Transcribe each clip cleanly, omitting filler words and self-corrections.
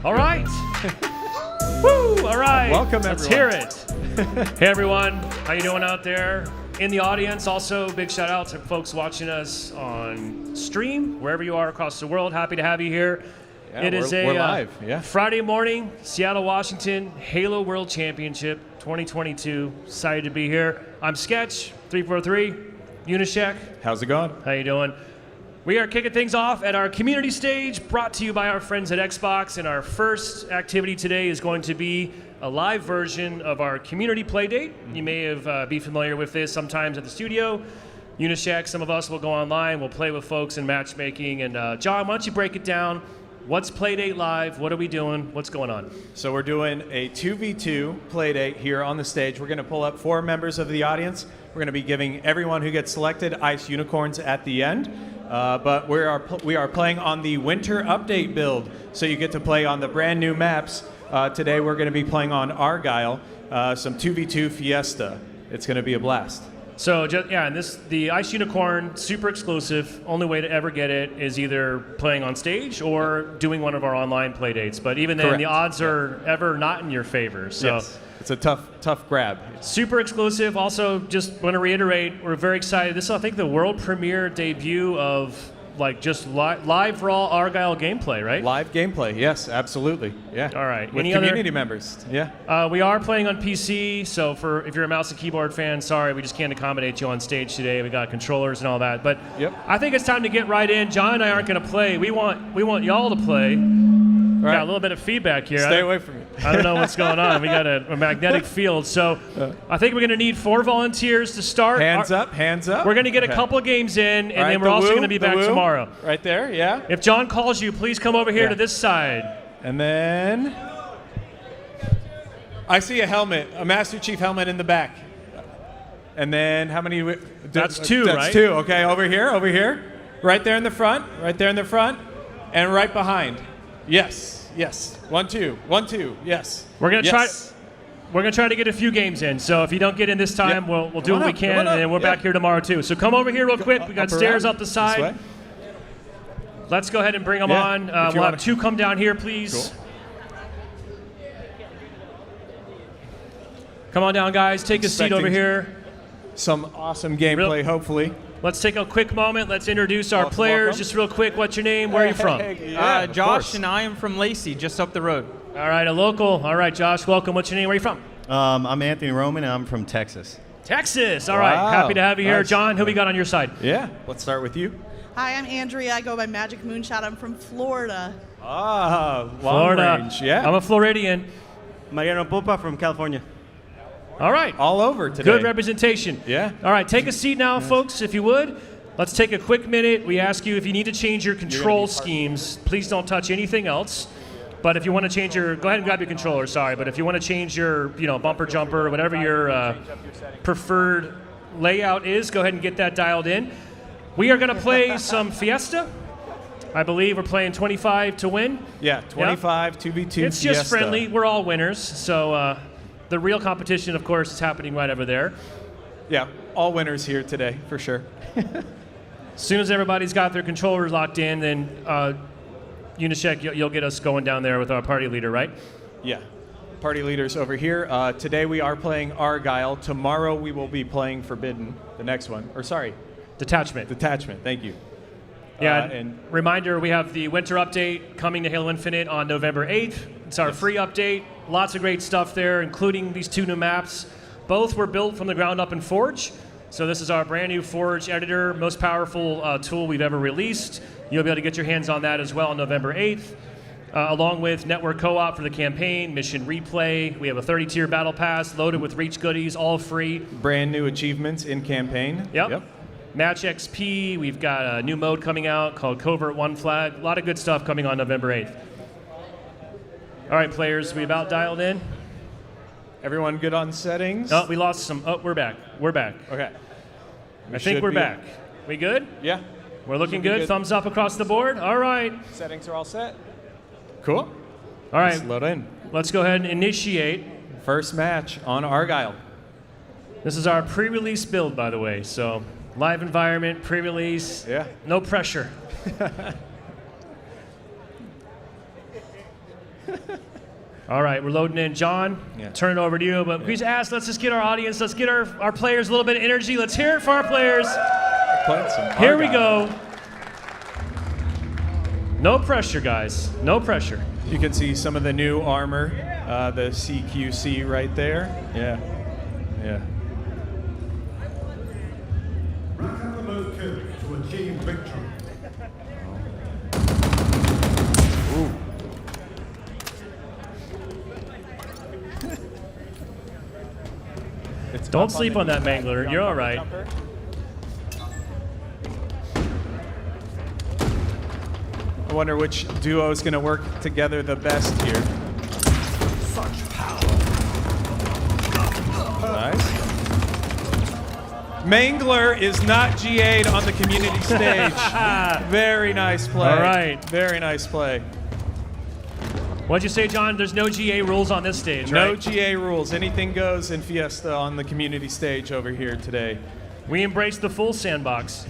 All right. Woo! All right. Welcome, Let's everyone. hear it. Hey, everyone. How you doing out there? In the audience, also, big shout out to folks watching us on stream, wherever you are across the world. Happy to have you here. Yeah, we're live. Yeah. Friday morning, Seattle, Washington, Halo World Championship 2022. Excited to be here. I'm Sketch, 343, Unishek. How's it going? How you doing? We are kicking things off at our community stage, brought to you by our friends at Xbox, and our first activity today is going to be a live version of our community playdate. You may have be familiar with this sometimes at the studio. Unishek, some of us will go online, we'll play with folks in matchmaking, and John, why don't you break it down? What's Playdate Live? What are we doing? What's going on? So we're doing a 2v2 playdate here on the stage. We're going to pull up 4 members of the audience. We're going to be giving everyone who gets selected ice unicorns at the end. But we are playing on the winter update build, so you get to play on the brand new maps. Today we're going to be playing on Argyle, some 2v2 Fiesta. It's going to be a blast. So and the Ice Unicorn, super exclusive. Only way to ever get it is either playing on stage or doing one of our online play dates. But even then, Correct. the odds are ever not in your favor. So yes. It's a tough grab. super exclusive. Also, just want to reiterate, we're very excited. This is, I think, the world premiere debut of just live raw Argyle gameplay, right? Live gameplay, yes, absolutely. Yeah. All right. With Any community members, yeah. We are playing on PC, so if you're a mouse and keyboard fan, sorry, we just can't accommodate you on stage today. We got controllers and all that, but Yep. I think it's time to get right in. John and I aren't going to play. We want y'all to play. We got a little bit of feedback here. Stay away from me. I don't know what's going on. We got a magnetic field, so I think we're going to need 4 volunteers to start. Hands up, hands up. We're going to get a couple games in, and then we're also going to be back tomorrow. Right there, yeah. If John calls you, please come over here to this side. And then I see a helmet, a Master Chief helmet in the back. And then how many? That's 2, That's right? That's 2. Okay, over here. Right there in the front. And right behind. Yes. 1, 2. 1, 2. Yes. We're going to try to get a few games in. So if you don't get in this time, we'll do what we can, and then we're back here tomorrow too. So come over here real quick. We got stairs up the side. Let's go ahead and bring them on. We'll have 2 come down here, please. Cool. Come on down, guys. Take a seat over here. Some awesome gameplay, hopefully. Let's take a quick moment. Let's introduce our players. Welcome. Just real quick, what's your name? Where are you from? Josh, and I am from Lacey, just up the road. All right, a local. All right, Josh, welcome. What's your name? Where are you from? I'm Anthony Roman, and I'm from Texas. Texas. All right. Wow. Happy to have you here. Nice. John, who we got on your side? Yeah, let's start with you. Hi, I'm Andrea. I go by Magic Moonshot. I'm from Florida. Long Florida. range, yeah. I'm a Floridian. Mariano Popa from California. All right. All over today. Good representation. Yeah. All right, take a seat now, folks, if you would. Let's take a quick minute. We ask you if you need to change your control schemes, please don't touch anything else. But if you want to change go ahead and grab your controller, sorry. But if you want to change your, bumper jumper, whatever your preferred layout is, go ahead and get that dialed in. We are going to play some Fiesta. I believe we're playing 25 to win. Yeah, 25, 2v2 It's just Fiesta. friendly. We're all winners. So the real competition, of course, is happening right over there. Yeah, all winners here today, for sure. As soon as everybody's got their controllers locked in, then Unishek, you'll get us going down there with our party leader, right? Yeah. Party leaders over here. Today we are playing Argyle. Tomorrow we will be playing Forbidden, the next one. Or sorry, Detachment. Detachment. Thank you. Yeah, and reminder, we have the winter update coming to Halo Infinite on November 8th. It's our free update. Lots of great stuff there, including these 2 new maps. Both were built from the ground up in Forge. So this is our brand new Forge editor, most powerful tool we've ever released. You'll be able to get your hands on that as well on November 8th, along with network co-op for the campaign, mission replay. We have a 30-tier battle pass loaded with reach goodies, all free. brand new achievements in campaign. Yep. Match XP. We've got a new mode coming out called Covert One Flag. A lot of good stuff coming on November 8th. All right, players, we about dialed in? Everyone good on settings? Oh, we lost some. Oh, we're back. Okay. I think we're back. We good? Yeah. We're looking Should be good. good. Thumbs up across the board. All right. Settings are all set. Cool. All right. Let's load in. Let's go ahead and initiate. First match on Argyle. This is our pre-release build, by the way. So live environment, pre-release. Yeah. No pressure. All right, we're loading in. John, turn it over to you. But please ask, let's just get our audience, let's get our players a little bit of energy. Let's hear it for our players. Here we go. No pressure, guys. No pressure. You can see some of the new armor, the CQC right there. Yeah. To achieve victory. Ooh. Don't sleep on that Mangler. You're all right. I wonder which duo is going to work together the best here. Such power. Nice. Mangler is not GA'd on the community stage. Very nice play. All right. Very nice play. What'd you say, John? There's no GA rules on this stage, No right? GA rules. Anything goes in Fiesta on the community stage over here today. We embrace the full sandbox.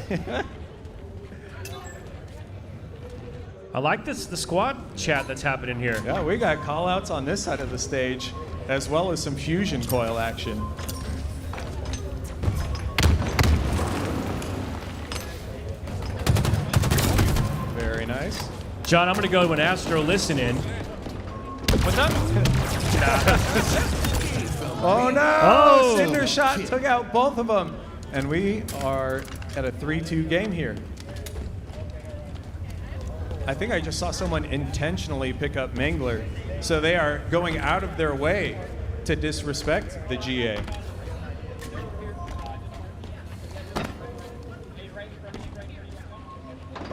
I like the squad chat that's happening here. Yeah, we got call-outs on this side of the stage, as well as some fusion coil action. Very nice. John, I'm going to go to an Astro listen-in. What's up? Oh no! Oh. Cinder shot took out both of them. And we are at a 3-2 game here. I think I just saw someone intentionally pick up Mangler. So they are going out of their way to disrespect the GA.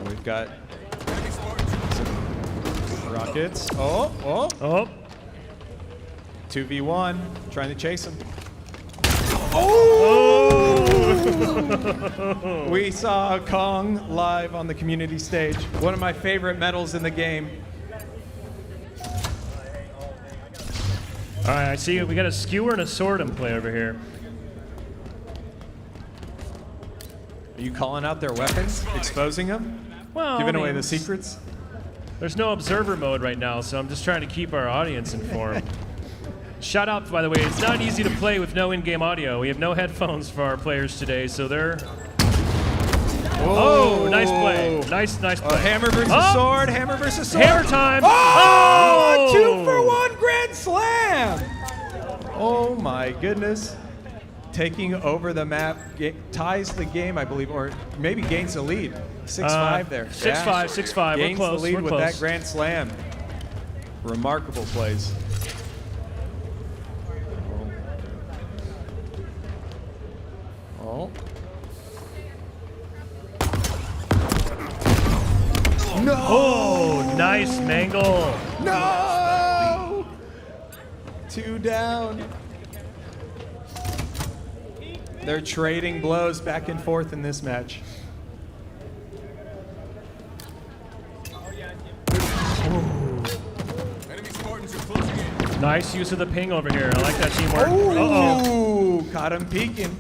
We've got some rockets. Oh. 2v1, trying to chase him. We saw Kong live on the community stage. One of my favorite medals in the game. All right, I see we got a skewer and a sword in play over here. Are you calling out their weapons? Exposing them? Well, Giving I away mean, the secrets? There's no observer mode right now, so I'm just trying to keep our audience informed. Shout out, by the way, it's not easy to play with no in-game audio. We have no headphones for our players today, so they're... Oh, nice play. Nice play. Hammer versus sword, hammer versus sword. Hammer time. Oh, 2-for-1 grand slam. Oh my goodness. Taking over the map, ties the game, I believe, or maybe gains the lead. 6-5 there. 6-5, 6-5. Gains We're close. the lead We're with close. that grand slam. Remarkable plays. Oh. No! Oh, nice mangle. No! 2 down. They're trading blows back and forth in this match. Nice use of the ping over here. I like that teamwork. Oh, caught him peeking.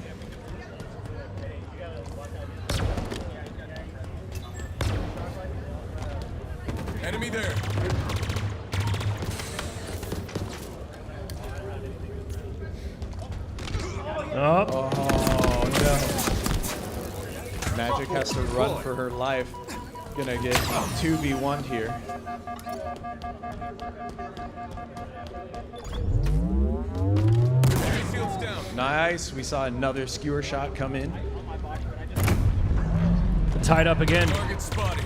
Enemy there. Oh, no. Magic has to run for her life. Gonna get 2v1 here. Nice. We saw another skewer shot come in. tied up again. Target spotted.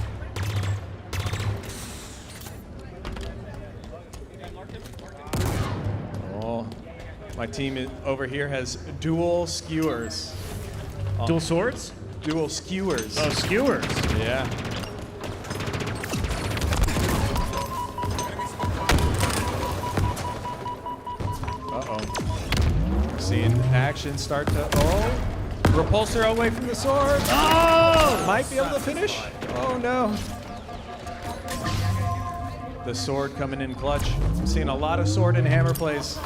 Oh, my team over here has dual skewers. Dual swords? Dual skewers. Oh, skewers. Yeah. Uh-oh. Seeing action start to... Oh! Repulsor away from the sword. Oh! Might be able to finish. Oh, no. The sword coming in clutch. I'm seeing a lot of sword and hammer plays.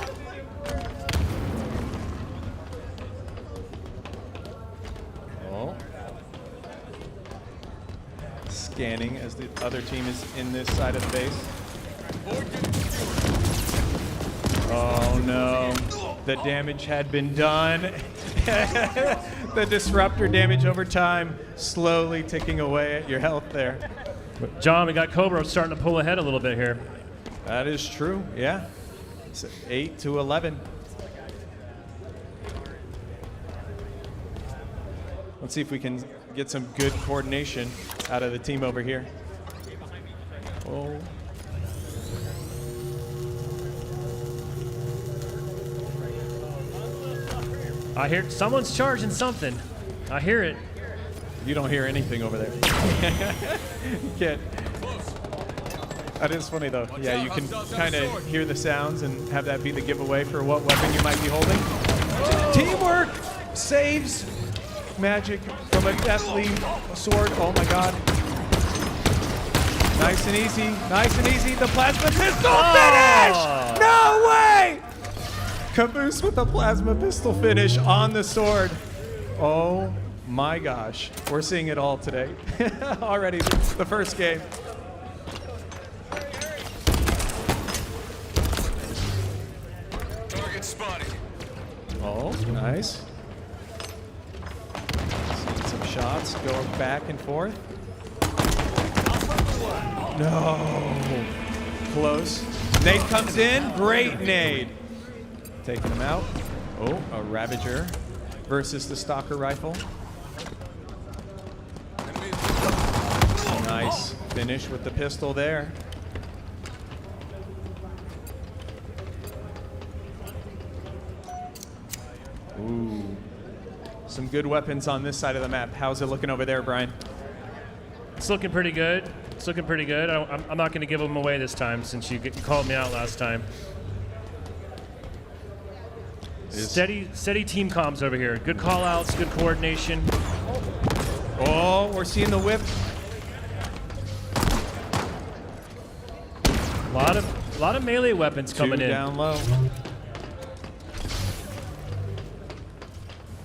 Oh. Scanning as the other team is in this side of the base. Oh no, the damage had been done. The disruptor damage over time, slowly ticking away at your health there. John, we got Cobra starting to pull ahead a little bit here. That is true, yeah. It's 8 to 11. Let's see if we can get some good coordination out of the team over here. Oh. I hear someone's charging something. I hear it. You don't hear anything over there. You can't. That is funny though. Yeah, you can kind of hear the sounds and have that be the giveaway for what weapon you might be holding. Teamwork saves Magic from a deathly sword. Oh my god. Nice and easy. Nice and easy. The plasma pistol finish! No way! Caboose with the plasma pistol finish on the sword. Oh my gosh. We're seeing it all today. Already the first game. Target spotted. Oh, nice. Seeing some shots go back and forth. No. Close. Nade comes in. Great nade. Taking him out. Oh, a Ravager versus the Stalker rifle. Nice finish with the pistol there. Ooh. Some good weapons on this side of the map. How's it looking over there, Brian? It's looking pretty good. It's looking pretty good. I'm not going to give them away this time since you called me out last time. Steady team comms over here. Good call outs, good coordination. Oh, we're seeing the whip. A lot of melee weapons coming Two in. down low.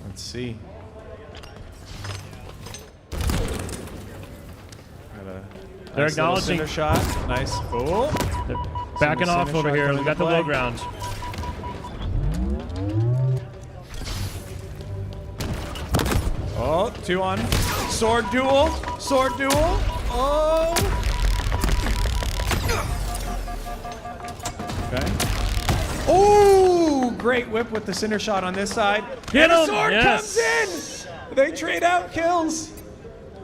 Let's see. They're Nice little acknowledging. center shot. Nice. Oh. They're backing Center off over shot here. coming We got to the play. low ground. Oh, 2 on. Sword duel. Sword duel. Oh. Okay. Ooh, great whip with the center shot on this side. Get and the him! sword Yes. comes in. They trade out kills.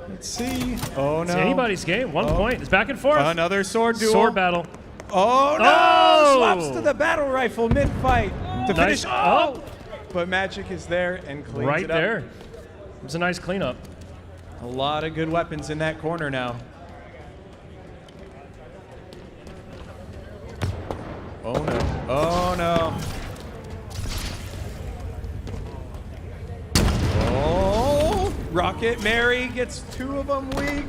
Let's see. Oh no. It's anybody's game. 1 point. It's back and forth. Another sword duel. Sword battle. Oh no! Oh! Swaps to the battle rifle mid-fight to Nice. finish. Oh! But Magic is there and cleans Right it up. there. It was a nice cleanup. A lot of good weapons in that corner now. Oh no. Oh no. Oh! Rocket Mary gets 2 of them weak.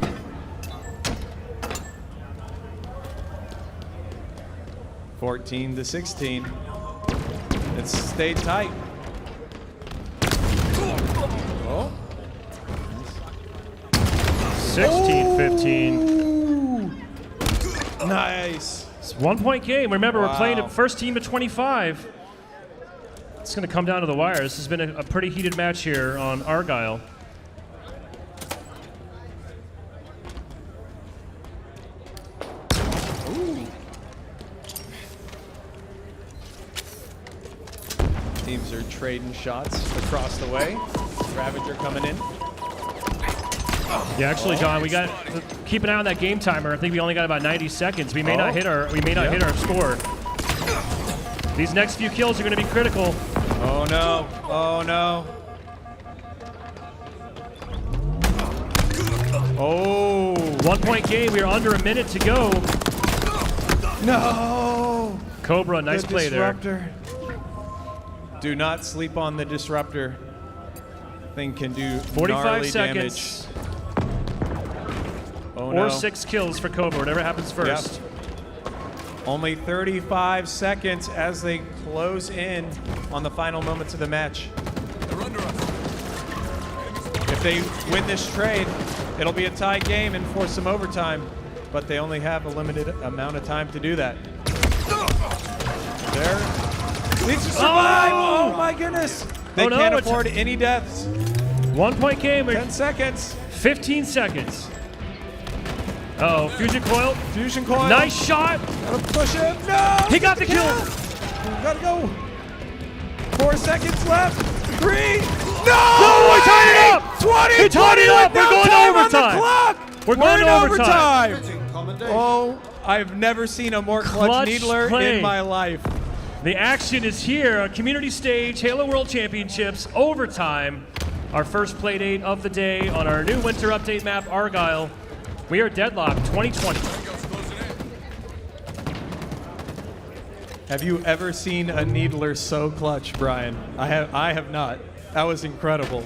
(14 to 16). It's stayed tight. Oh. 16-15. Ooh. Nice. It's a 1 point game. Remember, we're playing Wow. at first team to 25. It's going to come down to the wire. This has been a pretty heated match here on Argyle. Teams are trading shots across the way. Ravager coming in. Yeah, actually, John, we got keep an eye on that game timer. I think we only got about 90 seconds. We may not hit our hit our score. These next few kills are going to be critical. Oh no! Oh no! Oh! 1 point game. We are under a minute to go. No! Cobra, nice The play there. disruptor. Do not sleep on the disruptor. Thing can do 45 gnarly seconds. damage. Oh no! Or 6 kills for Cobra, whatever happens first. Only 35 seconds as they close in on the final moments of the match. They're under us. If they win this trade, it'll be a tie game and force some overtime. but they only have a limited amount of time to do that. There. Needs to survive! Oh, my goodness! They no, can't it's- afford any deaths. 1 point game. 10 seconds. 15 seconds. Uh-oh, fusion coil. Fusion coil. Nice shot. Gotta push him. No! He got the kill. Gotta go. 4 seconds left. 3. No! No, we tied it up. 20. We tied it up. We're no going to time on the overtime. clock. We're going in to overtime. Fitting commendation. Oh, I've never seen a more clutch, Clutch needler play. in my life. The action is here on Community Stage, Halo World Championships, overtime. Our first play date of the day on our new winter update map, Argyle. We are deadlocked 2020. Tango's closing in. Have you ever seen a needler so clutch, Brian? I have not. That was incredible.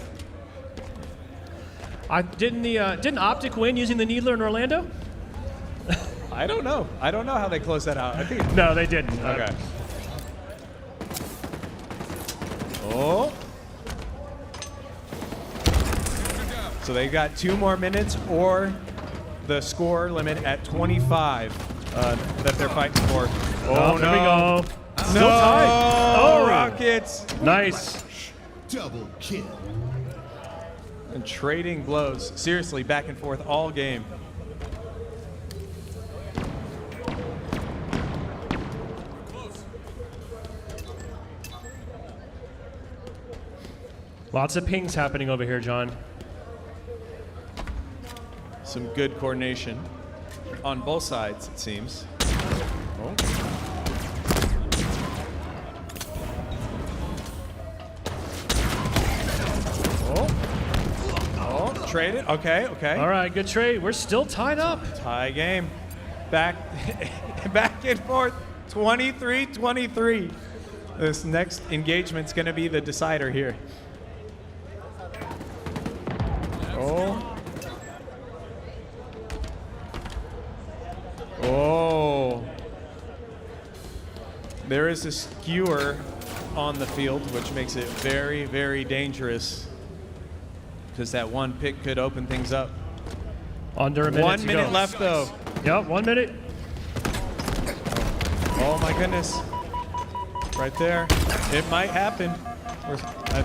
Didn't Optic win using the Needler in Orlando? I don't know. I don't know how they closed that out. I think. No, they didn't. Okay. Oh. So they got 2 more minutes or the score limit at 25 that they're fighting for. Oh, there we go. No. tied. Oh, Oh. Rockets. Nice. Double kill. And trading blows. Seriously, back and forth all game. Lots of pings happening over here, John. Some good coordination on both sides, it seems. Oh. Oh, trade it. Okay, okay. All right, good trade. We're still tied up. Tie game. Back back and forth. 23-23. This next engagement's going to be the decider here. Oh. Oh. There is a skewer on the field, which makes it very, very dangerous. Because that one pick could open things up. Under a minute 1 to minute go. left, though. Yep, 1 minute. Oh my goodness. Right there. It might happen. I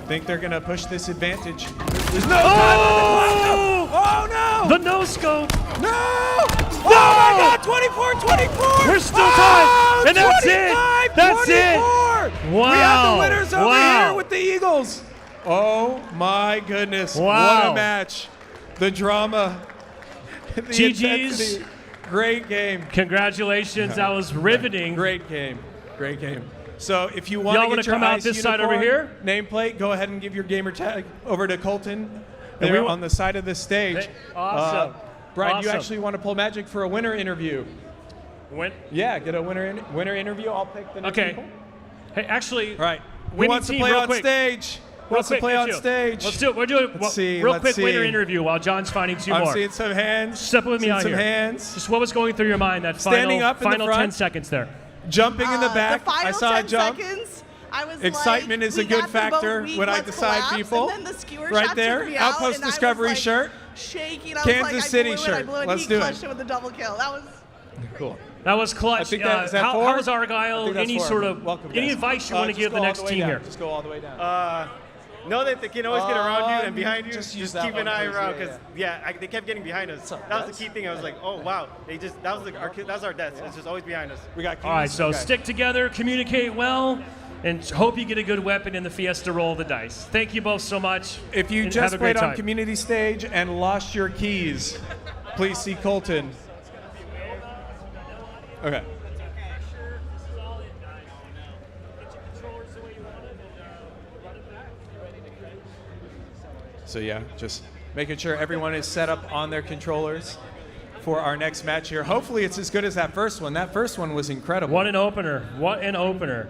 think they're going to push this advantage. There's no Oh! Oh no! The no scope. No! Oh my god, 24-24! We're still Oh, tied. And that's it. That's it. 25-24! Wow. We have the winners over Wow. here with the Eagles. Oh my goodness. Wow. What a match. The drama. The GG's. intensity. Great game. Congratulations. That was riveting. Great game. Great game. So if you want Y'all to wanna get your come out Ice this side over Unicorn here? nameplate, go ahead and give your gamer tag over to Colton And there we wa- on the side of the stage. Hey, awesome. Brian, you Awesome. actually want to pull magic for a winner interview? When? Yeah, get a winner interview. I'll pick the next Okay. people. Hey, actually, All right. Who winning wants to team, play real on quick. stage? Who wants to quick, play on let's do stage? Let's do it. We're doing Let's see, real let's quick winner see. interview while John's finding 2 I'm more. seeing some hands. Step with me Seeing out some here. hands. Just what was going through your mind that Standing final, up in the final front. 10 seconds there? Jumping in the back. The final I saw 10 a jump. seconds, I was Excitement like, is a we good got them both factor weak, when I let's decide collapse. people. And then the skewer Right shot there, took me out, Outpost and I was, Discovery like, shirt. shaking. I Kansas was like, City I blew shirt. It, I blew it. Let's He do it. clutched it with the double kill. That was Cool. That was clutch. I think that, is that how, 4? how was I Argyle? think that's Any 4. sort of Welcome, any guys. advice you want to Just give the go all next way team down. here? Just go all the way down. Know that they can always get around you and behind you. Just Just, use that keep one, an eye please. around Yeah, because they kept getting behind us. up, That was guys? the key thing. I was like, oh wow, that was our death. It's just always behind us. We got All right, so okay. stick together, communicate well, and hope you get a good weapon in the Fiesta roll of the dice. Thank you both so much. If you and just have a great played on time. community stage and lost your keys, please see Colton. Okay. So yeah, just making sure everyone is set up on their controllers for our next match here. Hopefully it's as good as that first one. That first one was incredible. What an opener. What an opener.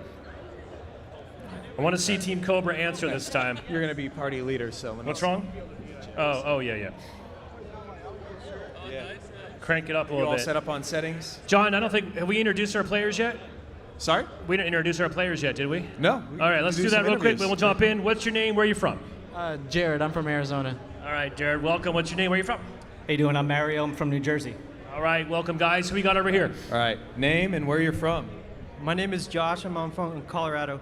I want to see Team Cobra answer this time. You're going to be party leader, so let me What's wrong? Oh, yeah. Crank it up a You little all bit. set up on settings? John, I don't think, have we introduced our players yet? Sorry? We didn't introduce our players yet, did we? No. All right, let's do that real quick. We'll jump in. What's your name? Where are you from? Jared, I'm from Arizona. All right, Jared, welcome. What's your name? Where are you from? How you doing? I'm Mario. I'm from New Jersey. All right, welcome guys. Who we got over here? All right, name and where you're from. My name is Josh. I'm from Colorado.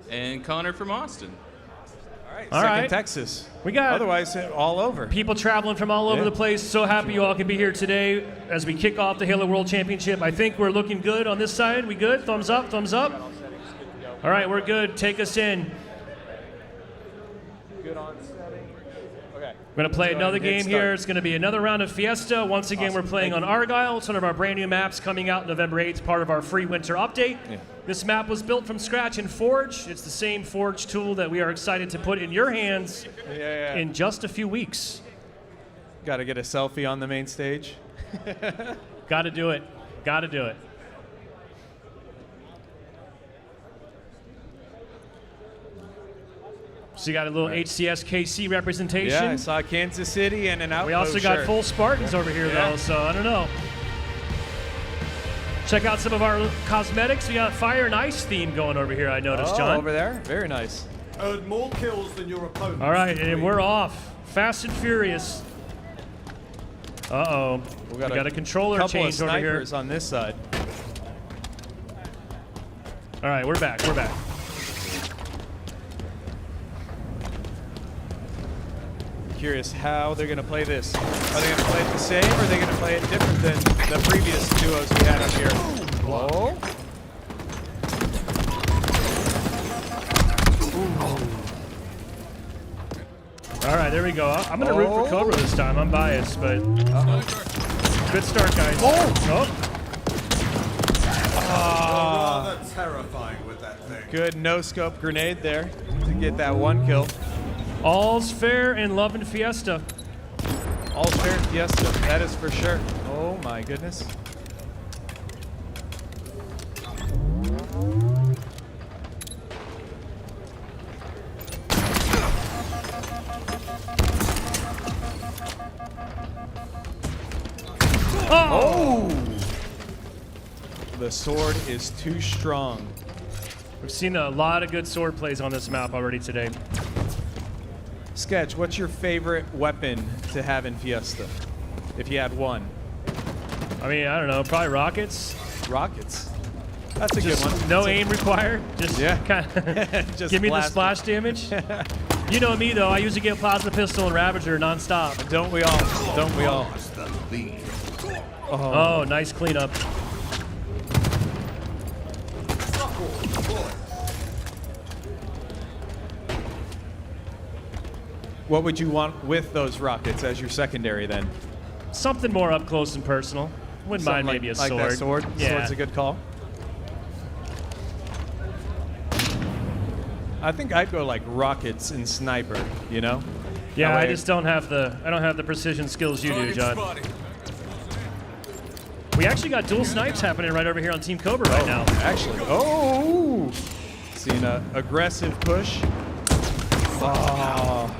And Connor from Austin. All Second right. Texas. We got Otherwise, all over. people traveling from all over Yeah. the place. So happy you all can be here today as we kick off the Halo World Championship. I think we're looking good on this side. We good? Thumbs up, thumbs up. All right, we're good. Take us in. Good on setting. Okay. We're going to play Go another ahead and hit game here. start. It's going to be another round of Fiesta. Once again, Awesome. we're playing Thank on you. Argyle. It's one of our brand new maps coming out November 8th, part of our free winter update. Yeah. This map was built from scratch in Forge. It's the same Forge tool that we are excited to put in your hands Yeah. in just a few weeks. Got to get a selfie on the main stage. Got to do it. Got to do it. So you got a little HCS KC representation. Yeah, I saw Kansas City and an Outpost We also got shirt. full Spartans over here, Yeah. though, so I don't know. Check out some of our cosmetics. We got fire and ice theme going over here, I noticed, Oh, John. over there. Very nice. Earned more kills than your opponent. All right, and we're off. Fast and furious. Uh-oh. We got a controller couple of change over here. snipers on this side. All right, we're back. We're back. Curious how they're going to play this. Are they going to play it the same, or are they going to play it different than the previous duos we had up here? Whoa. All right, there we go. I'm going to root for Cobra this time. I'm biased, but good start, guys. Rather terrifying with that thing. Good no-scope grenade there to get that one kill. All's fair in love and Fiesta. All's fair in Fiesta, that is for sure. Oh my goodness. Oh! The sword is too strong. We've seen a lot of good sword plays on this map already today. Sketch, what's your favorite weapon to have in Fiesta? If you had one. I mean, I don't know, probably rockets. Rockets. That's a Just good one. no That's a- aim required. Just Yeah. kind of Just give me the blast it. splash damage. You know me though. I usually get plasma pistol and Ravager nonstop. Don't we all? Don't we all? Lost the lead. Oh, nice cleanup. What would you want with those rockets as your secondary then? Something more up close and personal. Wouldn't mind Something maybe a like sword. that sword. Yeah. Sword's a good call. I think I'd go like rockets and sniper, you know? Yeah, That I way- just don't have the precision skills you do, Target John. spotted. We actually got dual snipes happening right over here on Team Cobra right now. Actually, oh! Seeing an aggressive push. Oh,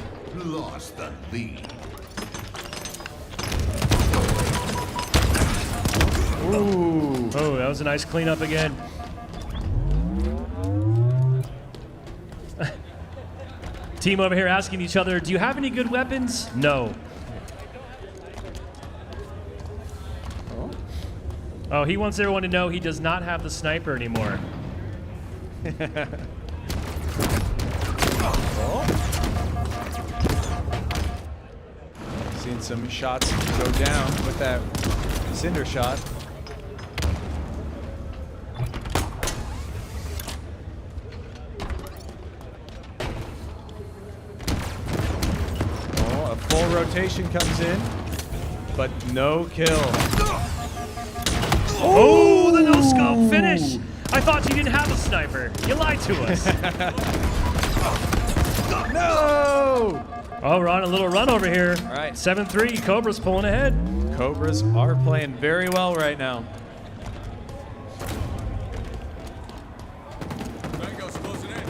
Lost the lead. ooh. Oh, that was a nice cleanup again. Team over here asking each other, do you have any good weapons? No. Oh, he wants everyone to know he does not have the sniper anymore. Seen some shots go down with that cinder shot. Oh, a full rotation comes in, but no kill. Oh, the no-scope finish! I thought you didn't have a sniper. You lied to us. No! Oh, we're on a little run over here. All right. 7-3, Cobra's pulling ahead. Cobras are playing very well right now. Tango's closing in.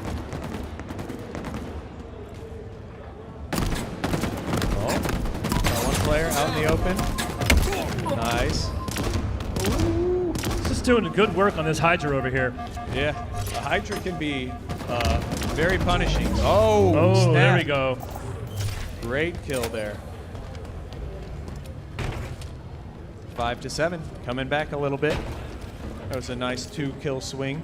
Oh, got one player out in the open. Nice. Just doing good work on this Hydra over here. Yeah, the Hydra can be very punishing. Oh, Oh, snap. there we go. Great kill there. 5-7, coming back a little bit. That was a nice 2-kill swing.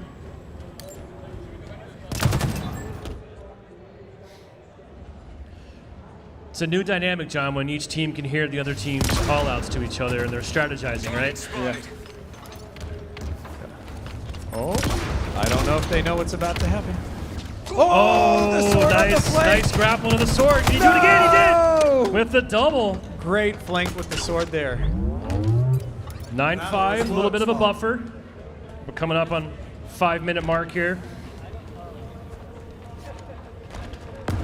It's a new dynamic, John, when each team can hear the other team's call-outs to each other and they're strategizing, right? Yeah. Oh, I don't know if they know what's about to happen. Oh, the sword on the nice, flank. nice grapple to the sword. Did he do it again? He did! With the double. Great flank with the sword there. 9-5, a little bit of a buffer. We're coming up on 5-minute mark here.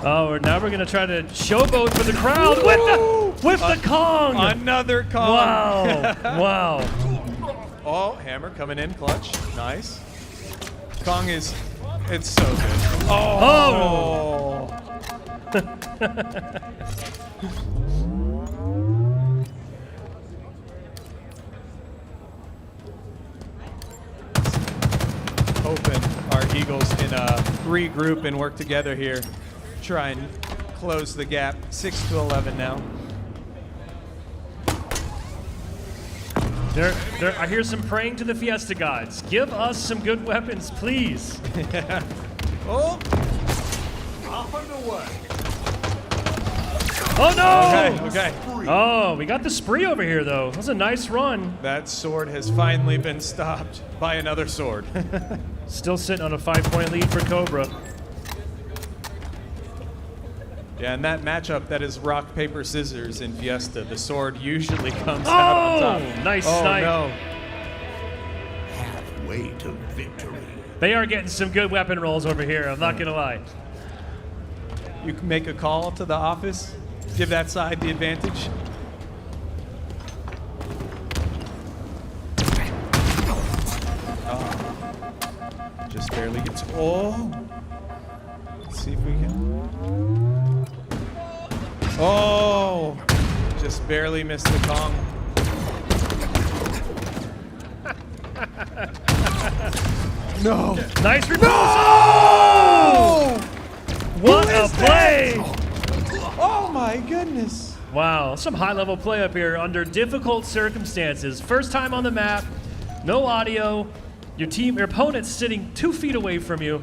Oh, now we're gonna try to showboat for the crowd with the Kong. Another Kong. Wow, wow. Oh, hammer coming in, clutch. Nice. Kong is, it's so good. Oh. Hoping our Eagles can regroup and work together here. Try and close the gap. 6-11 now. I hear some praying to the Fiesta gods. Give us some good weapons, please. Oh. Up and away. Oh no! Okay. Oh, we got the spree over here though. That was a nice run. That sword has finally been stopped by another sword. Still sitting on a 5-point lead for Cobra. Yeah, in that matchup, that is rock, paper, scissors in Fiesta. The sword usually comes out on top. Nice Oh, snipe. no. Halfway to victory. They are getting some good weapon rolls over here, I'm not gonna lie. You can make a call to the office, give that side the advantage. Oh. Just barely gets. Oh. Let's see if we can. Oh. Just barely missed the Kong. No. Nice reversal! Oh! What Who a is play! Oh my goodness. Wow, some high-level play up here under difficult circumstances. First time on the map, no audio, your opponent's sitting 2 feet away from you.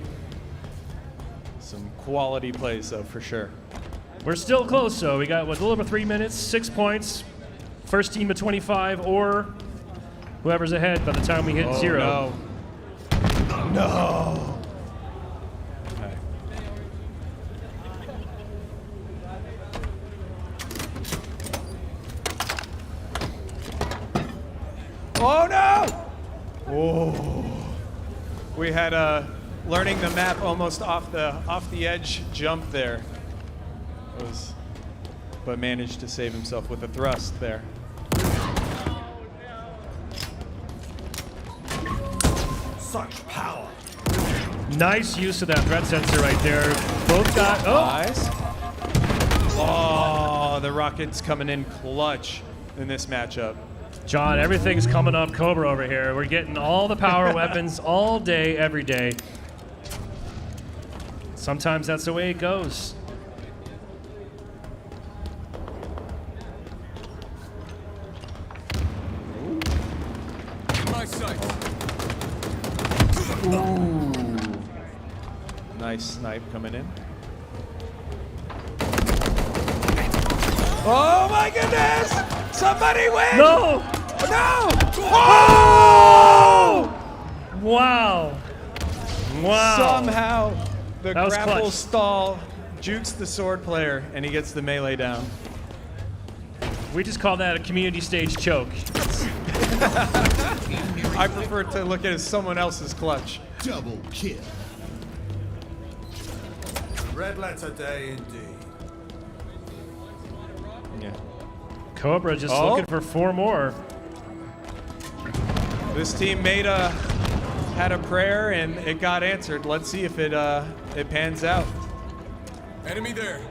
Some quality plays though, for sure. We're still close, so we got a little over 3 minutes, 6 points. First team to 25, or whoever's ahead by the time we hit 0. No. No. Okay. Oh no! Oh. We had learning the map almost off the edge jump there. But managed to save himself with a thrust there. Such power. Nice use of that threat sensor right there. Both got, Nice. Oh, the Rockets coming in clutch in this matchup. John, everything's coming up Cobra over here. We're getting all the power weapons all day, every day. Sometimes that's the way it goes. My sight. Ooh. Nice snipe coming in. Oh my goodness! Somebody win! No! No! Oh! Wow. Wow. Somehow the That was grapple clutch. stall jukes the sword player and he gets the melee down. We just call that a community stage choke. I prefer to look at it as someone else's clutch. Double kill. Red letter day indeed. Yeah. Cobra just Oh. looking for 4 more. This team had a prayer and it got answered. Let's see if it pans out. Enemy there.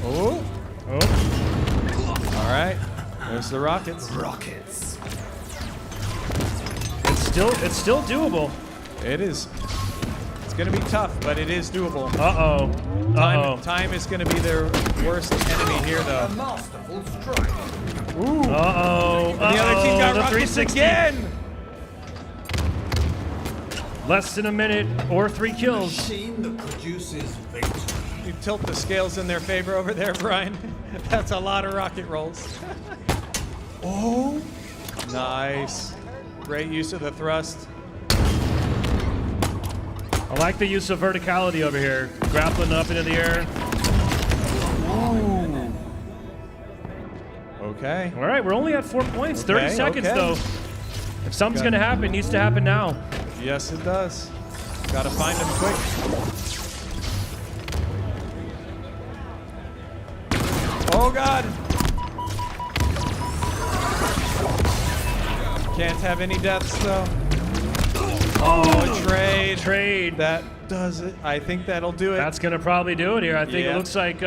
Oh. Oh, All right. There's the Rockets. Rockets. it's still doable. It is. It's going to be tough, but it is doable. Uh-oh. Uh-oh. Time is going to be their worst enemy here, though. A masterful strike. Ooh. Uh-oh. The other team got the rockets 360. again. Less than a minute or 3 kills. Machine that produces victory. You tilt the scales in their favor over there, Brian. That's a lot of rocket rolls. Oh, nice. Great use of the thrust. I like the use of verticality over here. Grappling up into the air. Ooh. Okay. All right, we're only at 4 points. 30 Okay, seconds, okay. though. If something's going to happen, it needs to happen now. Yes, it does. Gotta find him quick. Oh, God. Can't have any deaths, though. Oh, trade. Trade. That does it. I think that'll do it. That's going to probably do it here. I think Yeah. it looks like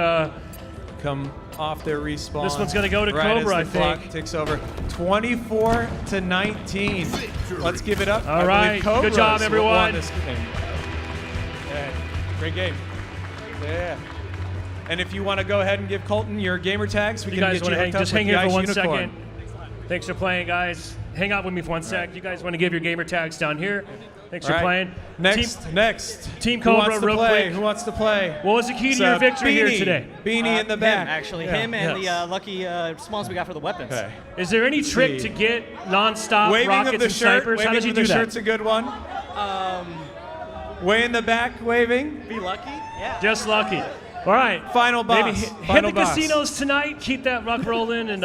Come off their respawn. This one's gonna go to right Cobra, as the I clock think. ticks over. 24-19. Let's give it up. All I believe right. Good Cobras job, won everyone. this game. Yeah. Great game. Yeah. And if you want to go ahead and give Colton your gamer tags, we you can guys get you want to hooked up just with hang the here for Ice 1 Unicorn. second. Thanks for playing, guys. Hang out with me for 1 sec. You guys want to give your gamer tags down here. Thanks for All right. playing. Next. Team Who Cobra, wants to real play? quick. Who wants to play? What was the key to It's, your victory here Beanie. today? Beanie in the back. Him, actually. Yeah. Him and Yes. the lucky spawns we got for the weapons. Okay. Is there any trick see. to get non-stop Waving rockets of the and shirt. snipers? How Waving did you of do the that? shirt's a good one. Way in the back, waving. Be lucky? Yeah. Just lucky. All right. Final boss. Maybe hit Final the boss. casinos tonight. Keep that ruck rolling. And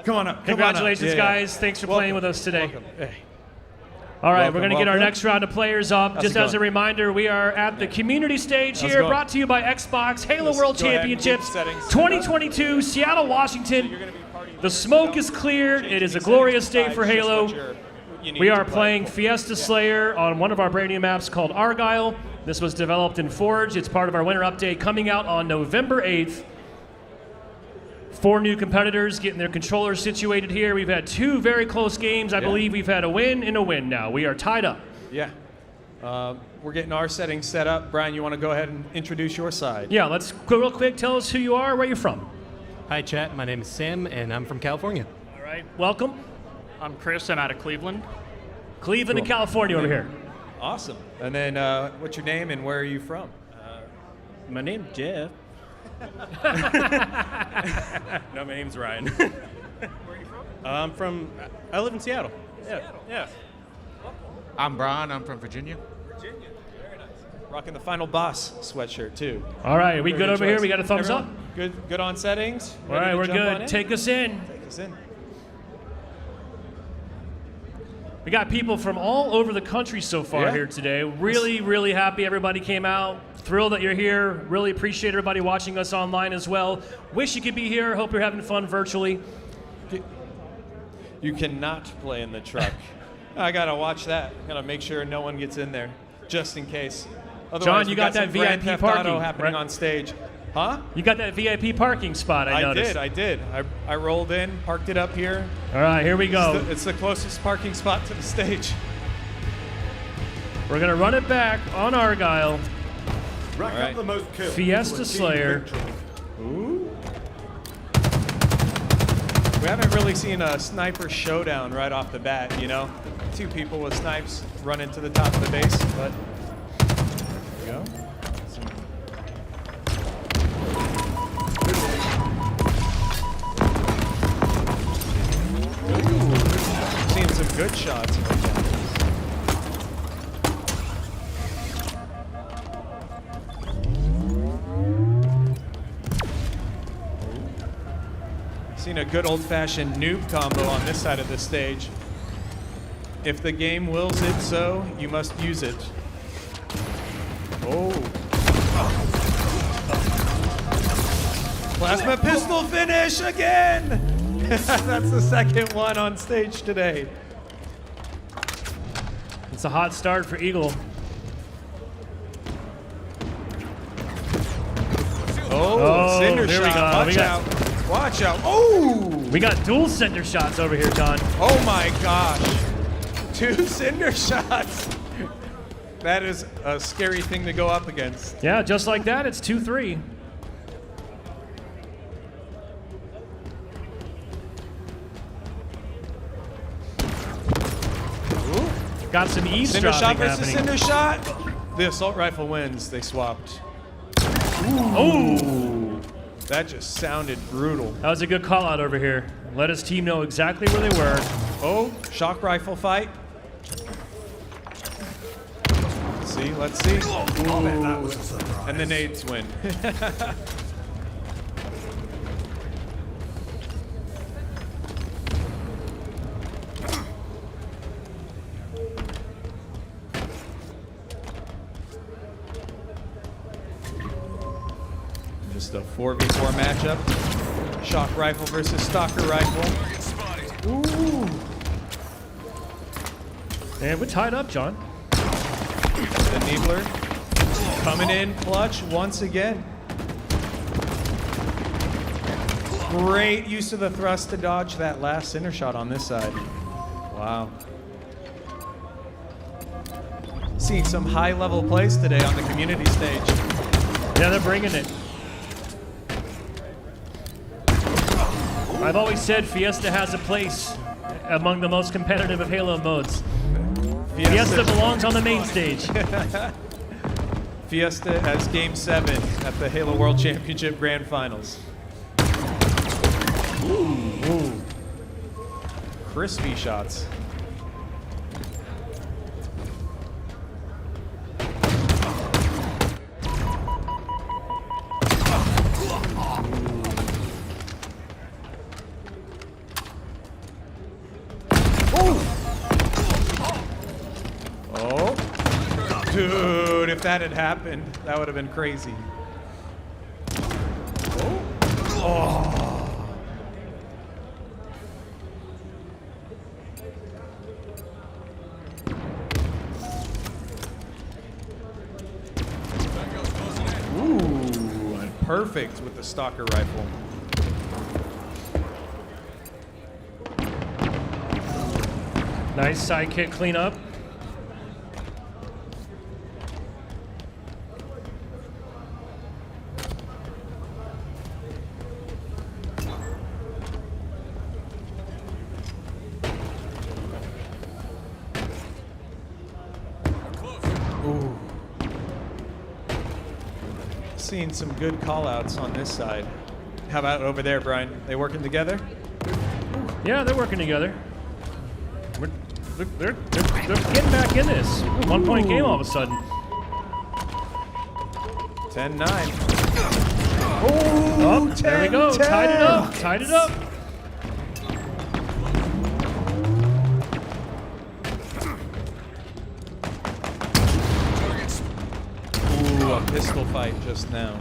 Come on up. congratulations, Come on up. guys. Thanks for playing with us today. Welcome. Hey. All right, Welcome, we're going to get our welcome. next round of players up. How's Just it as a going? reminder, we are at the community stage How's it here, going? brought to you by Xbox Halo Let's World go ahead and get Championships settings set up. 2022, Seattle, Washington. The smoke is cleared. It is a glorious day for Halo. We are playing Fiesta Slayer on one of our brand new maps called Argyle. This was developed in Forge. It's part of our winter update coming out on November 8th. 4 new competitors getting their controllers situated here. We've had 2 very close games. I believe we've had a win and a win now. We are tied up. Yeah. We're getting our settings set up. Brian, you want to go ahead and introduce your side? Yeah, let's go real quick. Tell us who you are, where you're from. Hi, chat. My name is Sam, and I'm from California. All right, welcome. I'm Chris. I'm out of Cleveland. Cleveland and California over here. Awesome. And then what's your name and where are you from? My name's Jeff. No, my name's Ryan. Where are you from? I live in Seattle. Yeah. I'm Brian. I'm from Virginia. Rocking the Final Boss sweatshirt, too. All right, we Very good over choice. here? We got a thumbs Everyone up? Good on settings? All Ready right, to we're jump on good. in? Take us in. Take us in. We got people from all over the country so far Yeah. here today. Really, really happy everybody came out. Thrilled that you're here. Really appreciate everybody watching us online as well. Wish you could be here. Hope you're having fun virtually. You cannot play in the truck. I gotta watch that. Gotta make sure no one gets in there, just in case. Otherwise, John, you we got some that Grand VIP Theft Auto parking, happening right? on stage. Huh? You got that VIP parking spot, I noticed. I did. I rolled in, parked it up here. All right, here we go. It's the closest parking spot to the stage. We're going to run it back on Argyle. Rack up the most kills. Fiesta to achieve Slayer. victory. Ooh. We haven't really seen a sniper showdown right off the bat, you know? 2 people with snipes run into the top of the base, but there we go. Ooh. Seeing some good shots right now. Seen a good old-fashioned noob combo on this side of the stage. If the game wills it so, you must use it. Oh. Plasma pistol finish again! That's the second one on stage today. It's a hot start for Eagle. Oh, cinder there we shot. go. We Watch got- out. Watch out. Oh! We got dual center shots over here, John. Oh my gosh. 2 cinder shots. That is a scary thing to go up against. Yeah, just like that, it's 2-3. Got some Cinder eavesdropping shot versus happening. cinder shot. The assault rifle wins. They swapped. Oh! That just sounded brutal. That was a good call out over here. Let his team know exactly where they were. Oh, shock rifle fight. Let's see. Oh, man, that was a surprise. And the nades win. Just a 4v4 matchup. Shock rifle versus stalker rifle. Ooh. And we're tied up, John. The Niebler coming in clutch once again. Great use of the thrust to dodge that last cinder shot on this side. Wow. Seeing some high-level plays today on the community stage. Yeah, they're bringing it. I've always said Fiesta has a place among the most competitive of Halo modes. Fiesta belongs on the main stage. Fiesta has Game 7 at the Halo World Championship Grand Finals. Ooh. Crispy shots. Dude, if that had happened, that would have been crazy. Oh. Ooh, and perfect with the stalker rifle. Nice sidekick cleanup. Seeing some good call-outs on this side. How about over there, Brian? They working together? Yeah, they're working together. They're getting back in this. 1 point game all of a sudden. 10-9. Oh, there we go. 10-10. Tied it up. Tied it up. Ooh, a pistol fight just now.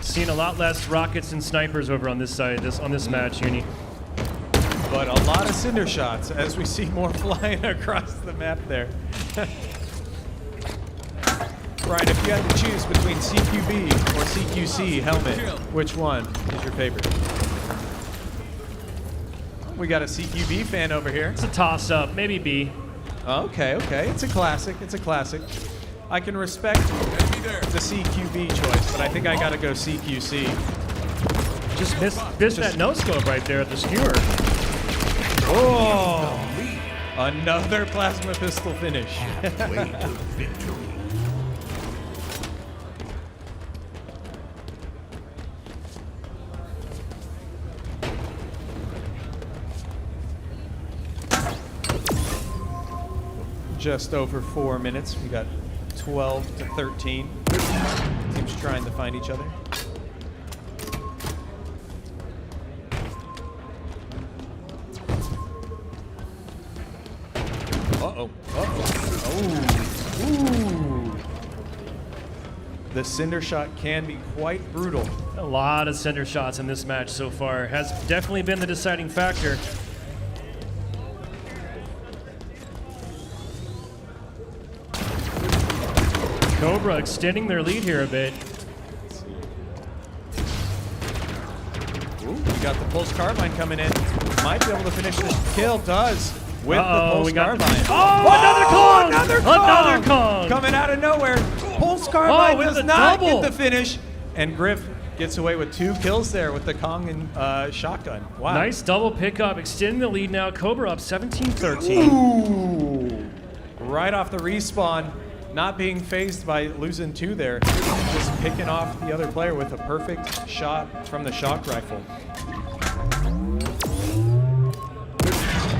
Seen a lot less rockets and snipers over on this side, on this match, Uni. But a lot of cinder shots as we see more flying across the map there. Brian, if you had to choose between CQB or CQC helmet, which one is your favorite? We got a CQB fan over here. It's a toss-up, maybe B. Okay. It's a classic. I can respect the CQB choice, but I think I gotta go CQC. Just missed that no-scope right there at the skewer. Oh! Another plasma pistol finish. Way to victory. Just over 4 minutes. We got 12 to 13. Teams trying to find each other. Uh-oh. Ooh. The cinder shot can be quite brutal. A lot of cinder shots in this match so far. Has definitely been the deciding factor. Cobra extending their lead here a bit. got the pulse carbine coming in. Might be able to finish this kill. Does with the pulse we got carbine. another Kong! Another Another Kong! Coming out of nowhere. Pulse carbine with does the not double. get the finish, and Griff gets away with 2 kills there with the Kong and shotgun. Wow. Nice double pickup, extending the lead now. Cobra up 17-13. Ooh. Right off the respawn, not being phased by losing 2 there. Just picking off the other player with a perfect shot from the shock rifle.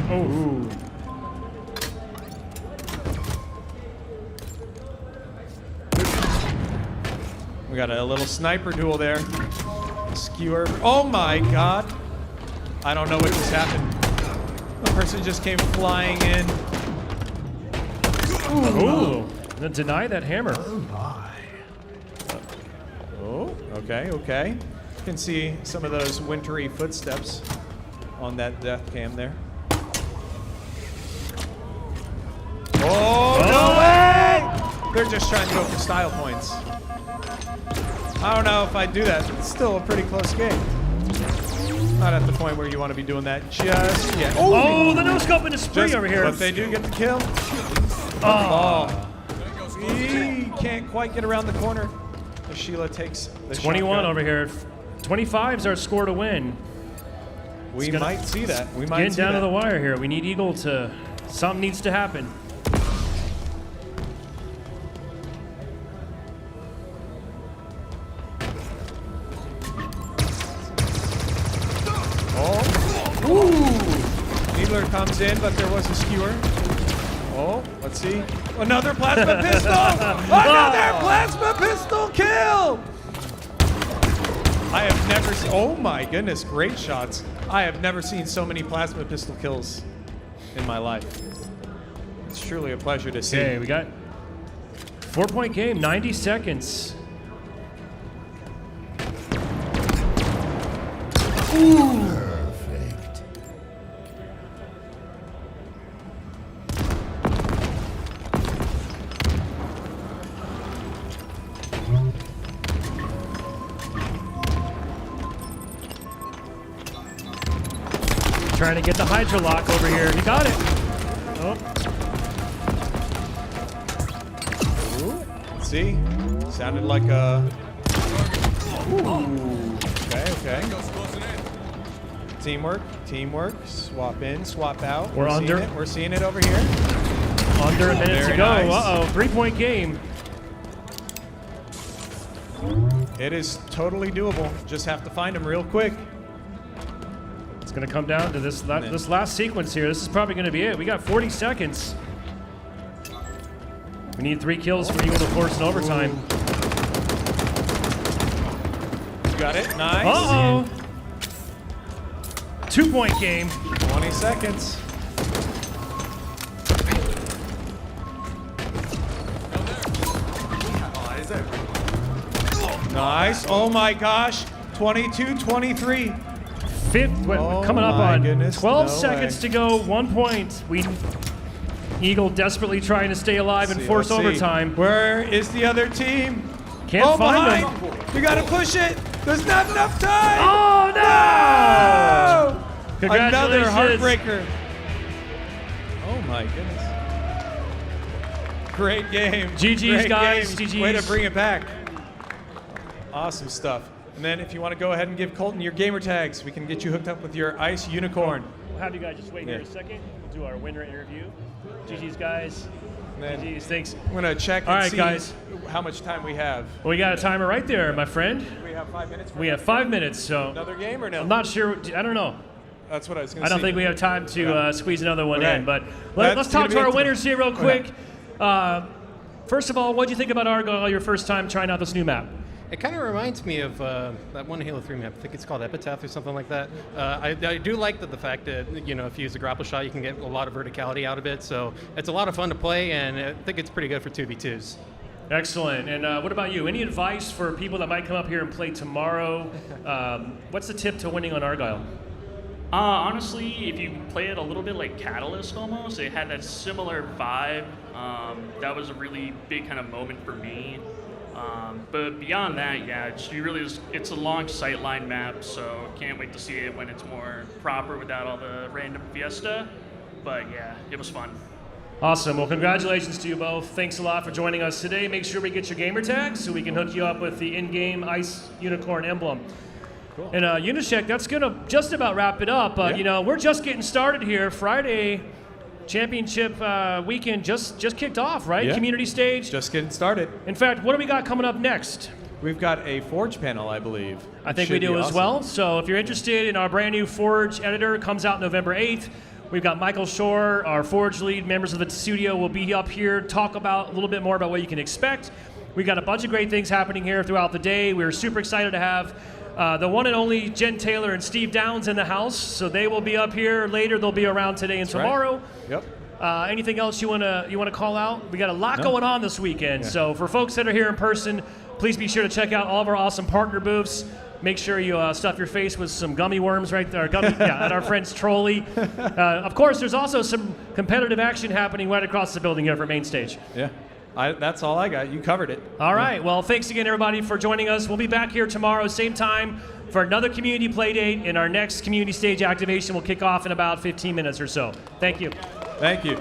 Oh. We got a little sniper duel there. Skewer. Oh my god. I don't know what just happened. The person just came flying in. Ooh. Gonna deny that hammer. Oh, okay, okay. You can see some of those wintry footsteps on that death cam there. Oh, no way! They're just trying to go for style points. I don't know if I'd do that. It's still a pretty close game. Not at the point where you want to be doing that just yet. Oh, the no-scope and a spree Just- over here. But they do get the kill. Oh. He can't quite get around the corner. As Sheila takes the 21 shotgun. over here. 25 is our score to win. We gonna- might see that. We might Getting see down that. to the wire here. We need Eagle to... Something needs to happen. Oh. Ooh. Needler comes in, but there was a skewer. Oh, let's see. Another plasma pistol! Another plasma pistol kill! I have never seen, oh my goodness, great shots. I have never seen so many plasma pistol kills in my life. It's truly a pleasure to see. Okay, we got 4-point game, 90 seconds. Perfect. Trying to get the Hydra lock over here. He got it. Oh, Let's see. Sounded like a. Ooh. Okay, okay. Teamwork, teamwork. Swap in, swap out. We're seeing under. it. We're seeing it over here. under a minute to Very go. nice. Uh-oh, 3-point game. It is totally doable. Just have to find him real quick. It's going to come down to this last sequence here. This is probably going to be it. We got 40 seconds. We need 3 kills for Eagle to force an overtime. You got it. Nice. Uh-oh. 2-point game. 20 seconds. Nice. Oh my gosh. 22-23. Coming up on goodness, 12 no seconds way. to go. 1 point. Eagle desperately trying to stay alive and force Let's see. overtime. Where is the other team? Can't find behind. them. We gotta push it. There's not enough time. Oh no! No! Another Congratulations. heartbreaker. Oh my goodness. Great game. GG's, Great guys. game. GG's. Way to bring it back. Awesome stuff. And then if you want to go ahead and give Colton your gamer tags, we can get you hooked up with your Ice Unicorn. We'll have you guys just wait here a second. We'll do our winner interview. GG's, guys. And then GG's, thanks. I'm going to check and All right, see guys. how much time we have. Well, we got a timer right there, my friend. We have 5 minutes. We have 5 minutes, so Another game or no? I'm not sure. I don't know. That's what I was going to I say. don't think we have time to squeeze another one Okay. in, but That's let's gonna talk be to our it. winners here real Okay. quick. First of all, what do you think about Argyle, your first time trying out this new map? It kind of reminds me of that one Halo 3 map. I think it's called Epitaph or something like that. I do like the fact that, if you use a grapple shot, you can get a lot of verticality out of it. So it's a lot of fun to play, and I think it's pretty good for 2v2s. Excellent. And what about you? Any advice for people that might come up here and play tomorrow? What's the tip to winning on Argyle? Honestly, if you play it a little bit like Catalyst almost, it had that similar vibe. That was a really big kind of moment for me. But beyond that, yeah, it's a long sightline map, so can't wait to see it when it's more proper without all the random fiesta. But yeah, it was fun. Awesome. Well, congratulations to you both. Thanks a lot for joining us today. Make sure we get your gamer tags so we can hook you up with the in-game Ice Unicorn emblem. Cool. And Unicheck, that's going to just about wrap it up. But, Yeah. we're just getting started here. Friday championship weekend just kicked off, right? Yeah. Community stage. Just getting started. In fact, what do we got coming up next? We've got a Forge panel, I believe. I think we Should do be as awesome. well. So if you're interested in our brand new Forge editor, it comes out November 8th. We've got Michael Shore, our Forge lead, members of the studio will be up here, talk about a little bit more about what you can expect. We've got a bunch of great things happening here throughout the day. We're super excited to have the one and only Jen Taylor and Steve Downs in the house. So they will be up here later. They'll be around today and That's right. tomorrow. Yep. Anything else you wanna call out? We got a lot going on this weekend. Yeah. So for folks that are here in person, please be sure to check out all of our awesome partner booths. Make sure you stuff your face with some gummy worms right there. At our friend's Trolley. Of course, there's also some competitive action happening right across the building here for main stage. Yeah. That's all I got. You covered it. All right. Well, thanks again, everybody, for joining us. We'll be back here tomorrow, same time, for another community play date, and our next community stage activation will kick off in about 15 minutes or so. Thank you. Thank you.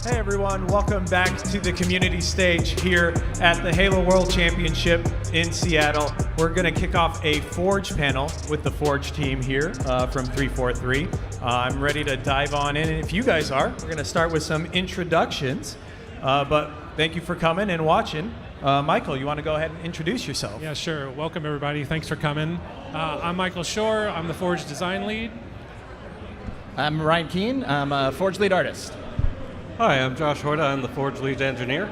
Hey everyone, welcome back to the community stage here at the Halo World Championship in Seattle. We're going to kick off a Forge panel with the Forge team here from 343. I'm ready to dive on in, and if you guys are, we're going to start with some introductions. But thank you for coming and watching. Michael, you want to go ahead and introduce yourself? Yeah, sure. Welcome everybody. Thanks for coming. I'm Michael Shore. I'm the Forge design lead. I'm Ryan Keene. I'm a Forge lead artist. Hi, I'm Josh Horta. I'm the Forge lead engineer.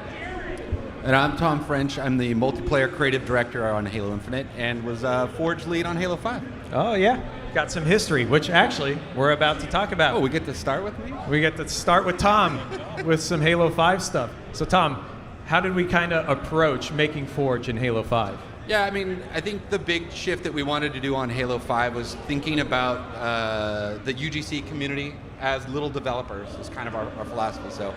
And I'm Tom French. I'm the multiplayer creative director on Halo Infinite and was Forge lead on Halo 5. Oh, yeah. Got some history, which actually we're about to talk about. Oh, we get to start with me? We get to start with Tom with some Halo 5 stuff. So, Tom, how did we kind of approach making Forge in Halo 5? Yeah, I mean, I think the big shift that we wanted to do on Halo 5 was thinking about the UGC community as little developers is kind of our philosophy. So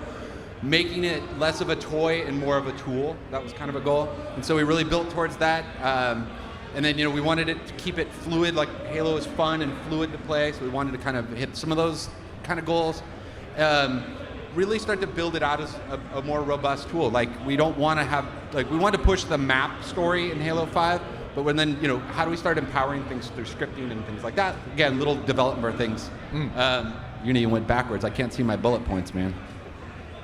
making it less of a toy and more of a tool, that was kind of a goal. And so we really built towards that. And then, we wanted it to keep it fluid, like Halo is fun and fluid to play, so we wanted to kind of hit some of those kind of goals. Really start to build it out as a more robust tool. Like, we don't want to have, we want to push the map story in Halo 5, but then, how do we start empowering things through scripting and things like that? Again, little developer things. Unity went backwards. I can't see my bullet points, man.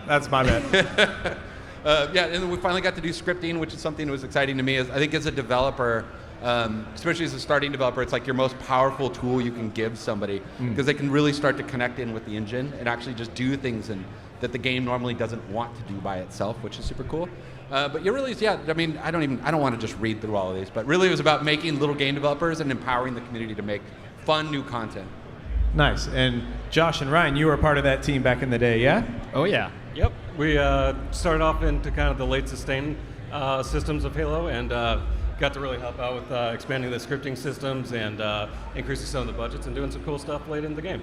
That's my bad. Yeah, and then we finally got to do scripting, which is something that was exciting to me. I think as a developer, especially as a starting developer, it's like your most powerful tool you can give somebody because they can really start to connect in with the engine and actually just do things that the game normally doesn't want to do by itself, which is super cool. But you really, I mean, I don't want to just read through all of these, but really it was about making little game developers and empowering the community to make fun new content. Nice. And Josh and Ryan, you were part of that team back in the day, yeah? Oh, yeah. Yep. We started off into kind of the late sustain systems of Halo and got to really help out with expanding the scripting systems and increasing some of the budgets and doing some cool stuff late in the game.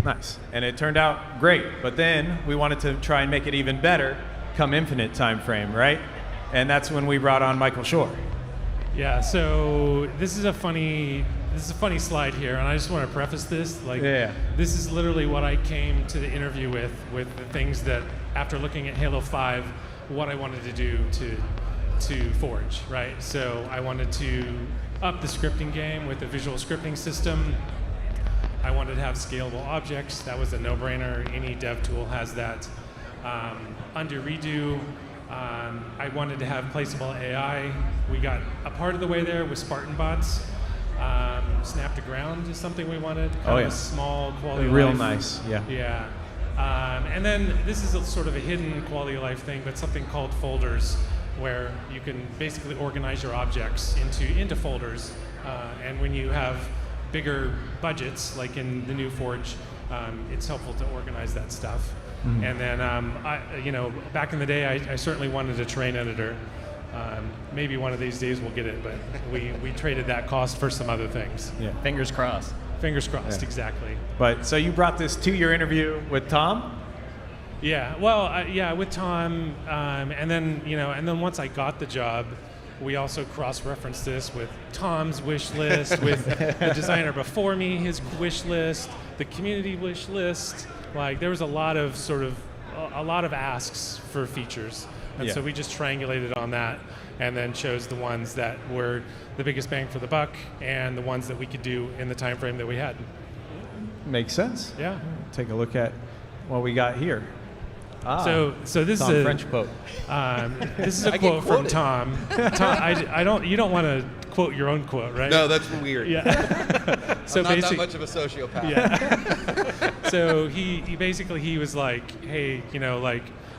Nice. And it turned out great. But then we wanted to try and make it even better come Infinite time frame, right? And that's when we brought on Michael Shore. Yeah, so this is a funny slide here, and I just want to preface this. This is literally what I came to the interview with the things that, after looking at Halo 5, what I wanted to do to Forge, right? So I wanted to up the scripting game with a visual scripting system. I wanted to have scalable objects. That was a no-brainer. Any dev tool has that. Undo redo. I wanted to have placeable AI. We got a part of the way there with Spartan bots. Snap to ground is something we wanted. Kind of a small quality of life. Real nice, yeah. Yeah. And then this is sort of a hidden quality of life thing, but something called folders, where you can basically organize your objects into folders. And when you have bigger budgets, like in the new Forge, it's helpful to organize that stuff. And then, back in the day, I certainly wanted a terrain editor. Maybe one of these days we'll get it, but we traded that cost for some other things. Yeah. Fingers crossed. Fingers crossed, exactly. But so you brought this to your interview with Tom? Yeah, well, with Tom, and then once I got the job, we also cross-referenced this with Tom's wish list, with the designer before me, his wish list, the community wish list. Like, there was a lot of asks for features. And so we just triangulated on that and then chose the ones that were the biggest bang for the buck and the ones that we could do in the time frame that we had. Makes sense. Yeah. Take a look at what we got here. So this Tom is a French quote. This is a quote from Tom. Tom, you don't want to quote your own quote, right? No, that's weird. Yeah. So I'm not that much of a sociopath. Yeah. So he was like, hey,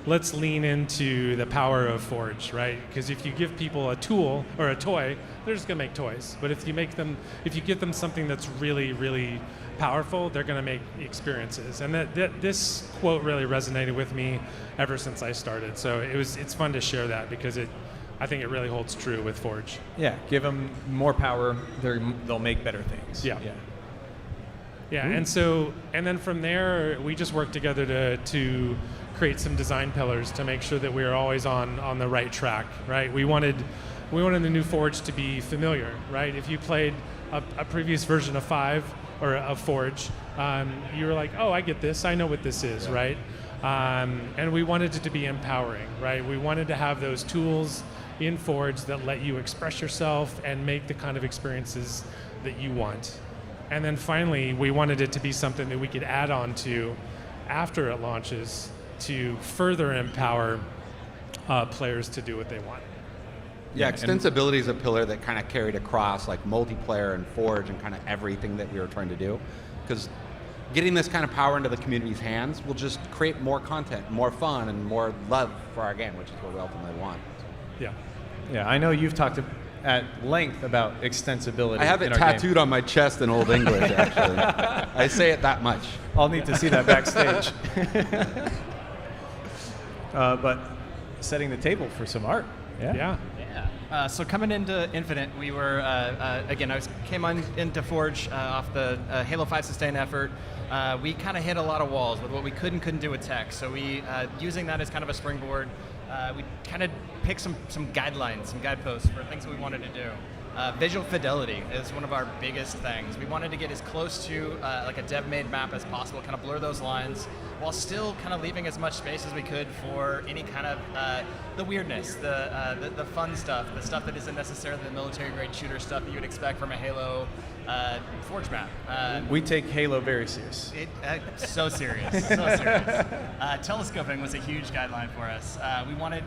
let's lean into the power of Forge, right? Because if you give people a tool or a toy, they're just gonna make toys. But if you give them something that's really, really powerful, they're gonna make experiences. And this quote really resonated with me ever since I started. So it's fun to share that because I think it really holds true with Forge. Yeah, give them more power, they'll make better things. Yeah. And then from there, we just worked together to create some design pillars to make sure that we were always on the right track, right? We wanted the new Forge to be familiar, right? If you played a previous version of 5 or of Forge, you were like, oh, I get this, I know what this is, right? And we wanted it to be empowering, right? We wanted to have those tools in Forge that let you express yourself and make the kind of experiences that you want. And then finally, we wanted it to be something that we could add on to after it launches to further empower players to do what they want. Yeah, extensibility is a pillar that kind of carried across like multiplayer and Forge and kind of everything that we were trying to do. Because getting this kind of power into the community's hands will just create more content, more fun, and more love for our game, which is what we ultimately want. Yeah. Yeah, I know you've talked at length about extensibility. I have it in our tattooed game. on my chest in Old English, actually. I say it that much. I'll need to see that backstage. But setting the table for some art. Yeah. So coming into Infinite, we were again. Came on into Forge off the Halo 5 sustain effort. We kind of hit a lot of walls with what we could and couldn't do with tech. So we, using that as kind of a springboard, we kind of picked some guidelines, some guideposts for things that we wanted to do. Visual fidelity is one of our biggest things. We wanted to get as close to like a dev-made map as possible, kind of blur those lines, while still kind of leaving as much space as we could for any kind of the weirdness, the fun stuff, the stuff that isn't necessarily the military-grade shooter stuff that you would expect from a Halo Forge map. We take Halo very serious. So serious, so serious. Telescoping was a huge guideline for us. We wanted,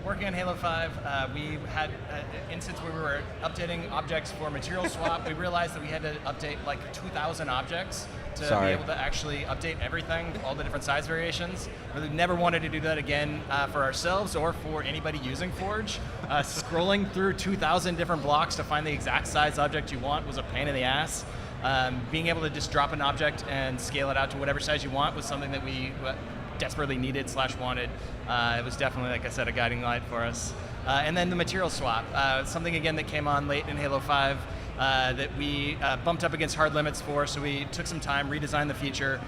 working on Halo 5, we had an instance where we were updating objects for material swap. We realized that we had to update like 2,000 objects to be able to actually update everything, all the different size variations. We never wanted to do that again for ourselves or for anybody using Forge. Scrolling through 2,000 different blocks to find the exact size object you want was a pain in the ass. Being able to just drop an object and scale it out to whatever size you want was something that we desperately needed / wanted. It was definitely, like I said, a guiding light for us. And then the material swap, something again that came on late in Halo 5 that we bumped up against hard limits for, so we took some time, redesigned the feature.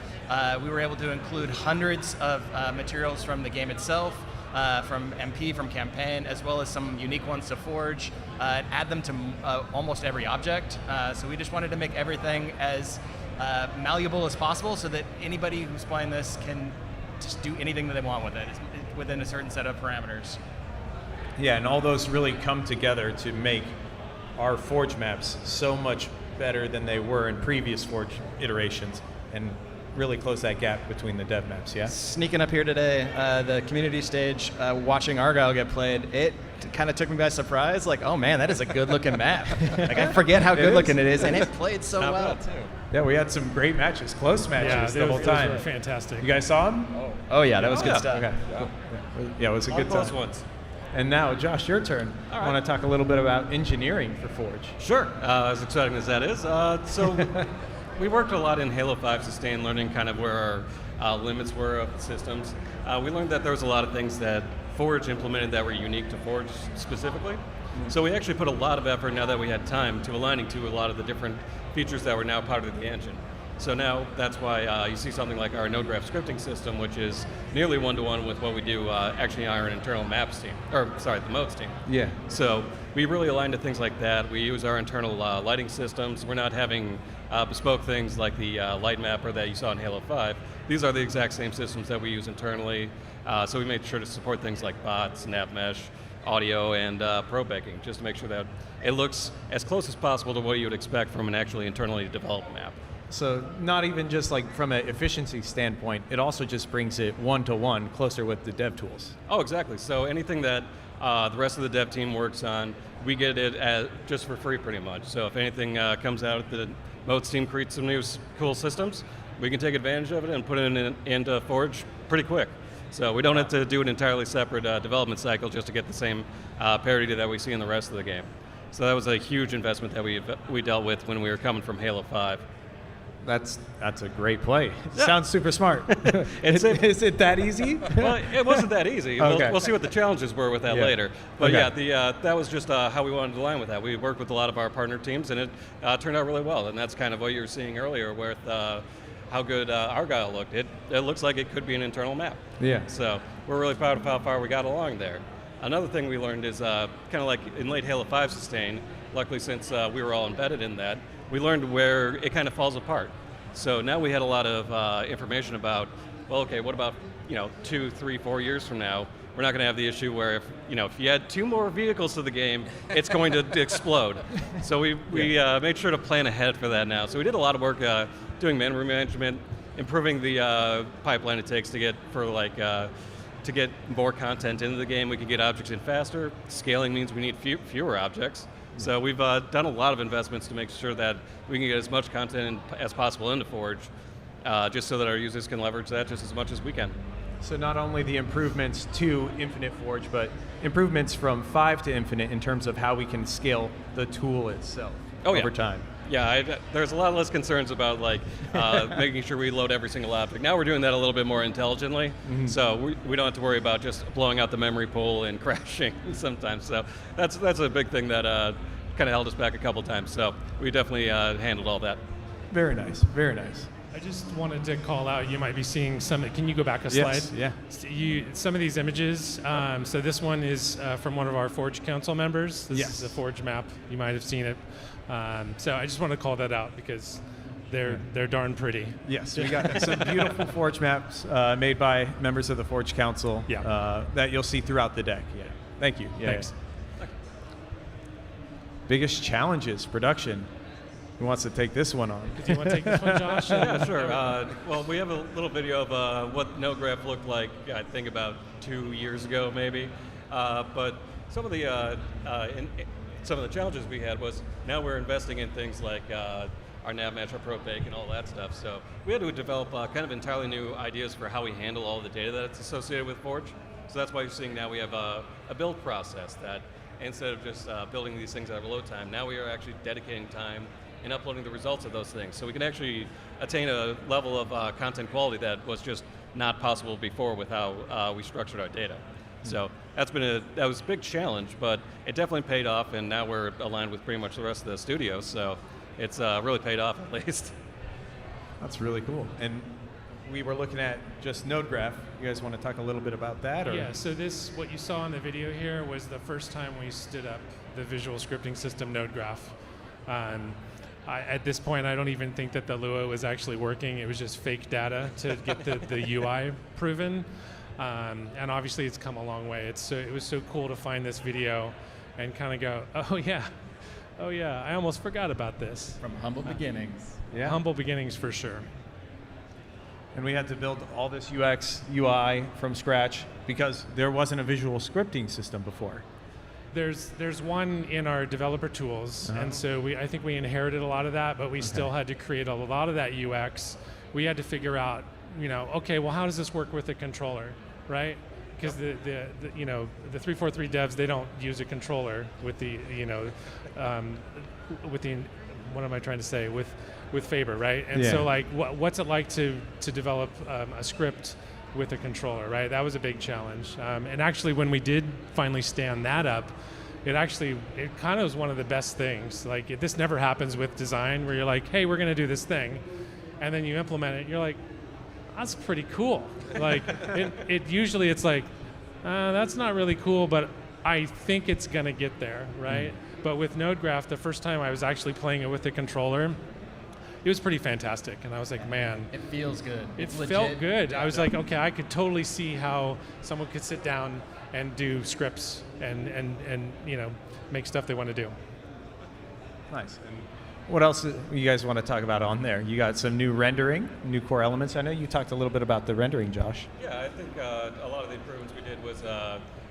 We were able to include hundreds of materials from the game itself, from MP, from campaign, as well as some unique ones to Forge, and add them to almost every object. So we just wanted to make everything as malleable as possible so that anybody who's playing this can just do anything that they want with it within a certain set of parameters. Yeah, and all those really come together to make our Forge maps so much better than they were in previous Forge iterations and really close that gap between the dev maps, yeah? Sneaking up here today, the community stage, watching Argyle get played, it kind of took me by surprise. Like, oh man, that is a good-looking map. Like, I forget how good-looking it is, and it played so well, too. Yeah, we had some great matches, close matches the whole time. Those were fantastic. You guys saw them? Oh yeah, that was good stuff. Okay. Yeah, it was a good close time. ones. And now, Josh, your turn. All I right. want to talk a little bit about engineering for Forge. Sure, as exciting as that is. So we worked a lot in Halo 5 sustain, learning kind of where our limits were of the systems. We learned that there was a lot of things that Forge implemented that were unique to Forge specifically. So we actually put a lot of effort, now that we had time, to aligning to a lot of the different features that were now part of the engine. So now that's why you see something like our node graph scripting system, which is nearly one-to-one with what we do actually on our internal maps team, or sorry, the modes team. Yeah. So we really align to things like that. We use our internal lighting systems. We're not having bespoke things like the light mapper that you saw in Halo 5. These are the exact same systems that we use internally. So we made sure to support things like bots, nav mesh, audio, and pro baking, just to make sure that it looks as close as possible to what you would expect from an actually internally developed map. So not even just like from an efficiency standpoint, it also just brings it one-to-one closer with the dev tools. Oh, exactly. So anything that the rest of the dev team works on, we get it just for free pretty much. So if anything comes out, the modes team creates some new cool systems, we can take advantage of it and put it into Forge pretty quick. So we don't have to do an entirely separate development cycle just to get the same parity that we see in the rest of the game. So that was a huge investment that we dealt with when we were coming from Halo 5. That's a great play. Yeah. Sounds super smart. Is it that easy? Well, it wasn't that easy. Okay. We'll see what the challenges were with that later. But that was just how we wanted to align with that. We worked with a lot of our partner teams, and it turned out really well. And that's kind of what you were seeing earlier with how good Argyle looked. It looks like it could be an internal map. Yeah. So we're really proud of how far we got along there. Another thing we learned is kind of like in late Halo 5 sustain, luckily since we were all embedded in that, we learned where it kind of falls apart. So now we had a lot of information about well, okay, what about 2, 3, 4 years from now? We're not going to have the issue where if you add 2 more vehicles to the game, it's going to explode. So we made sure to plan ahead for that now. So we did a lot of work doing memory management, improving the pipeline it takes to get to get more content into the game. We can get objects in faster. Scaling means we need fewer objects. So we've done a lot of investments to make sure that we can get as much content as possible into Forge, just so that our users can leverage that just as much as we can. So not only the improvements to Infinite Forge, but improvements from 5 to Infinite in terms of how we can scale the tool itself over time. Yeah, there's a lot less concerns about making sure we load every single object. Now we're doing that a little bit more intelligently, so we don't have to worry about just blowing out the memory pool and crashing sometimes. So that's a big thing that kind of held us back a couple times. So we definitely handled all that. Very nice, very nice. I just wanted to call out, you might be seeing some, can you go back a slide? Yes, Some of these images, so this one is from one of our Forge Council members. This is a Forge map, you might have seen it. So I just want to call that out because they're darn pretty. Yes, we got some beautiful Forge maps made by members of the Forge Council that you'll see throughout the deck. Yeah, thank you. Thanks. Biggest challenges, production. Who wants to take this one on? Do you want to take this one, Josh? Yeah, sure. Well, we have a little video of what NodeGraph looked like, I think about 2 years ago, maybe. But some of the challenges we had was now we're investing in things like our nav match, our probe bake, and all that stuff. So we had to develop kind of entirely new ideas for how we handle all the data that's associated with Forge. So that's why you're seeing now we have a build process that instead of just building these things out of load time, now we are actually dedicating time and uploading the results of those things. So we can actually attain a level of content quality that was just not possible before with how we structured our data. So that was a big challenge, but it definitely paid off, and now we're aligned with pretty much the rest of the studio, so it's really paid off at least. That's really cool. And we were looking at just NodeGraph. You guys want to talk a little bit about that? Or? Yeah, so what you saw in the video here was the first time we stood up the visual scripting system NodeGraph. At this point, I don't even think that the Lua was actually working. It was just fake data to get the UI proven. And obviously, it's come a long way. It was so cool to find this video and kind of go, oh yeah, I almost forgot about this. From humble beginnings. Yeah. Humble beginnings for sure. And we had to build all this UX, UI from scratch because there wasn't a visual scripting system before. There's one in our developer tools, and so I think we inherited a lot of that, but we still had to create a lot of that UX. We had to figure out, okay, well, how does this work with the controller, right? Because the 343 devs, they don't use a controller with the what am I trying to say with Faber, right? And so what's it like to develop a script with a controller, right? That was a big challenge. And actually, when we did finally stand that up, it kind of was one of the best things. Like, this never happens with design, where you're like, hey, we're going to do this thing. And then you implement it, you're like, that's pretty cool. Like, usually it's like, that's not really cool, but I think it's going to get there, right? But with NodeGraph, the first time I was actually playing it with the controller, it was pretty fantastic, and I was like, man. It feels good. It felt good. I was like, okay, I could totally see how someone could sit down and do scripts and make stuff they want to do. Nice. And what else do you guys want to talk about on there? You got some new rendering, new core elements. I know you talked a little bit about the rendering, Josh. Yeah, I think a lot of the improvements we did was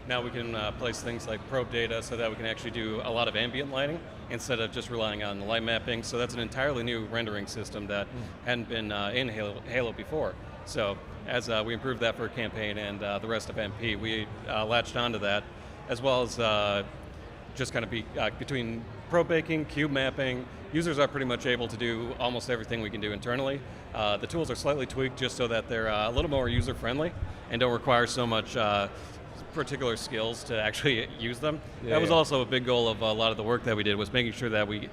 now we can place things like probe data so that we can actually do a lot of ambient lighting instead of just relying on the light mapping. So that's an entirely new rendering system that hadn't been in Halo before. So as we improved that for campaign and the rest of MP, we latched onto that, as well as just kind of between probe baking, cube mapping. Users are pretty much able to do almost everything we can do internally. The tools are slightly tweaked just so that they're a little more user-friendly and don't require so much particular skills to actually use them. That was also a big goal of a lot of the work that we did, was making sure that we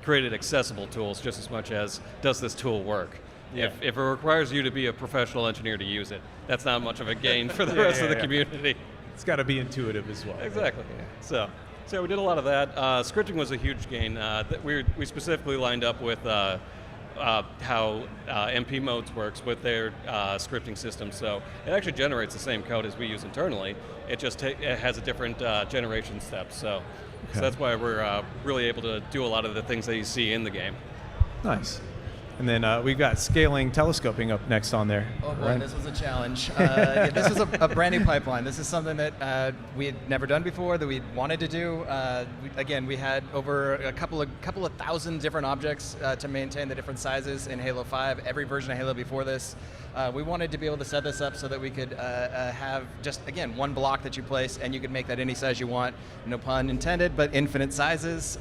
created accessible tools just as much as, does this tool work? If it requires you to be a professional engineer to use it, that's not much of a gain for the rest of the community. It's got to be intuitive as well. Exactly. So we did a lot of that. Scripting was a huge gain. We specifically lined up with how MP modes works with their scripting system. So it actually generates the same code as we use internally. It just it has a different generation step. So that's why we're really able to do a lot of the things that you see in the game. Nice. And then we've got scaling telescoping up next on there. Oh boy, this was a challenge. This was a brand new pipeline. This is something that we had never done before, that we wanted to do. We had over a couple of thousand different objects to maintain the different sizes in Halo 5. Every version of Halo before this. We wanted to be able to set this up so that we could have just, again, one block that you place, and you could make that any size you want. No pun intended, but infinite sizes.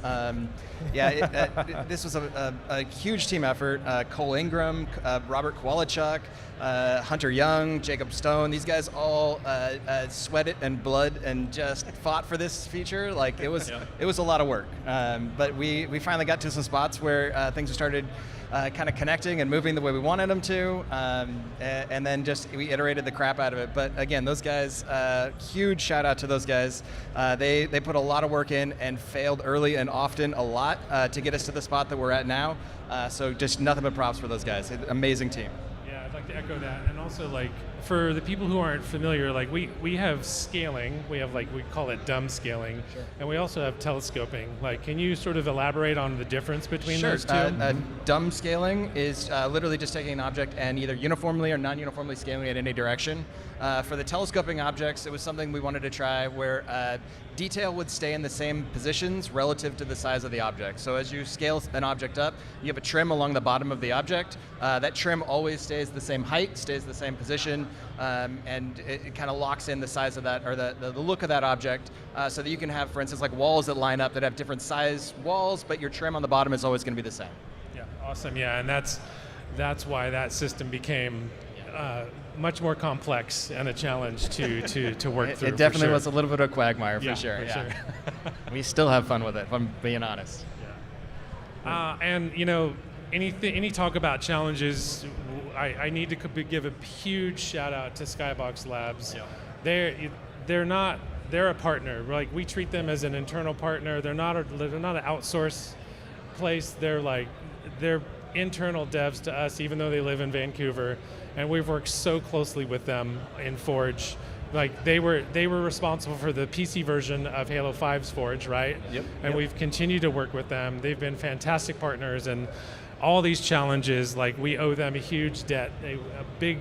This was a huge team effort. Cole Ingram, Robert Kowalchuk, Hunter Young, Jacob Stone. These guys all sweated and blood and just fought for this feature. Like it was a lot of work. But we finally got to some spots where things started kind of connecting and moving the way we wanted them to, and then just we iterated the crap out of it. But again, those guys, huge shout out to those guys. They put a lot of work in and failed early and often a lot to get us to the spot that we're at now. So just nothing but props for those guys. Amazing team. Yeah, I'd like to echo that. And also, like, for the people who aren't familiar, like we have scaling. We have, like, we call it dumb scaling. Sure. And we also have telescoping. Like, can you sort of elaborate on the difference between those two? Dumb scaling is literally just taking an object and either uniformly or non-uniformly scaling it in any direction. For the telescoping objects, it was something we wanted to try where detail would stay in the same positions relative to the size of the object. So as you scale an object up, you have a trim along the bottom of the object. That trim always stays the same height, stays the same position, and it kind of locks in the size of that, or the look of that object, so that you can have, for instance, like walls that line up that have different size walls, but your trim on the bottom is always going to be the same. Yeah, awesome. Yeah, and that's why that system became much more complex and a challenge to work through. It definitely for sure. was a little bit of a quagmire, Yeah, for sure. for sure. We still have fun with it, if I'm being honest. And any talk about challenges, I need to give a huge shout out to Skybox Labs. Yeah. They're a partner. Like, we treat them as an internal partner. They're not an outsource place. They're internal devs to us, even though they live in Vancouver, and we've worked so closely with them in Forge. Like, they were responsible for the PC version of Halo 5's Forge, right? Yep. And we've continued to work with them. They've been fantastic partners, and all these challenges, like, we owe them a huge debt, a big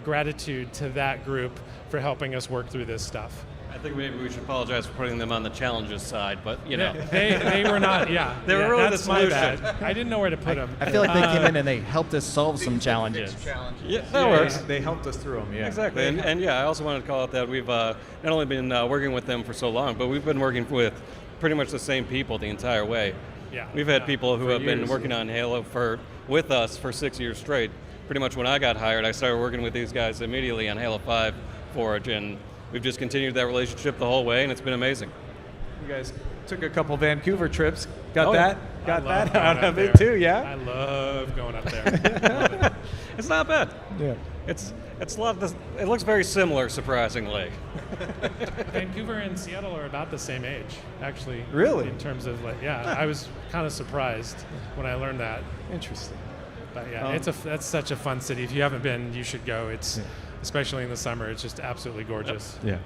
gratitude to that group for helping us work through this stuff. I think maybe we should apologize for putting them on the challenges side, but they were not. Yeah, they were really that's the solution. my bad. I didn't know where to put them. I feel like they came in and they helped us solve some challenges. Yeah, that works. They helped us through them. Yeah, exactly. And I also wanted to call out that we've not only been working with them for so long, but we've been working with pretty much the same people the entire way. Yeah, we've had people who have been years, working on Halo with us for 6 years straight. Pretty much when I got hired, I started working with these guys immediately on Halo 5 Forge, and we've just continued that relationship the whole way, and it's been amazing. You guys took a couple Vancouver trips. Got that out out of there. it too, yeah? I love going up there. It's not bad. Yeah. It's a lot of this. It looks very similar, surprisingly. Vancouver and Seattle are about the same age, actually. Really? In terms of, like, I was kind of surprised when I learned that. Interesting. But yeah, that's such a fun city. If you haven't been, you should go. It's especially in the summer. It's just absolutely gorgeous. Yeah.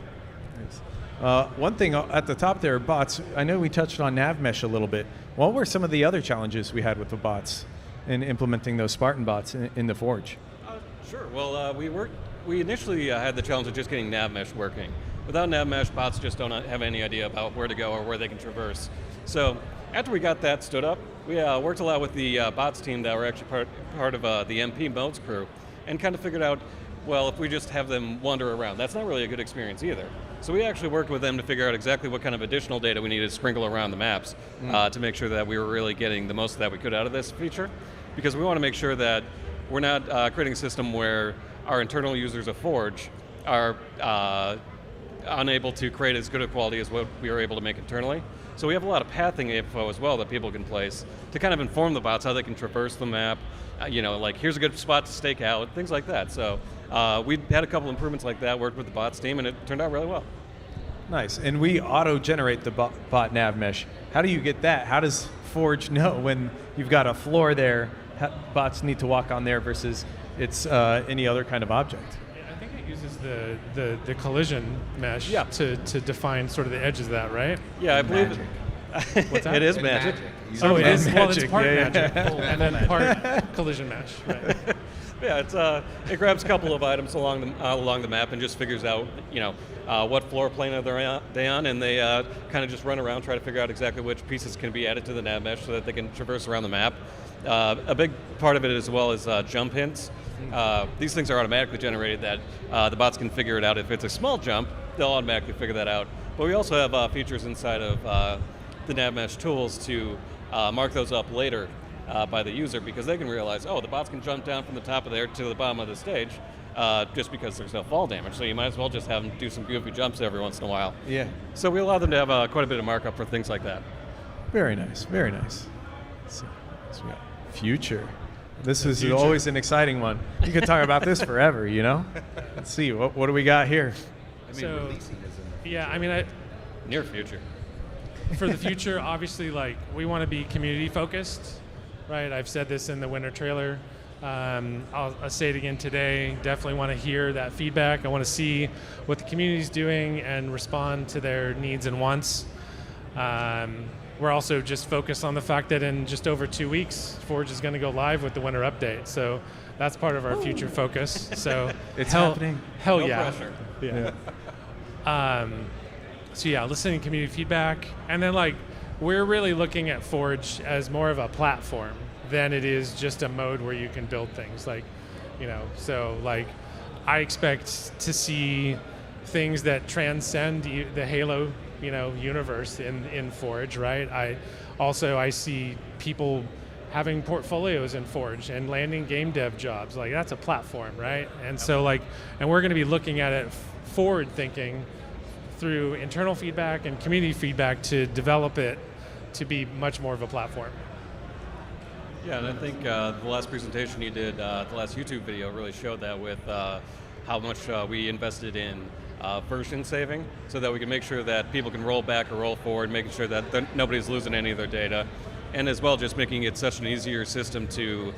One thing at the top there, bots. I know we touched on nav mesh a little bit. What were some of the other challenges we had with the bots in implementing those Spartan bots in the Forge? Sure. Well, we initially had the challenge of just getting nav mesh working. Without nav mesh, bots just don't have any idea about where to go or where they can traverse. So after we got that stood up, we worked a lot with the bots team that were actually part of the MP modes crew, and kind of figured out, well, if we just have them wander around, that's not really a good experience either. So we actually worked with them to figure out exactly what kind of additional data we needed to sprinkle around the maps to make sure that we were really getting the most that we could out of this feature, because we want to make sure that we're not creating a system where our internal users of Forge are unable to create as good a quality as what we are able to make internally. So we have a lot of pathing info as well that people can place to kind of inform the bots how they can traverse the map, like here's a good spot to stake out, things like that. So we had a couple improvements like that, worked with the bots team, and it turned out really well. Nice. And we auto-generate the bot nav mesh. How do you get that? How does Forge know when you've got a floor there bots need to walk on there versus it's any other kind of object. I think it uses the collision mesh to define sort of the edges of that, right? Yeah, I believe it. What's that? It is magic. Oh, it is. Well, it's magic, part yeah. magic and then part collision mesh. Right. Yeah, it grabs a couple of items along the map and just figures out, what floor plane are they on, and they kind of just run around, try to figure out exactly which pieces can be added to the nav mesh so that they can traverse around the map. A big part of it as well is jump hints. These things are automatically generated that the bots can figure it out. If it's a small jump, they'll automatically figure that out. But we also have features inside of the nav mesh tools to mark those up later by the user, because they can realize, the bots can jump down from the top of there to the bottom of the stage just because there's no fall damage. So you might as well just have them do some goofy jumps every once in a while. Yeah. So we allow them to have quite a bit of markup for things like that. Very nice, very nice. So we got future. This is future. always an exciting one. You could talk about this forever, Let's see, what do we got here? Near future. For the future, obviously, we want to be community focused, right? I've said this in the winter trailer. I'll say it again today. Definitely want to hear that feedback. I want to see what the community's doing and respond to their needs and wants. We're also just focused on the fact that in just over 2 weeks, Forge is going to go live with the winter update. So that's part of our future focus. So it's happening. Hell no yeah. pressure. Yeah. So yeah, listening to community feedback, and then we're really looking at Forge as more of a platform than it is just a mode where you can build things. I expect to see things that transcend the Halo, universe in Forge, right? I see people having portfolios in Forge and landing game dev jobs. That's a platform, right? And so and we're going to be looking at it forward thinking through internal feedback and community feedback to develop it to be much more of a platform. Yeah, and I think the last presentation you did, the last YouTube video, really showed that with how much we invested in version saving, so that we can make sure that people can roll back or roll forward, making sure that nobody's losing any of their data, and as well just making it such an easier system to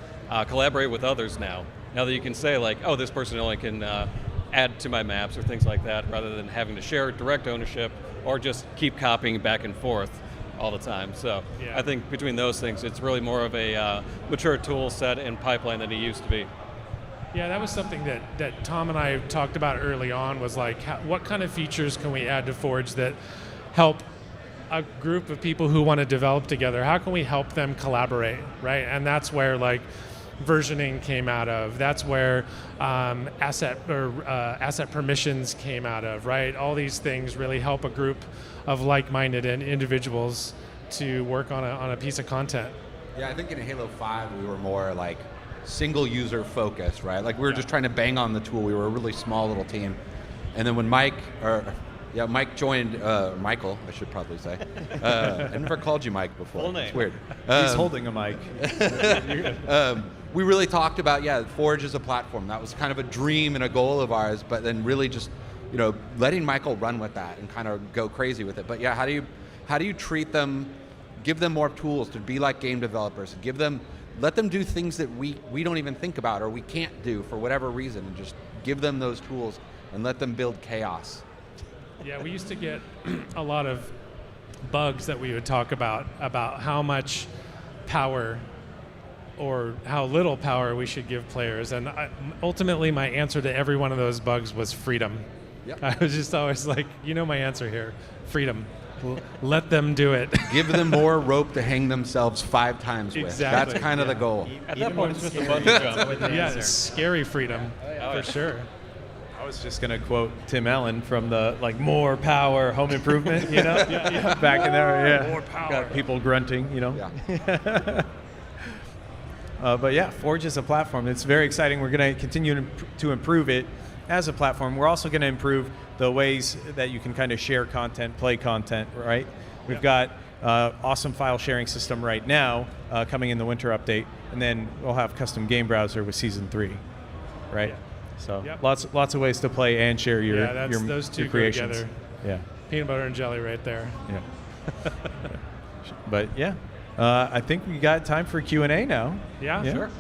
collaborate with others now. Now that you can say this person only can add to my maps or things like that, rather than having to share direct ownership or just keep copying back and forth all the time. So I think between those things, it's really more of a mature tool set and pipeline than it used to be. Yeah, that was something that Tom and I talked about early on, was what kind of features can we add to Forge that help a group of people who want to develop together? How can we help them collaborate, right? And that's where versioning came out of. That's where asset permissions came out of, right? All these things really help a group of like-minded individuals to work on a piece of content. Yeah, I think in Halo 5 we were more single user focused, right? We were just trying to bang on the tool. We were a really small little team. And then when Mike joined, Michael, I should probably say. I never called you Mike before. Full name. It's weird. He's holding a mic. We really talked about, Forge as a platform. That was kind of a dream and a goal of ours, but then really just, letting Michael run with that and kind of go crazy with it. But yeah, how do you treat them, give them more tools to be like game developers, let them do things that we don't even think about or we can't do for whatever reason, and just give them those tools and let them build chaos. Yeah, we used to get a lot of bugs that we would talk about how much power or how little power we should give players. And ultimately, my answer to every one of those bugs was freedom. Yep. I was just always my answer here, freedom. Let them do it. Give them more rope to hang themselves 5 times with. Exactly. That's kind of the goal. At that point, it's just a bungee jump. Yeah, it's scary freedom, for sure. I was just going to quote Tim Allen from the more power home improvement, back in there. More power. Got people grunting, Yeah. But yeah, Forge is a platform. It's very exciting. We're going to continue to improve it as a platform. We're also going to improve the ways that you can kind of share content, play content, right? We've got awesome file sharing system right now coming in the winter update, and then we'll have custom game browser with season 3, right? So lots of ways to play and share your those two your creations. go together. Yeah. Peanut butter and jelly right there. Yeah. But yeah, I think we got time for Q&A now. Yeah, sure.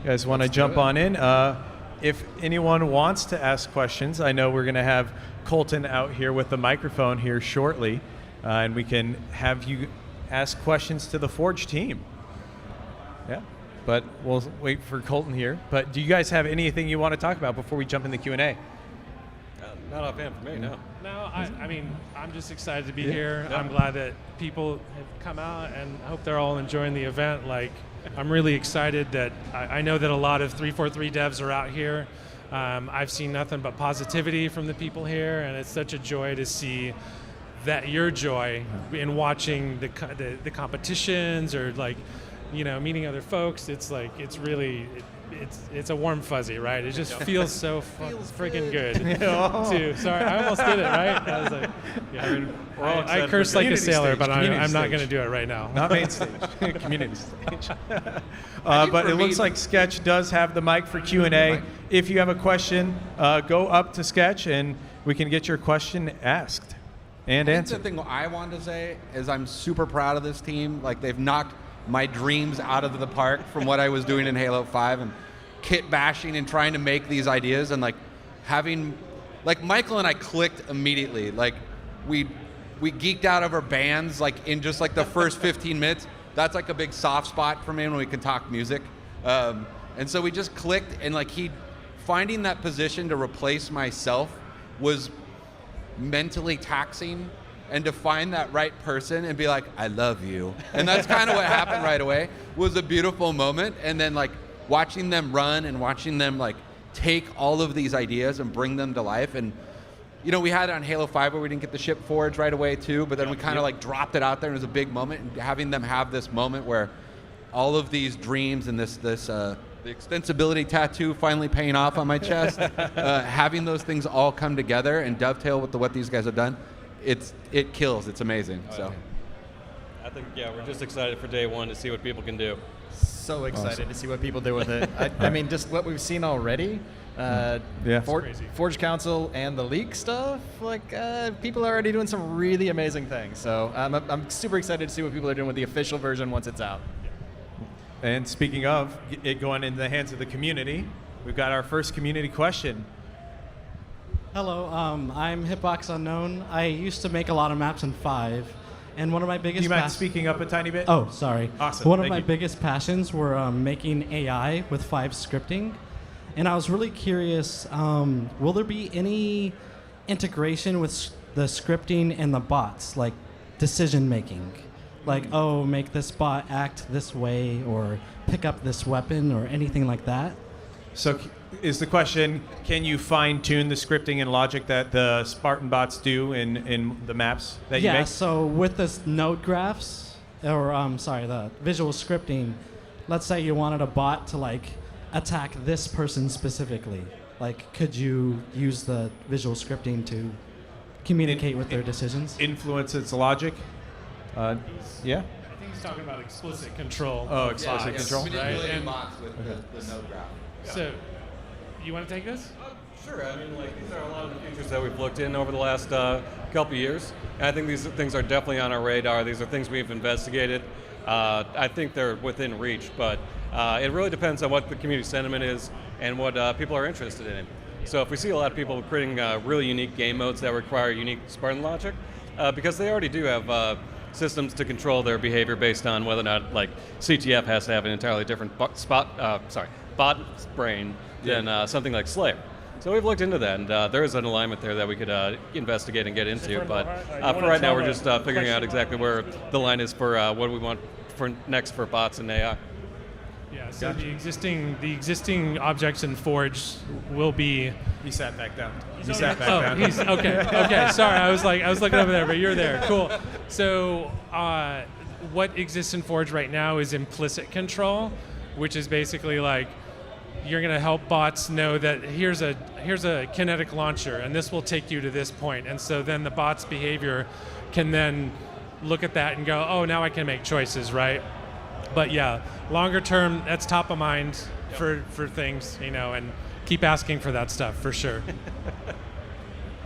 You guys want to jump on in? If anyone wants to ask questions, I know we're going to have Colton out here with the microphone here shortly, and we can have you ask questions to the Forge team. Yeah, but we'll wait for Colton here. But do you guys have anything you want to talk about before we jump in the Q&A? Not offhand for me, no. No, I mean, I'm just excited to be Yeah. here. Yeah. I'm glad that people have come out, and I hope they're all enjoying the event. Like, I'm really excited that I know that a lot of 343 devs are out here. I've seen nothing but positivity from the people here, and it's such a joy to see that your joy in watching the competitions or like, you know, meeting other folks. It's like it's really. It's a warm fuzzy, right? It just feels so freaking good. Too. Sorry, I almost did it, right? I was like, yeah. I curse like a sailor, but I'm not going to do it right now. Not main stage, community stage. But it looks like Sketch does have the mic for Q&A. If you have a question, go up to Sketch and we can get your question asked and answered. The thing I wanted to say is I'm super proud of this team. Like, they've knocked my dreams out of the park from what I was doing in Halo 5 and kit bashing and trying to make these ideas and like having, like Michael and I clicked immediately. Like we geeked out over bands like in just like the first 15 minutes. That's like a big soft spot for me when we can talk music. And so we just clicked, and like finding that position to replace myself was mentally taxing. And to find that right person and be like, I love you. And that's kind of what happened right away. Was a beautiful moment. And then like watching them run and watching them like take all of these ideas and bring them to life. And you know, we had it on Halo 5 where we didn't get the ship Forge right away too, but then we kind of like dropped it out there, and it was a big moment. And having them have this moment where all of these dreams and the extensibility tattoo finally paying off on my chest, having those things all come together and dovetail with what these guys have done, it kills. It's amazing. So I think, we're just excited for day one to see what people can do. So excited to see what people do with it. I mean, just what we've seen already. Forge Council and the leak stuff. Like, people are already doing some really amazing things. So I'm super excited to see what people are doing with the official version once it's out. And speaking of it going into the hands of the community, we've got our first community question. Hello, I'm Hitbox Unknown. I used to make a lot of maps in 5, and one of my biggest. Do you mind speaking up a tiny bit? Oh, sorry. Awesome. One of my biggest passions were making AI with 5 scripting, and I was really curious. Will there be any integration with the scripting and the bots, like decision making? Like, make this bot act this way, or pick up this weapon, or anything like that? So is the question, can you fine-tune the scripting and logic that the Spartan bots do in the maps that you make? Yeah, so with this node graphs, or the visual scripting, let's say you wanted a bot to like attack this person specifically. Like, could you use the visual scripting to communicate with their decisions? Influence its logic? Yeah? I think he's talking about explicit control. Oh, explicit control. Manipulating bots with the node graph. So, you want to take this? Sure. I mean, like, these are a lot of the features that we've looked in over the last couple of years. And I think these things are definitely on our radar. These are things we've investigated. I think they're within reach, but it really depends on what the community sentiment is and what people are interested in. So if we see a lot of people creating really unique game modes that require unique Spartan logic, because they already do have systems to control their behavior based on whether or not, like, CTF has to have an entirely different bot brain than something like Slayer. So we've looked into that, and there is an alignment there that we could investigate and get into. But for right now, we're just figuring out exactly where the line is for what we want for next for bots and AI. Yeah. So the existing objects in Forge will be. He sat back down. He's okay. Okay. Sorry, I was looking over there, but you're there. Cool. So what exists in Forge right now is implicit control, which is basically like, you're going to help bots know that here's a kinetic launcher, and this will take you to this point. And so then the bot's behavior can then look at that and go, oh, now I can make choices, right? But yeah, longer term, that's top of mind for things, and keep asking for that stuff for sure.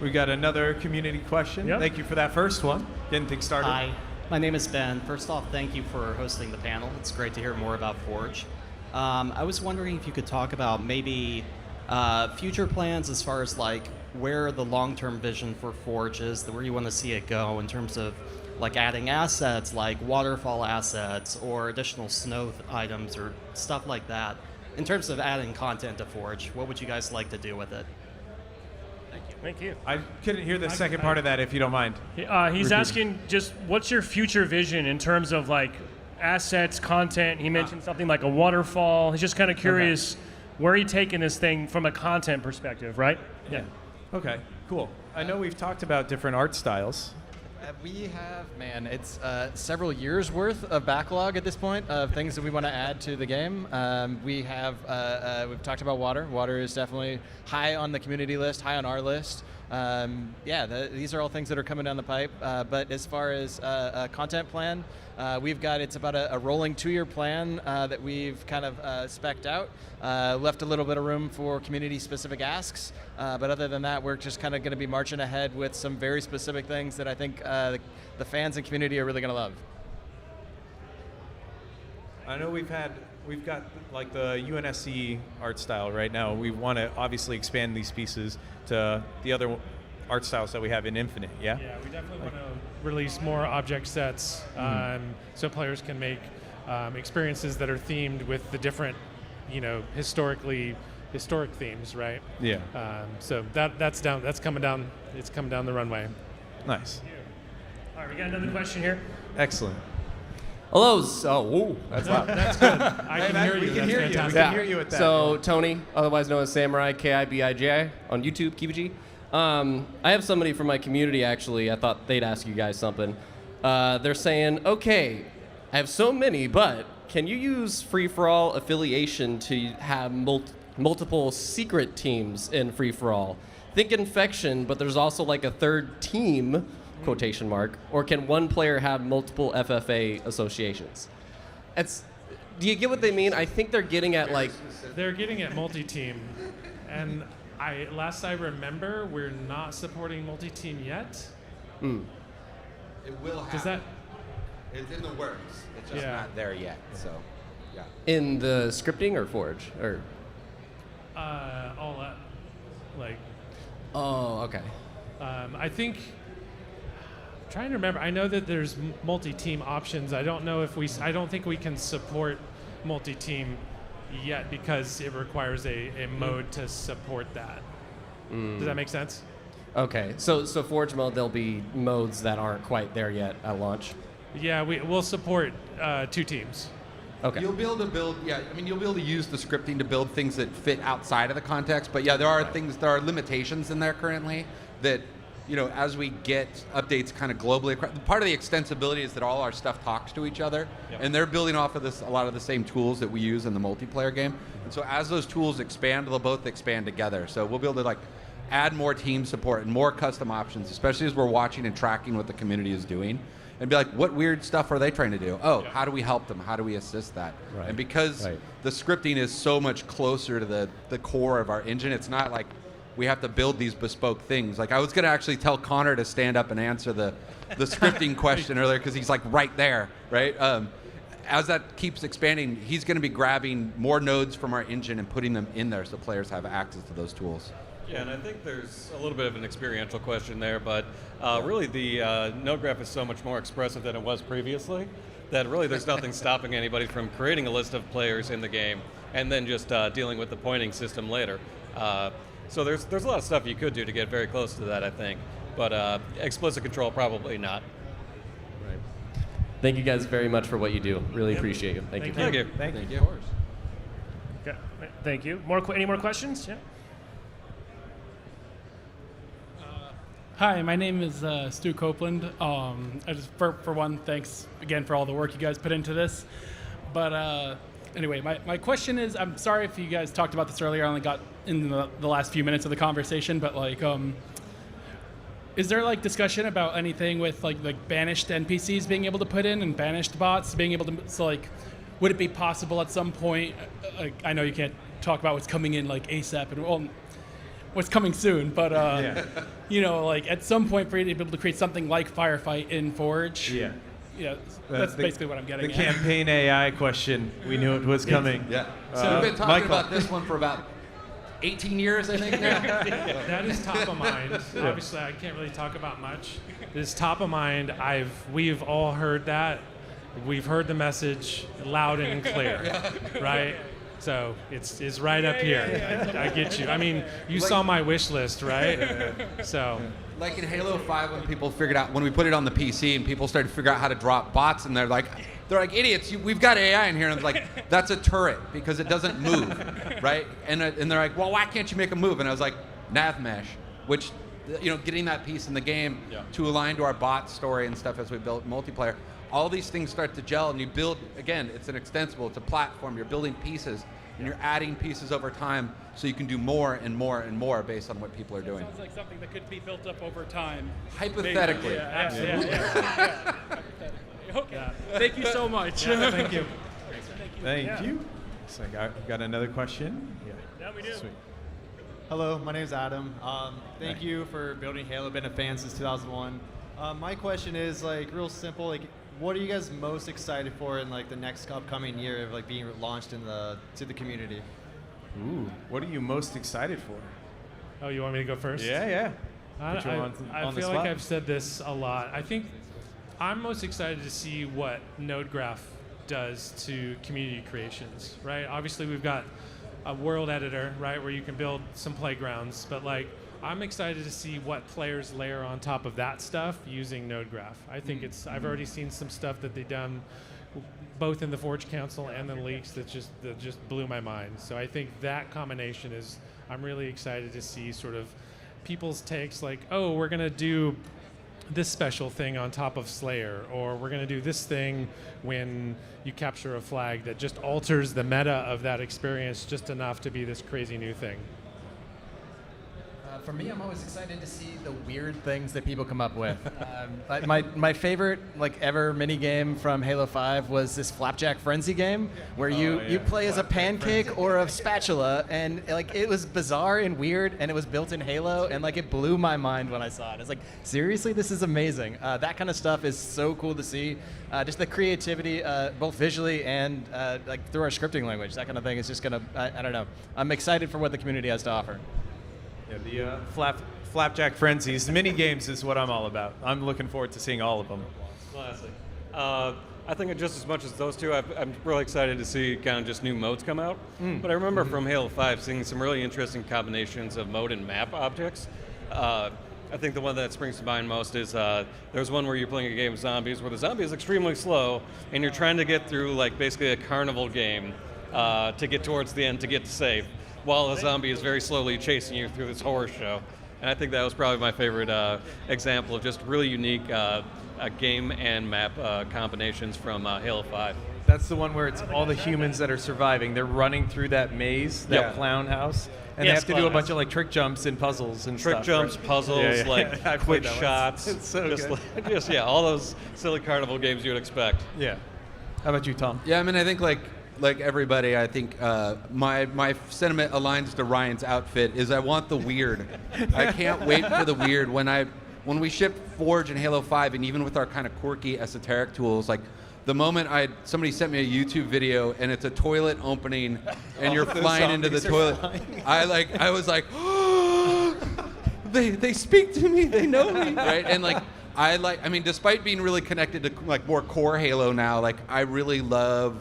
We got another community question. Yep. Thank you for that first one. Getting things started. Hi. My name is Ben. First off, thank you for hosting the panel. It's great to hear more about Forge. I was wondering if you could talk about maybe future plans as far as like where the long-term vision for Forge is, where you want to see it go in terms of like adding assets like waterfall assets or additional snow items or stuff like that. In terms of adding content to Forge, what would you guys like to do with it? Thank you. I couldn't hear the second part of that, if you don't mind. He's asking just what's your future vision in terms of like assets, content. He mentioned something like a waterfall. He's just kind of curious where are you taking this thing from a content perspective, right? Yeah. Okay, cool. I know we've talked about different art styles. We have, man, it's several years worth of backlog at this point of things that we want to add to the game. We've talked about water. Water is definitely high on the community list, high on our list. These are all things that are coming down the pipe. But as far as a content plan, it's about a rolling 2-year plan that we've kind of spec'd out. Left a little bit of room for community-specific asks, but other than that, we're just kind of going to be marching ahead with some very specific things that I think the fans and community are really going to love. I know we've got like the UNSC art style right now. We want to obviously expand these pieces to the other art styles that we have in Infinite, yeah? Yeah, we definitely want to release more object sets so players can make experiences that are themed with the different, historic themes, right? Yeah. So that's coming down. It's coming down the runway. Nice. All right, we got another question here. Excellent. Hello. That's loud. That's good. I can hear you. We can hear you. We Yeah. can hear you with that. So Tony, otherwise known as Samurai KIBIJ on YouTube, KBG. I have somebody from my community actually. I thought they'd ask you guys something. They're saying, okay, I have so many, but can you use free-for-all affiliation to have multiple secret teams in free-for-all? Think infection, but there's also like a third team, quotation mark, or can one player have multiple FFA associations? Do you get what they mean? I think they're getting at like... They're getting at multi-team, and last I remember, we're not supporting multi-team yet. It will happen. Does that? It's in the works. It's just not there yet. So, yeah. In the scripting or Forge or? All that, like. Oh, okay. I think. I'm trying to remember. I know that there's multi-team options. I don't know if I don't think we can support multi-team yet because it requires a mode to support that. Does that make sense? Okay, so Forge mode, there'll be modes that aren't quite there yet at launch. Yeah, we'll support 2 teams. Okay. You'll be able to build, you'll be able to use the scripting to build things that fit outside of the context. But yeah, there are limitations in there currently that, as we get updates kind of globally, part of the extensibility is that all our stuff talks to each other, and they're building off of a lot of the same tools that we use in the multiplayer game. And so as those tools expand, they'll both expand together. So we'll be able to add more team support and more custom options, especially as we're watching and tracking what the community is doing, and be like, what weird stuff are they trying to do? Oh, how do we help them? How do we assist that? Right. And because the scripting is so much closer to the core of our engine, it's not like we have to build these bespoke things. Like I was going to actually tell Connor to stand up and answer the scripting question earlier because he's like right there, right? As that keeps expanding, he's going to be grabbing more nodes from our engine and putting them in there so players have access to those tools. Yeah, and I think there's a little bit of an experiential question there, but really the node graph is so much more expressive than it was previously that really there's nothing stopping anybody from creating a list of players in the game and then just dealing with the pointing system later. So there's a lot of stuff you could do to get very close to that, I think, but explicit control probably not. Right. Thank you guys very much for what you do. Really appreciate you. Thank you. Thank you. Thank you. Of course. Okay. Thank you. Any more questions? Yeah. Hi, my name is Stu Copeland. I just, for one, thanks again for all the work you guys put into this. But anyway, my question is, I'm sorry if you guys talked about this earlier. I only got in the last few minutes of the conversation, but is there discussion about anything with like banished NPCs being able to put in and banished bots being able to would it be possible at some point? I know you can't talk about what's coming in ASAP and what's coming soon, but at some point for you to be able to create something like Firefight in Forge, Yeah, that's basically what I'm getting the at. campaign AI question. We knew it was coming. Yeah. So we've been talking Michael. about this one for about 18 years, I think now. That is top of mind. Obviously, I can't really talk about much. It's top of mind. We've all heard that. We've heard the message loud and clear, right? So it's right up here. I get you. I mean, you saw my wish list, right? So. Like in Halo 5, when people figured out, when we put it on the PC and people started to figure out how to drop bots, and they're like idiots. We've got AI in here, and I'm like, that's a turret because it doesn't move, right? And they're like, well, why can't you make a move? And I was like, nav mesh, which, getting that piece in the game to align to our bot story and stuff as we built multiplayer. All these things start to gel, and you build. Again, it's an extensible. It's a platform. You're building pieces, and you're adding pieces over time, so you can do more and more and more based on what people are doing. Sounds like something that could be built up over time. Hypothetically. Yeah, absolutely. Yeah. Okay. Yeah. Thank you so much. Yeah, thank you. Thank you. So I got another question. Yeah, we do. Sweet. Hello, my name is Adam. Thank you for building Halo. Been a fan since 2001. My question is real simple. What are you guys most excited for in the next upcoming year of being launched to the community? Ooh, what are you most excited for? Oh, you want me to go first? Yeah. I feel like I've said this a lot. I think I'm most excited to see what NodeGraph does to community creations, right? Obviously, we've got a world editor, right, where you can build some playgrounds, but I'm excited to see what players layer on top of that stuff using NodeGraph. I think I've already seen some stuff that they've done both in the Forge Council and the leaks that just blew my mind. So I think that combination I'm really excited to see sort of people's takes oh, we're gonna do this special thing on top of Slayer, or we're gonna do this thing when you capture a flag that just alters the meta of that experience just enough to be this crazy new thing. For me, I'm always excited to see the weird things that people come up with. My favorite ever mini game from Halo 5 was this Flapjack Frenzy game where you play as a pancake or a spatula, and it was bizarre and weird, and it was built in Halo, and it blew my mind when I saw it. I was like, seriously, this is amazing. That kind of stuff is so cool to see. Just the creativity, both visually and through our scripting language, that kind of thing is just gonna. I don't know. I'm excited for what the community has to offer. Yeah, the Flapjack Frenzies, mini games is what I'm all about. I'm looking forward to seeing all of them. Classic. I think just as much as those two, I'm really excited to see kind of just new modes come out. But I remember from Halo 5 seeing some really interesting combinations of mode and map objects. I think the one that springs to mind most is there's one where you're playing a game of zombies where the zombie is extremely slow and you're trying to get through basically a carnival game to get towards the end to get to safe, while a zombie is very slowly chasing you through this horror show. And I think that was probably my favorite example of just really unique game and map combinations from Halo 5. That's the one where it's all the humans that are surviving. They're running through that maze, that clown house, and they have to do a bunch of trick jumps and puzzles and trick stuff. jumps, right? puzzles, quick shots. It's so good. All those silly carnival games you would expect. Yeah. How about you, Tom? Yeah, I mean, I think like everybody, I think my sentiment aligns to Ryan's outfit is I want the weird. I can't wait for the weird. When we shipped Forge and Halo 5, and even with our kind of quirky esoteric tools, the moment somebody sent me a YouTube video and it's a toilet opening and you're flying into the toilet, I was like, oh, they speak to me, they know me, right? And I mean, despite being really connected to more core Halo now, I really love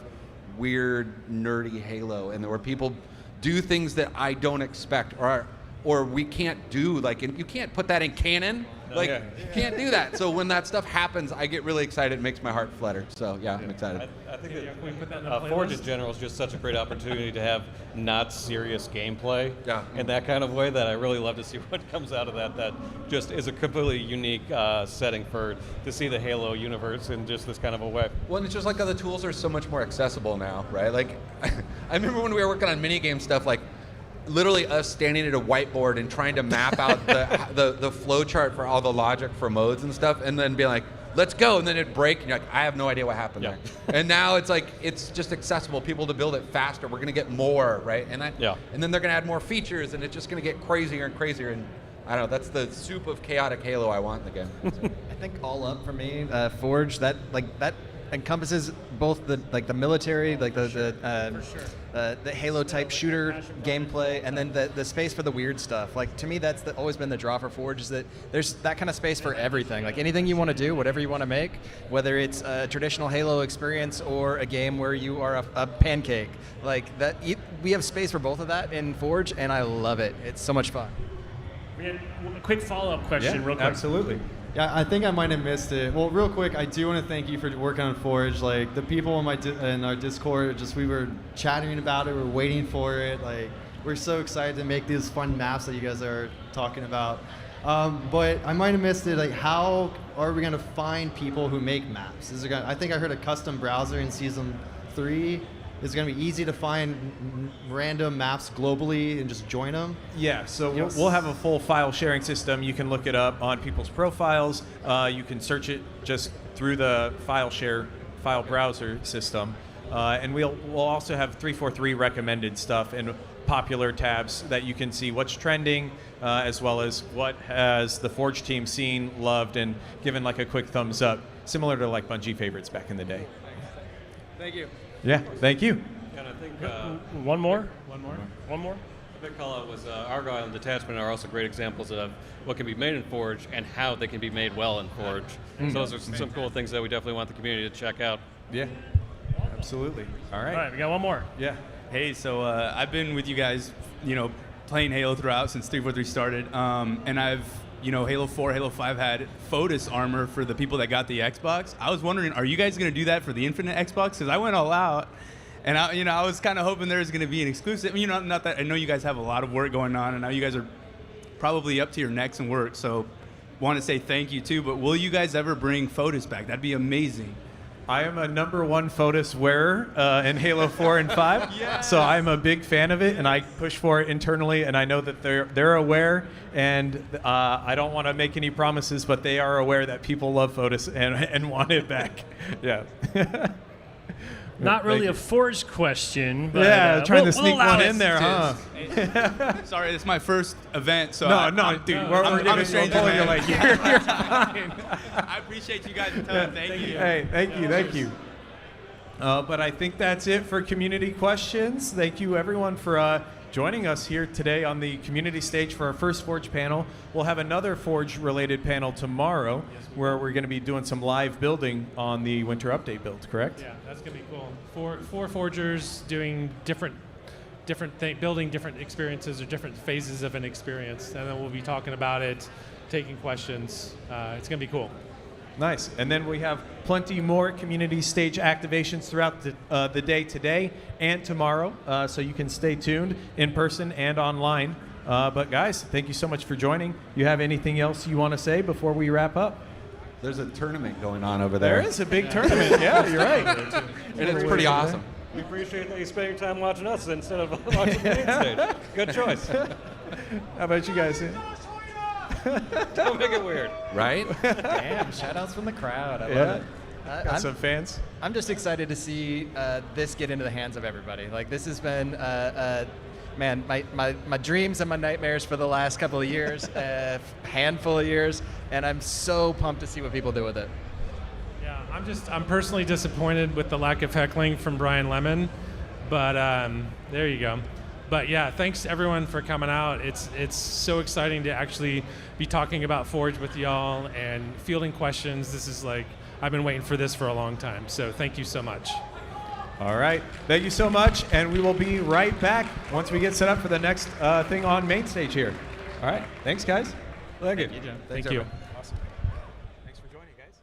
weird, nerdy Halo, and where people do things that I don't expect, or we can't do. You can't put that in Canon. You can't do that. So when that stuff happens, I get really excited. It makes my heart flutter. So yeah, I'm excited. I think that Forge in general is just such a great opportunity to have not serious gameplay in that kind of way that I really love to see what comes out of that. That just is a completely unique setting to see the Halo universe in just this kind of a way. Well, and it's just the tools are so much more accessible now, right? I remember when we were working on minigame stuff, literally us standing at a whiteboard and trying to map out the flow chart for all the logic for modes and stuff, and then being like, let's go, and then it'd break, and you're like, I have no idea what happened there. And now it's just accessible, people to build it faster. We're gonna get more, right? And then they're gonna add more features, and it's just gonna get crazier and crazier. And I don't know, that's the soup of chaotic Halo I want in the game. think all up for me, Forge, that encompasses both the military, the Halo type shooter gameplay, and then the space for the weird stuff. Like, to me, that's always been the draw for Forge, is that there's that kind of space for everything. Like, anything you want to do, whatever you want to make, whether it's a traditional Halo experience or a game where you are a pancake, like that, we have space for both of that in Forge, and I love it. It's so much fun. We had a quick follow-up question, real quick. Absolutely. Yeah, I think I might have missed it. Well, real quick, I do want to thank you for working on Forge. Like, the people in our Discord, we were chatting about it, we were waiting for it. Like, we're so excited to make these fun maps that you guys are talking about. But I might have missed it. Like, how are we going to find people who make maps? I think I heard a custom browser in Season 3. Is it going to be easy to find random maps globally and just join them? Yeah, so we'll have a full file sharing system. You can look it up on people's profiles. You can search it just through the file browser system. And we'll also have 343 recommended stuff and popular tabs that you can see what's trending, as well as what has the Forge team seen, loved, and given like a quick thumbs up, similar to like Bungie favorites back in the day. Thank you. Yeah, thank you. And I think one more. A big call out was Argyle and Detachment are also great examples of what can be made in Forge and how they can be made well in Forge. So those are some cool things that we definitely want the community to check out. Yeah, absolutely. All right. All right, we got one more. Yeah. Hey, so I've been with you guys, playing Halo throughout since 343 started, and I've, Halo 4, Halo 5 had Fodder armor for the people that got the Xbox. I was wondering, are you guys going to do that for the Infinite Xbox? Because I went all out, and I was kind of hoping there was going to be an exclusive. Not that I know you guys have a lot of work going on, and now you guys are probably up to your necks in work. So, want to say thank you too. But will you guys ever bring Fodder back? That'd be amazing. I am a #1 Fodder wearer in Halo 4 and 5, Yes. So I'm a big fan of it, and I push for it internally, and I know that they're aware, and I don't want to make any promises, but they are aware that people love Fodder and want it back. Yeah. Not really a Forge question, but yeah, trying to we'll sneak allow one it. in there, huh? Sorry, it's my first event, so dude, I'm a stranger. pulling your leg. You're fine. I appreciate you guys. Thank you. Hey, thank you. But I think that's it for community questions. Thank you, everyone, for joining us here today on the community stage for our first Forge panel. We'll have another Forge-related panel tomorrow, where we're going to be doing some live building on the Winter Update build, correct? Yeah, that's going to be cool. Four Forgers doing building different experiences or different phases of an experience, and then we'll be talking about it, taking questions. It's going to be cool. Nice. And then we have plenty more community stage activations throughout the day today and tomorrow, so you can stay tuned in person and online. But guys, thank you so much for joining. You have anything else you want to say before we wrap up? There's a tournament going on over there. There is a big tournament. Yeah, you're right. And it's pretty awesome. We appreciate that you spend your time watching us instead of watching the main stage. Good choice. How about you guys? Don't make it weird. Right? Damn, shout-outs from the crowd. I love it. Got some fans. I'm just excited to see this get into the hands of everybody. Like, this has been, man, my dreams and my nightmares for the last couple of years, handful of years, and I'm so pumped to see what people do with it. Yeah, I'm personally disappointed with the lack of heckling from Brian Lemon, but there you go. But yeah, thanks everyone for coming out. It's so exciting to actually be talking about Forge with y'all and fielding questions. This is like, I've been waiting for this for a long time. So thank you so much. All right. Thank you so much. And we will be right back once we get set up for the next thing on main stage here. All right. Thanks, guys. Thank you. Thank you. Awesome. Thanks for joining, guys.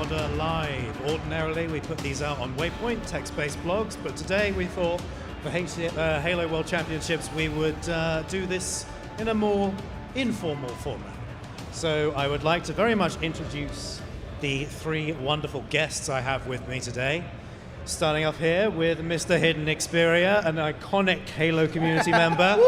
Fodder Live. Ordinarily, we put these out on Waypoint, text-based blogs, but today we thought for Halo World Championships we would do this in a more informal format. So I would like to very much introduce the three wonderful guests I have with me today. Starting off here with Mr. Hidden Xperia, an iconic Halo community member. Woo!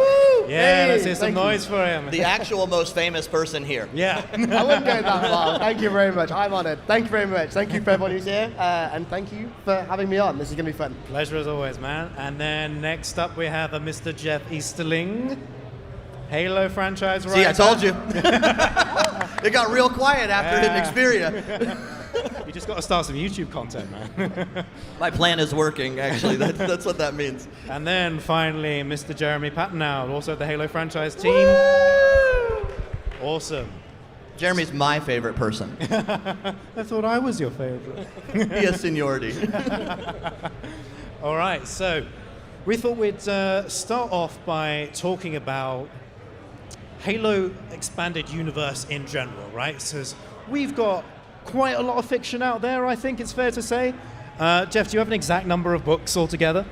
Yeah, Hey, let's hear some thank noise you. for him. The actual most famous person here. Yeah. I wouldn't go that far. Thank you very much. I'm honored. Thank you very much. Thank you for everyone who's here, and thank you for having me on. This is going to be fun. Pleasure as always, man. And then next up we have a Mr. Jeff Easterling, Halo franchise writer. See, I told you. It got real quiet after Hidden Xperia. You just got to start some YouTube content, man. My plan is working, actually. That's what that means. And then finally, Mr. Jeremy Pattenow, also the Halo franchise team. Awesome. Jeremy's my favorite person. I thought I was your favorite. He has seniority. All right, so we thought we'd start off by talking about Halo Expanded Universe in general, right? So we've got quite a lot of fiction out there, I think it's fair to say. Jeff, do you have an exact number of books altogether?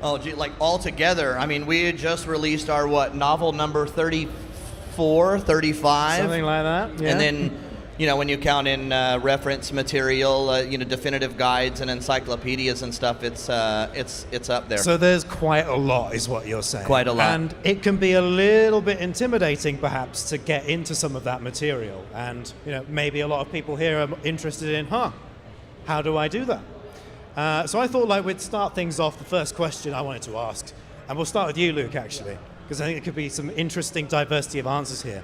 Oh, gee, like altogether, I mean, we had just released our, novel number 34, 35? Something like that, yeah. And then, when you count in reference material, definitive guides and encyclopedias and stuff, it's up there. So there's quite a lot, is what you're saying. Quite a lot. And it can be a little bit intimidating, perhaps, to get into some of that material. And, maybe a lot of people here are interested in, how do I do that? So I thought we'd start things off. The first question I wanted to ask, and we'll start with you, Luke, actually, because I think it could be some interesting diversity of answers here.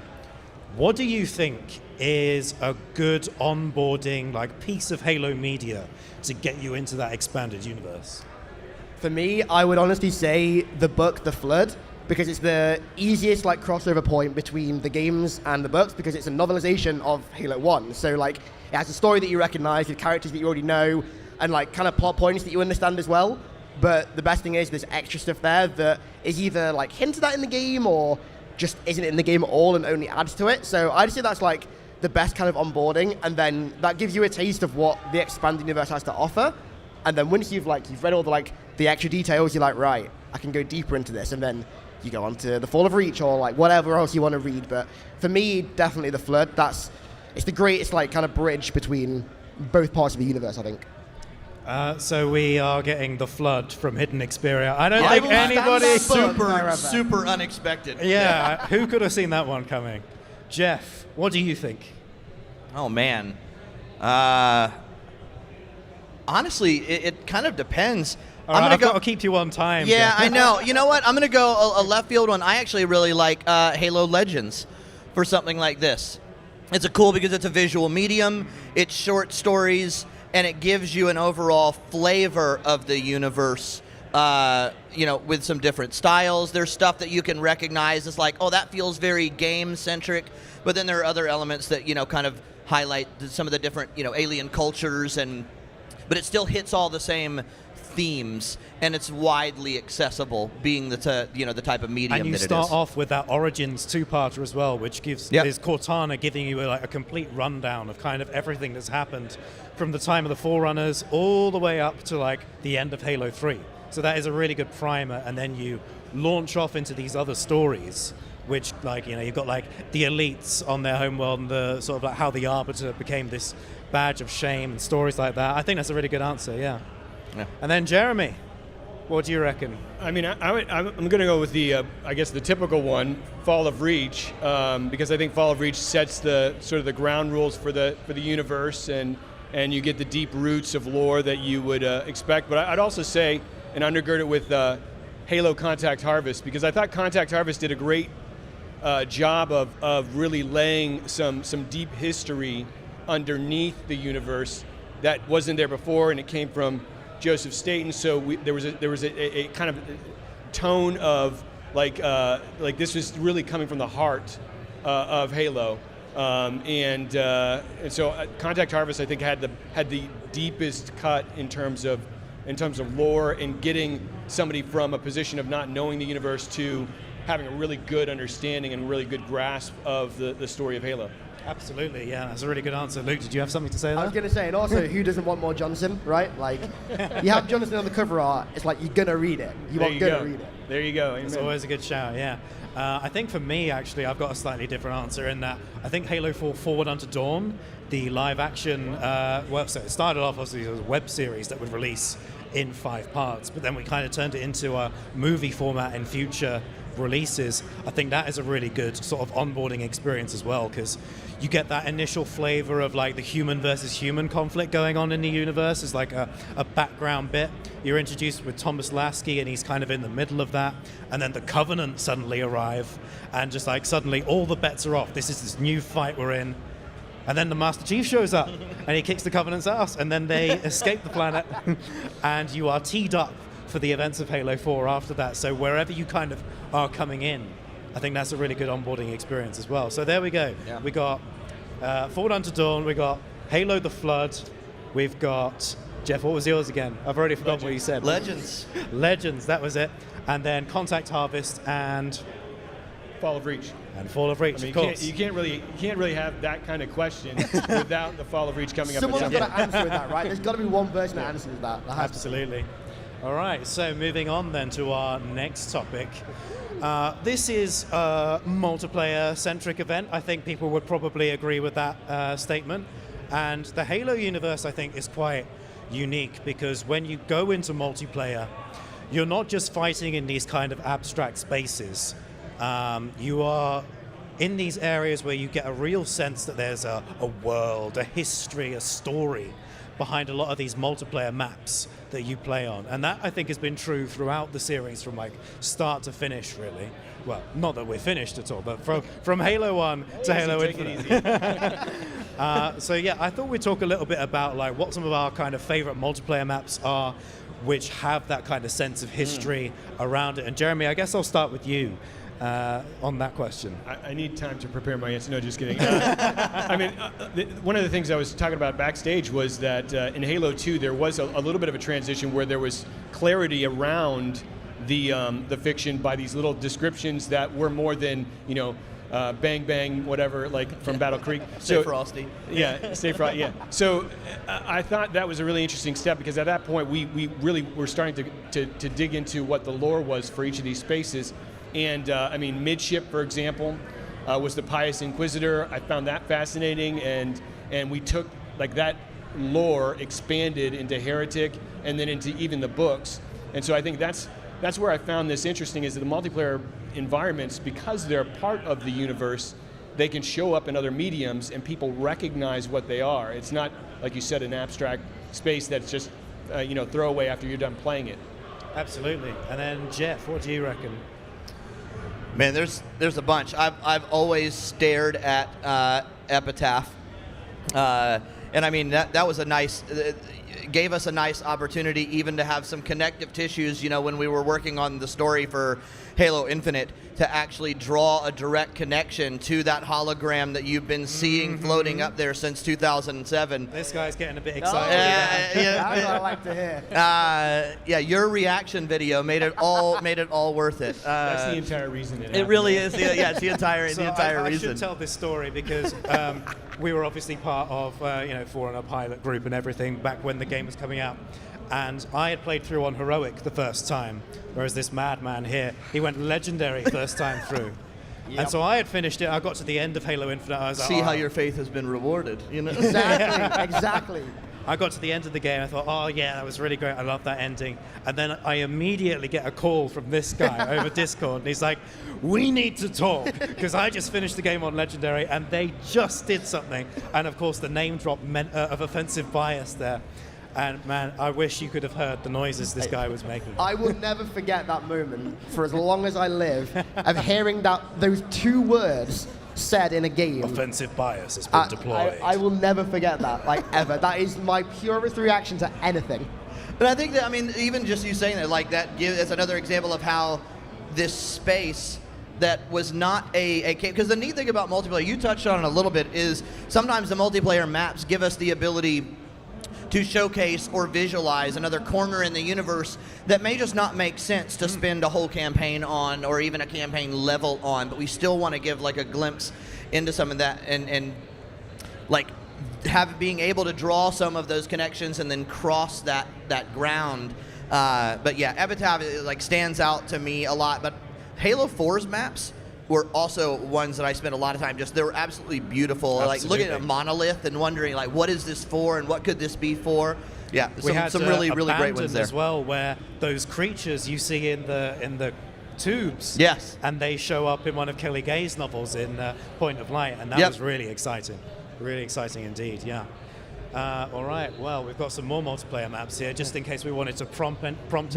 What do you think is a good onboarding piece of Halo media to get you into that expanded universe? For me, I would honestly say the book, The Flood, because it's the easiest crossover point between the games and the books, because it's a novelization of Halo 1. So it has a story that you recognize, with characters that you already know, and kind of plot points that you understand as well. But the best thing is there's extra stuff there that is either hinted at in the game or just isn't in the game at all and only adds to it. So I'd say that's the best kind of onboarding, and then that gives you a taste of what the expanded universe has to offer. And then once you've read all the extra details, you're right, I can go deeper into this, and then you go on to the Fall of Reach or whatever else you want to read. But for me, definitely the Flood. It's the greatest kind of bridge between both parts of the universe, I think. So we are getting The Flood from Hidden Xperia. I don't think anybody... Super unexpected. Yeah, who could have seen that one coming? Jeff, what do you think? Oh, man. Honestly, it kind of depends. All right, I've got to keep you on time. Yeah, Jeff. I know. You know what? I'm going to go a left field one. I actually really like Halo Legends for something like this. It's cool because it's a visual medium, it's short stories, and it gives you an overall flavor of the universe, with some different styles. There's stuff that you can recognize as that feels very game-centric, but then there are other elements that, kind of highlight some of the different, alien cultures, but it still hits all the same themes, and it's widely accessible, being the type of medium and you that it is. start off with that Origins two-parter as well, which is Cortana giving you a complete rundown of kind of everything that's happened from the time of the Forerunners all the way up to the end of Halo 3. So that is a really good primer, and then you launch off into these other stories, which you've got the elites on their homeworld and the sort of how the Arbiter became this badge of shame and stories like that. I think that's a really good answer, yeah. And then Jeremy, what do you reckon? I mean, I'm going to go with the, I guess the typical one, Fall of Reach, because I think Fall of Reach sets the sort of the ground rules for the universe, and you get the deep roots of lore that you would expect. But I'd also say, and undergird it with Halo Contact Harvest, because I thought Contact Harvest did a great job of really laying some deep history underneath the universe that wasn't there before, and it came from Joseph Staten, so there was a kind of tone of this was really coming from the heart of Halo, and so Contact Harvest I think had the deepest cut in terms of lore and getting somebody from a position of not knowing the universe to having a really good understanding and really good grasp of the story of Halo. Absolutely, yeah, that's a really good answer. Luke, did you have something to say there? I was going to say, and also, who doesn't want more Johnson, right? Like, you have Johnson on the cover art, it's like you're going to read it. You are going to read it. There you go. It's always a good shout, yeah. I think for me, actually, I've got a slightly different answer in that I think Halo 4 Forward Unto Dawn, the live action, so it started off obviously as a web series that would release in 5 parts, but then we kind of turned it into a movie format in future releases. I think that is a really good sort of onboarding experience as well, because you get that initial flavor of like the human versus human conflict going on in the universe as like a background bit. You're introduced with Thomas Lasky and he's kind of in the middle of that, and then the Covenant suddenly arrive and just like suddenly all the bets are off. This is this new fight we're in. And then the Master Chief shows up and he kicks the Covenant's ass, and then they escape the planet and you are teed up for the events of Halo 4 after that. So wherever you kind of are coming in, I think that's a really good onboarding experience as well. So there we go. Yeah. We got Forward Unto Dawn, we got Halo the Flood, we've got, Jeff, what was yours again? I've already forgotten what you said. Legends. Legends, that was it. And then Contact Harvest and Fall of Reach. And Fall of Reach, I mean, of course. You can't really have that kind of question without the Fall of Reach coming up. Someone's got to answer that, right? There's got to be one person that answers that. Absolutely. All right, so moving on then to our next topic. This is a multiplayer-centric event. I think people would probably agree with that statement. And the Halo universe, I think, is quite unique because when you go into multiplayer, you're not just fighting in these kind of abstract spaces. You are in these areas where you get a real sense that there's a world, a history, a story behind a lot of these multiplayer maps that you play on. And that, I think, has been true throughout the series from like start to finish, really. Well, not that we're finished at all, but from Halo 1 to Halo Infinite. So yeah, I thought we'd talk a little bit about like what some of our kind of favorite multiplayer maps are, which have that kind of sense of history around it. And Jeremy, I guess I'll start with you. On that question. I need time to prepare my answer. No, just kidding. I mean, one of the things I was talking about backstage was that in Halo 2 there was a little bit of a transition where there was clarity around the fiction by these little descriptions that were more than, you know, bang bang whatever, like from Battle Creek. Stay frosty. Yeah, stay frosty. Yeah. So I thought that was a really interesting step because at that point we really were starting to dig into what the lore was for each of these spaces. And I mean, Midship, for example, was the Pious Inquisitor. I found that fascinating, and we took like that lore, expanded into Heretic, and then into even the books. And so I think that's where I found this interesting, is that the multiplayer environments, because they're part of the universe, they can show up in other mediums, and people recognize what they are. It's not, like you said, an abstract space that's just throwaway after you're done playing it. Absolutely. And then Jeff, what do you reckon? Man, there's a bunch. I've always stared at Epitaph, and I mean that was a nice, gave us a nice opportunity even to have some connective tissues. You know, when we were working on the story for Halo Infinite, to actually draw a direct connection to that hologram that you've been seeing floating up there since 2007. This guy's getting a bit excited. That's what I like to hear. Your reaction video made it all worth it. That's the entire reason. It really is. Yeah, it's the entire reason. I should tell this story because we were obviously part of Forerunner pilot group and everything back when the game was coming out. And I had played through on Heroic the first time, whereas this madman here, he went Legendary first time through. Yep. And so I had finished it. I got to the end of Halo Infinite. I was like, see how your faith has been rewarded, you know? Exactly. I got to the end of the game. I thought, oh yeah, that was really great. I love that ending. And then I immediately get a call from this guy over Discord, and he's like, we need to talk, because I just finished the game on Legendary, and they just did something. And of course, the name drop of offensive bias there. And man, I wish you could have heard the noises this guy was making. I will never forget that moment for as long as I live of hearing those two words said in a game. Offensive bias has been deployed. I will never forget that, like ever. That is my purest reaction to anything. But I think that, I mean, even just you saying that, like that, is another example of how this space that was not a because the neat thing about multiplayer, you touched on it a little bit, is sometimes the multiplayer maps give us the ability to showcase or visualize another corner in the universe that may just not make sense to spend a whole campaign on, or even a campaign level on, but we still want to give like a glimpse into some of that, and like being able to draw some of those connections and then cross that ground. But yeah, Epitaph like stands out to me a lot. But Halo 4's maps were also ones that I spent a lot of time they were absolutely beautiful. Absolutely. Like looking at a monolith and wondering like, what is this for and what could this be for? Yeah, We had some really great ones there as well, where those creatures you see in the tubes, yes, and they show up in one of Kelly Gay's novels in Point of Light, and that was really exciting indeed. Yeah. All right, well, we've got some more multiplayer maps here, just in case we wanted to prompt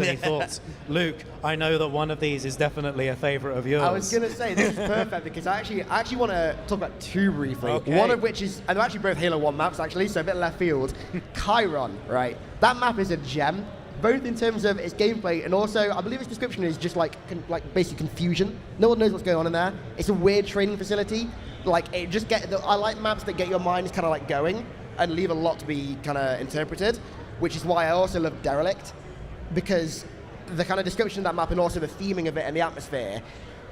any thoughts. Luke, I know that one of these is definitely a favorite of yours. I was going to say, this is perfect, because I actually want to talk about two briefly. Okay. One of which is, and they're actually both Halo 1 maps, actually, so a bit left field. Chiron, right? That map is a gem, both in terms of its gameplay, and also, I believe its description is just like basically confusion. No one knows what's going on in there. It's a weird training facility. Like, I like maps that get your mind kind of like going, and leave a lot to be kind of interpreted, which is why I also love Derelict, because the kind of description of that map and also the theming of it and the atmosphere,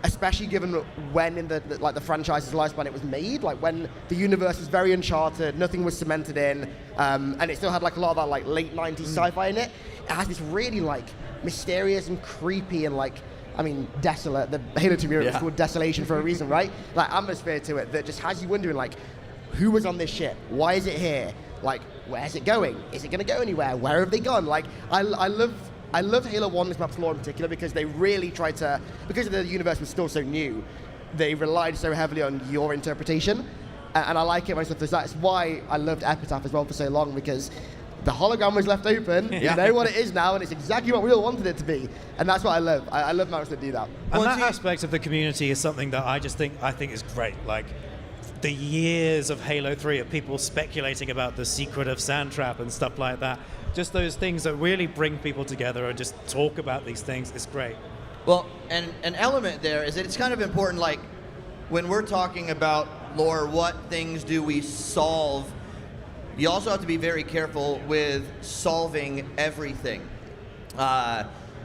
especially given when in the franchise's lifespan it was made, like when the universe was very uncharted, nothing was cemented in, and it still had like a lot of that like late 90s sci-fi in it. It has this really like mysterious and creepy and like, I mean, desolate. The Halo 2 mirror is called Desolation for a reason, right? Like atmosphere to it that just has you wondering like, who was on this ship? Why is it here? Like, where's it going? Is it going to go anywhere? Where have they gone? Like, I love Halo 1's map's lore in particular, because they really tried to, because the universe was still so new, they relied so heavily on your interpretation, and I like it when stuff does that. It's why I loved Epitaph as well for so long, because the hologram was left open. You know what it is now, and it's exactly what we all wanted it to be, and that's what I love. I love maps that do that. And that aspect of the community is something that I think is great. Like, the years of Halo 3 of people speculating about the secret of Sandtrap and stuff like that. Just those things that really bring people together and just talk about these things. It's great. Well, and an element there is that it's kind of important, like, when we're talking about lore, what things do we solve? You also have to be very careful with solving everything.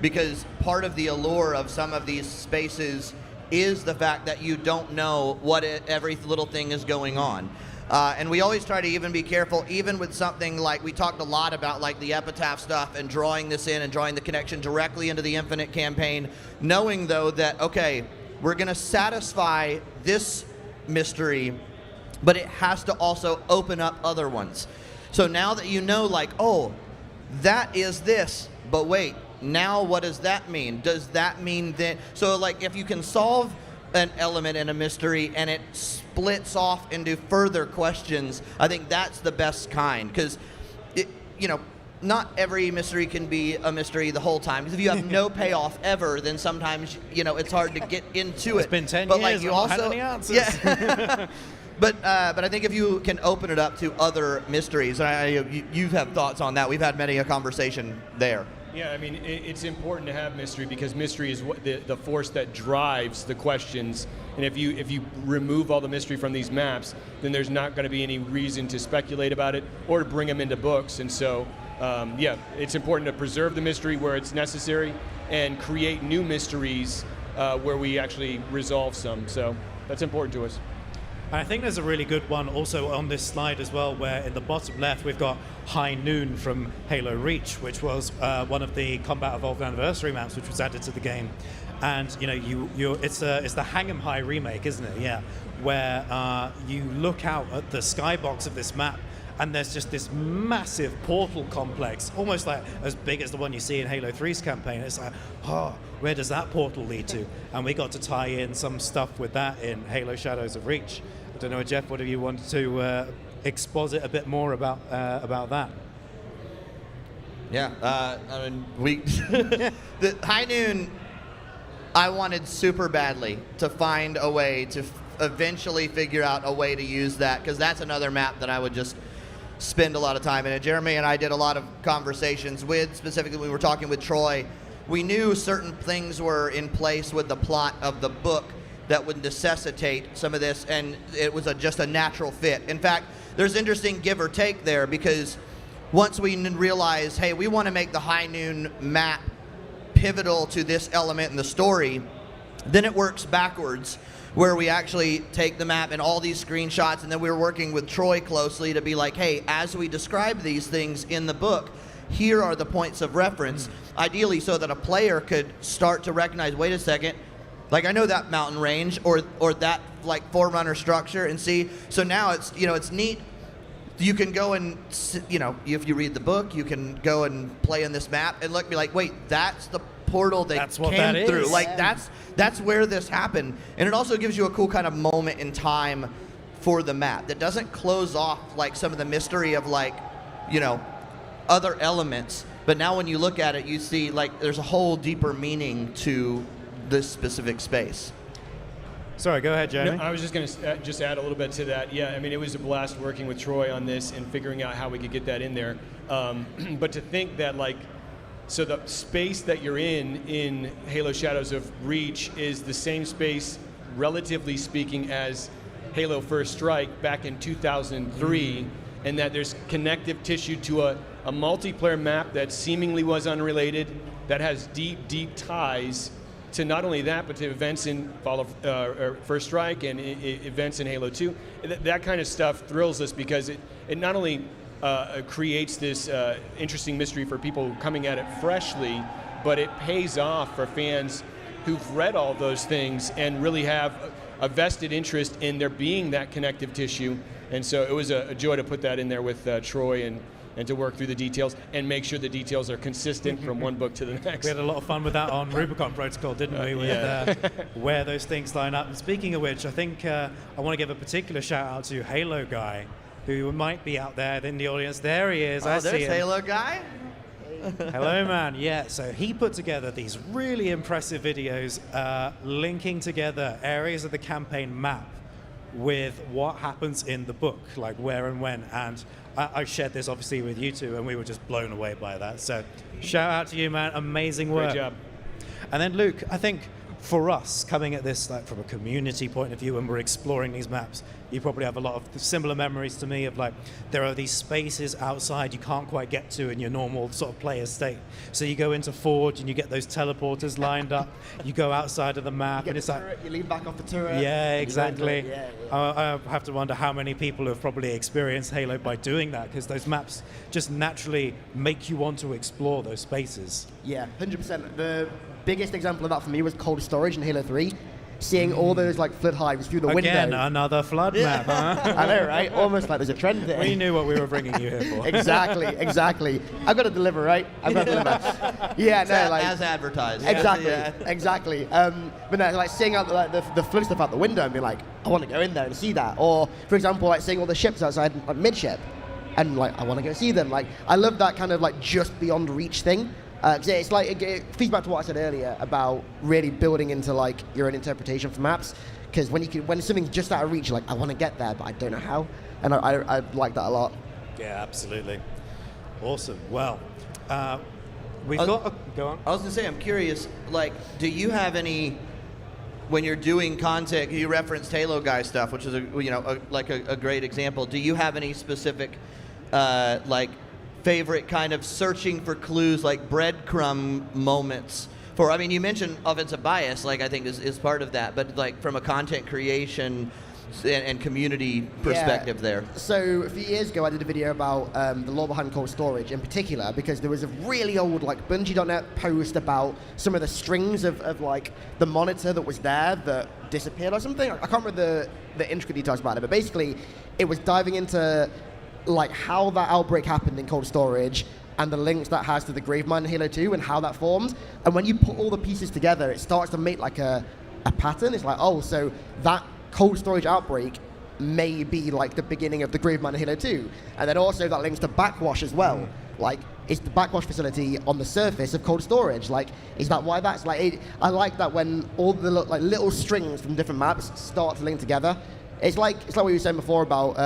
Because part of the allure of some of these spaces is the fact that you don't know what every little thing is going on. And we always try to even be careful, even with something like, we talked a lot about like the Epitaph stuff and drawing this in and drawing the connection directly into the Infinite campaign, knowing though that, okay, we're gonna satisfy this mystery, but it has to also open up other ones. So now that you know, like, oh, that is this, but wait, now what does that mean? Does that mean that, so like if you can solve an element in a mystery and it splits off into further questions, I think that's the best kind, because not every mystery can be a mystery the whole time, because if you have no payoff ever, then sometimes it's hard to get into it. It's been 10 but years, like you I've not also had any answers. Yeah. But I think if you can open it up to other mysteries, and you have thoughts on that. We've had many a conversation there. Yeah, I mean, it's important to have mystery, because mystery is what the force that drives the questions. And if you remove all the mystery from these maps, then there's not going to be any reason to speculate about it or to bring them into books. And so, it's important to preserve the mystery where it's necessary and create new mysteries where we actually resolve some. So that's important to us. I think there's a really good one also on this slide as well, where in the bottom left we've got High Noon from Halo Reach, which was one of the Combat Evolved Anniversary maps, which was added to the game. And it's the Hang 'em High remake, isn't it? Yeah, where you look out at the skybox of this map, and there's just this massive portal complex, almost like as big as the one you see in Halo 3's campaign. It's like, where does that portal lead to? And we got to tie in some stuff with that in Halo Shadows of Reach. I don't know, Jeff, what do you want to exposit a bit more about that? Yeah, I mean, the High Noon, I wanted super badly to find a way to eventually figure out a way to use that, because that's another map that I would just spend a lot of time in it. Jeremy and I did a lot of conversations with, specifically when we were talking with Troy. We knew certain things were in place with the plot of the book that would necessitate some of this, and it was just a natural fit. In fact, there's interesting give or take there, because once we realize, hey, we want to make the High Noon map pivotal to this element in the story, then it works backwards, where we actually take the map and all these screenshots, and then we were working with Troy closely to be like, hey, as we describe these things in the book, here are the points of reference, ideally so that a player could start to recognize, wait a second, like I know that mountain range or that like forerunner structure, and see, so now it's, you know, it's neat. You can go and, you know, if you read the book, you can go and play on this map and look, be like, wait, that's the portal they came through. Like that's where this happened. And it also gives you a cool kind of moment in time for the map that doesn't close off like some of the mystery of like, you know, other elements. But now when you look at it, you see like there's a whole deeper meaning to this specific space. Sorry, go ahead, Jeremy. No, I was just going to just add a little bit to that. Yeah, I mean, it was a blast working with Troy on this and figuring out how we could get that in there. But to think that, like, so the space that you're in Halo Shadows of Reach is the same space, relatively speaking, as Halo First Strike back in 2003, and that there's connective tissue to a multiplayer map that seemingly was unrelated, that has deep, deep ties to not only that, but to events in First Strike and events in Halo 2. That kind of stuff thrills us because it not only creates this interesting mystery for people coming at it freshly, but it pays off for fans who've read all those things and really have a vested interest in there being that connective tissue. And so it was a joy to put that in there with Troy and to work through the details and make sure the details are consistent from one book to the next. We had a lot of fun with that on Rubicon Protocol, didn't we? With where those things line up. And speaking of which, I think I want to give a particular shout out to Halo Guy, who might be out there in the audience. There he is. I see there's him. Halo Guy. Hello, man. Yeah, so he put together these really impressive videos linking together areas of the campaign map with what happens in the book, like where and when. And I shared this obviously with you two, and we were just blown away by that. So shout out to you, man. Amazing work. Great job. And then Luke, I think for us, coming at this like from a community point of view, when we're exploring these maps, you probably have a lot of similar memories to me of like, there are these spaces outside you can't quite get to in your normal sort of player state. So you go into Forge and you get those teleporters lined up, you go outside of the map, and it's like, you lean back off the turret. yeah, exactly. Yeah. I have to wonder how many people have probably experienced Halo by doing that, because those maps just naturally make you want to explore those spaces. Yeah, 100%. The biggest example of that for me was cold storage in Halo 3. Seeing all those like flood hives through the window. Again, another flood map, huh? I know, right? Almost like there's a trend there. We knew what we were bringing you here for. Exactly. I've got to deliver, right? I've got to deliver. Yeah, no, like as advertised. Exactly. But no, like seeing out the flood stuff out the window and be like, I want to go in there and see that. Or, for example, like seeing all the ships outside, like midship, and like I want to go see them. Like I love that kind of like just beyond reach thing. It's like it feeds back to what I said earlier about really building into like your own interpretation for maps. Because when something's just out of reach, you're like, I want to get there, but I don't know how. And I like that a lot. Yeah, absolutely. Awesome. Well, we've got. Go on. I was gonna say, I'm curious. Like, do you have any? When you're doing content, you referenced Halo Guy stuff, which is a great example. Do you have any specific like favorite kind of searching for clues, like breadcrumb moments for, I mean, you mentioned offensive bias, like I think is part of that, but like from a content creation and community perspective there. So a few years ago I did a video about the lore behind cold storage in particular, because there was a really old like Bungie.net post about some of the strings of like the monitor that was there that disappeared or something. I can't remember the intricate details about it, but basically it was diving into like how that outbreak happened in cold storage and the links that has to the Gravemind in Halo 2 and how that formed. And when you put all the pieces together, it starts to make like a pattern. It's like, oh, so that cold storage outbreak may be like the beginning of the Gravemind in Halo 2. And then also that links to backwash as well. Like, is the backwash facility on the surface of cold storage? Like, is that why that's like, I like that when all the like little strings from different maps start to link together. It's like what we were saying before about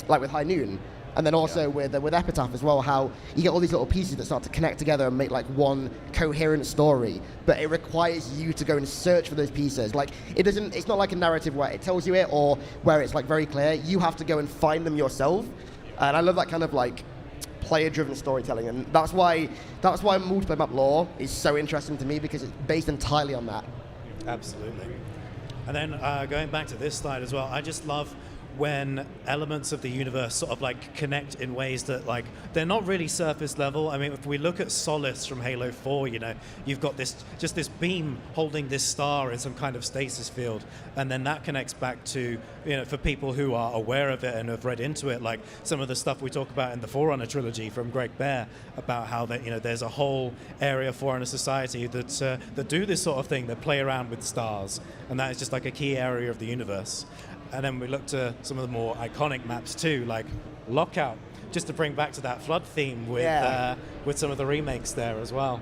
like with High Noon, and then also with Epitaph as well, how you get all these little pieces that start to connect together and make like one coherent story, but it requires you to go and search for those pieces. Like it's not like a narrative where it tells you it or where it's like very clear. You have to go and find them yourself, and I love that kind of like player-driven storytelling, and that's why multiplayer map lore is so interesting to me, because it's based entirely on that. Absolutely. And then going back to this slide as well, I just love when elements of the universe sort of like connect in ways that like they're not really surface level. I mean, if we look at Solace from Halo 4, you know, you've got this beam holding this star in some kind of stasis field, and then that connects back to, you know, for people who are aware of it and have read into it, like some of the stuff we talk about in the Forerunner trilogy from Greg Bear about how that, you know, there's a whole area of Forerunner society that do this sort of thing, that play around with stars, and that is just like a key area of the universe. And then we look to some of the more iconic maps too, like Lockout, just to bring back to that Flood theme with some of the remakes there as well.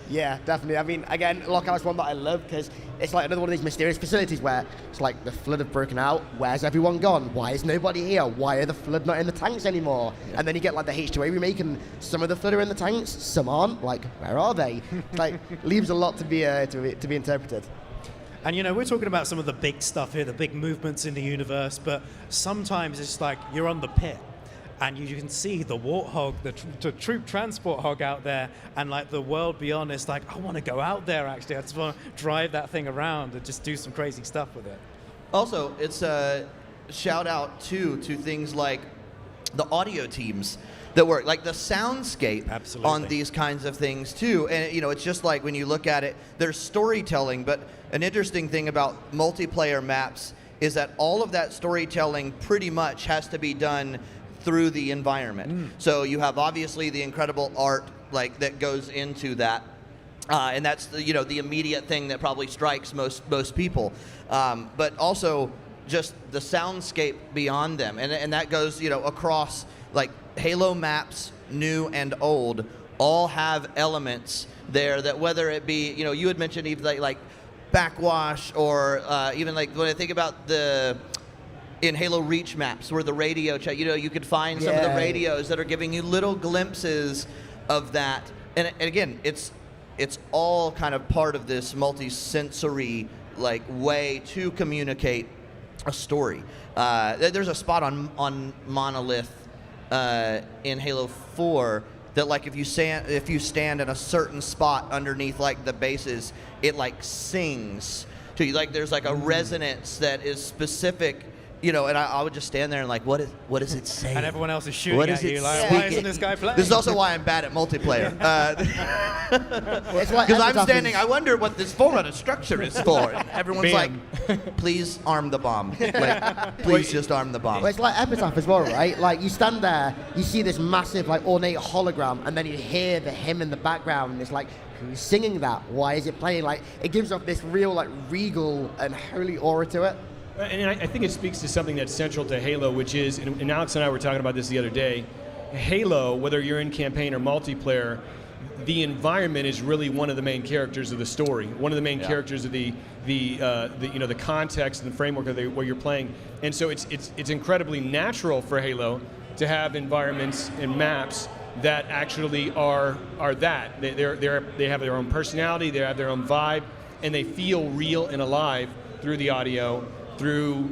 Yeah, definitely. I mean, again, Lockout is one that I love, because it's like another one of these mysterious facilities where it's like the Flood have broken out. Where's everyone gone? Why is nobody here? Why are the Flood not in the tanks anymore? Yeah. And then you get like the H2A remake, and some of the Flood are in the tanks, some aren't. Like, where are they? Like, leaves a lot to be interpreted. And, you know, we're talking about some of the big stuff here, the big movements in the universe, but sometimes it's like you're on the pit and you can see the Warthog, the troop transport hog out there, and like the world beyond. It's like, I want to go out there, actually. I just want to drive that thing around and just do some crazy stuff with it. Also, it's a shout out to things like the audio teams that work, like the soundscape on these kinds of things too. And, you know, it's just like when you look at it, there's storytelling, but an interesting thing about multiplayer maps is that all of that storytelling pretty much has to be done through the environment. So you have obviously the incredible art like that goes into that. And that's the, you know, the immediate thing that probably strikes most people. But also just the soundscape beyond them. And that goes, you know, across like Halo maps, new and old, all have elements there that, whether it be, you know, you had mentioned even like backwash, or even like when I think about in Halo Reach maps where the radio chat, you know, you could find some of the radios that are giving you little glimpses of that. And again, it's all kind of part of this multi-sensory like way to communicate a story. There's a spot on Monolith in Halo 4 that, like, if you stand in a certain spot underneath like the bases, it like sings to you. Like there's like a resonance that is specific, you know. And I would just stand there and like, what is it saying? And everyone else is shooting at you. Like, why isn't this guy playing? This is also why I'm bad at multiplayer. Because I'm standing, I wonder what this Forerunner structure is for. And everyone's like, please arm the bomb. Like, please just arm the bomb. Well, it's like Epitaph as well, right? Like, you stand there, you see this massive, like, ornate hologram, and then you hear the hymn in the background, and it's like, who's singing that? Why is it playing? Like, it gives off this real, like, regal and holy aura to it. And I think it speaks to something that's central to Halo, which is, and Alex and I were talking about this the other day, Halo, whether you're in campaign or multiplayer, the environment is really one of the main characters of the story, one of the main characters of the you know, the context and the framework of what you're playing. And so it's incredibly natural for Halo to have environments and maps that actually are that. They have their own personality, they have their own vibe, and they feel real and alive through the audio, through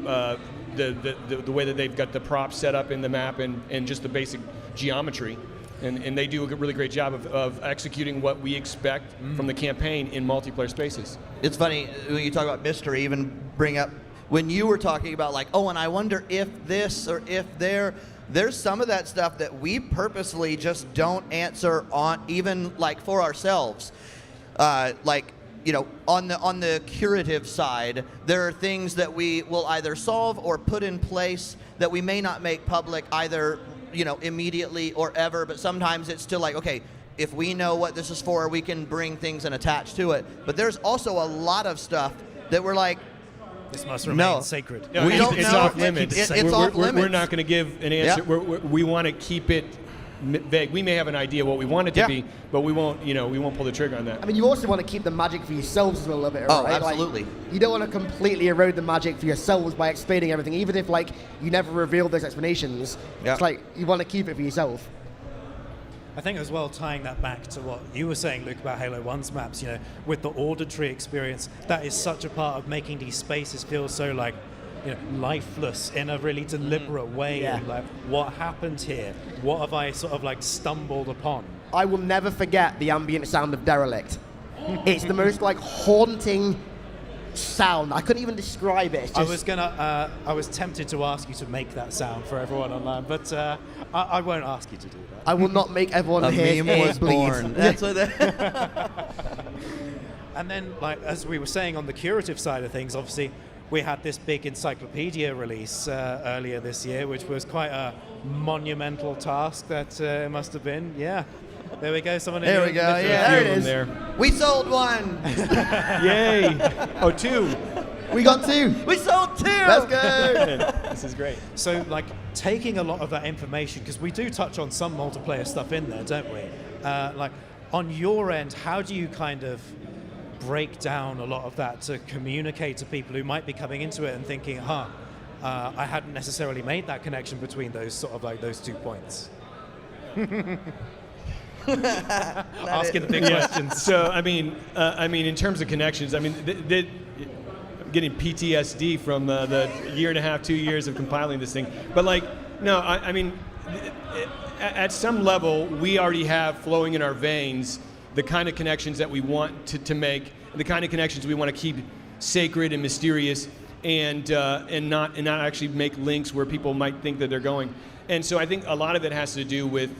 the way that they've got the props set up in the map, and just the basic geometry. And they do a really great job of executing what we expect from the campaign in multiplayer spaces. It's funny when you talk about mystery, even bring up when you were talking about like, oh, and I wonder if this or if there's some of that stuff that we purposely just don't answer on, even like for ourselves. Like, you know, on the curative side, there are things that we will either solve or put in place that we may not make public either, you know, immediately or ever, but sometimes it's still like, okay, if we know what this is for, we can bring things and attach to it. But there's also a lot of stuff that we're like, this must remain sacred. No, we don't it's know. Off limits. It's off limits. We're not going to give an answer. Yeah. We want to keep it vague. We may have an idea what we want it to be, but we won't pull the trigger on that. I mean, you also want to keep the magic for yourselves as well, a little bit, oh, right? Absolutely. Like, you don't want to completely erode the magic for yourselves by explaining everything, even if like you never reveal those explanations. Yeah. It's like you want to keep it for yourself. I think as well, tying that back to what you were saying, Luke, about Halo 1's maps, you know, with the auditory experience, that is such a part of making these spaces feel so like lifeless in a really deliberate way. Yeah. And, like, what happened here? What have I sort of like stumbled upon? I will never forget the ambient sound of Derelict. It's the most like haunting sound. I couldn't even describe it. It's just, I was tempted to ask you to make that sound for everyone online, but I won't ask you to do that. I will not make everyone A hear meme it was bleed. born. That's what that. And then, like as we were saying on the curative side of things, obviously we had this big encyclopedia release earlier this year, which was quite a monumental task that it must have been. Yeah. There we go. Someone. There we go. Yeah, there it is. There. We sold one. Yay! Oh, 2. We got 2. We sold 2. Let's go. This is great. So, like, taking a lot of that information, because we do touch on some multiplayer stuff in there, don't we? Like, on your end, how do you kind of break down a lot of that to communicate to people who might be coming into it and thinking, I hadn't necessarily made that connection between those sort of like those 2 points? Asking the big questions. So, I mean, in terms of connections, I mean, I'm getting PTSD from the year and a half, 2 years of compiling this thing. But like, no, I mean, at some level, we already have flowing in our veins the kind of connections that we want to make, the kind of connections we want to keep sacred and mysterious, and not actually make links where people might think that they're going. And so I think a lot of it has to do with,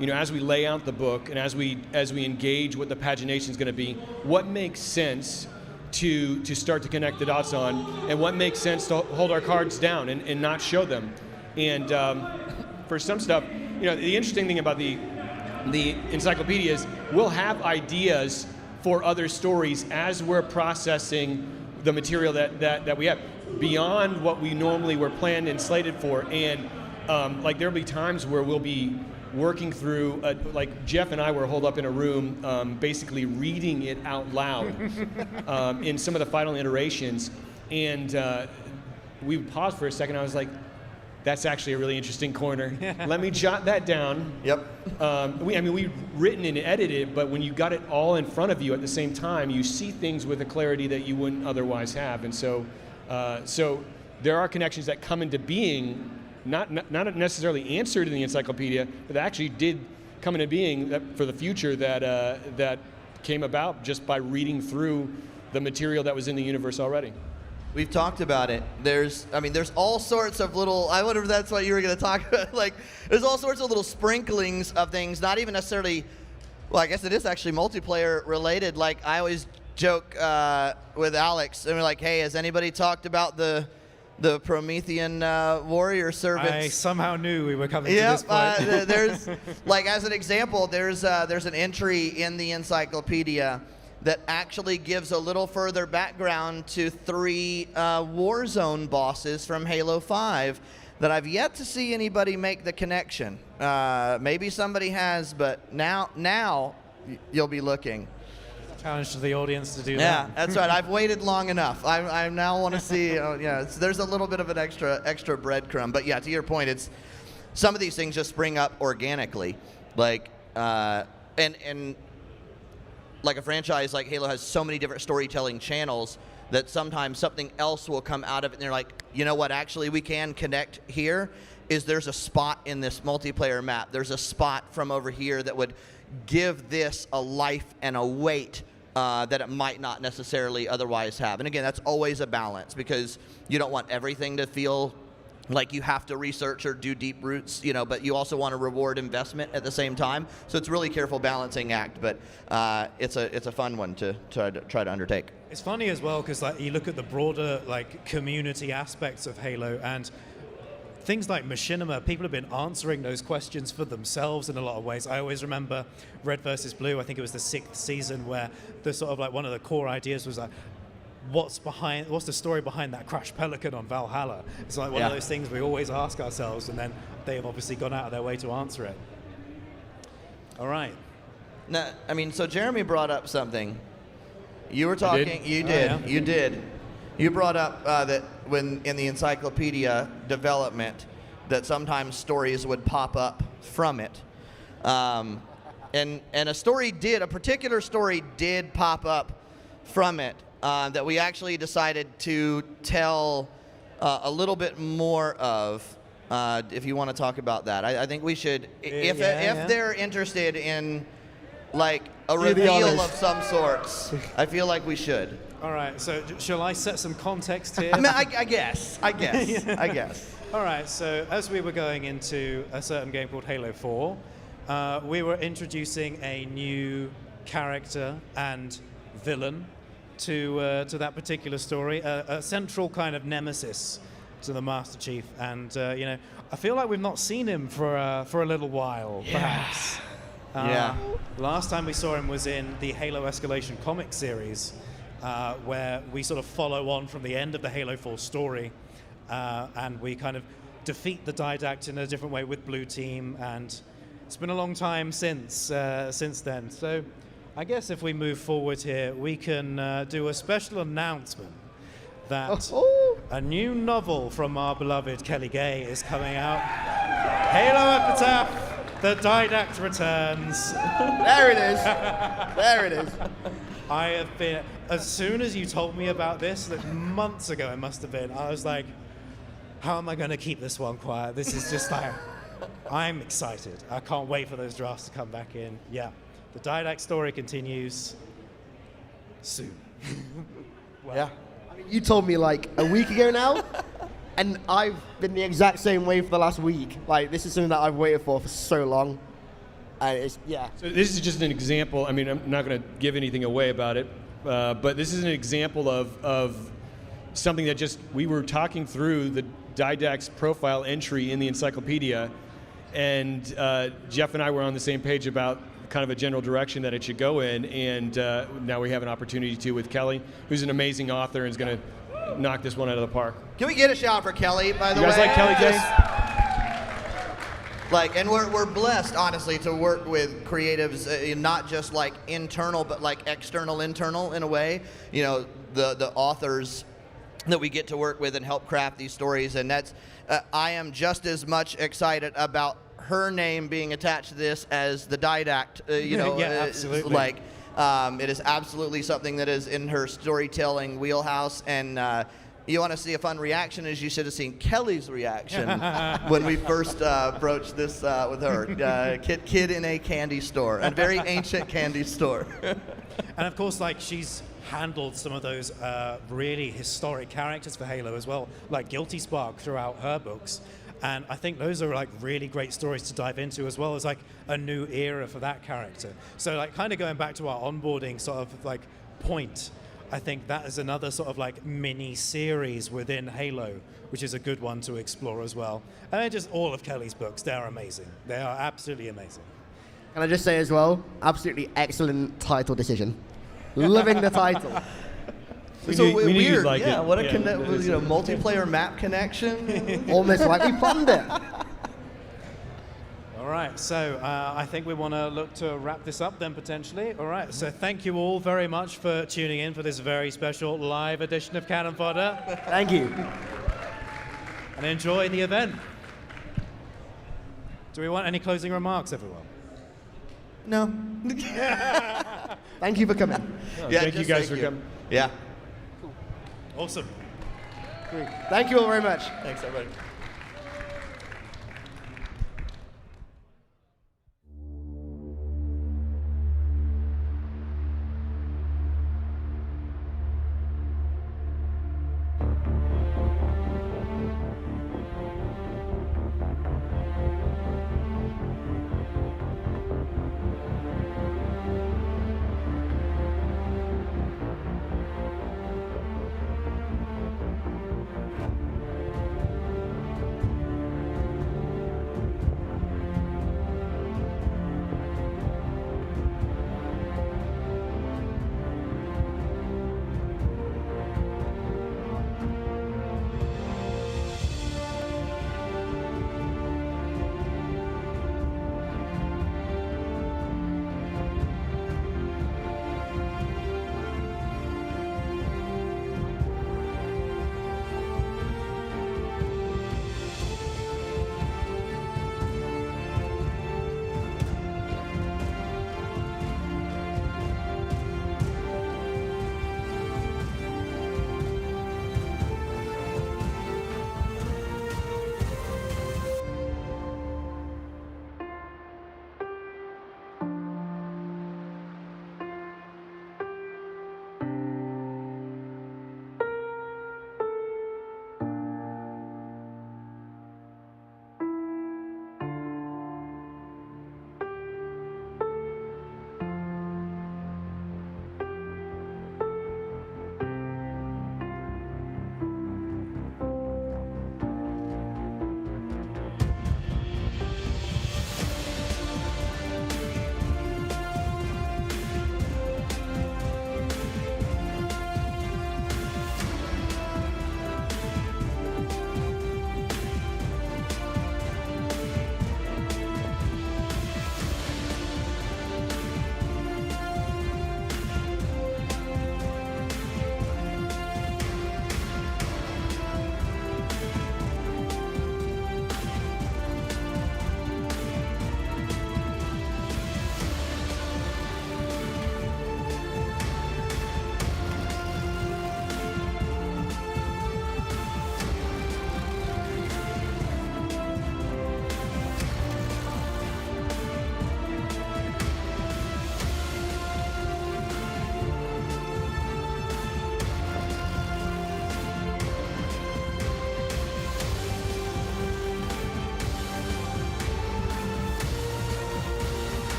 as we lay out the book and as we engage what the pagination is going to be, what makes sense to start to connect the dots on, and what makes sense to hold our cards down and not show them. And for some stuff, the interesting thing about the encyclopedia is we'll have ideas for other stories as we're processing the material that we have beyond what we normally were planned and slated for. And like there'll be times where we'll be working through, like Jeff and I were holed up in a room basically reading it out loud in some of the final iterations. And we paused for a second. I was like, that's actually a really interesting corner. Let me jot that down. Yep. We've written and edited, but when you got it all in front of you at the same time, you see things with a clarity that you wouldn't otherwise have. And so there are connections that come into being, not necessarily answered in the encyclopedia, but that actually did come into being for the future that came about just by reading through the material that was in the universe already. We've talked about it. There's all sorts of little, I wonder if that's what you were going to talk about. Like, there's all sorts of little sprinklings of things, not even necessarily, well, I guess it is actually multiplayer related. Like, I always joke with Alex, and we're like, hey, has anybody talked about the Promethean warrior servants? I somehow knew we were coming to this point. There's, like, as an example, there's an entry in the encyclopedia that actually gives a little further background to 3 Warzone bosses from Halo 5 that I've yet to see anybody make the connection. Maybe somebody has, but now you'll be looking. Challenge to the audience to do that. Yeah, that's right. I've waited long enough. I now want to see. There's a little bit of an extra breadcrumb. But yeah, to your point, it's some of these things just spring up organically, like and like a franchise like Halo has so many different storytelling channels that sometimes something else will come out of it, and they're like, you know what? Actually, we can connect here. There's a spot in this multiplayer map. There's a spot from over here that would give this a life and a weight that it might not necessarily otherwise have. And again, that's always a balance, because you don't want everything to feel like you have to research or do deep roots, but you also want to reward investment at the same time. So it's a really careful balancing act, but it's a fun one to try to undertake. It's funny as well, because like you look at the broader like community aspects of Halo, and things like machinima, people have been answering those questions for themselves in a lot of ways. I always remember Red versus Blue, I think it was the 6th season, where the sort of like one of the core ideas was like, what's the story behind that crashed Pelican on Valhalla? It's like one of those things we always ask ourselves, and then they've obviously gone out of their way to answer it. All right. Now, so Jeremy brought up something. You were talking. You did. Yeah. You did. You brought up that when in the encyclopedia development, that sometimes stories would pop up from it, and a particular story did pop up from it. That we actually decided to tell a little bit more of. If you want to talk about that, I think we should. If they're interested in like a reveal of some sorts, I feel like we should. All right. So shall I set some context here? I guess. All right. So as we were going into a certain game called Halo 4, we were introducing a new character and villain to that particular story, a central kind of nemesis to the Master Chief, and I feel like we've not seen him for a little while, perhaps. Last time we saw him was in the Halo Escalation comic series, where we sort of follow on from the end of the Halo 4 story, and we kind of defeat the Didact in a different way with Blue Team, and it's been a long time since then. So I guess if we move forward here, we can do a special announcement that a new novel from our beloved Kelly Gay is coming out. Halo Epitaph, The Didact Returns. There it is. There it is. I have been, as soon as you told me about this, like months ago it must have been, I was like, how am I going to keep this one quiet? This is just like, I'm excited. I can't wait for those drafts to come back in. Yeah, the Didact story continues soon. Yeah. You told me like a week ago now, and I've been the exact same way for the last week. Like, this is something that I've waited for so long. And So this is just an example. I mean, I'm not going to give anything away about it, but this is an example of something that just, we were talking through the Didact's profile entry in the encyclopedia, and Jeff and I were on the same page about kind of a general direction that it should go in, and now we have an opportunity to with Kelly, who's an amazing author and is going to knock this one out of the park. Can we get a shout for Kelly, by the way? You guys like Kelly Gay? And we're blessed, honestly, to work with creatives, not just like internal, but like internal in a way. You know, the authors that we get to work with and help craft these stories, and that's I am just as much excited about her name being attached to this as the Didact, Yeah, absolutely. It is absolutely something that is in her storytelling wheelhouse, and you want to see a fun reaction, as you should have seen Kelly's reaction when we first broached this with her. Kid in a candy store, a very ancient candy store. And of course, like, she's handled some of those really historic characters for Halo as well, like Guilty Spark throughout her books. And I think those are like really great stories to dive into, as well as like a new era for that character. So like kind of going back to our onboarding sort of like point, I think that is another sort of like mini series within Halo, which is a good one to explore as well. And just all of Kelly's books, they're amazing. They are absolutely amazing. Can I just say as well, absolutely excellent title decision. Loving the title. So weird, yeah. What a multiplayer map connection. Almost like we planned it. All right, so I think we want to look to wrap this up then, potentially. All right, so thank you all very much for tuning in for this very special live edition of Cannon Fodder. Thank you. And enjoy the event. Do we want any closing remarks, everyone? No. Thank you for coming. Thank you guys for coming. Yeah. Awesome. Great. Thank you all very much. Thanks, everybody.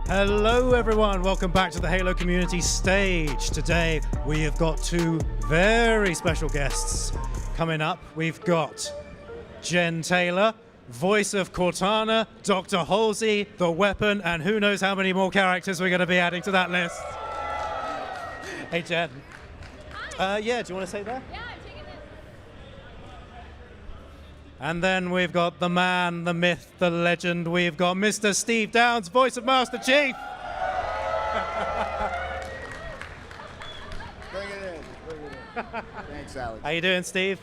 Hello everyone, welcome back to the Halo Community Stage. Today we have got two very special guests coming up. We've got Jen Taylor, voice of Cortana, Dr. Halsey, the Weapon, and who knows how many more characters we're going to be adding to that list. Hey Jen. Hi. Yeah, do you want to say that? Yeah, I'm taking this. And then we've got the man, the myth, the legend. We've got Mr. Steve Downs, voice of Master Chief. Bring it in. Bring it in. Thanks, Alex. How you doing, Steve?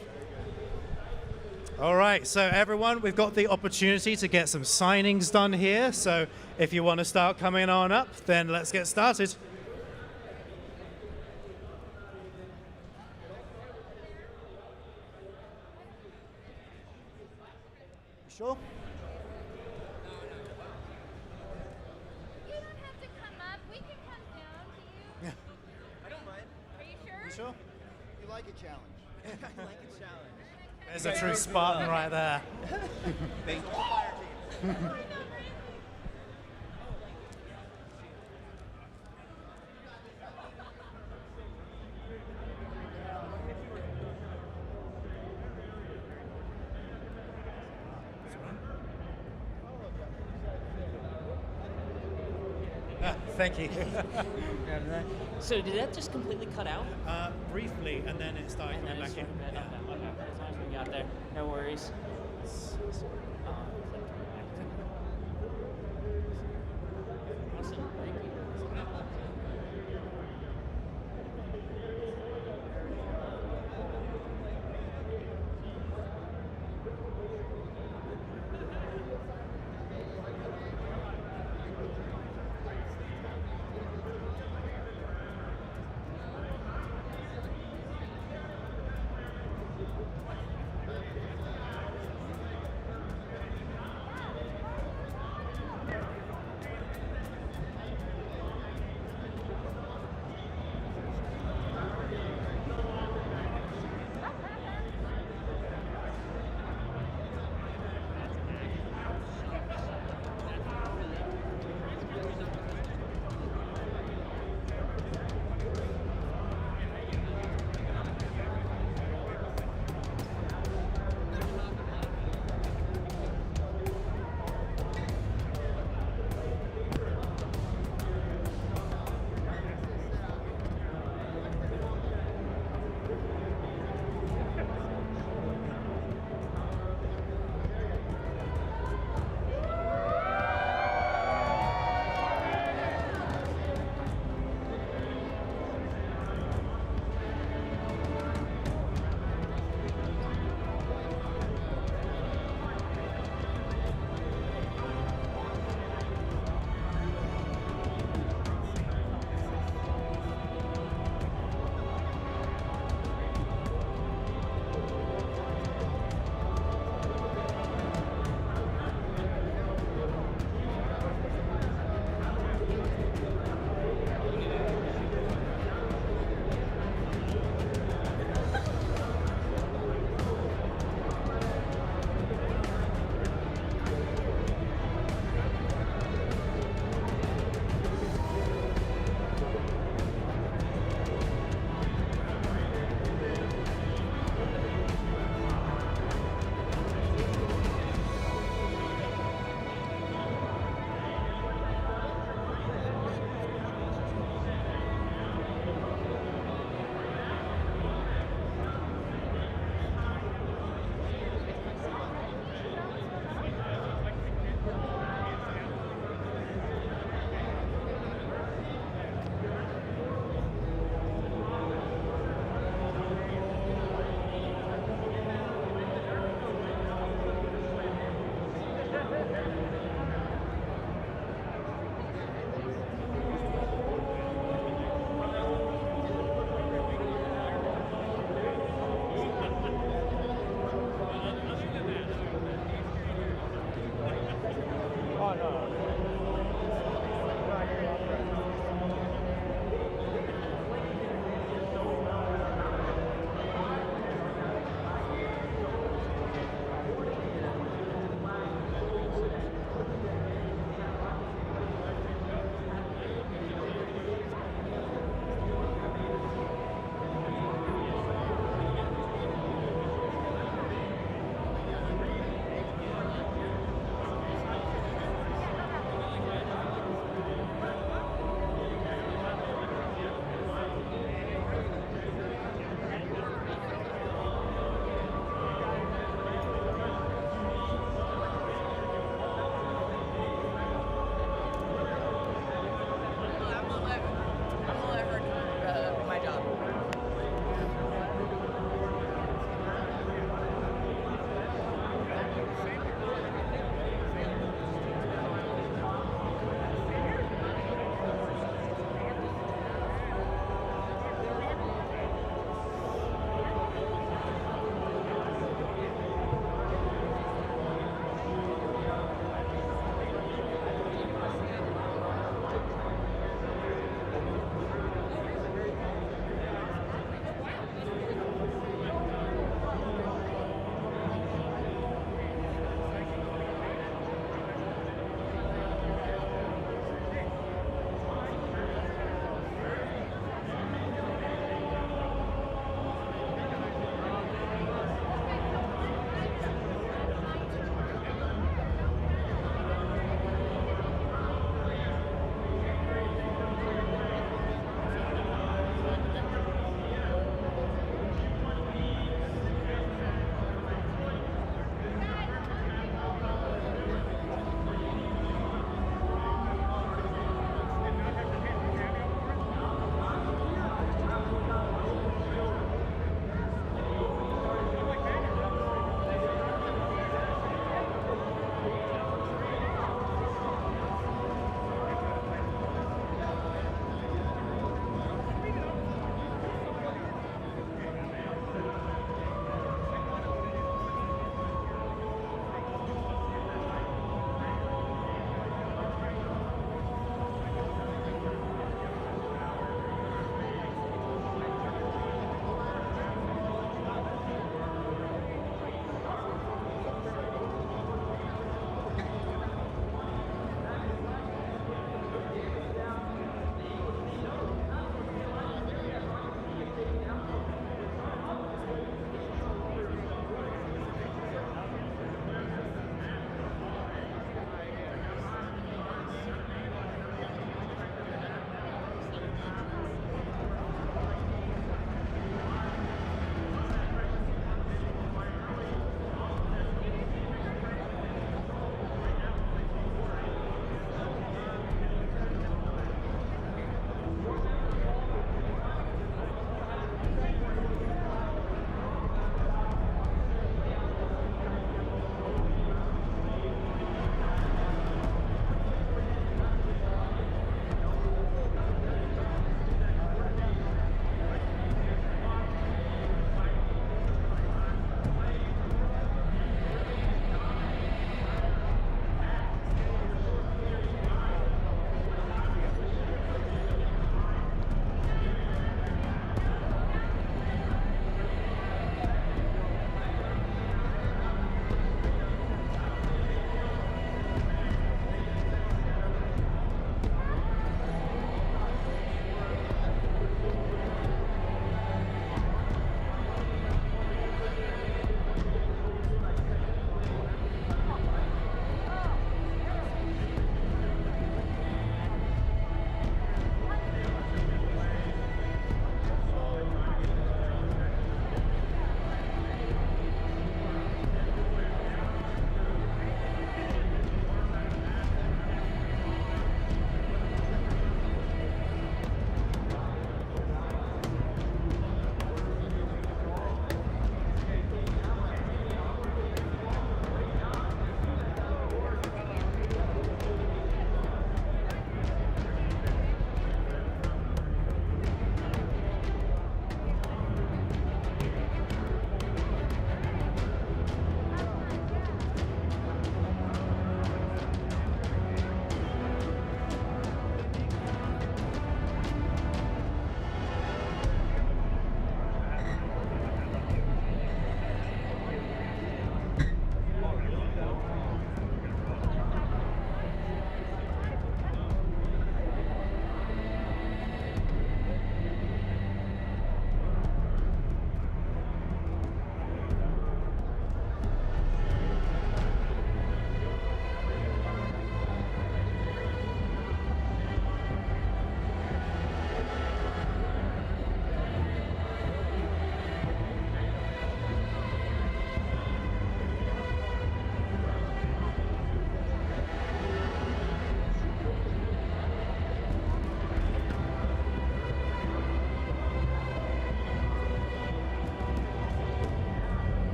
All right, so everyone, we've got the opportunity to get some signings done here. So if you want to start coming on up, then let's get started. Sure. You don't have to come up. We can come down to you. I don't mind. Are you sure? You sure? You like a challenge. I like a challenge. There's a true Spartan right there. Thank you. Thank you. So did that just completely cut out? Briefly, and then it started coming back in. Okay, as long as we got there, no worries. Awesome, thank you.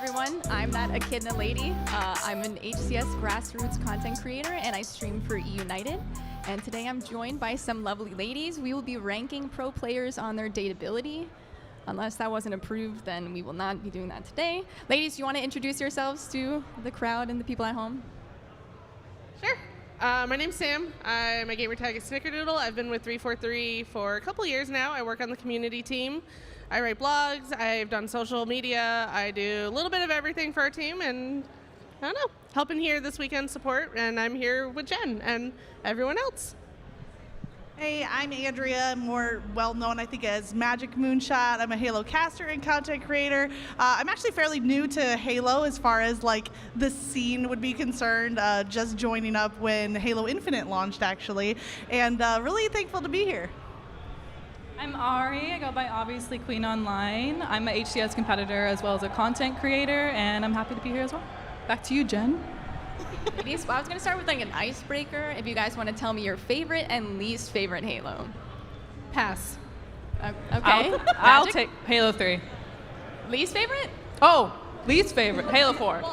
everyone. I'm that Echidna lady. I'm an HCS grassroots content creator, and I stream for eUnited. And today I'm joined by some lovely ladies. We will be ranking pro players on their dateability. Unless that wasn't approved, then we will not be doing that today. Ladies, do you want to introduce yourselves to the crowd and the people at home? Sure. My name's Sam. My gamer tag is Snickerdoodle. I've been with 343 for a couple years now. I work on the community team. I write blogs. I've done social media. I do a little bit of everything for our team, and I don't know, helping here this weekend support. And I'm here with Jen and everyone else. Hey, I'm Andrea, more well-known, I think, as Magic Moonshot. I'm a Halo caster and content creator. I'm actually fairly new to Halo as far as, like, the scene would be concerned, just joining up when Halo Infinite launched, actually, and really thankful to be here. I'm Ari. I go by obviously Queen Online. I'm a HCS competitor as well as a content creator, and I'm happy to be here as well. Back to you, Jen. Ladies, well, I was going to start with like an icebreaker. If you guys want to tell me your favorite and least favorite Halo. Pass. Okay. I'll take Halo 3. Least favorite? Oh, least favorite. Halo 4.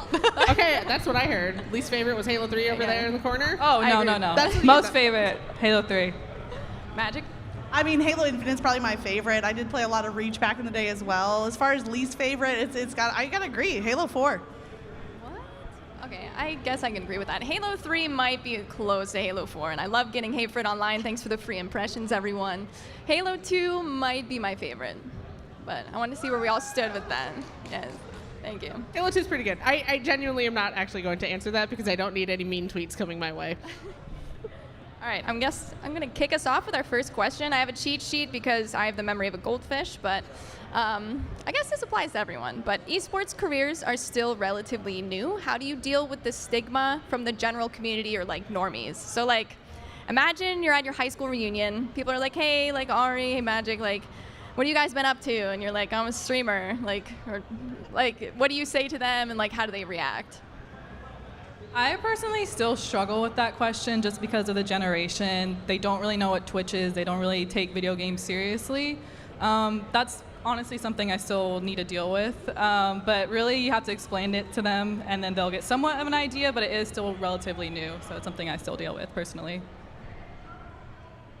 Okay, that's what I heard. Least favorite was Halo 3 over there in the corner? Oh, I no, agree. no, no. That's what Most favorite, Halo 3. Magic? I mean, Halo Infinite's probably my favorite. I did play a lot of Reach back in the day as well. As far as least favorite, I gotta agree, Halo 4. Okay, I guess I can agree with that. Halo 3 might be close to Halo 4, and I love getting hate for it online. Thanks for the free impressions, everyone. Halo 2 might be my favorite, but I want to see where we all stood with that. Yes, thank you. Halo 2 is pretty good. I genuinely am not actually going to answer that because I don't need any mean tweets coming my way. All right, I'm going to kick us off with our first question. I have a cheat sheet because I have the memory of a goldfish, but I guess this applies to everyone. But esports careers are still relatively new. How do you deal with the stigma from the general community or like normies? So like, imagine you're at your high school reunion. People are like, hey, like Ari, hey Magic, like, what have you guys been up to? And you're like, I'm a streamer. Like, or like, what do you say to them, and like, how do they react? I personally still struggle with that question just because of the generation. They don't really know what Twitch is. They don't really take video games seriously. That's honestly something I still need to deal with. But really, you have to explain it to them, and then they'll get somewhat of an idea, but it is still relatively new. So it's something I still deal with personally.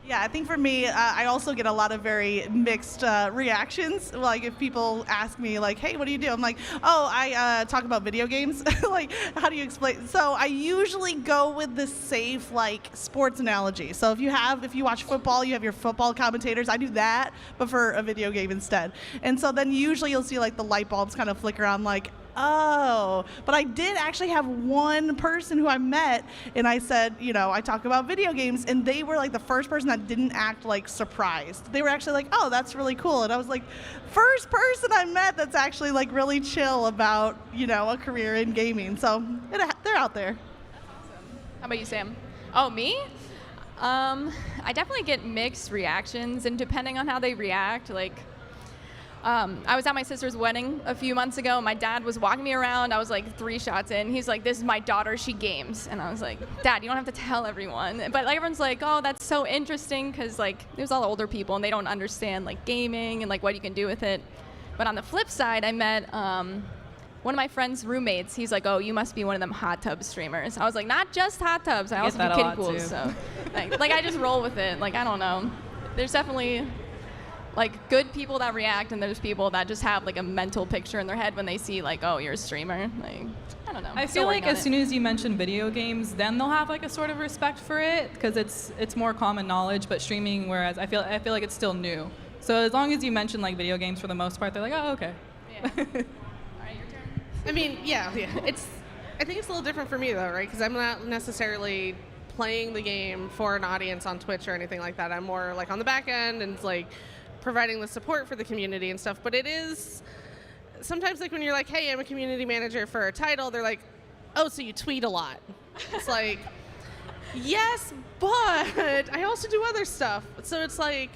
Yeah, I think for me, I also get a lot of very mixed reactions. Like if people ask me like, hey, what do you do? I'm like, oh, I talk about video games. Like, how do you explain? So I usually go with the safe like sports analogy. So if you watch football, you have your football commentators. I do that, but for a video game instead. And so then usually you'll see like the light bulbs kind of flicker on like, oh, but I did actually have one person who I met, and I said, you know, I talk about video games, and they were like the first person that didn't act like surprised. They were actually like, oh, that's really cool. And I was like, first person I met that's actually like really chill about, you know, a career in gaming. So they're out there. How about you, Sam? Oh, me? I definitely get mixed reactions, and depending on how they react, like, I was at my sister's wedding a few months ago. My dad was walking me around. I was like 3 shots in. He's like, this is my daughter. She games. And I was like, Dad, you don't have to tell everyone. But like, everyone's like, oh, that's so interesting because like there's all older people and they don't understand like gaming and like what you can do with it. But on the flip side, I met one of my friend's roommates. He's like, oh, you must be one of them hot tub streamers. I was like, not just hot tubs. I also do kiddie pools. So like I just roll with it. Like, I don't know. There's definitely like good people that react, and there's people that just have like a mental picture in their head when they see like, oh, you're a streamer. Like, I don't know. I feel like as soon as you mention video games, then they'll have like a sort of respect for it because it's more common knowledge. But streaming, whereas I feel like it's still new. So as long as you mention like video games for the most part, they're like, oh, okay. Yeah. All right, your turn. I mean, yeah. I think it's a little different for me though, right? Because I'm not necessarily playing the game for an audience on Twitch or anything like that. I'm more like on the back end and like providing the support for the community and stuff. But it is sometimes like when you're like, hey, I'm a community manager for a title, they're like, oh, so you tweet a lot. It's like, yes, but I also do other stuff. So it's like,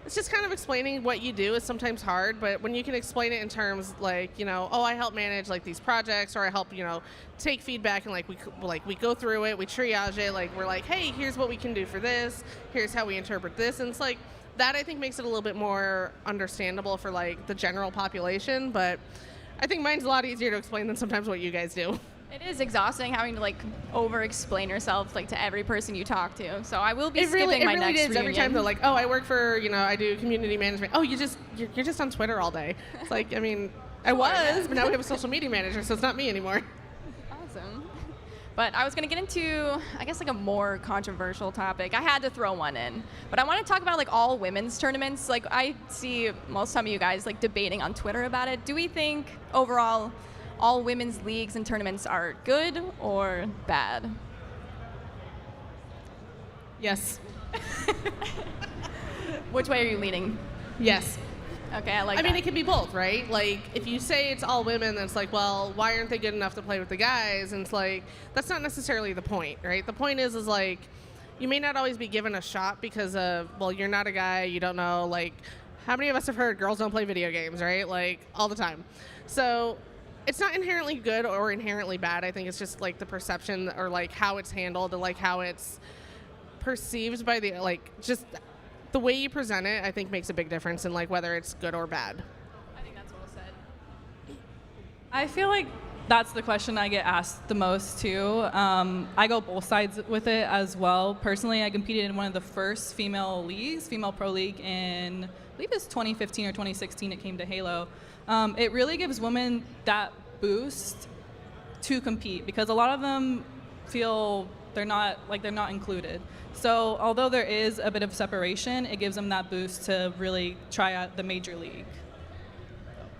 it's just kind of explaining what you do is sometimes hard, but when you can explain it in terms like, you know, oh, I help manage like these projects, or I help, you know, take feedback, and we go through it, we triage it, like we're like, hey, here's what we can do for this, here's how we interpret this, and it's like, that I think makes it a little bit more understandable for like the general population. But I think mine's a lot easier to explain than sometimes what you guys do. It is exhausting having to like over-explain yourself like to every person you talk to. So I will be skipping my next is. reunion. Every time they're like, oh, I work for, I do community management. Oh, you're just on Twitter all day. It's like, I mean, I was, but now we have a social media manager, so it's not me anymore. Awesome. But I was going to get into, I guess, like a more controversial topic. I had to throw one in. But I want to talk about like all women's tournaments. Like I see some of you guys like debating on Twitter about it. Do we think overall all women's leagues and tournaments are good or bad? Yes. Which way are you leaning? Yes. Okay, I like I that. mean, it can be both, right? Like, if you say it's all women, then it's like, well, why aren't they good enough to play with the guys? And it's like, that's not necessarily the point, right? The point is like, you may not always be given a shot because of, well, you're not a guy, you don't know, like, how many of us have heard girls don't play video games, right? Like, all the time. So it's not inherently good or inherently bad. I think it's just, like, the perception or, like, how it's handled and, like, how it's perceived by the, like, just the way you present it, I think, makes a big difference in like whether it's good or bad. I think that's well said. I feel like that's the question I get asked the most too. I go both sides with it as well. Personally, I competed in one of the first female leagues, female pro league in, I believe it was 2015 or 2016. It came to Halo. It really gives women that boost to compete because a lot of them feel they're not included. So although there is a bit of separation, it gives them that boost to really try out the major league.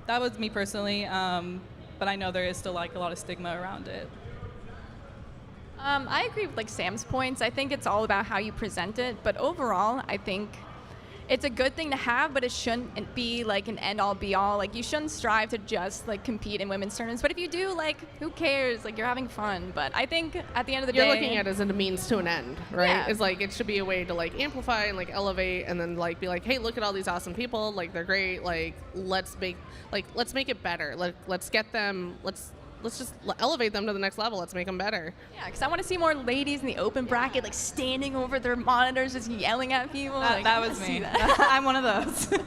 That was me personally, but I know there is still like a lot of stigma around it. I agree with like Sam's points. I think it's all about how you present it, but overall, I think it's a good thing to have, but it shouldn't be like an end-all be-all. Like you shouldn't strive to just like compete in women's tournaments. But if you do, like, who cares? Like you're having fun. But I think at the end of the day, you're looking at it as a means to an end, right? Yeah. It's like it should be a way to like amplify and like elevate, and then like be like, hey, look at all these awesome people. Like they're great. Like let's make it better. Let's get them. Let's just elevate them to the next level. Let's make them better. Yeah, because I want to see more ladies in the open bracket, like standing over their monitors, just yelling at people. That was me. I'm one of those.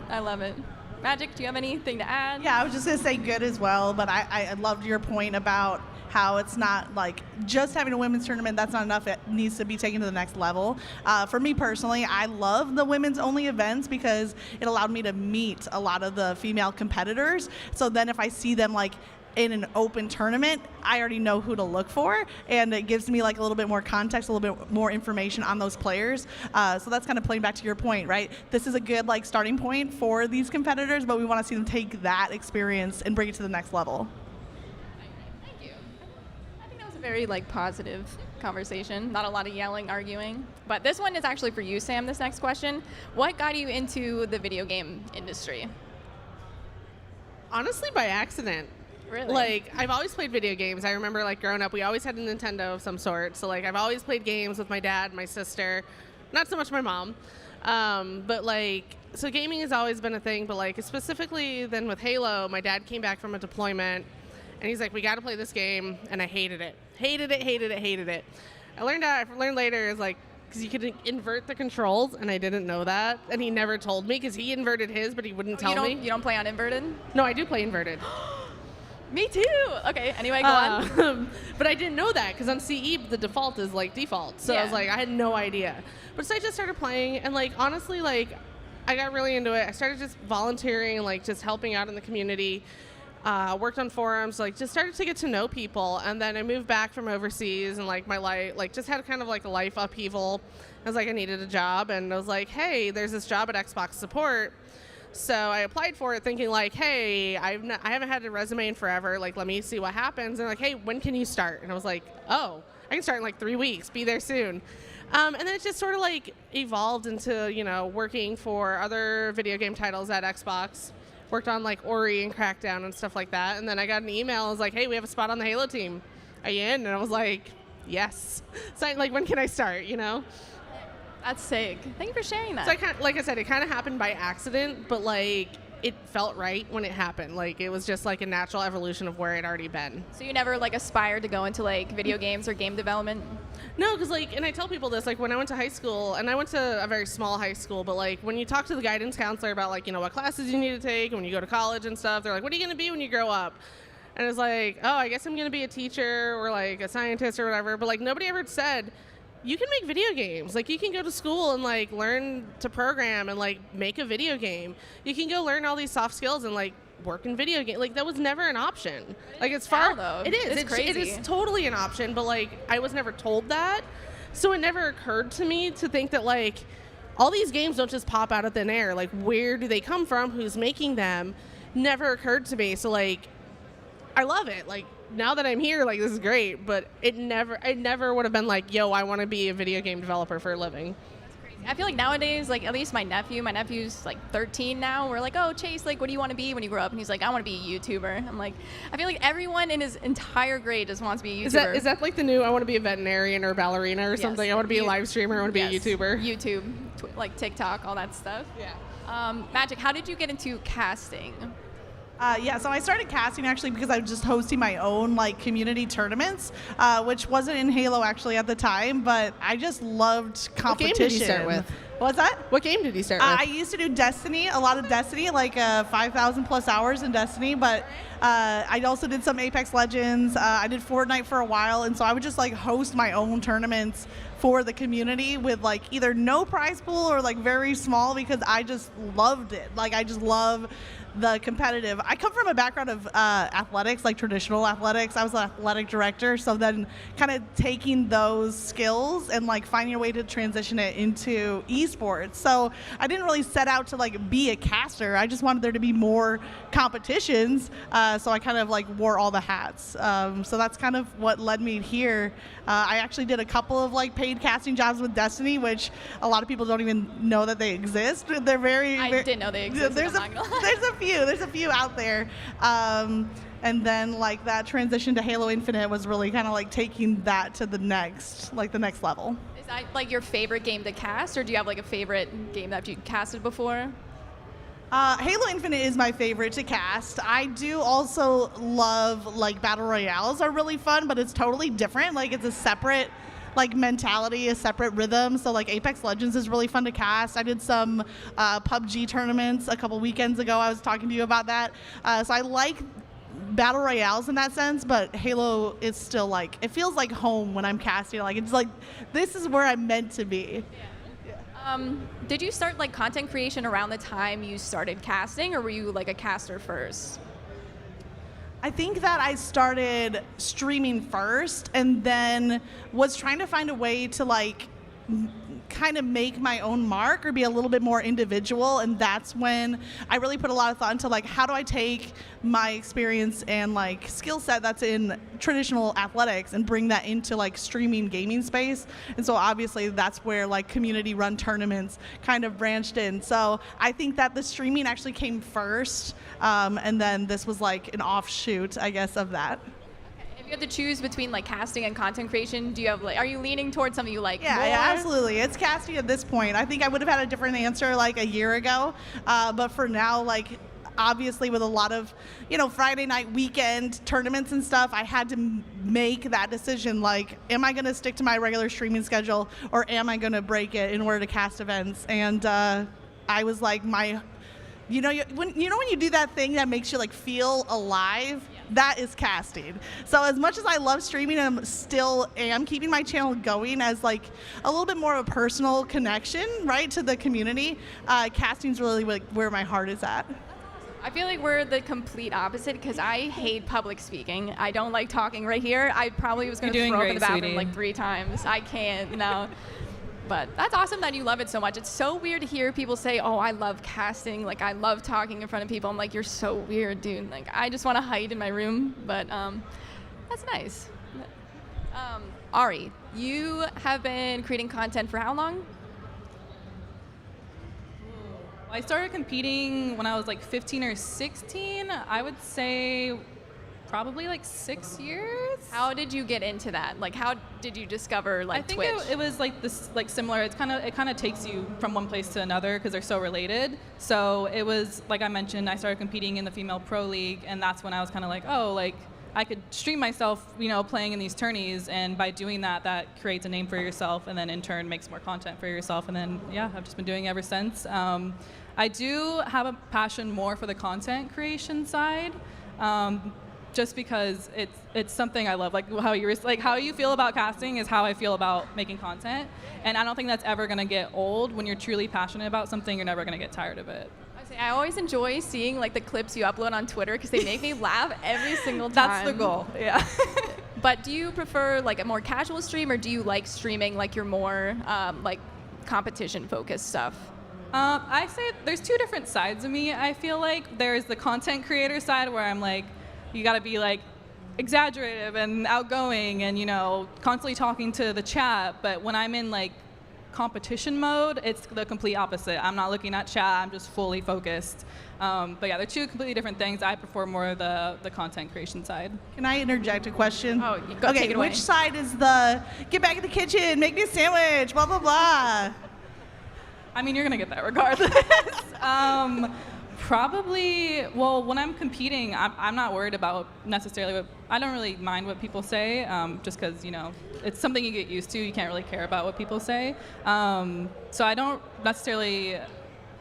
I love it. Magic, do you have anything to add? Yeah, I was just going to say good as well, but I loved your point about how it's not like just having a women's tournament, that's not enough. It needs to be taken to the next level. For me personally, I love the women's only events because it allowed me to meet a lot of the female competitors. So then if I see them like in an open tournament, I already know who to look for, and it gives me like a little bit more context, a little bit more information on those players. So that's kind of playing back to your point, right? This is a good like starting point for these competitors, but we want to see them take that experience and bring it to the next level. Thank you. I think that was a very like positive conversation. Not a lot of yelling, arguing. But this one is actually for you, Sam. This next question: what got you into the video game industry? Honestly, by accident. Really? Like, I've always played video games. I remember, like, growing up, we always had a Nintendo of some sort. So, like, I've always played games with my dad, my sister, not so much my mom. But, like, so gaming has always been a thing. But, like, specifically then with Halo, my dad came back from a deployment, and he's like, we got to play this game. And I hated it. Hated it. I learned later, is like, because you could invert the controls, and I didn't know that. And he never told me, because he inverted his, but he wouldn't tell me. You don't play on inverted? No, I do play inverted. Me too. Okay, anyway, go on. But I didn't know that because on CE the default is like default. So I was like, I had no idea. But so I just started playing, and like honestly, like I got really into it. I started just volunteering and like just helping out in the community. Worked on forums, like just started to get to know people, and then I moved back from overseas, and like my life, like just had kind of like a life upheaval. I was like, I needed a job, and I was like, hey, there's this job at Xbox support. So I applied for it thinking like, hey, I haven't had a resume in forever. Like, let me see what happens. And like, hey, when can you start? And I was like, oh, I can start in like 3 weeks. Be there soon. And then it just sort of like evolved into, working for other video game titles at Xbox. Worked on like Ori and Crackdown and stuff like that. And then I got an email. I was like, hey, we have a spot on the Halo team. Are you in? And I was like, yes. So like, when can I start, That's sick. Thank you for sharing that. So like I said, it kind of happened by accident, but like it felt right when it happened. Like, it was just like a natural evolution of where I'd already been. So you never like aspired to go into like video games or game development? No, because like, and I tell people this, like when I went to high school, and I went to a very small high school, but like when you talk to the guidance counselor about like, you know, what classes you need to take, and when you go to college and stuff, they're like, what are you going to be when you grow up? And it's like, oh, I guess I'm going to be a teacher or like a scientist or whatever. But like nobody ever said, you can make video games. Like, you can go to school and like learn to program and like make a video game. You can go learn all these soft skills and like work in video game. Like, that was never an option. Like, it's far though. It is. It's crazy. It is totally an option, but like I was never told that. So it never occurred to me to think that like all these games don't just pop out of thin air. Like, where do they come from? Who's making them? Never occurred to me. So like I love it. Like, now that I'm here, like, this is great, but it never would have been like, yo, I want to be a video game developer for a living. I feel like nowadays, like at least my nephew's like 13 now. We're like, oh, Chase, like, what do you want to be when you grow up? And he's like, I want to be a YouTuber. I'm like, I feel like everyone in his entire grade just wants to be a YouTuber. Is that like the new, I want to be a veterinarian or a ballerina or something? I want to be a live streamer. I want to be a YouTuber. YouTube, like TikTok, all that stuff. Yeah. Magic, how did you get into casting? So I started casting actually because I was just hosting my own like community tournaments, which wasn't in Halo actually at the time, but I just loved competition. What game did you start with? What's that? What game did you start with? I used to do Destiny, a lot of Destiny, like 5,000 plus hours in Destiny, but I also did some Apex Legends. I did Fortnite for a while, and so I would just like host my own tournaments for the community with like either no prize pool or like very small because I just loved it. Like, I just love the competitive. I come from a background of athletics, like traditional athletics. I was an athletic director, so then kind of taking those skills and like finding a way to transition it into esports. So I didn't really set out to like be a caster. I just wanted there to be more competitions, so I kind of like wore all the hats. So that's kind of what led me here. I actually did a couple of like paid casting jobs with Destiny, which a lot of people don't even know that they exist. They're very I didn't know they existed. There's a few out there. And then like that transition to Halo Infinite was really kind of like taking that to the next level. Is that like your favorite game to cast, or do you have like a favorite game that you casted before? Halo Infinite is my favorite to cast. I do also love like battle royales are really fun, but it's totally different. Like, it's a separate like mentality, a separate rhythm. So like Apex Legends is really fun to cast. I did some PUBG tournaments a couple weekends ago. I was talking to you about that. So I like battle royales in that sense, but Halo is still like, it feels like home when I'm casting. Like, it's like, this is where I'm meant to be. Did you start like content creation around the time you started casting, or were you like a caster first? I think that I started streaming first and then was trying to find a way to like kind of make my own mark or be a little bit more individual, and that's when I really put a lot of thought into like, how do I take my experience and like skill set that's in traditional athletics and bring that into like streaming gaming space. And so obviously that's where like community run tournaments kind of branched in. So I think that the streaming actually came first, and then this was like an offshoot, I guess, of that. If you had to choose between like casting and content creation, do you have like, are you leaning towards something you like more? Yeah, absolutely. It's casting at this point. I think I would have had a different answer like a year ago, but for now, like, obviously with a lot of, Friday night weekend tournaments and stuff, I had to make that decision. Like, am I going to stick to my regular streaming schedule, or am I going to break it in order to cast events? And I was like, when you do that thing that makes you like feel alive, that is casting. So as much as I love streaming, I still am keeping my channel going as like a little bit more of a personal connection, right, to the community. Casting's really like where my heart is at. I feel like we're the complete opposite because I hate public speaking. I don't like talking right here. I probably was going to throw up in the bathroom like 3 times. I can't, no. But that's awesome that you love it so much. It's so weird to hear people say, oh, I love casting. Like, I love talking in front of people. I'm like, you're so weird, dude. Like, I just want to hide in my room. But that's nice. Ari, you have been creating content for how long? I started competing when I was like 15 or 16. I would say probably like 6 years. How did you get into that? Like, how did you discover like I think Twitch? it was like this, like similar. It kind of takes you from one place to another because they're so related. So it was like I mentioned, I started competing in the female pro league, and that's when I was kind of like, oh, like I could stream myself, playing in these tourneys, and by doing that, that creates a name for yourself, and then in turn makes more content for yourself, and then I've just been doing it ever since. I do have a passion more for the content creation side. Just because it's something I love, like how you feel about casting is how I feel about making content, and I don't think that's ever gonna get old. When you're truly passionate about something, you're never gonna get tired of it. I always enjoy seeing like the clips you upload on Twitter because they make me laugh every single time. That's the goal, yeah. But do you prefer like a more casual stream, or do you like streaming like your more like competition focused stuff? I say there's two different sides of me. I feel like there's the content creator side where I'm like, you gotta be like exaggerative and outgoing and constantly talking to the chat. But when I'm in like competition mode, it's the complete opposite. I'm not looking at chat, I'm just fully focused. But they're two completely different things. I prefer more the content creation side. Can I interject a question? Oh, okay, take it away. Which side is the get back in the kitchen, make me a sandwich, blah, blah, blah? I mean, you're gonna get that regardless. Probably, when I'm competing, I'm not worried about necessarily I don't really mind what people say, just because, it's something you get used to. You can't really care about what people say. So I don't necessarily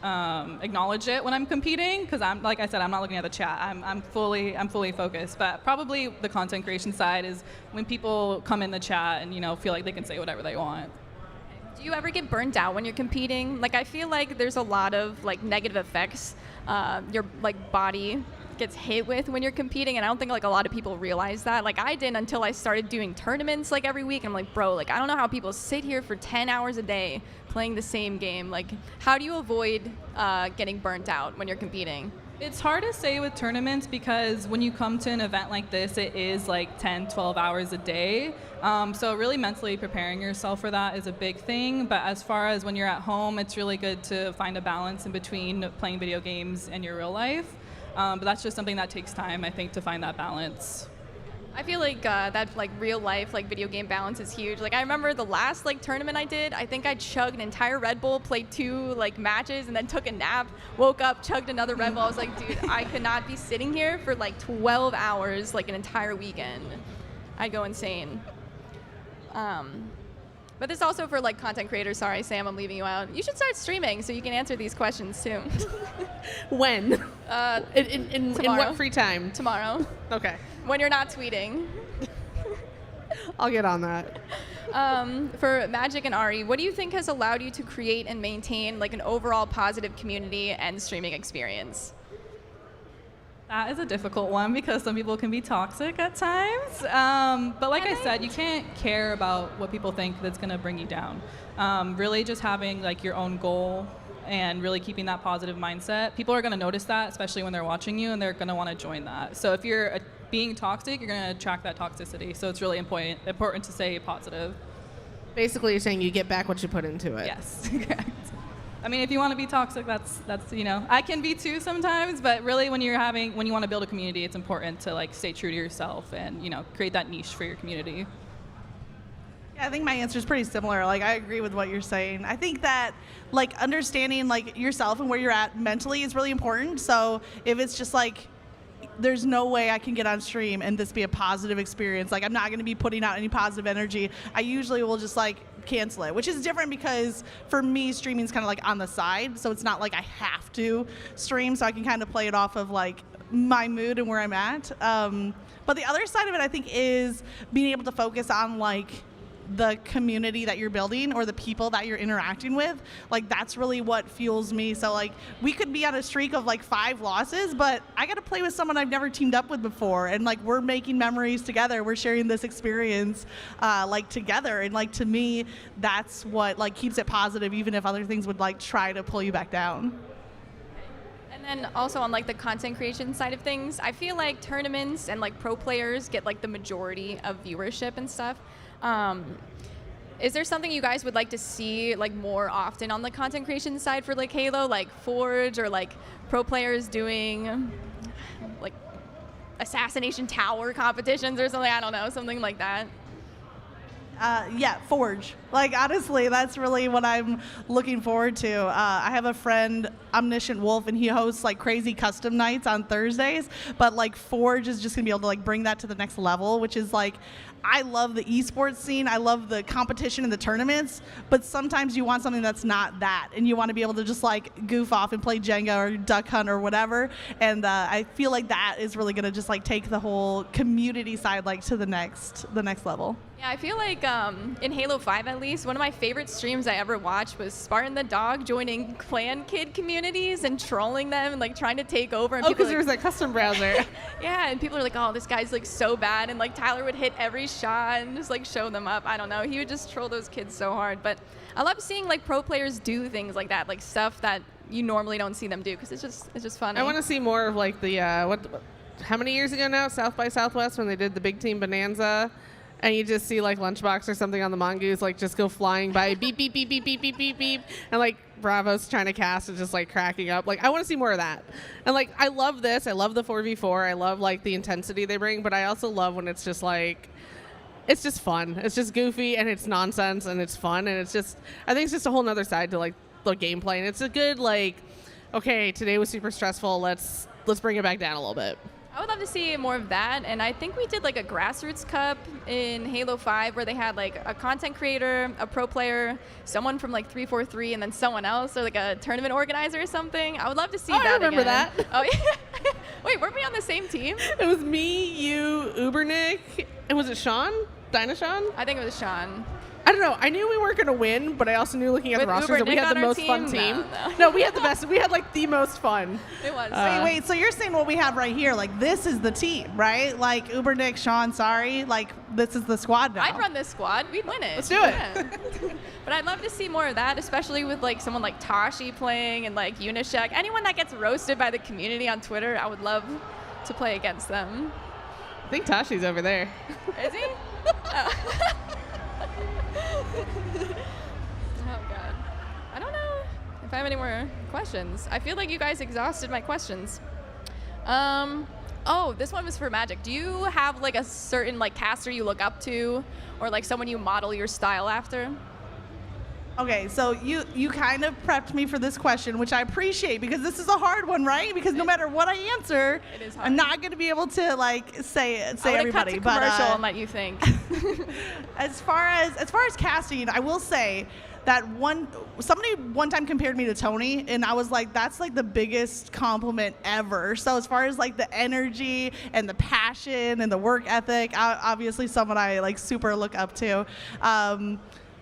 acknowledge it when I'm competing, because like I said, I'm not looking at the chat. I'm fully focused. But probably the content creation side is when people come in the chat and, feel like they can say whatever they want. Do you ever get burned out when you're competing? Like, I feel like there's a lot of like negative effects your like body gets hit with when you're competing, and I don't think like a lot of people realize that. Like, I didn't until I started doing tournaments like every week. I'm like, bro, like I don't know how people sit here for 10 hours a day playing the same game. Like, how do you avoid getting burnt out when you're competing? It's hard to say with tournaments because when you come to an event like this, it is like 10, 12 hours a day. So really mentally preparing yourself for that is a big thing. But as far as when you're at home, it's really good to find a balance in between playing video games and your real life. But that's just something that takes time, I think, to find that balance. I feel like that like real life like video game balance is huge. Like, I remember the last like tournament I did, I think I chugged an entire Red Bull, played 2 like matches, and then took a nap, woke up, chugged another Red Bull. I was like, dude, I could not be sitting here for like 12 hours like an entire weekend. I'd go insane. But this is also for like content creators. Sorry, Sam, I'm leaving you out. You should start streaming so you can answer these questions too. When? In what free time? Tomorrow. Okay. When you're not tweeting. I'll get on that. For Magic and Ari, what do you think has allowed you to create and maintain like an overall positive community and streaming experience? That is a difficult one because some people can be toxic at times. But like I said, you can't care about what people think that's going to bring you down. Really just having like your own goal and really keeping that positive mindset. People are going to notice that, especially when they're watching you, and they're going to want to join that. So if you're being toxic, you're going to attract that toxicity. So it's really important to stay positive. Basically, you're saying you get back what you put into it. Yes, correct. I mean, if you want to be toxic, that's I can be too sometimes, but really when you want to build a community, it's important to like stay true to yourself and, create that niche for your community. Yeah, I think my answer is pretty similar. Like, I agree with what you're saying. I think that like understanding like yourself and where you're at mentally is really important. So if it's just like, there's no way I can get on stream and this be a positive experience, like I'm not going to be putting out any positive energy, I usually will just like cancel it, which is different because for me streaming is kind of like on the side, so it's not like I have to stream, so I can kind of play it off of like my mood and where I'm at. But the other side of it, I think, is being able to focus on like the community that you're building or the people that you're interacting with. Like, that's really what fuels me. So like we could be on a streak of like 5 losses, but I got to play with someone I've never teamed up with before, and like we're making memories together, we're sharing this experience like together, and like to me that's what like keeps it positive, even if other things would like try to pull you back down. And then also on like the content creation side of things, I feel like tournaments and like pro players get like the majority of viewership and stuff. Is there something you guys would like to see like more often on the content creation side for like Halo, like Forge or like pro players doing like assassination tower competitions or something. I don't know, something like that. Yeah, Forge. Like, honestly, that's really what I'm looking forward to. I have a friend, Omniscient Wolf, and he hosts like crazy custom nights on Thursdays. But like Forge is just gonna be able to like bring that to the next level, which is like, I love the esports scene. I love the competition and the tournaments. But sometimes you want something that's not that, and you want to be able to just like goof off and play Jenga or Duck Hunt or whatever. And I feel like that is really gonna just like take the whole community side like to the next level. Yeah, I feel like in Halo 5 at least, one of my favorite streams I ever watched was Spartan the Dog joining clan kid communities and trolling them and like trying to take over. And Oh, people because there was that custom browser. yeah, and people are like, oh, this guy's like so bad. And like Tyler would hit every shot and just like show them up. I don't know. He would just troll those kids so hard. But I love seeing like pro players do things like that, like stuff that you normally don't see them do because it's just funny. I want to see more of like the, how many years ago now? South by Southwest when they did the Big Team Bonanza. And you just see like Lunchbox or something on the Mongoose like just go flying by, beep, beep, beep, beep, beep, beep, beep, beep. And like Bravo's trying to cast and just like cracking up. Like I want to see more of that. And like I love this. I love the 4v4. I love like the intensity they bring. But I also love when it's just like, it's just fun. It's just goofy and it's nonsense and it's fun. And it's just, I think it's just a whole nother side to like the gameplay. And it's a good like, okay, today was super stressful. Let's bring it back down a little bit. I would love to see more of that, and I think we did like a grassroots cup in Halo 5 where they had like a content creator, a pro player, someone from like 343, and then someone else, or like a tournament organizer or something. I would love to see that I remember again. that. Oh yeah. Wait, weren't we on the same team? It was me, you, Ubernick, and was it Sean? Dinah Sean? I think it was Sean. I don't know. I knew we weren't going to win, but I also knew looking at With the rosters that we Uber had Nick the on our most fun team? team. No. No, we had the best. We had like the most fun. It was. Wait, so you're saying what we have right here, like this is the team, right? Like Uber Nick, Sean, sorry, like this is the squad now. I'd run this squad. We'd win it. Let's do it. Yeah. But I'd love to see more of that, especially with like someone like Tashi playing and like Unishek. Anyone that gets roasted by the community on Twitter, I would love to play against them. I think Tashi's over there. Is he? Oh. Oh god. I don't know if I have any more questions. I feel like you guys exhausted my questions. Oh, this one was for Magic. Do you have like a certain like caster you look up to, or like someone you model your style after? Okay, so you kind of prepped me for this question, which I appreciate because this is a hard one, right? Because no matter what I answer, I'm not going to be able to like say everybody. Cut to commercial and let you think. As far as casting, I will say that somebody one time compared me to Tony, and I was like, that's like the biggest compliment ever. So as far as like the energy and the passion and the work ethic, obviously someone I like super look up to.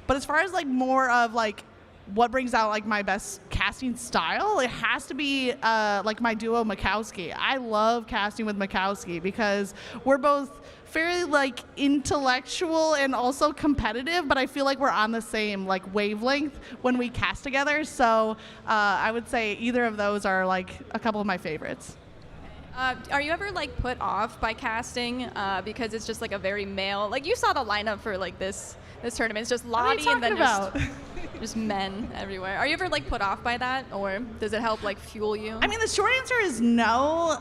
But as far as like more of like what brings out like my best casting style, it has to be like my duo Mikowski. I love casting with Mikowski because we're both fairly like intellectual and also competitive, but I feel like we're on the same like wavelength when we cast together. So I would say either of those are like a couple of my favorites. Are you ever like put off by casting because it's just like a very male, like you saw the lineup for like this tournament, it's just Lottie and then just men everywhere. Are you ever like put off by that, or does it help like fuel you? I mean, the short answer is no.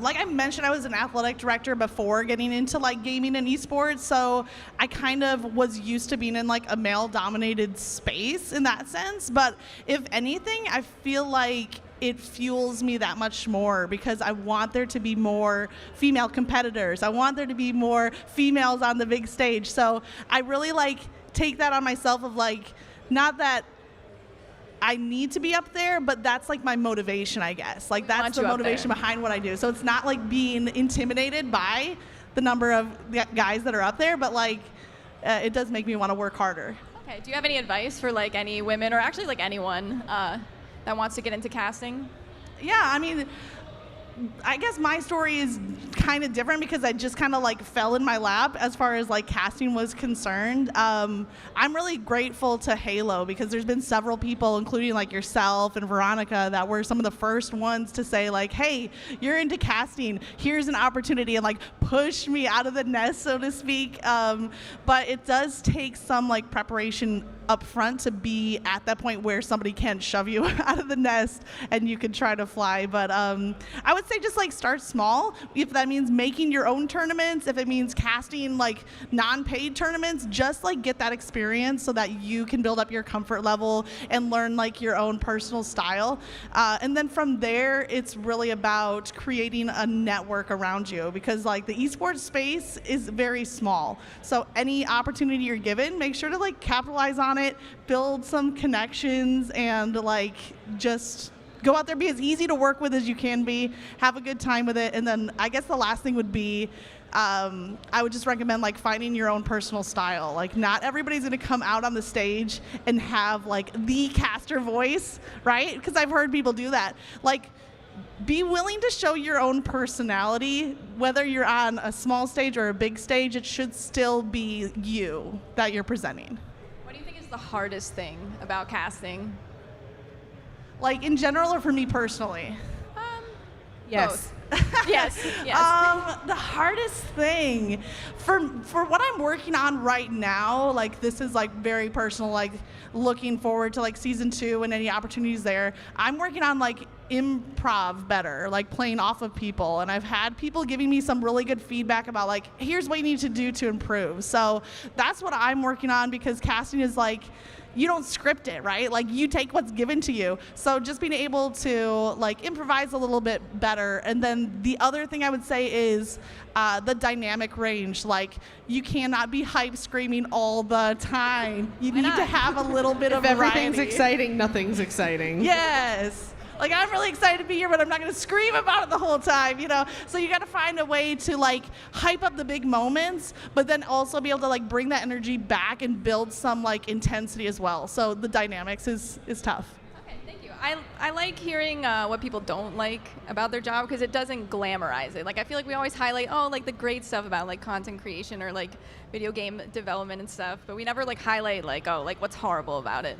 Like I mentioned, I was an athletic director before getting into like gaming and esports, so I kind of was used to being in like a male-dominated space in that sense. But if anything, I feel like it fuels me that much more because I want there to be more female competitors. I want there to be more females on the big stage. So I really like take that on myself of like, not that I need to be up there, but that's like my motivation, I guess. Like that's the motivation behind what I do. So it's not like being intimidated by the number of guys that are up there, but like it does make me want to work harder. Okay, do you have any advice for like any women or actually like anyone that wants to get into casting? Yeah, I mean, I guess my story is kind of different because I just kind of like fell in my lap as far as like casting was concerned. I'm really grateful to Halo because there's been several people, including like yourself and Veronica, that were some of the first ones to say like, hey, you're into casting, here's an opportunity, and like push me out of the nest, so to speak. But it does take some like preparation up front to be at that point where somebody can shove you out of the nest and you can try to fly. But I would say just like start small. If that means making your own tournaments, if it means casting like non-paid tournaments, just like get that experience so that you can build up your comfort level and learn like your own personal style. And then from there, it's really about creating a network around you, because like the esports space is very small. So any opportunity you're given, make sure to like capitalize on it, build some connections, and like just go out there, be as easy to work with as you can be, have a good time with it. And then I guess the last thing would be, I would just recommend like finding your own personal style. Like not everybody's gonna come out on the stage and have like the caster voice, right? Because I've heard people do that. Like, be willing to show your own personality, whether you're on a small stage or a big stage. It should still be you that you're presenting. What do you think is the hardest thing about casting? Like in general or for me personally? Yes. Yes. The hardest thing for what I'm working on right now, like this is like very personal, like looking forward to like season 2 and any opportunities there. I'm working on like improv better, like playing off of people, and I've had people giving me some really good feedback about like, here's what you need to do to improve. So that's what I'm working on, because casting is like, you don't script it, right? Like you take what's given to you. So just being able to like improvise a little bit better. And then the other thing I would say is the dynamic range. Like you cannot be hype screaming all the time. You need to have a little bit of variety. If everything's exciting, nothing's exciting. Yes. Like I'm really excited to be here, but I'm not going to scream about it the whole time, you know? So you got to find a way to like hype up the big moments, but then also be able to like bring that energy back and build some like intensity as well. So the dynamics is tough. Okay, thank you. I like hearing what people don't like about their job, because it doesn't glamorize it. Like I feel like we always highlight, oh, like the great stuff about like content creation or like video game development and stuff, but we never like highlight like, oh, like what's horrible about it.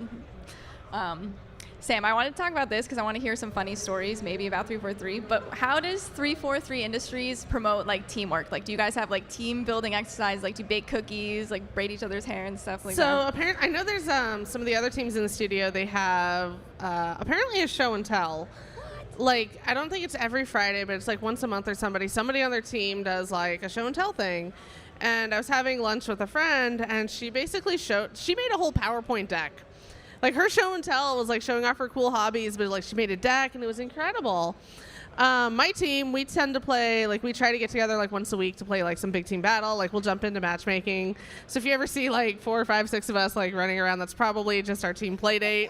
Sam, I want to talk about this because I want to hear some funny stories, maybe about 343. But how does 343 Industries promote like teamwork? Like, do you guys have like team building exercises? Like, do you bake cookies, like braid each other's hair and stuff like that? So apparently, I know there's some of the other teams in the studio. They have apparently a show and tell. Like, I don't think it's every Friday, but it's like once a month or somebody on their team does like a show and tell thing. And I was having lunch with a friend, and she basically she made a whole PowerPoint deck. Like her show and tell was like showing off her cool hobbies, but like she made a deck and it was incredible. My team, we tend to play, like we try to get together like once a week to play like some big team battle. Like we'll jump into matchmaking. So if you ever see like 4 or 5, 6 of us like running around, that's probably just our team play date.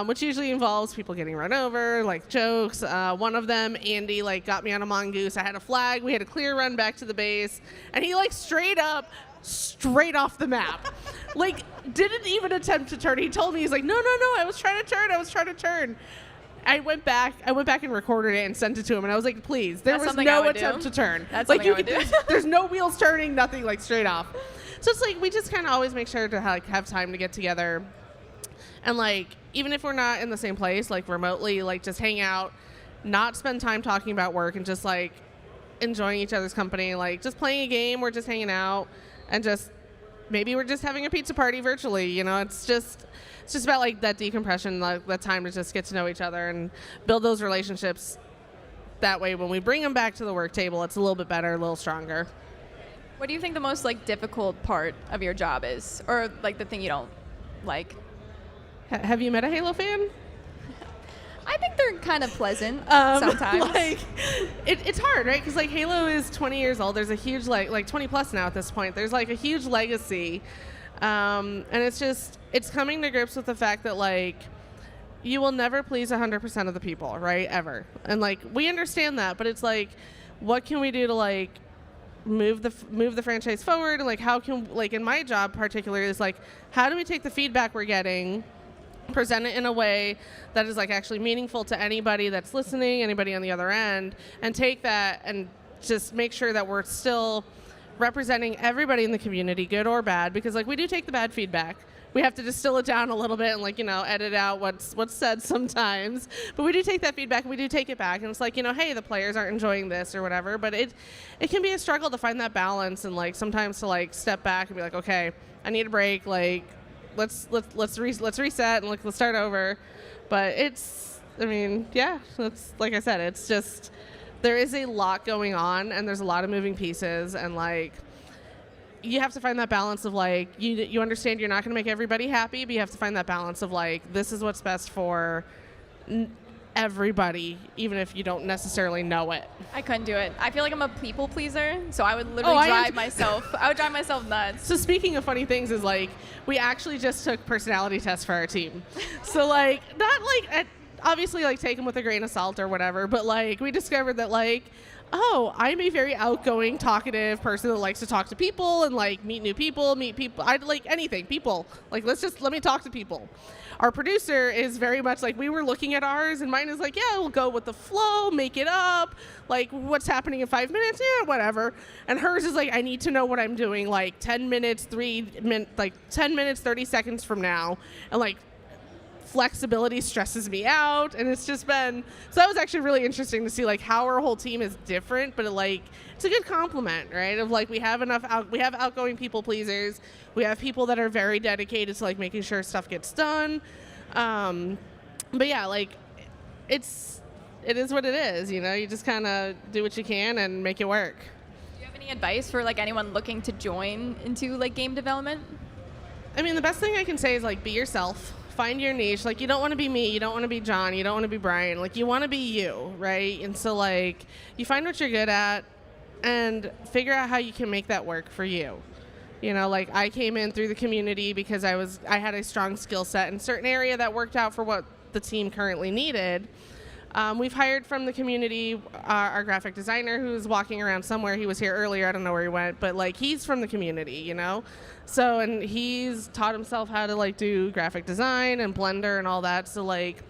Which usually involves people getting run over, like jokes. One of them, Andy, like got me on a mongoose. I had a flag. We had a clear run back to the base, and he like straight off the map. Like, didn't even attempt to turn. He told me, he's like, no, I was trying to turn. I went back and recorded it and sent it to him, and I was like, please, there was no attempt to turn. That's like, something I would do. There's no wheels turning, nothing, like straight off. So it's like, we just kind of always make sure to like have time to get together. And like, even if we're not in the same place, like remotely, like just hang out, not spend time talking about work, and just like enjoying each other's company, like just playing a game, we're just hanging out, and just maybe we're just having a pizza party virtually, you know. It's just about like that decompression, like that time to just get to know each other and build those relationships. That way when we bring them back to the work table, it's a little bit better, a little stronger. What do you think the most like difficult part of your job is, or like the thing you don't like? Have you met a Halo fan? I think they're kind of pleasant sometimes. Like, it's hard, right? Because like Halo is 20 years old. There's a huge like 20 plus now at this point. There's like a huge legacy, and it's coming to grips with the fact that like you will never please 100% of the people, right? Ever. And like we understand that, but it's like, what can we do to like move the franchise forward? And like how can, like in my job particularly, is like how do we take the feedback we're getting, present it in a way that is like actually meaningful to anybody that's listening, anybody on the other end, and take that and just make sure that we're still representing everybody in the community, good or bad, because like we do take the bad feedback. We have to distill it down a little bit and like, you know, edit out what's said sometimes. But we do take that feedback and we do take it back, and it's like, you know, hey, the players aren't enjoying this or whatever. But it can be a struggle to find that balance, and like sometimes to like step back and be like, okay, I need a break, like let's reset and let's start over. But it's, I mean, yeah, it's like I said, it's just there is a lot going on and there's a lot of moving pieces, and like you have to find that balance of like you understand you're not going to make everybody happy, but you have to find that balance of like this is what's best for everybody, even if you don't necessarily know it. I couldn't do it. I feel like I'm a people pleaser, so I would literally I would drive myself nuts. So speaking of funny things, is like we actually just took personality tests for our team. So like not like obviously like take them with a grain of salt or whatever, but like we discovered that like, oh, I'm a very outgoing, talkative person that likes to talk to people and like meet new people, meet people. I'd like anything, people. Like let me talk to people. Our producer is very much like, we were looking at ours and mine is like, yeah, we'll go with the flow, make it up. Like what's happening in 5 minutes? Yeah, whatever. And hers is like, I need to know what I'm doing like 10 minutes, 10 minutes, 30 seconds from now. And like flexibility stresses me out, and it's just been, so that was actually really interesting to see like how our whole team is different, but it's a good compliment, right? Of like we have outgoing people pleasers, we have people that are very dedicated to like making sure stuff gets done, but yeah, like it is what it is, you know. You just kind of do what you can and make it work. Do you have any advice for like anyone looking to join into like game development? I mean, the best thing I can say is like be yourself. Find your niche. Like, you don't want to be me, you don't want to be John, you don't want to be Brian. Like, you want to be you, right? And so, like, you find what you're good at and figure out how you can make that work for you. You know, like, I came in through the community because I had a strong skill set in a certain area that worked out for what the team currently needed. We've hired from the community our graphic designer, who's walking around somewhere. He was here earlier. I don't know where he went, but like he's from the community, you know. So, and he's taught himself how to like do graphic design and Blender and all that. So like,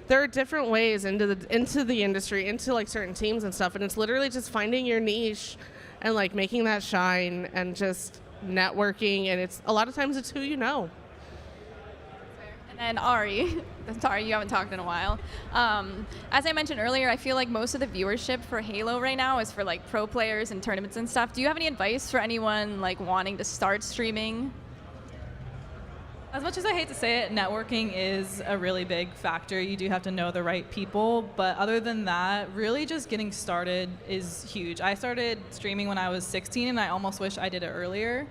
there are different ways into the industry, into like certain teams and stuff. And it's literally just finding your niche and like making that shine and just networking. And it's a lot of times it's who you know. And then Ari, sorry, you haven't talked in a while. As I mentioned earlier, I feel like most of the viewership for Halo right now is for like pro players and tournaments and stuff. Do you have any advice for anyone like wanting to start streaming? As much as I hate to say it, networking is a really big factor. You do have to know the right people, but other than that, really just getting started is huge. I started streaming when I was 16, and I almost wish I did it earlier.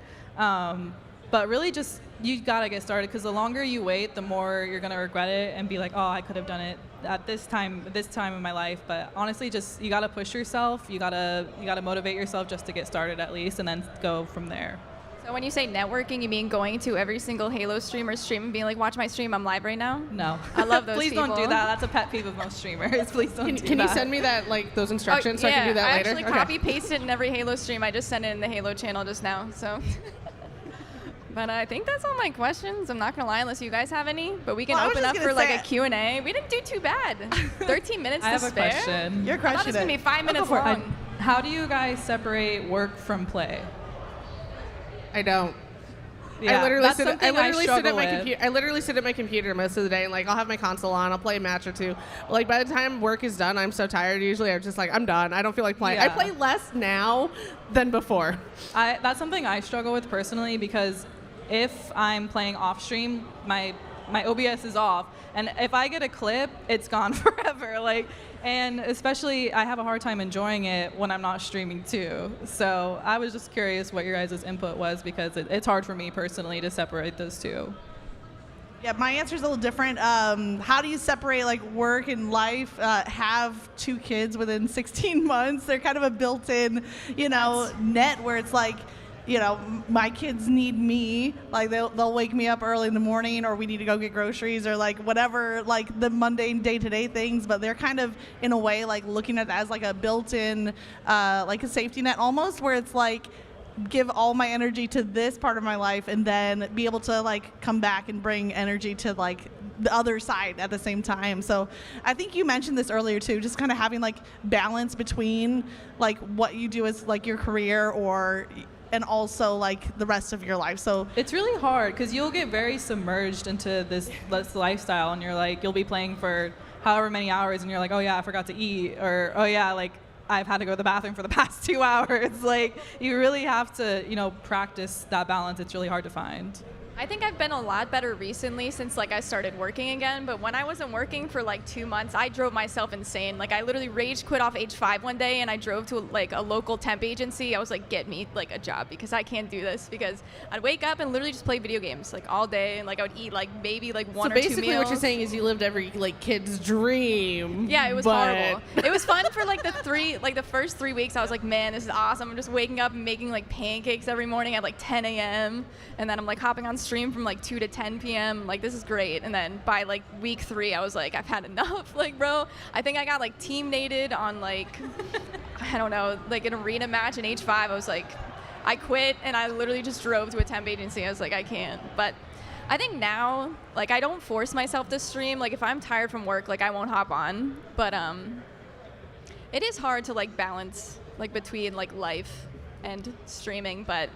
But really just, you gotta get started, because the longer you wait, the more you're gonna regret it and be like, oh, I could have done it at this time in my life. But honestly, just, you gotta push yourself, you gotta motivate yourself just to get started at least, and then go from there. So when you say networking, you mean going to every single Halo streamer's stream and being like, watch my stream, I'm live right now? No. I love those Please people. don't do that. That's a pet peeve of most streamers. Please don't do that. Can you send me that, like, those instructions so I can do that later? I actually copy-pasted it in every Halo stream. I just sent it in the Halo channel just now, so. But I think that's all my questions. I'm not going to lie, unless you guys have any. But we can open up for like a Q&A. We didn't do too bad. 13 minutes to spare. I have a question. You're crushing it. I thought this was going to be 5 minutes long. How do you guys separate work from play? I don't. Yeah, I literally sit at my computer most of the day, and like I'll have my console on, I'll play a match or two. But, like by the time work is done, I'm so tired. Usually, I'm just like, I'm done. I don't feel like playing. Yeah. I play less now than before. That's something I struggle with personally, because if I'm playing off stream, my OBS is off, and if I get a clip, it's gone forever. Like, and especially I have a hard time enjoying it when I'm not streaming too. So I was just curious what your guys' input was, because it's hard for me personally to separate those two. Yeah, my answer is a little different. How do you separate like work and life? Have 2 kids within 16 months. They're kind of a built-in, net where it's like, my kids need me. Like they'll wake me up early in the morning, or we need to go get groceries, or like whatever, like the mundane day-to-day things. But they're kind of in a way like looking at it as like a built-in, like a safety net almost, where it's like give all my energy to this part of my life, and then be able to like come back and bring energy to like the other side at the same time. So I think you mentioned this earlier too, just kind of having like balance between like what you do as like your career and also like the rest of your life. So it's really hard, because you'll get very submerged into this lifestyle, and you're like, you'll be playing for however many hours, and you're like, oh yeah, I forgot to eat, or oh yeah, like I've had to go to the bathroom for the past 2 hours. Like, you really have to, practice that balance. It's really hard to find. I think I've been a lot better recently since like I started working again, but when I wasn't working for like 2 months, I drove myself insane. Like I literally rage quit off H5 one day and I drove to like a local temp agency. I was like, get me like a job because I can't do this, because I'd wake up and literally just play video games like all day, and like I would eat like maybe like one or 2 meals. So basically what you're saying is you lived every like kid's dream. Yeah, it was horrible. It was fun for like the first 3 weeks. I was like, man, this is awesome. I'm just waking up and making like pancakes every morning at like 10 a.m. and then I'm like hopping on stream from like 2 to 10 p.m. Like, this is great. And then by like week 3, I was like, I've had enough. Like, bro, I think I got like team nated on like, I don't know, like an arena match in H5. I was like, I quit and I literally just drove to a temp agency. I was like, I can't. But I think now, like, I don't force myself to stream. Like, if I'm tired from work, like, I won't hop on. But it is hard to like balance like between like life and streaming. But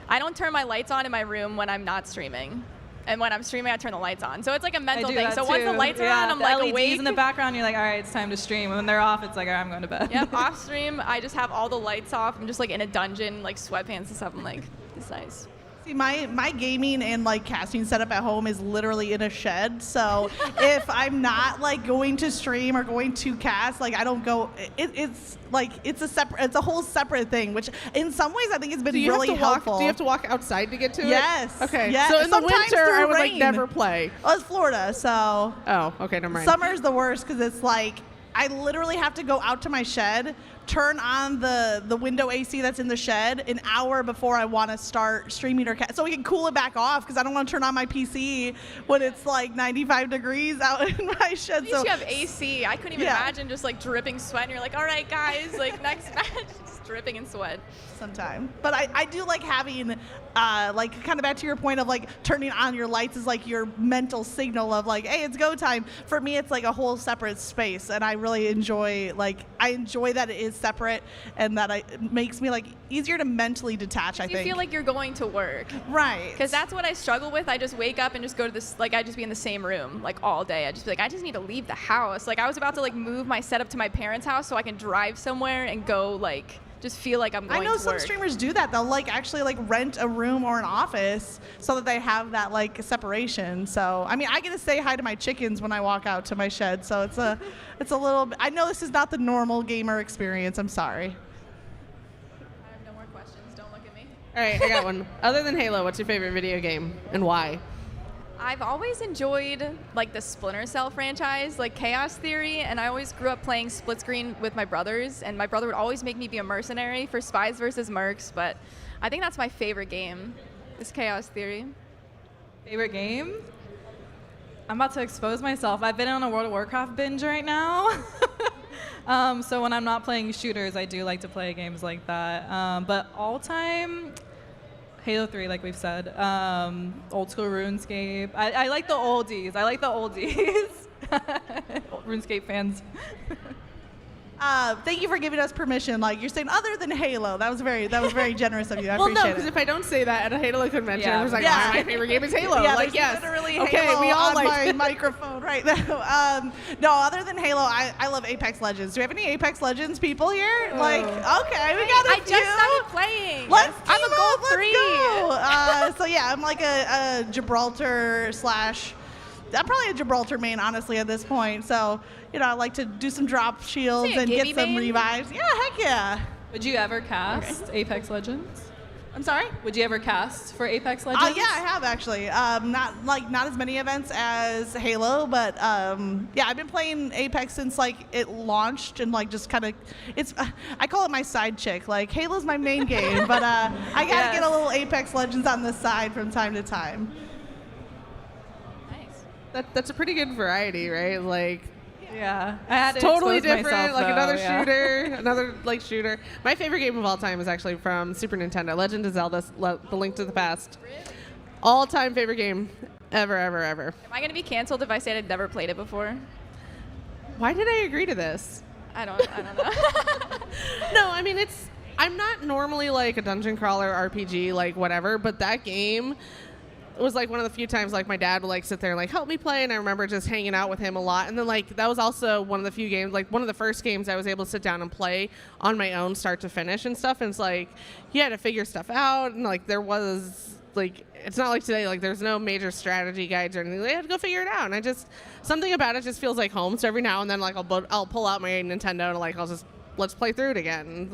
I don't turn my lights on in my room when I'm not streaming. And when I'm streaming, I turn the lights on. So it's like a mental thing. So once the lights are on, I'm like LEDs awake. in the background, you're like, all right, it's time to stream. And when they're off, it's like, all right, I'm going to bed. Yep, off stream, I just have all the lights off. I'm just like in a dungeon, like sweatpants and stuff. I'm like, it's nice. See, my gaming and like casting setup at home is literally in a shed. So if I'm not like going to stream or going to cast, like I don't go. It's like it's a whole separate thing. Which in some ways I think it's been really helpful. Do you have to walk outside to get to it? Yes. Okay. Yes. So in the Sometimes winter, through I would like rain. never play. Oh, it's Florida, so. Oh, okay, never mind. Summer's the worst because it's like I literally have to go out to my shed, turn on the window AC that's in the shed an hour before I want to start streaming or so we can cool it back off, because I don't want to turn on my PC when it's like 95 degrees out in my shed. At least you have AC. I couldn't even imagine just like dripping sweat and you're like, all right, guys, like next match, just dripping in sweat. Sometime. But I do like having, like kind of back to your point of like turning on your lights is like your mental signal of like, hey, it's go time. For me, it's like a whole separate space, and I really enjoy that it is separate, and that it makes me like easier to mentally detach. I think You feel like you're going to work. Right. Because that's what I struggle with. I just wake up and just go to this, like I just be in the same room like all day. I just be like, I just need to leave the house. Like I was about to like move my setup to my parents' house so I can drive somewhere and go like just feel like I'm going to work. I know some streamers do that. They'll like actually like rent a room or an office so that they have that like separation. So I mean, I get to say hi to my chickens when I walk out to my shed. So it's a little. I know this is not the normal gamer experience. I'm sorry. I have no more questions. Don't look at me. All right, I got one. Other than Halo, what's your favorite video game and why? I've always enjoyed like the Splinter Cell franchise, like Chaos Theory, and I always grew up playing split screen with my brothers, and my brother would always make me be a mercenary for Spies vs. Mercs, but I think that's my favorite game, is Chaos Theory. Favorite game? I'm about to expose myself. I've been on a World of Warcraft binge right now. So when I'm not playing shooters, I do like to play games like that. But all time, Halo 3, like we've said. Old school RuneScape. I like the oldies. RuneScape fans. Thank you for giving us permission. Like you're saying, other than Halo, that was very generous of you. I Well, appreciate no, it. because if I don't say that at a Halo convention, Yeah. I was like, Yeah. my favorite game is Halo. Yeah, like, there's yes. literally Okay, Halo we all on like my microphone right now. No, other than Halo, I love Apex Legends. Do we have any Apex Legends people here? Like, okay, we got a I few. just started playing. I'm a gold 3. So yeah, I'm like a Gibraltar / I'm probably a Gibraltar main, honestly, at this point. So, I like to do some drop shields Is he a and get Gibby some main? revives. Yeah, heck yeah. Would you ever cast Apex Legends? I'm sorry? Would you ever cast for Apex Legends? Yeah, I have actually. Not as many events as Halo, but yeah, I've been playing Apex since like it launched, and like just kind of I call it my side chick. Like Halo's my main game, but I gotta get a little Apex Legends on the side from time to time. That's a pretty good variety, right? Like, yeah, I had to totally expose different. myself, Like though, another yeah. shooter, another like shooter. My favorite game of all time is actually from Super Nintendo, Legend of Zelda: The Link to the Past. All-time favorite game, ever. Am I going to be canceled if I said I'd never played it before? Why did I agree to this? I don't know. No, I mean I'm not normally like a dungeon crawler RPG, like whatever, but that game. It was like one of the few times like my dad would like sit there and like help me play, and I remember just hanging out with him a lot. And then like that was also one of the few games, like one of the first games I was able to sit down and play on my own start to finish and stuff. And it's like you had to figure stuff out, and like there was like it's not like today. Like there's no major strategy guides or anything. They had to go figure it out, and something about it just feels like home. So every now and then, like I'll pull out my Nintendo and like let's play through it again.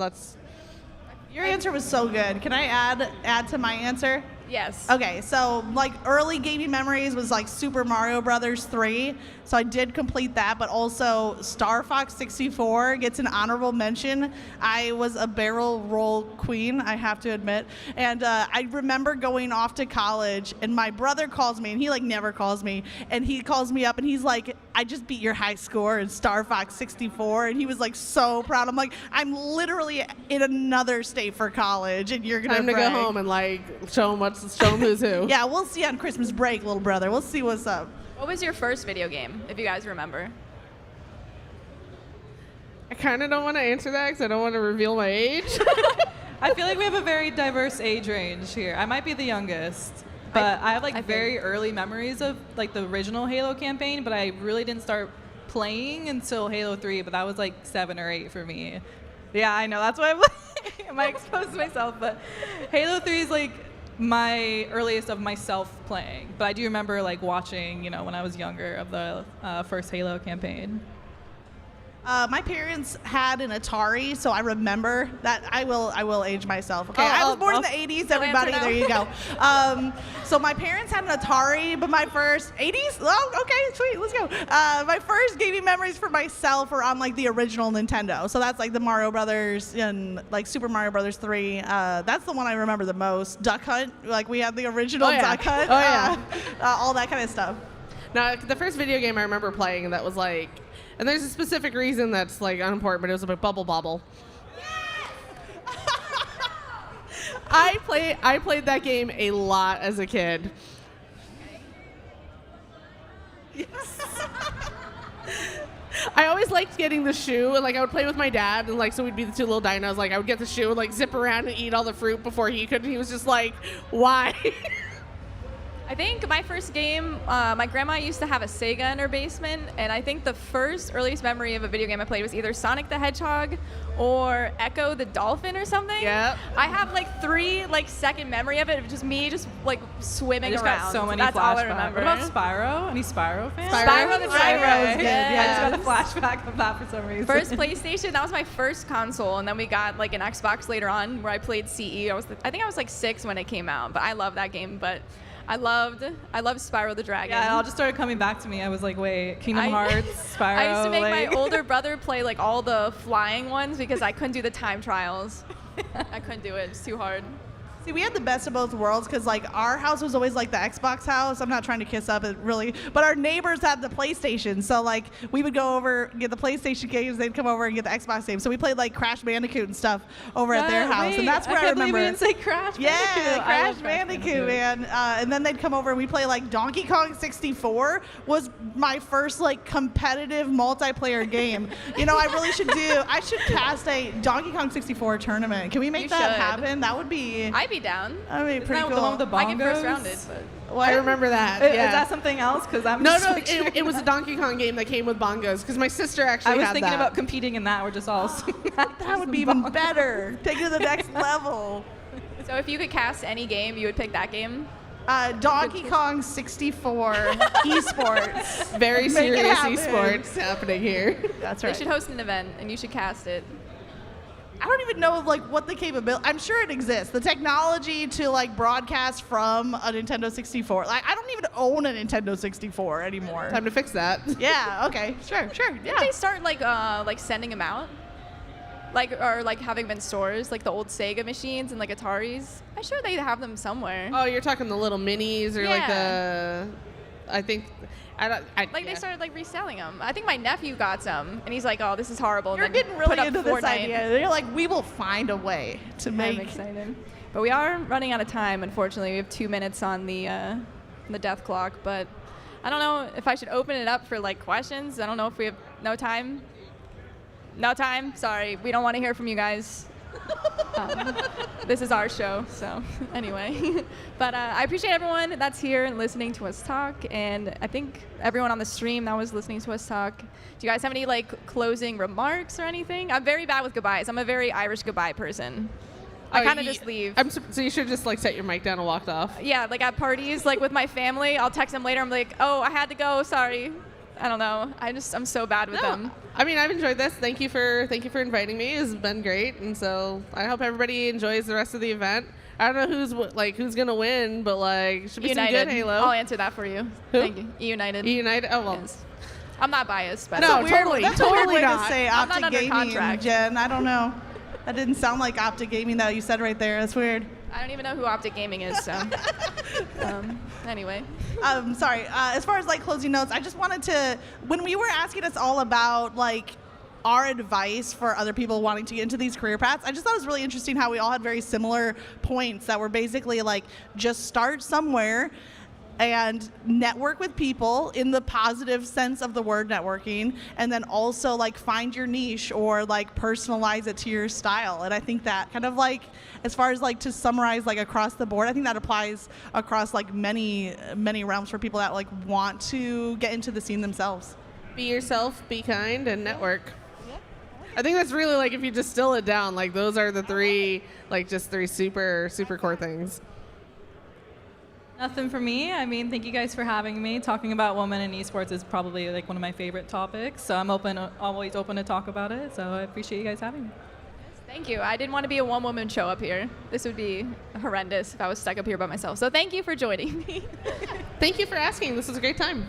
Your answer was so good. Can I add to my answer? Yes. Okay, so like early gaming memories was like Super Mario Brothers 3. So I did complete that, but also Star Fox 64 gets an honorable mention. I was a barrel roll queen, I have to admit. And I remember going off to college, and my brother calls me, and he like never calls me, and he calls me up, and he's like, I just beat your high score in Star Fox 64, and he was like so proud. I'm like, I'm literally in another state for college, and you're gonna Time to go home and like show them who's who. Yeah, we'll see on Christmas break, little brother. We'll see what's up. What was your first video game, if you guys remember? I kind of don't want to answer that because I don't want to reveal my age. I feel like we have a very diverse age range here. I might be the youngest, but I have like very early memories of like the original Halo campaign, but I really didn't start playing until Halo 3, but that was like 7 or 8 for me. Yeah, I know, that's why I might expose myself, but Halo 3 is like my earliest of myself playing, but I do remember like watching, when I was younger, of the first Halo campaign. My parents had an Atari, so I remember that. I will age myself. Okay, I was born in the 80s. Everybody, there you go. So my parents had an Atari, but my first 80s. Oh, okay, sweet, let's go. My first gaming memories for myself are on like the original Nintendo. So that's like the Mario Brothers and like Super Mario Brothers 3. That's the one I remember the most. Duck Hunt, like we had the original Duck Hunt. Oh yeah, all that kind of stuff. Now the first video game I remember playing that was like. And there's a specific reason that's like unimportant, but it was about Bubble Bobble. I played that game a lot as a kid. Yes. I always liked getting the shoe, and like I would play with my dad, and like so we'd be the two little dinos. Like I would get the shoe and like zip around and eat all the fruit before he could. And he was just like, "Why?" I think my first game, my grandma used to have a Sega in her basement, and I think the earliest memory of a video game I played was either Sonic the Hedgehog or Echo the Dolphin or something. Yeah. I have like 3 second memory of it, just me just like swimming I just around. got so many That's flashbacks. all I remember. What about Spyro? Any Spyro fans? Spyro the Dragon. was good. Yeah. I just got a flashback of that for some reason. First PlayStation, that was my first console, and then we got like an Xbox later on where I played CE. I think I was like 6 when it came out, but I love that game. But I loved Spyro the Dragon. Yeah, it all just started coming back to me. I was like, wait, Kingdom Hearts, Spyro. I used to make like... my older brother play like all the flying ones because I couldn't do the time trials. I couldn't do it. It's too hard. See, we had the best of both worlds because, like, our house was always like the Xbox house. I'm not trying to kiss up, it really, but our neighbors had the PlayStation. So, like, we would go over, get the PlayStation games, they'd come over and get the Xbox games. So we played like Crash Bandicoot and stuff over at their house, and that's where I remember. I can't believe you didn't say Crash Bandicoot. Yeah, Crash Bandicoot, man. And then they'd come over and we'd play like Donkey Kong 64 was my first like competitive multiplayer game. I really should I should cast a Donkey Kong 64 tournament. Can we make that happen? That would be. I'd be down. I mean, pretty cool. The one with the bongos? I get first rounded, but I remember that. Is that something else? Because I'm no. It was a Donkey Kong game that came with bongos. Because my sister actually I was had thinking that. about competing in that. We're just all. That would be even better. Take it to the next level. So if you could cast any game, you would pick that game? Donkey Kong 64 esports. Very serious esports happening here. That's right. They should host an event, and you should cast it. I don't even know like what the capability. I'm sure it exists. The technology to like broadcast from a Nintendo 64. Like I don't even own a Nintendo 64 anymore. Time to fix that. Yeah. Okay. Sure. Didn't they start like sending them out? Or having them in stores, like the old Sega machines and like Ataris. I'm sure they have them somewhere. Oh, you're talking the little minis or like the. I think. They started like reselling them. I think my nephew got some, and he's like, "Oh, this is horrible." You're and then getting really put up into Fortnite. this idea. They're like, we will find a way to make. I'm excited, but we are running out of time. Unfortunately, we have 2 minutes on the death clock. But I don't know if I should open it up for like questions. I don't know if we have no time. No time. Sorry, we don't want to hear from you guys. This is our show, so anyway. But I appreciate everyone that's here and listening to us talk, and I think everyone on the stream that was listening to us talk. Do you guys have any like closing remarks or anything? I'm very bad with goodbyes. I'm a very Irish goodbye person. I kind of just leave. So you should just like set your mic down and walked off. Yeah, like at parties, like with my family, I'll text them later. I'm like, oh, I had to go. Sorry. I don't know. I'm so bad with them. I mean, I've enjoyed this. Thank you for inviting me. It's been great, and so I hope everybody enjoys the rest of the event. I don't know who's gonna win, but like should be United. some good Halo. I'll answer that for you. Who? Thank you. United. Oh well. Yes. I'm not biased, but No, That's totally a weird way not. to say I'm not Optic under Gaming, contract. Jen. I don't know. That didn't sound like Optic Gaming that you said right there. That's weird. I don't even know who Optic Gaming is, so. Anyway. Sorry. As far as like closing notes, I just wanted to, when we were asking us all about like our advice for other people wanting to get into these career paths, I just thought it was really interesting how we all had very similar points that were basically like just start somewhere and network with people in the positive sense of the word networking, and then also like find your niche or like personalize it to your style. And I think that kind of like, as far as like to summarize like across the board, I think that applies across like many realms for people that like want to get into the scene themselves. Be yourself, be kind, and network. I think that's really like if you distill it down, like those are the three super core things. Nothing for me. I mean, thank you guys for having me. Talking about women in esports is probably like one of my favorite topics, so I'm always open to talk about it. So I appreciate you guys having me. Thank you. I didn't want to be a one-woman show up here. This would be horrendous if I was stuck up here by myself. So thank you for joining me. Thank you for asking. This was a great time.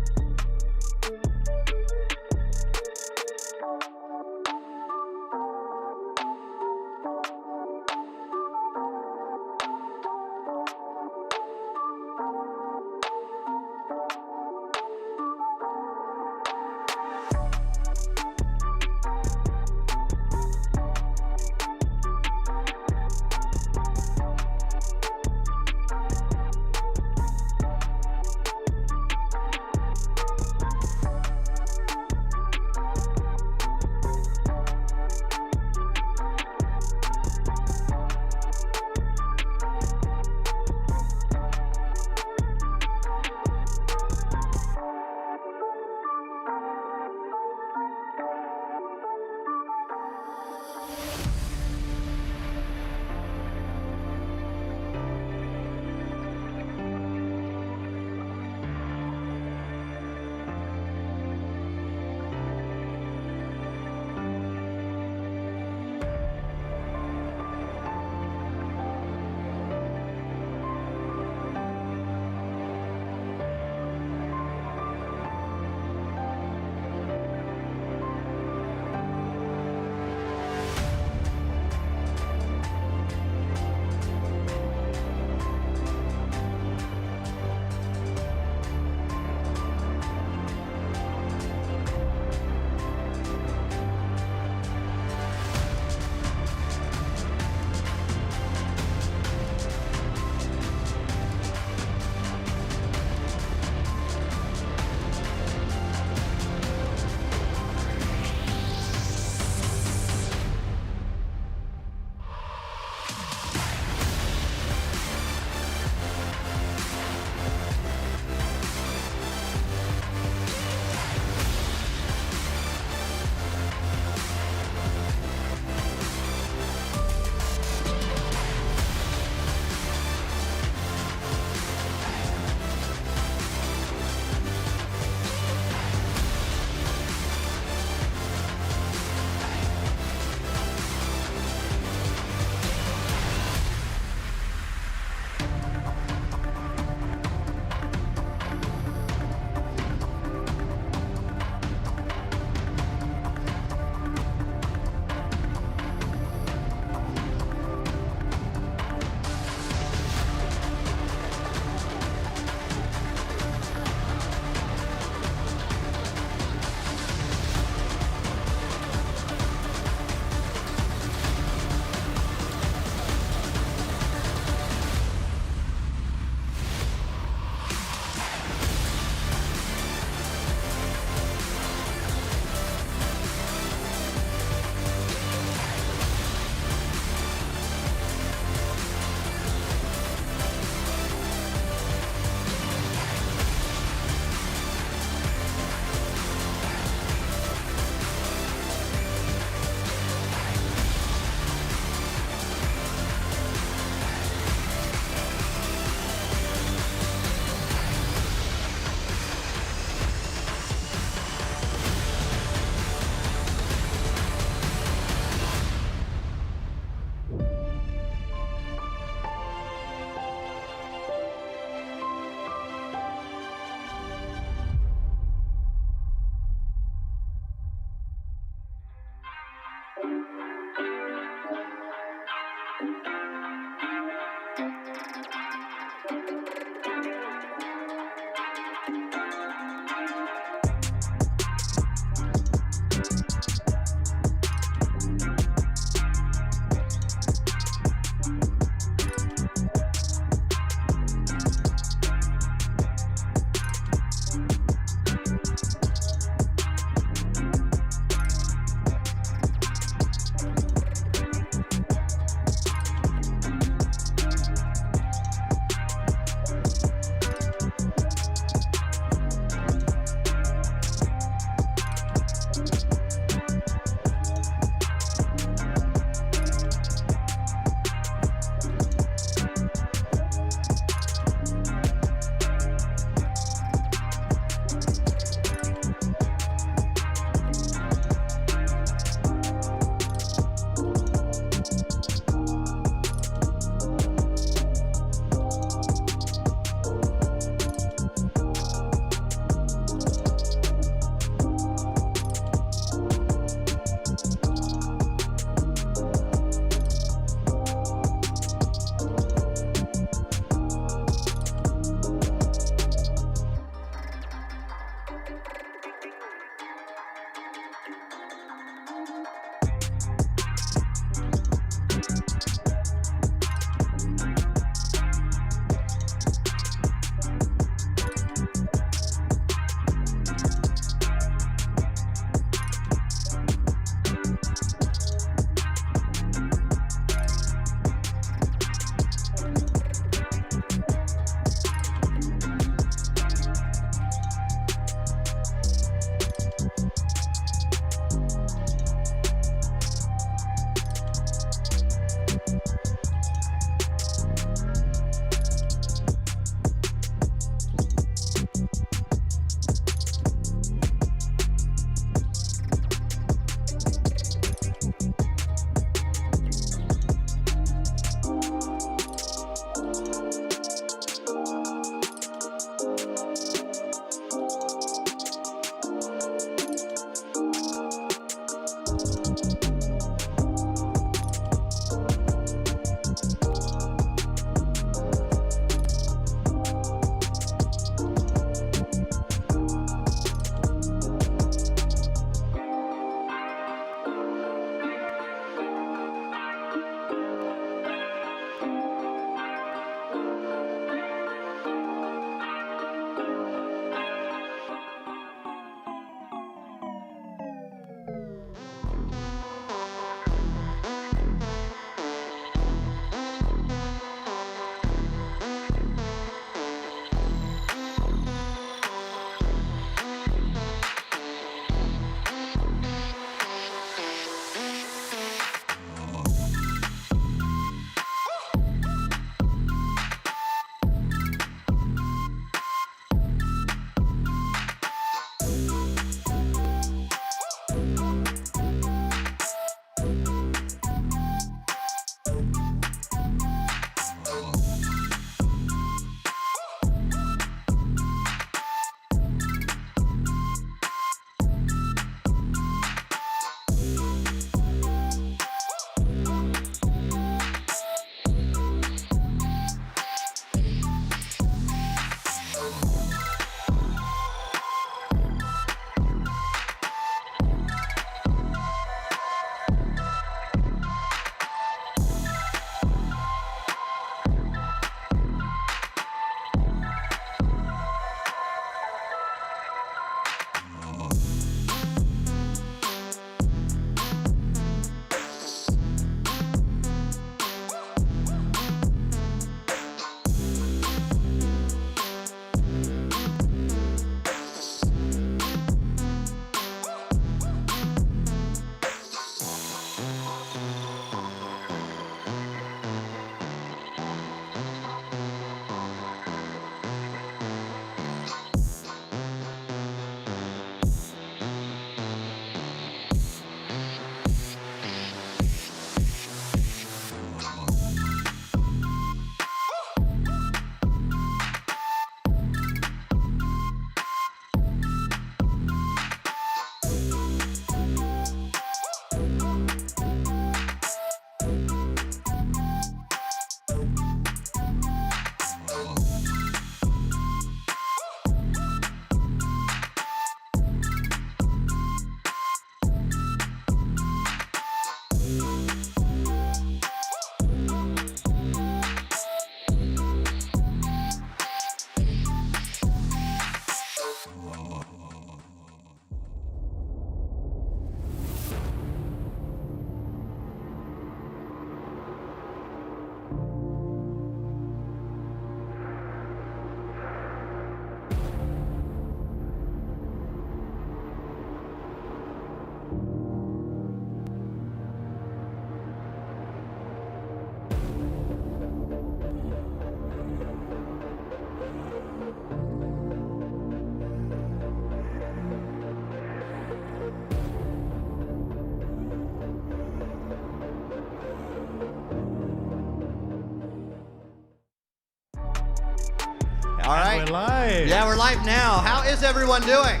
All right. We're live. Yeah, we're live now. How is everyone doing?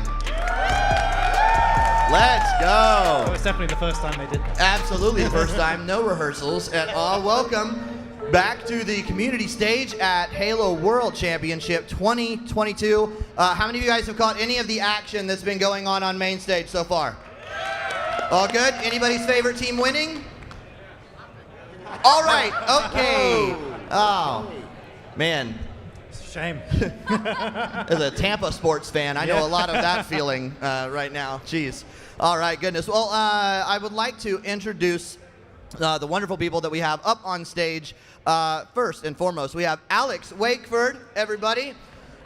Let's go. It was definitely the first time they did that. Absolutely the first time. No rehearsals at all. Welcome back to the community stage at Halo World Championship 2022. How many of you guys have caught any of the action that's been going on main stage so far? All good? Anybody's favorite team winning? All right. Okay. Oh, man. Shame. As a Tampa sports fan, I know a lot of that feeling right now. Jeez. All right, goodness. Well, I would like to introduce the wonderful people that we have up on stage. First and foremost, we have Alex Wakeford, everybody,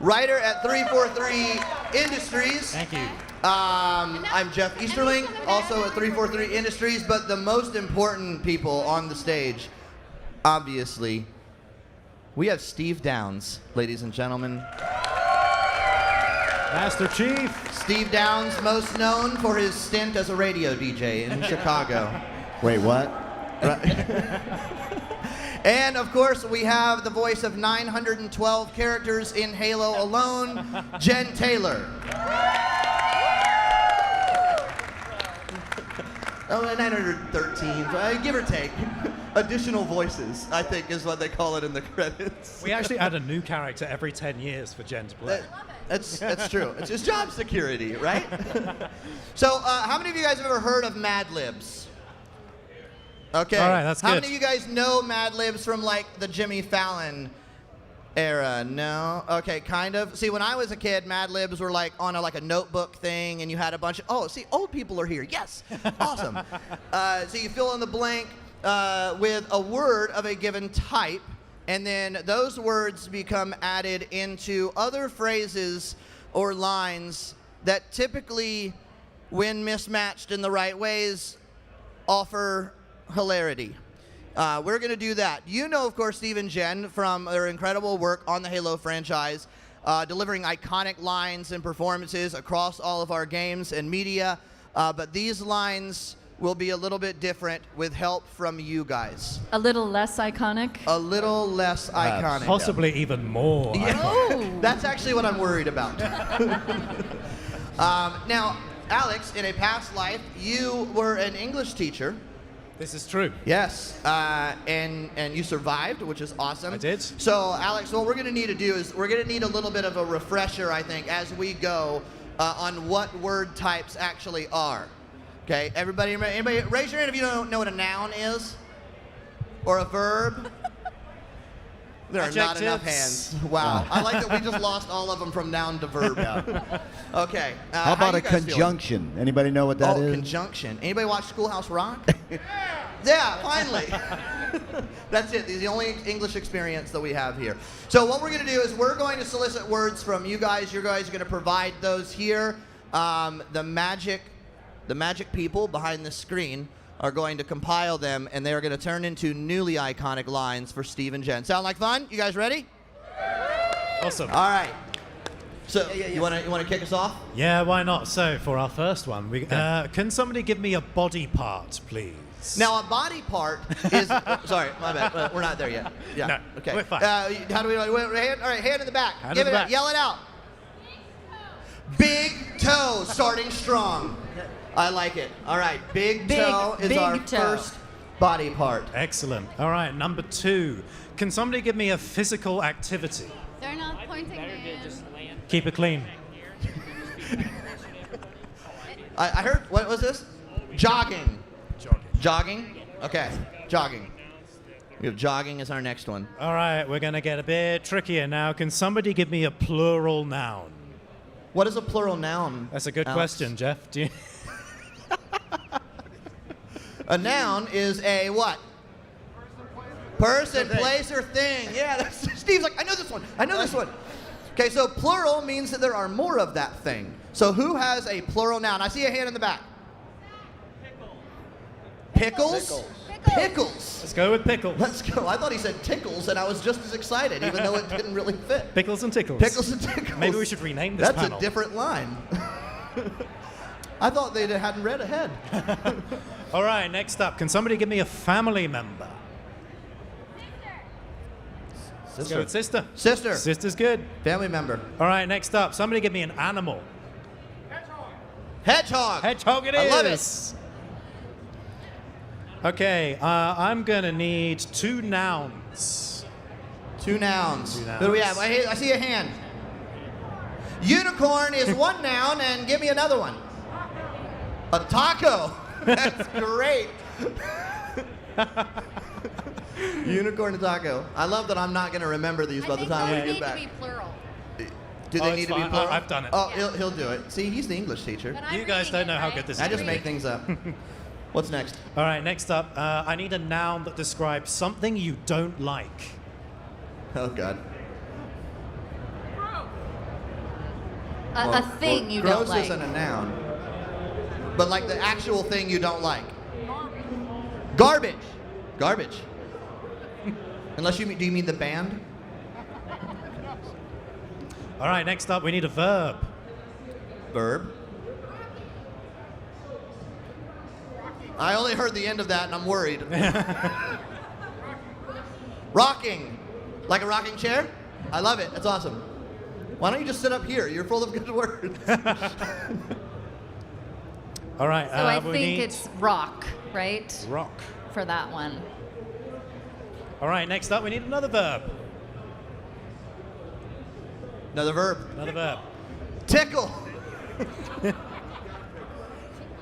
writer at 343 Industries. Thank you. I'm Jeff Easterling, also at 343 Industries, but the most important people on the stage, obviously, we have Steve Downs, ladies and gentlemen. Master Chief. Steve Downs, most known for his stint as a radio DJ in Chicago. Wait, what? And of course, we have the voice of 912 characters in Halo alone, Jen Taylor. Oh, 913, give or take. Additional voices, I think, is what they call it in the credits. We actually add a new character every 10 years for Jen to play. That's true. It's just job security, right? So, how many of you guys have ever heard of Mad Libs? Okay. All right, that's How good. many of you guys know Mad Libs from like the Jimmy Fallon era? No? Okay, kind of. See, when I was a kid, Mad Libs were like on a notebook thing, and you had a bunch of, oh, see, old people are here. Yes, awesome. So you fill in the blank with a word of a given type, and then those words become added into other phrases or lines that typically, when mismatched in the right ways, offer hilarity. We're going to do that. You know, of course, Steve and Jen from their incredible work on the Halo franchise, delivering iconic lines and performances across all of our games and media. But these lines will be a little bit different with help from you guys. A little less iconic? A little less iconic. Possibly even more. Yeah. That's actually what I'm worried about. Now, Alex, in a past life, you were an English teacher. This is true. Yes, and you survived, which is awesome. I did. So, Alex, what we're going to need to do is we're going to need a little bit of a refresher, I think, as we go on what word types actually are. Okay, everybody, anybody, raise your hand if you don't know what a noun is, or a verb. There are not enough hands. Wow, I like that we just lost all of them from noun to verb. Okay. How about a you guys conjunction? feeling? Anybody know what that is? Conjunction. Anybody watch Schoolhouse Rock? Yeah, finally. That's it. This is the only English experience that we have here. So what we're going to do is we're going to solicit words from you guys. You guys are going to provide those here. The magic people behind the screen are going to compile them, and they are going to turn into newly iconic lines for Steve and Jen. Sound like fun? You guys ready? Awesome. All right. So you want to kick us off? Yeah, why not? So for our first one, can somebody give me a body part, please? Now, a body part is... sorry, my bad. We're not there yet. Yeah. No, Okay. we're fine. How do we... All right, hand in the back. Hand Give in it the up. back. Yell it out. Big toe, starting strong. I like it. All right, big toe is our first body part. Excellent. All right, number 2. Can somebody give me a physical activity? They're not pointing in. Keep it clean. I heard... What was this? Jogging. Jogging? Okay, jogging. We have jogging as our next one. All right, we're going to get a bit trickier now. Can somebody give me a plural noun? What is a plural noun? That's a good Alex? question, Jeff. Do you... A noun is a what? Person, place, or thing. Yeah, that's, Steve's like, I know this one. I know this one. Okay, so plural means that there are more of that thing. So who has a plural noun? I see a hand in the back. Pickles? Pickles. Let's go with pickles. Let's go. I thought he said tickles, and I was just as excited, even though it didn't really fit. Pickles and tickles. Pickles and tickles. Maybe we should rename this That's panel. a different line. I thought they hadn't read ahead. All right, next up. Can somebody give me a family member? Let's go with sister. Sister. Sister's good. Family member. All right, next up. Somebody give me an animal. Hedgehog. Hedgehog it is. I love it. Okay, I'm going to need 2 nouns. 2 nouns. 2 nouns. Who do we have? I see a hand. Unicorn is 1 noun, and give me another one. A taco. That's great. Unicorn and taco. I love that I'm not going to remember these by the time we get back. Need to be plural. Do they need to be plural? I've done it. Oh, he'll do it. See, he's the English teacher. You guys don't know how good this is. I just make things up. What's next? All right, next up, I need a noun that describes something you don't like. Oh, God. A thing you don't gross like. isn't a noun. But like the actual thing you don't like. Garbage. Garbage. Unless do you mean the band? All right, next up, we need a verb. Verb. I only heard the end of that and I'm worried. Rocking. Like a rocking chair? I love it. That's awesome. Why don't you just sit up here? You're full of good words. All right. So I think it's rock, right? Rock. For that one. All right, next up, we need another verb. Another verb. Another verb. Tickle.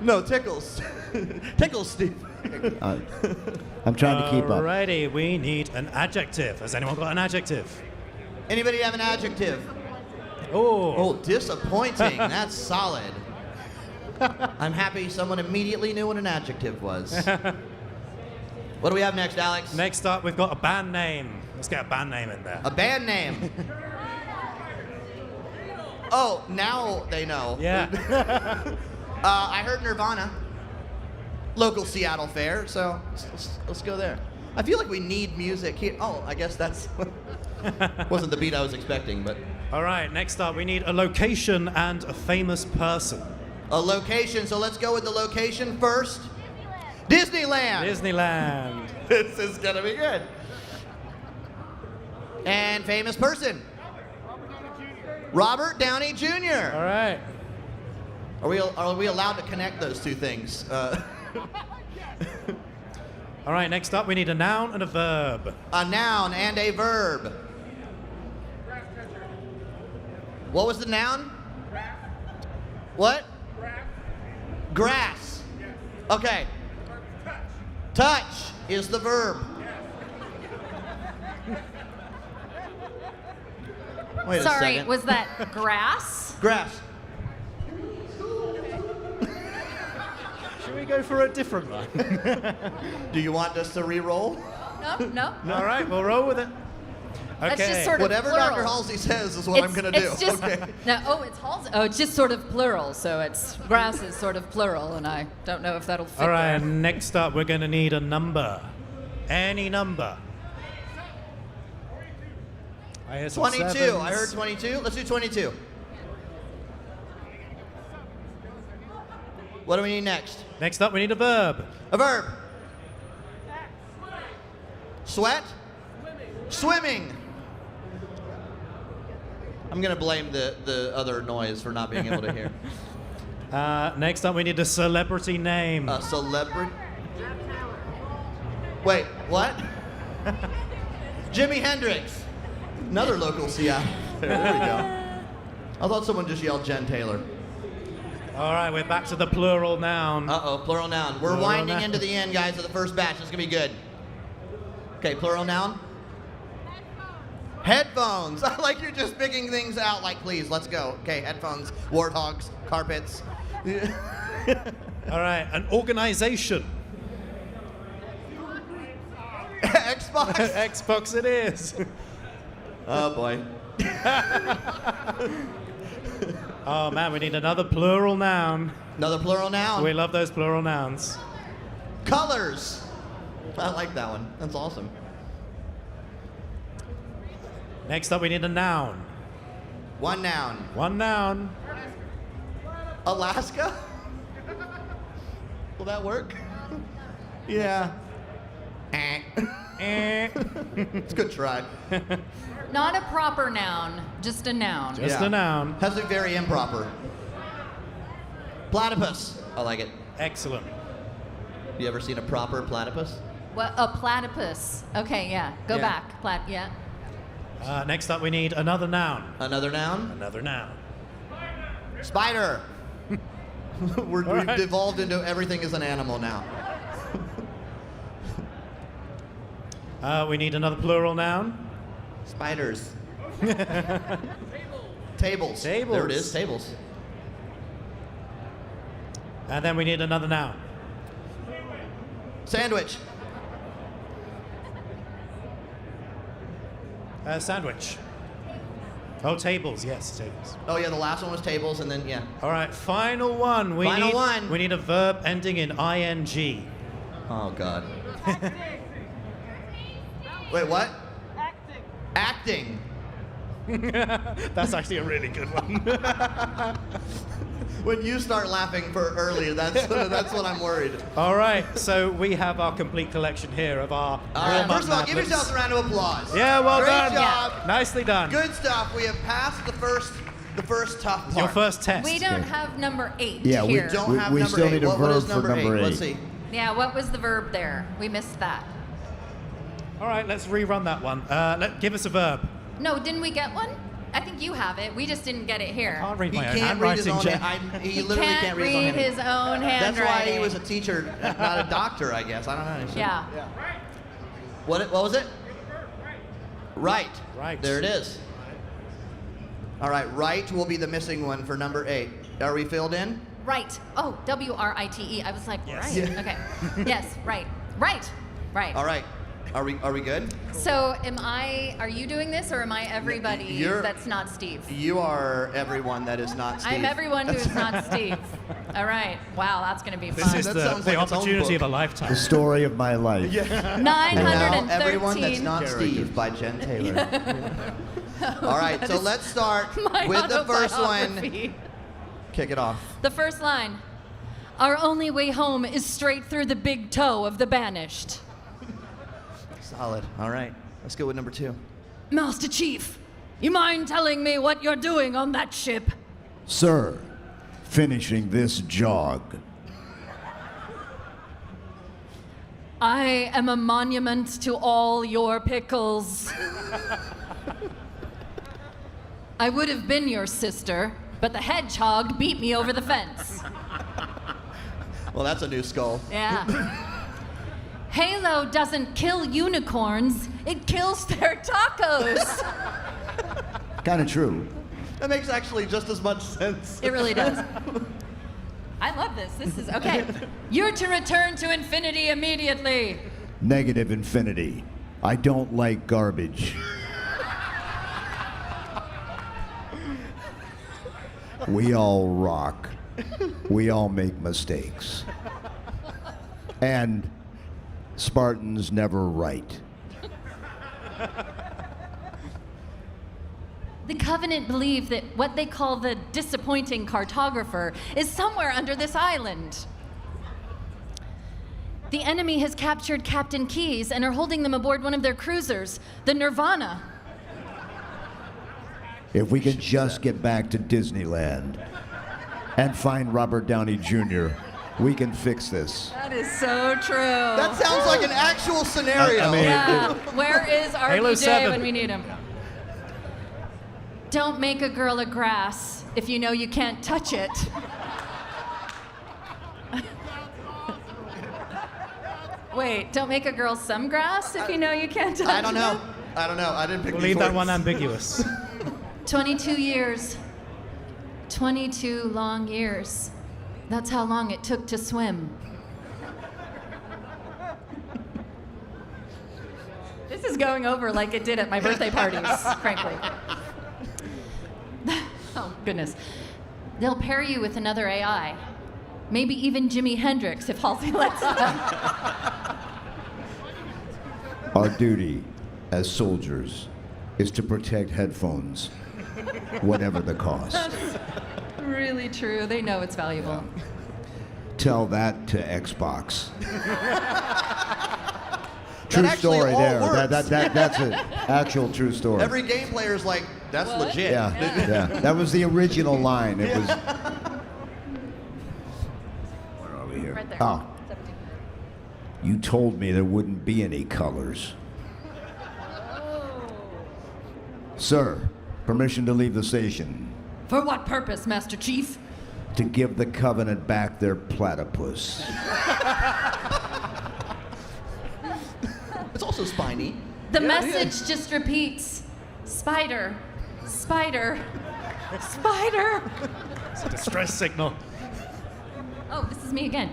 No, tickles. Tickles, Steve. I'm trying to keep up. Alrighty, we need an adjective. Has anyone got an adjective? Anybody have an adjective? Oh, disappointing. That's solid. I'm happy someone immediately knew what an adjective was. What do we have next, Alex? Next up, we've got a band name. Let's get a band name in there. A band name. Oh, now they know. Yeah. I heard Nirvana. Local Seattle fair, so let's go there. I feel like we need music here. Oh, I guess that's wasn't the beat I was expecting, but. All right, next up, we need a location and a famous person. A location, so let's go with the location first. Disneyland. Disneyland. This is gonna be good. And famous person. Robert Downey Jr. All right. Are we allowed to connect those two things? All right, next up, we need a noun and a verb. A noun and a verb. What was the noun? What? Grass. Okay. Touch is the verb. Wait a Sorry, second. was that grass? Grass. Should we go for a different one? Do you want us to re-roll? No. All right, we'll roll with it. Okay. That's just sort of Whatever plural. Dr. Halsey says is what I'm going to do. It's just, okay. no, it's Halsey. Oh, it's just sort of plural. So it's grass is sort of plural, and I don't know if that'll fit. All right, there. next up, we're going to need a number. Any number. I hear some 22. sevens. I heard 22. Let's do 22. What do we need next? Next up, we need a verb. A verb. Sweat? Swimming. I'm going to blame the other noise for not being able to hear. Next up, we need a celebrity name. A celebrity? Wait, what? Jimi Hendrix. Another local Seattle. There we go. I thought someone just yelled Jen Taylor. All right, we're back to the plural noun. Uh-oh, plural noun. We're Plural winding noun. into the end, guys, of the first batch. It's going to be good. Okay, plural noun. Headphones. I like you're just picking things out like, please, let's go. Okay, headphones, warthogs, carpets. All right, an organization. Xbox? Xbox it is. Oh, boy. Oh, man, we need another plural noun. Another plural noun. We love those plural nouns. Colors. I like that one. That's awesome. Next up, we need a noun. One noun. One noun. Alaska? Will that work? Yeah. It's a good try. Not a proper noun, just a noun. Just a noun. Has to be very improper. Platypus. I like it. Excellent. You ever seen a proper platypus? What, a platypus. Okay, yeah. Go Yeah. back. Yeah. Next up, we need another noun. Another noun? Another noun. Spider. We've devolved into everything is an animal now. We need another plural noun. Spiders. Tables. There it is, tables. And then we need another noun. Sandwich. Sandwich. Oh, tables. Yes, tables. Oh yeah, the last one was tables, and then yeah. All right, final one. We need a verb ending in ing. Oh God. Wait, what? Acting. That's actually a really good one. When you start laughing for early, that's when I'm worried. All right, so we have our complete collection here of our. First of all, give yourselves a round of applause. Yeah, well Great done. job. Nicely done. Good stuff. We have passed the first tough part. Your first test. We don't have number 8 Yeah, here. we don't have number still 8. Need a what verb is number for number 8? 8. Let's see. Yeah, what was the verb there? We missed that. All right, let's rerun that one. Give us a verb. No, didn't we get one? I think you have it. We just didn't get it here. I can't read my own Can't read his handwriting, own. Jeff. He literally can't read his own handwriting. That's why he was a teacher, not a doctor, I guess. I don't know. Yeah. What was it? Right. Right. There it is. All right, right will be the missing one for number 8. Are we filled in? Right. Oh, W-R-I-T-E. I was like, Yes. right. Yeah. Okay. Yes, right. Right. Right. All right. Are we good? So are you doing this, or am I everybody You're- that's not Steve? You are everyone that is not Steve. I'm everyone who is not Steve. All right. Wow, that's going to be fun. This is the opportunity of a lifetime. The story of my life. 913. Everyone that's not Steve by Jen Taylor. All right, so let's start with the first one. autobiography. Kick it off. The first line. Our only way home is straight through the big toe of the banished. Solid. All right, let's go with number 2. Master Chief, you mind telling me what you're doing on that ship? Sir, finishing this jog. I am a monument to all your pickles. I would have been your sister, but the hedgehog beat me over the fence. Well, that's a new skull. Yeah. Halo doesn't kill unicorns, it kills their tacos. Kind of true. That makes actually just as much sense. It really does. I love this. This is okay. You're to return to infinity immediately. Negative infinity. I don't like garbage. We all rock. We all make mistakes. And Spartans never write. The Covenant believe that what they call the disappointing cartographer is somewhere under this island. The enemy has captured Captain Keyes and are holding them aboard one of their cruisers, the Nirvana. If we can just get back to Disneyland and find Robert Downey Jr., we can fix this. That is so true. That sounds like an actual scenario. I mean, Yeah. Where is Halo RPJ 7. when we need him? Don't make a girl a grass if you know you can't touch it. Wait, don't make a girl some grass if you know you can't touch it? I don't know. I didn't pick We'll these leave that words. one ambiguous. 22 years. 22 long years. That's how long it took to swim. This is going over like it did at my birthday parties, frankly. Oh, goodness. They'll pair you with another AI. Maybe even Jimi Hendrix if Halsey lets them. Our duty as soldiers is to protect headphones, whatever the cost. That's really true. They know it's valuable. Tell that to Xbox. True actually story all there. works. That's an actual true story. Every game player is like, that's What? legit. Yeah. That was the original line. It was. Where are we here? Right there. Oh. You told me there wouldn't be any colors. Sir, permission to leave the station. For what purpose, Master Chief? To give the Covenant back their platypus. It's also spiny. The message just repeats. Spider. Spider. Spider. It's a distress signal. Oh, this is me again.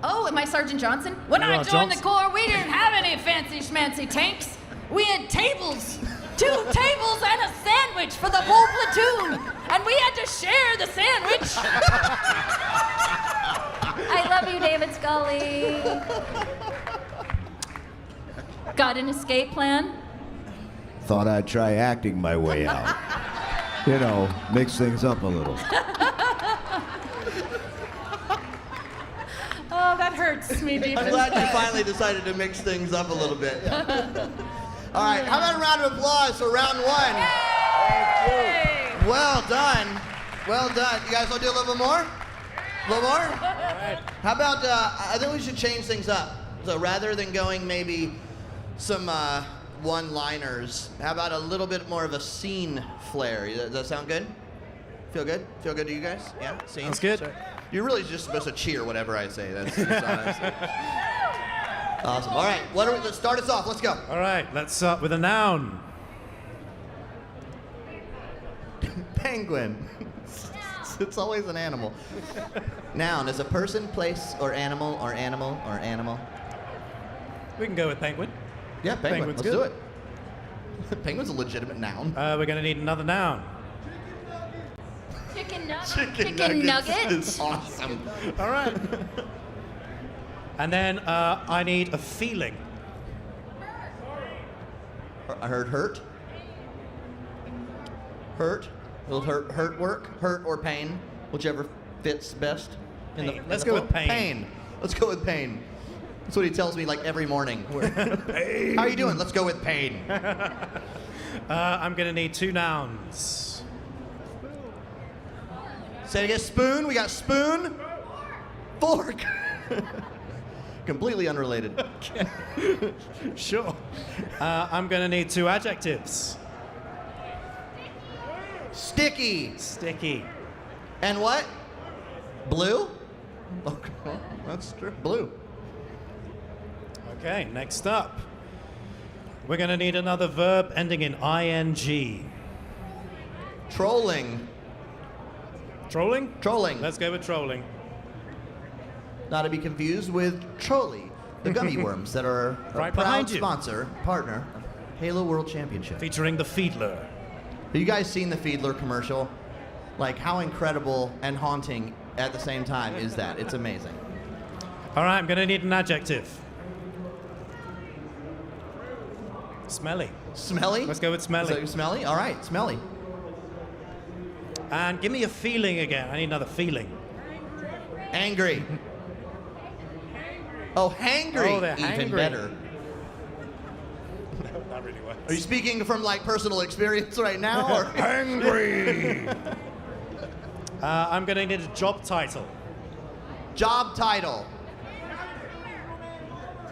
Oh, am I Sergeant Johnson? When You I are joined the Johnson. Corps, we didn't have any fancy schmancy tanks. We had tables. 2 tables and a sandwich for the whole platoon. And we had to share the sandwich. I love you, David Scully. Got an escape plan? Thought I'd try acting my way out. You know, mix things up a little. Oh, that hurts me deep I'm glad you finally decided to mix things up a little bit. All right, how about a round of applause for round 1? Well done. Well done. You guys want to do a little bit more? A little more? How about, I think we should change things up. So rather than going maybe some one-liners, how about a little bit more of a scene flair? Does that sound good? Feel good? Feel good to you guys? Yeah? Scene? That's good. You're really just supposed to cheer whatever I say. That's honest. Awesome. All right, let's start us off. Let's go. All right, let's start with a noun. Penguin. It's always an animal. Noun is a person, place, or animal, or animal, or animal. We can go with penguin. Yeah, penguin. Penguin's Let's good. do it. Penguin's a legitimate noun. We're going to need another noun. Chicken nuggets. Chicken nuggets is awesome. All right. And then I need a feeling. I heard hurt. Hurt. Will hurt work? Hurt or pain? Whichever fits best. Let's go with pain. Pain. Let's go with pain. That's what he tells me like every morning. Pain. How are you doing? Let's go with pain. I'm going to need 2 nouns. Say it again. Spoon. We got spoon. Fork. Completely unrelated. Sure. I'm going to need 2 adjectives. Sticky. Sticky. And what? Blue? Okay. That's true. Blue. Okay, next up. We're going to need another verb ending in ing. Trolling. Trolling? Trolling. Let's go with trolling. Not to be confused with Trolli, the gummy worms that are Right a proud behind you. sponsor, partner of Halo World Championship. Featuring the Fiedler. Have you guys seen the Fiedler commercial? Like, how incredible and haunting at the same time is that? It's amazing. All right, I'm going to need an adjective. Smelly. Smelly? Let's go with smelly. So smelly? All right, smelly. And give me a feeling again. I need another feeling. Angry. Oh, hangry. Oh, they're Even hangry. better. That really works. Are you speaking from like personal experience right now? Or? Hangry. I'm going to need a job title. Job title.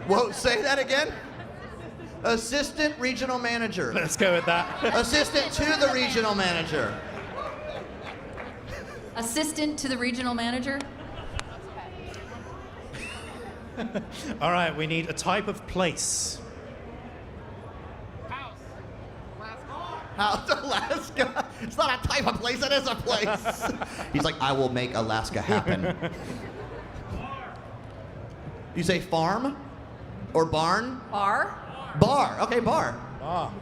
Whoa, say that again? Assistant Regional Manager. Let's go with that. Assistant to the Regional Manager. Assistant to the regional manager. All right, we need a type of place. House, Alaska. It's not a type of place, it is a place. He's like, I will make Alaska happen. You say farm? Or barn? Bar. Bar. Okay, bar. Ah.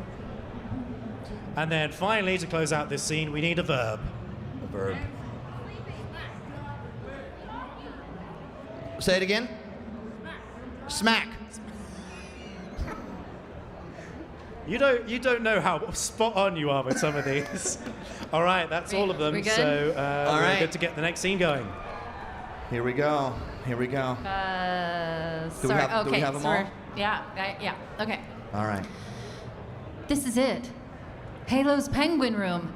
And then finally, to close out this scene, we need a verb. A verb. Say it again. Smack. You don't know how spot on you are with some of these. All right, that's all of them. We good? So All we're right. good to get the next scene going. Here we go. Here we go. Sorry. Do we have okay, them so all? we're Yeah, yeah, okay. All right. This is it. Halo's Penguin Room.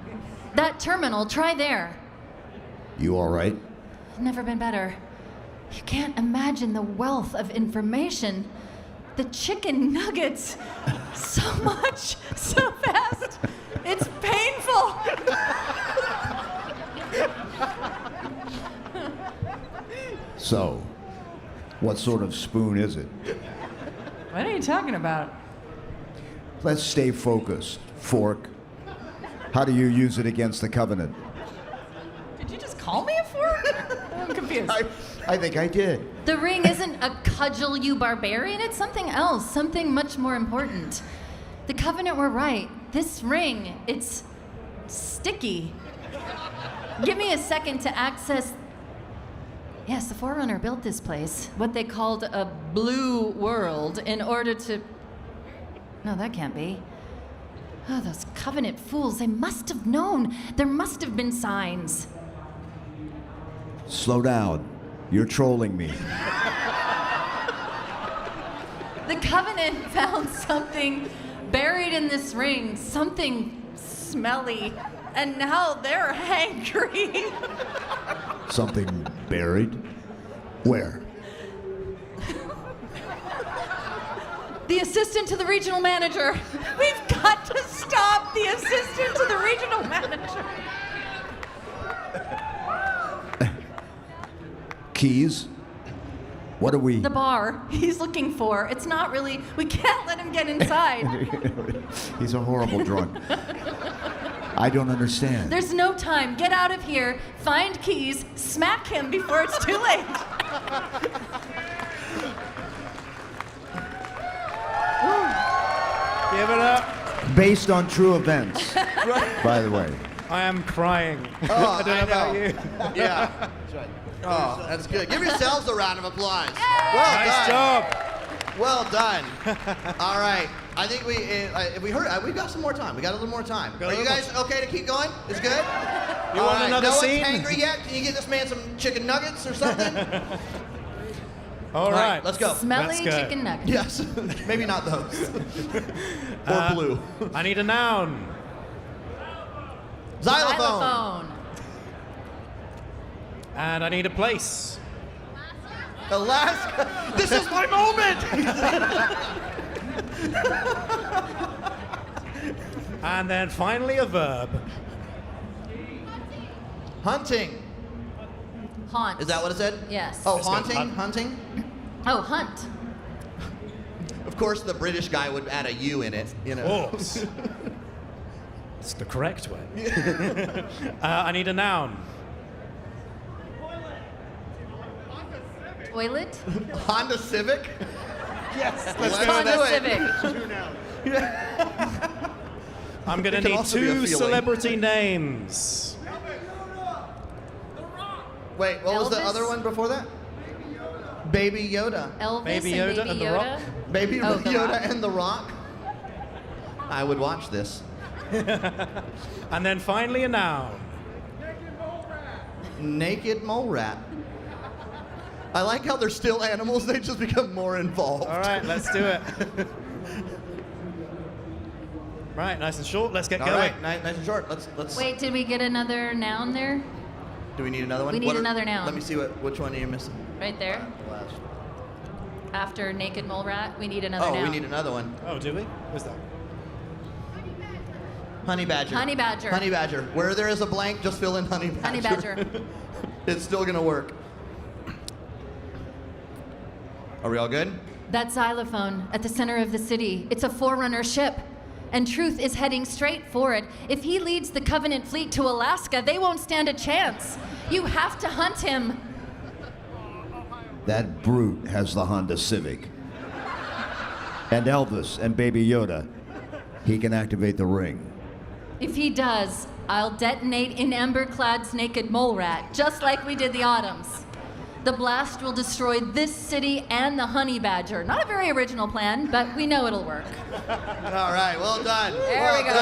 That terminal, try there. You all right? Never been better. You can't imagine the wealth of information. The chicken nuggets. So much, so fast. It's painful. So, what sort of spoon is it? What are you talking about? Let's stay focused. Fork. How do you use it against the Covenant? Did you just call me a fork? I'm confused. I think I did. The ring isn't a cudgel, you barbarian. It's something else, something much more important. The Covenant were right. This ring, it's sticky. Give me a second to access. Yes, the Forerunner built this place, what they called a blue world, in order to. No, that can't be. Oh, those Covenant fools, they must have known. There must have been signs. Slow down. You're trolling me. The Covenant found something buried in this ring, something smelly, and now they're hangry. Something buried? Where? The assistant to the regional manager. We've got to stop the assistant to the regional manager. Keys? What are we? The bar he's looking for. It's not really, we can't let him get inside. He's a horrible drunk. I don't understand. There's no time. Get out of here, find Keys, smack him before it's too late. Give it up. Based on true events, by the way. I am crying. Oh, I don't know about you. Yeah. That's right. Oh, that's good. Give yourselves a round of applause. Nice job. Well done. All right. I think we've got some more time. We got a little more time. Are you guys okay to keep going? It's good? You want another scene? No one's hangry yet? Can you get this man some chicken nuggets or something? All right. Let's go. Smelly chicken nuggets. Yes. Maybe not those. Or blue. I need a noun. Xylophone. And I need a place. Alaska. This is my moment. And then finally a verb. Hunting. Haunt. Is that what it said? Yes. Oh, haunting? Hunting? Oh, hunt. Of course, the British guy would add a U in it, you know. Oh. It's the correct way. I need a noun. Toilet? Honda Civic? Yes, let's Honda Civic. I'm going to It can need also be a two feeling. celebrity names. Wait, what was the Elvis? other one before that? Baby Yoda. Elvis Baby and Yoda Baby and The Yoda? Rock? Baby Oh, The Yoda Rock. and The Rock? I would watch this. And then finally a noun. Naked mole rat. I like how they're still animals, they just become more involved. All right, let's do it. Right, nice and short. Let's get All going. right, nice and short. Let's. Wait, did we get another noun there? Do we need another one? We need another noun. Let me see which one are you missing? Right there. After naked mole rat, we need another Oh, noun. we need another one. Oh, do we? What's that? Honey badger. Honey badger. Honey badger. Where there is a blank, just fill in honey badger. Honey badger. It's still gonna work. Are we all good? That xylophone at the center of the city, it's a Forerunner ship. And Truth is heading straight for it. If he leads the Covenant fleet to Alaska, they won't stand a chance. You have to hunt him. That brute has the Honda Civic. And Elvis and Baby Yoda. He can activate the ring. If he does, I'll detonate in Emberclad's naked mole rat, just like we did the Autumns. The blast will destroy this city and the honey badger. Not a very original plan, but we know it'll work. All right, well done. There we go.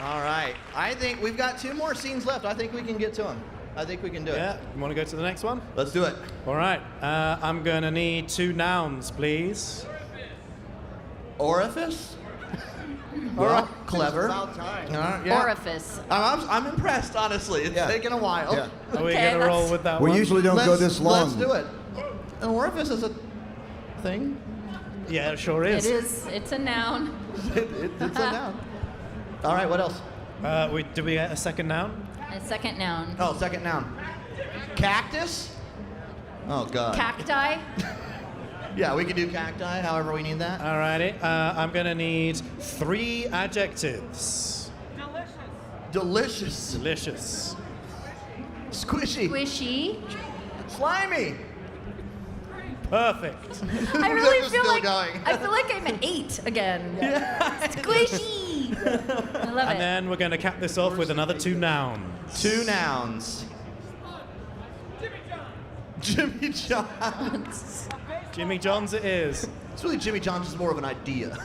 All right, I think we've got 2 more scenes left. I think we can get to them. I think we can do it. Yeah. You want to go to the next one? Let's do it. All right. I'm going to need 2 nouns, please. Orifice? Well, clever. About time. Yeah. Orifice. I'm impressed, honestly. It's taken a while. Yeah. Are we going to roll with that We one? usually don't go this long. Let's do it. An orifice is a thing. Yeah, it sure is. It is. It's a noun. It's a noun. All right, what else? Do we get a second noun? A second noun. Oh, second noun. Cactus? Oh, God. Cacti. Yeah, we can do cacti, however we need that. All righty. I'm going to need 3 adjectives. Delicious. Delicious. Squishy. Squishy. Slimy. Perfect. I really Just feel still like going. I feel like I'm 8 again. Squishy. I love And it. then we're going to cap this off with another 2 nouns. 2 nouns. Jimmy John's. Jimmy John's it is. It's really Jimmy John's is more of an idea.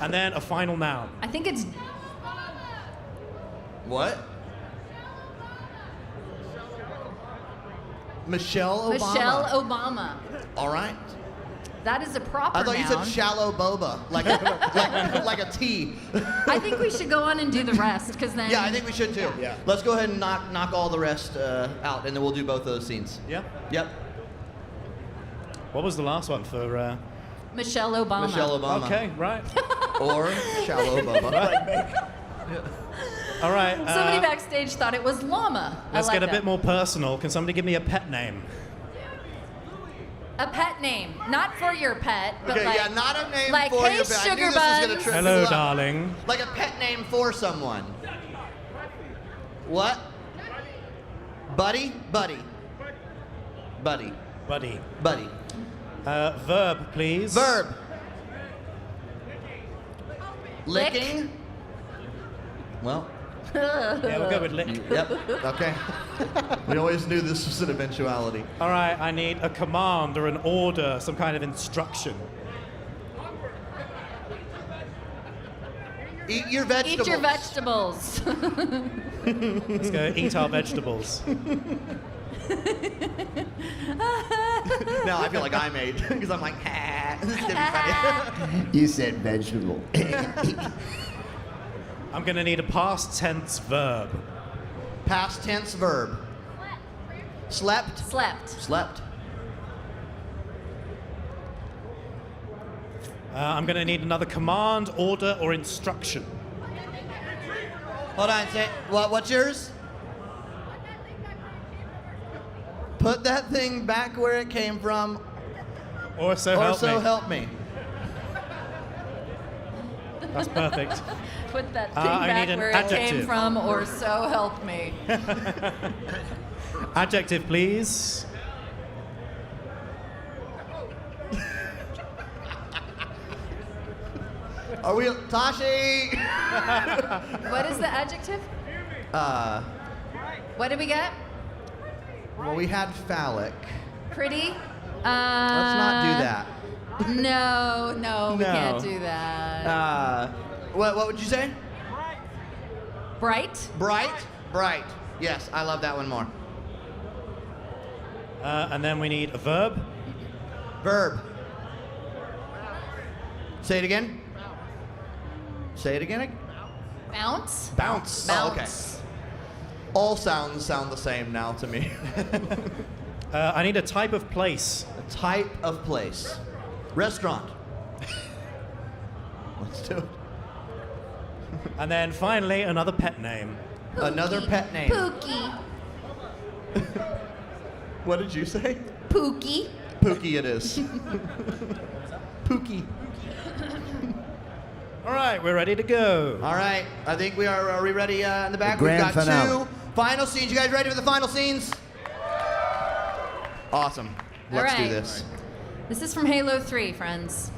And then a final noun. I think it's What? Michelle Obama. Michelle Obama. All right. That is a proper I thought you noun. said shallow boba, like a tea. I think we should go on and do the rest, because then. Yeah, I think we should too. Yeah. Let's go ahead and knock all the rest out, and then we'll do both those scenes. Yeah. Yep. What was the last one for? Michelle Obama. Michelle Obama. Okay, right. Or shallow boba. All right. Somebody backstage thought it was llama. Let's I like get a that. bit more personal. Can somebody give me a pet name? A pet name, not for your pet, but Okay, like. yeah, not a name like, for hey, your pet. I knew sugar this was gonna buns. trip Hello, you up. darling. Like a pet name for someone. What? Buddy? Buddy. Buddy. Buddy. Buddy. Verb, please. Verb. Lick. Licking. Well. Yeah, we'll go with lick. Yep. Okay. We always knew this was an eventuality. All right, I need a command or an order, some kind of instruction. Eat your vegetables. Eat your vegetables. Let's go eat our vegetables. Now I feel like I'm 8 because I'm like, this is gonna be funny. You said vegetable. I'm going to need a past tense verb. Past tense verb. Slept. Slept. Slept. I'm going to need another command, order, or instruction. Hold on. What's yours? Put that thing back where it came from. Or so help me. Help me. That's perfect. Put that thing I back need an where it came adjective. from, or so help me. Adjective, please. Are we Tashi? What is the adjective? What did we get? Well, we had phallic. Pretty? Let's not do that. No, we No. can't do that. What would you say? Bright? Bright. Yes, I love that one more. And then we need a verb. Verb. Say it again. Say it again. Bounce? Bounce. Oh, okay. All sounds sound the same now to me. I need a type of place. A type of place. Restaurant. Let's do it. And then finally, another pet name. Pookie. Another pet name. Pookie. What did you say? Pookie. Pookie it is. Pookie. All right, we're ready to go. All right, I think we are we ready in the back? The grand We've got finale. 2 final scenes. You guys ready for the final scenes? Awesome. Let's do right. this. This is from Halo 3, friends.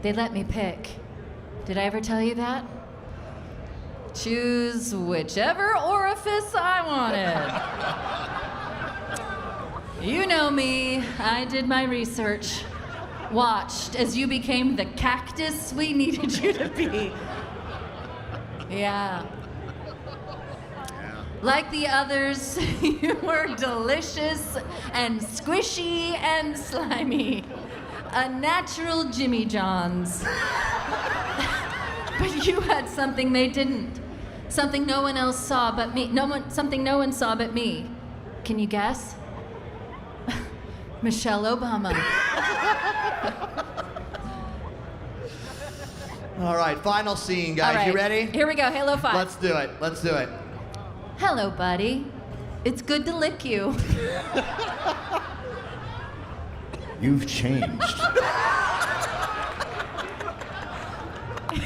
They let me pick. Did I ever tell you that? Choose whichever orifice I wanted. You know me. I did my research. Watched as you became the cactus we needed you to be. Yeah. Like the others, you were delicious and squishy and slimy. A natural Jimmy John's. But you had something they didn't. Something no one else saw but me. Something no one saw but me. Can you guess? Michelle Obama. All right, final scene, guys. All right, You ready? Here we go, Halo 5. Let's do it. Let's do it. Hello, buddy. It's good to lick you. You've changed.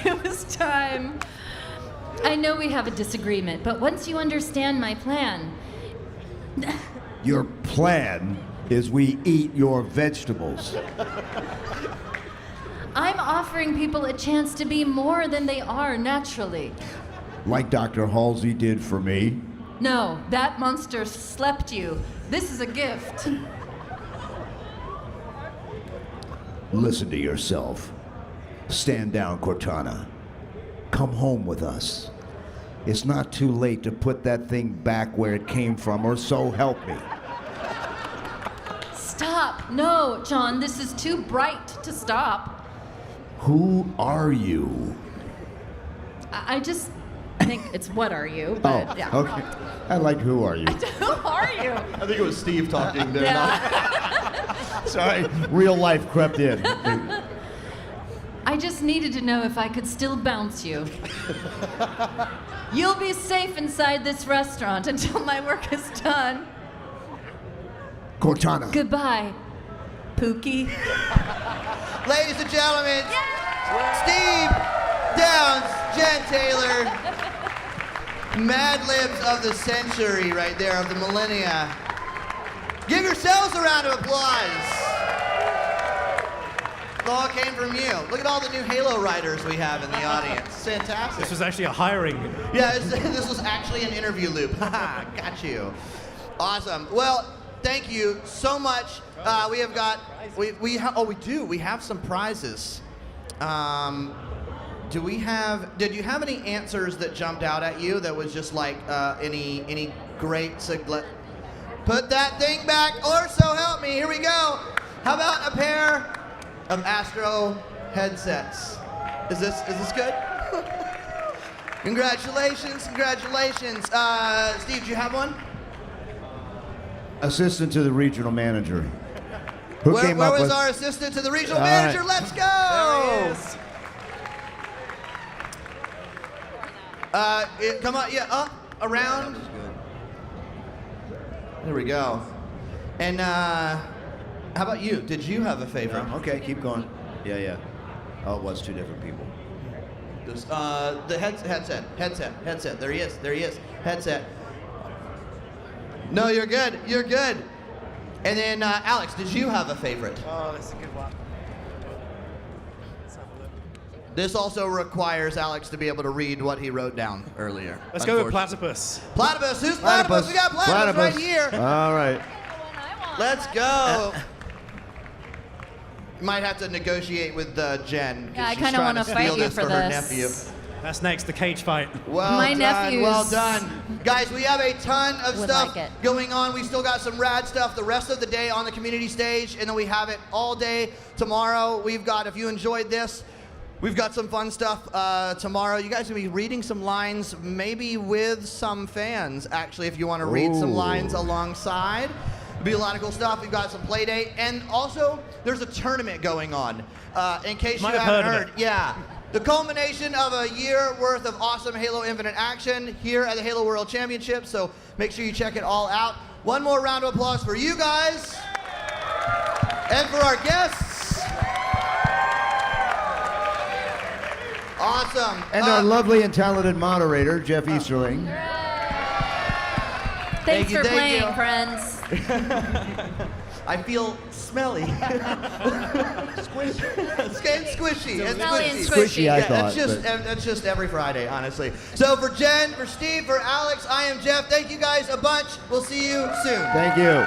It was time. I know we have a disagreement, but once you understand my plan, Your plan is we eat your vegetables. I'm offering people a chance to be more than they are naturally. Like Dr. Halsey did for me. No, that monster slept you. This is a gift. Listen to yourself. Stand down, Cortana. Come home with us. It's not too late to put that thing back where it came from, or so help me. Stop. No, John, this is too bright to stop. Who are you? I just think it's what are you, but yeah. Okay. I like who are you? Who are you? I think it was Steve talking there. Sorry, real life crept in. I just needed to know if I could still bounce you. You'll be safe inside this restaurant until my work is done. Cortana. Goodbye, Pookie. Ladies and gentlemen, Steve Downs, Jen Taylor, Mad Libs of the century right there, of the millennia. Give yourselves a round of applause. It all came from you. Look at all the new Halo writers we have in the audience. Fantastic. This was actually a hiring. Yeah, this was actually an interview loop. Haha, got you. Awesome. Well, thank you so much. We have got, we have some prizes. Did you have any answers that jumped out at you that was just like any great, put that thing back, or so help me, here we go. How about a pair of Astro headsets? Is this good? Congratulations. Steve, do you have one? Assistant to the regional manager. Where was our assistant to the regional manager? Right. Let's go! There he is. Come on, up, around. There we go. And how about you? Did you have a favorite? Okay, keep going. Yeah. Oh, it was two different people. The headset. There he is. Headset. No, you're good. And then Alex, did you have a favorite? Oh, that's a good one. This also requires Alex to be able to read what he wrote down earlier. Let's go with Platypus. Platypus. Who's Platypus? We got Platypus right here. All right. Let's go. Might have to negotiate with Jen. Yeah, I kind of want to fight you for her this. nephew. That's next, the cage fight. My nephews Well done. Guys, we have a ton of would stuff like it. going on. We still got some rad stuff the rest of the day on the community stage, and then we have it all day tomorrow. We've got, if you enjoyed this, we've got some fun stuff tomorrow. You guys are going to be reading some lines, maybe with some fans, actually, if you want to read some lines alongside. It'll be a lot of cool stuff. We've got some play date, and also there's a tournament going on. In case you haven't heard, yeah. The culmination of a year worth of awesome Halo Infinite action here at the Halo World Championship, so make sure you check it all out. One more round of applause for you guys and for our guests. Awesome. And our lovely and talented moderator, Jeff Easterling. Thanks for playing, friends. I feel smelly. Squishy. Smelly and squishy, I thought, That's just every Friday, honestly. So for Jen, for Steve, for Alex, I am Jeff. Thank you guys a bunch. We'll see you soon. Thank you.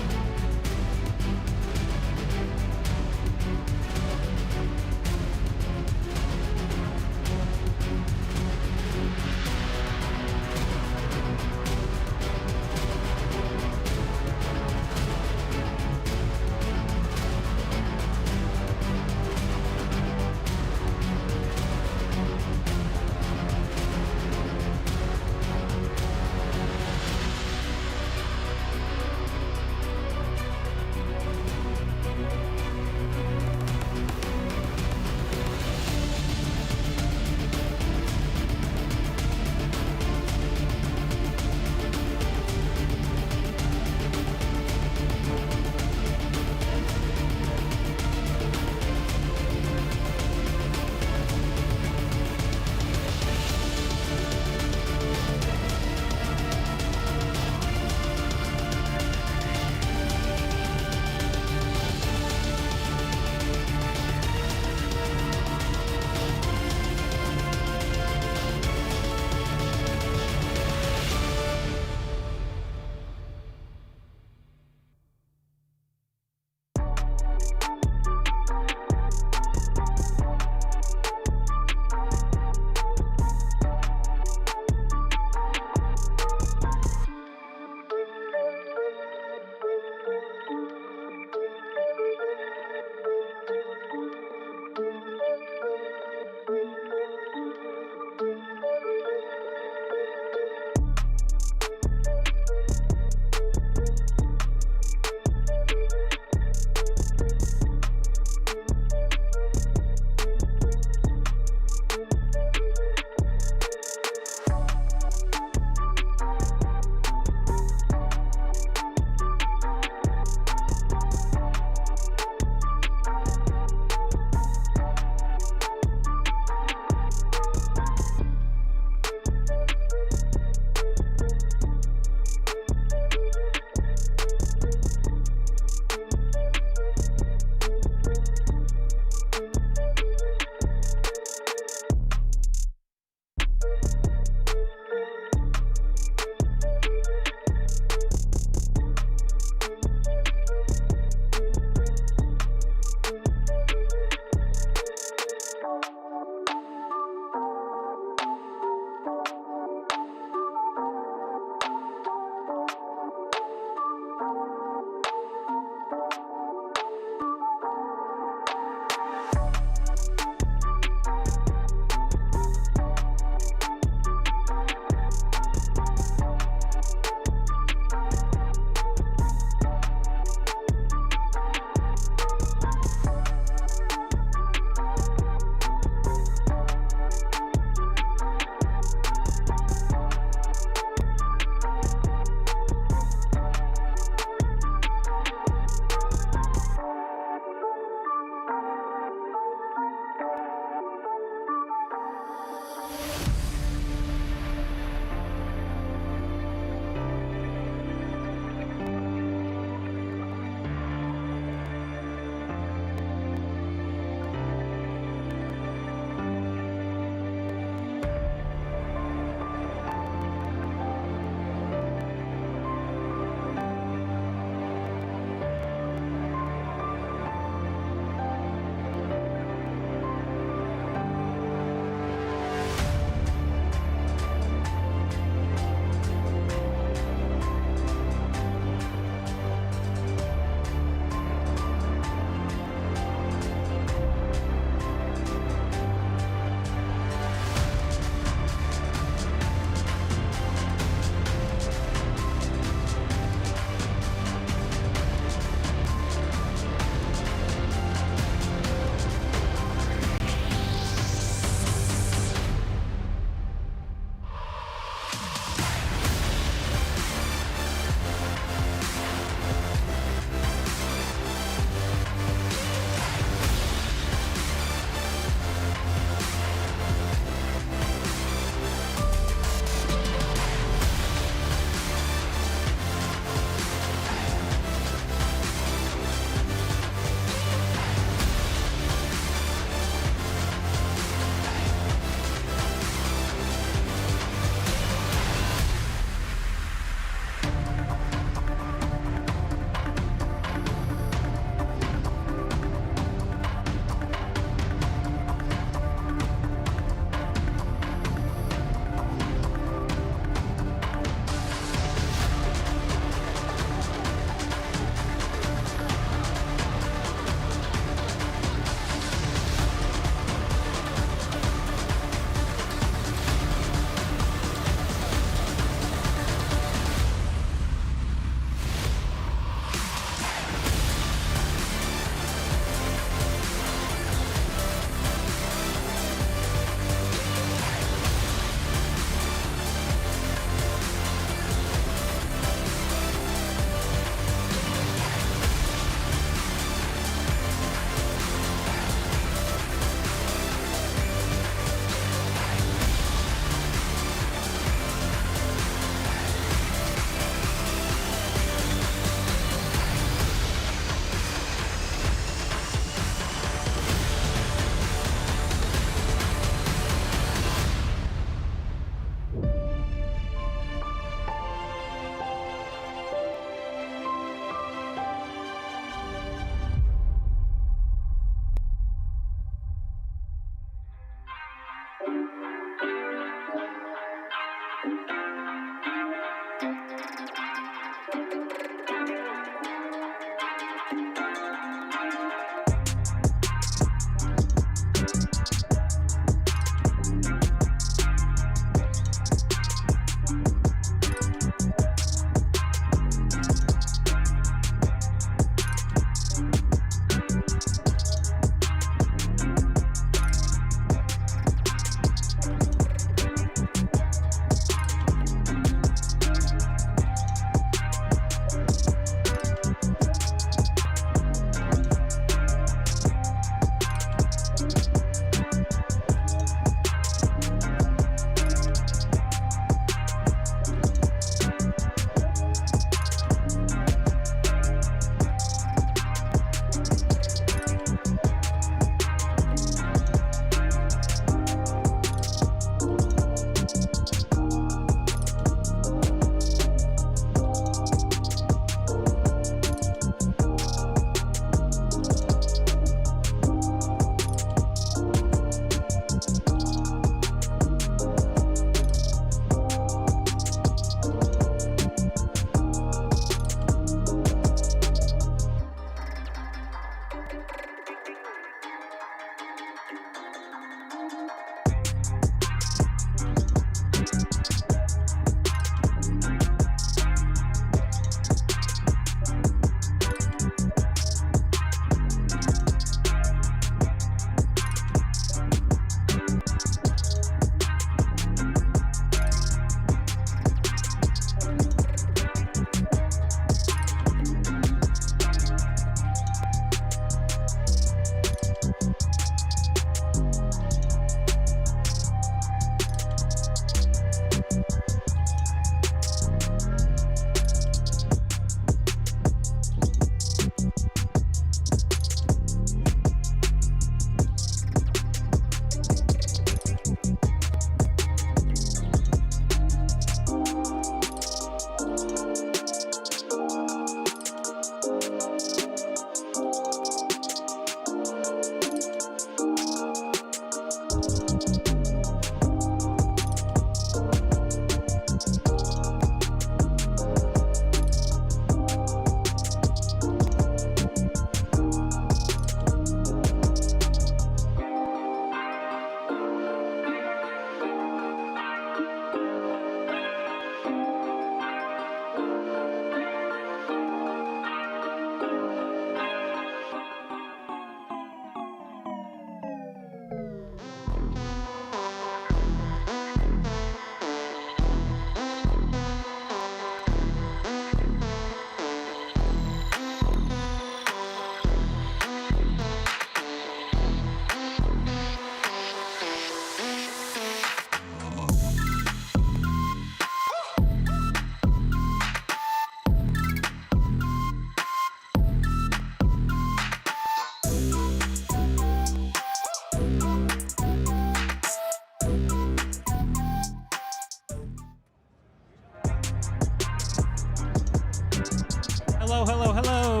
Hello, hello, hello.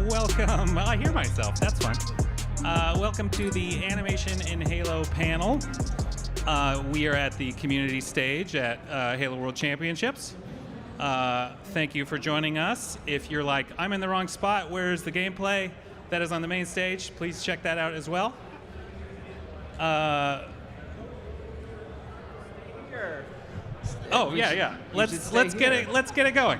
Welcome. I hear myself. That's fun. Welcome to the Animation in Halo panel. We are at the community stage at Halo World Championships. Thank you for joining us. If you're like, I'm in the wrong spot, where's the gameplay? That is on the main stage. Please check that out as well. Oh yeah. Let's get it going.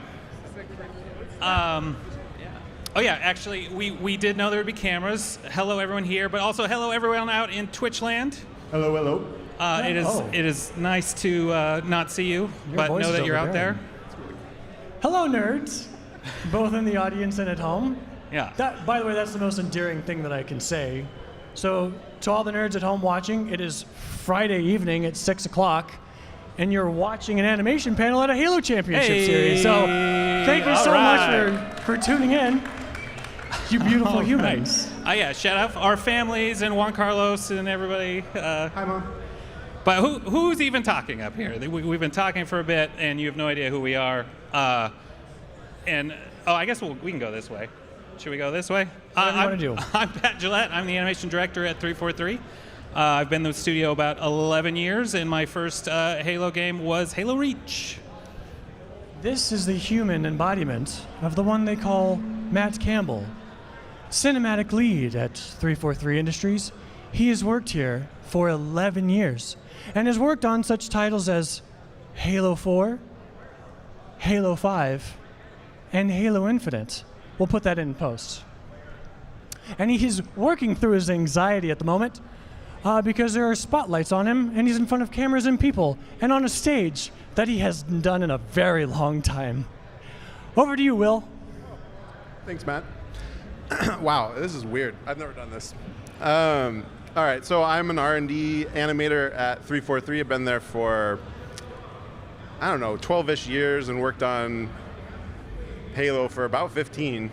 Oh yeah, actually, we did know there would be cameras. Hello everyone here, but also hello everyone out in Twitch land. Hello, hello. It is nice to not see you, but know that you're out there. Hello, nerds, both in the audience and at home. Yeah. That, by the way, that's the most endearing thing that I can say. So, to all the nerds at home watching, it is Friday evening at 6 o'clock, and you're watching an animation panel at a Halo Championship series. So, thank you so much for tuning in, you beautiful humans. Oh yeah, shout out our families and Juan Carlos and everybody. Hi, Mom. But who's even talking up here? We've been talking for a bit, and you have no idea who we are. I guess we can go this way. Should we go this way? What do you want to do? I'm Pat Gillette. I'm the animation director at 343. I've been in the studio about 11 years, and my first Halo game was Halo Reach. This is the human embodiment of the one they call Matt Campbell, cinematic lead at 343 Industries. He has worked here for 11 years and has worked on such titles as Halo 4, Halo 5, and Halo Infinite. We'll put that in post. And he is working through his anxiety at the moment because there are spotlights on him and he's in front of cameras and people and on a stage that he hasn't done in a very long time. Over to you, Will. Thanks, Matt. Wow, this is weird. I've never done this. All right, so I'm an R&D animator at 343. I've been there for, 12-ish years and worked on Halo for about 15.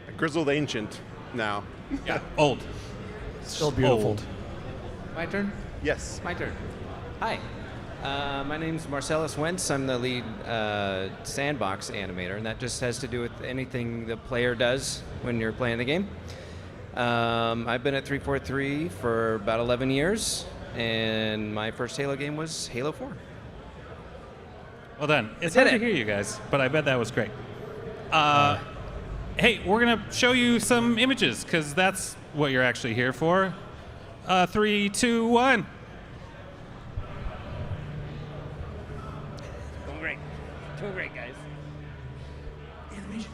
A grizzled ancient now. Yeah, old. Still beautiful. Old. My turn? Yes. My turn. Hi. My name's Marcellus Wentz. I'm the lead sandbox animator, and that just has to do with anything the player does when you're playing the game. I've been at 343 for about 11 years, and my first Halo game was Halo 4. Well done. It's hard to hear you guys, but I bet that was great. Hey, we're going to show you some images, because that's what you're actually here for. 3, 2, 1. Doing great, guys. Animation.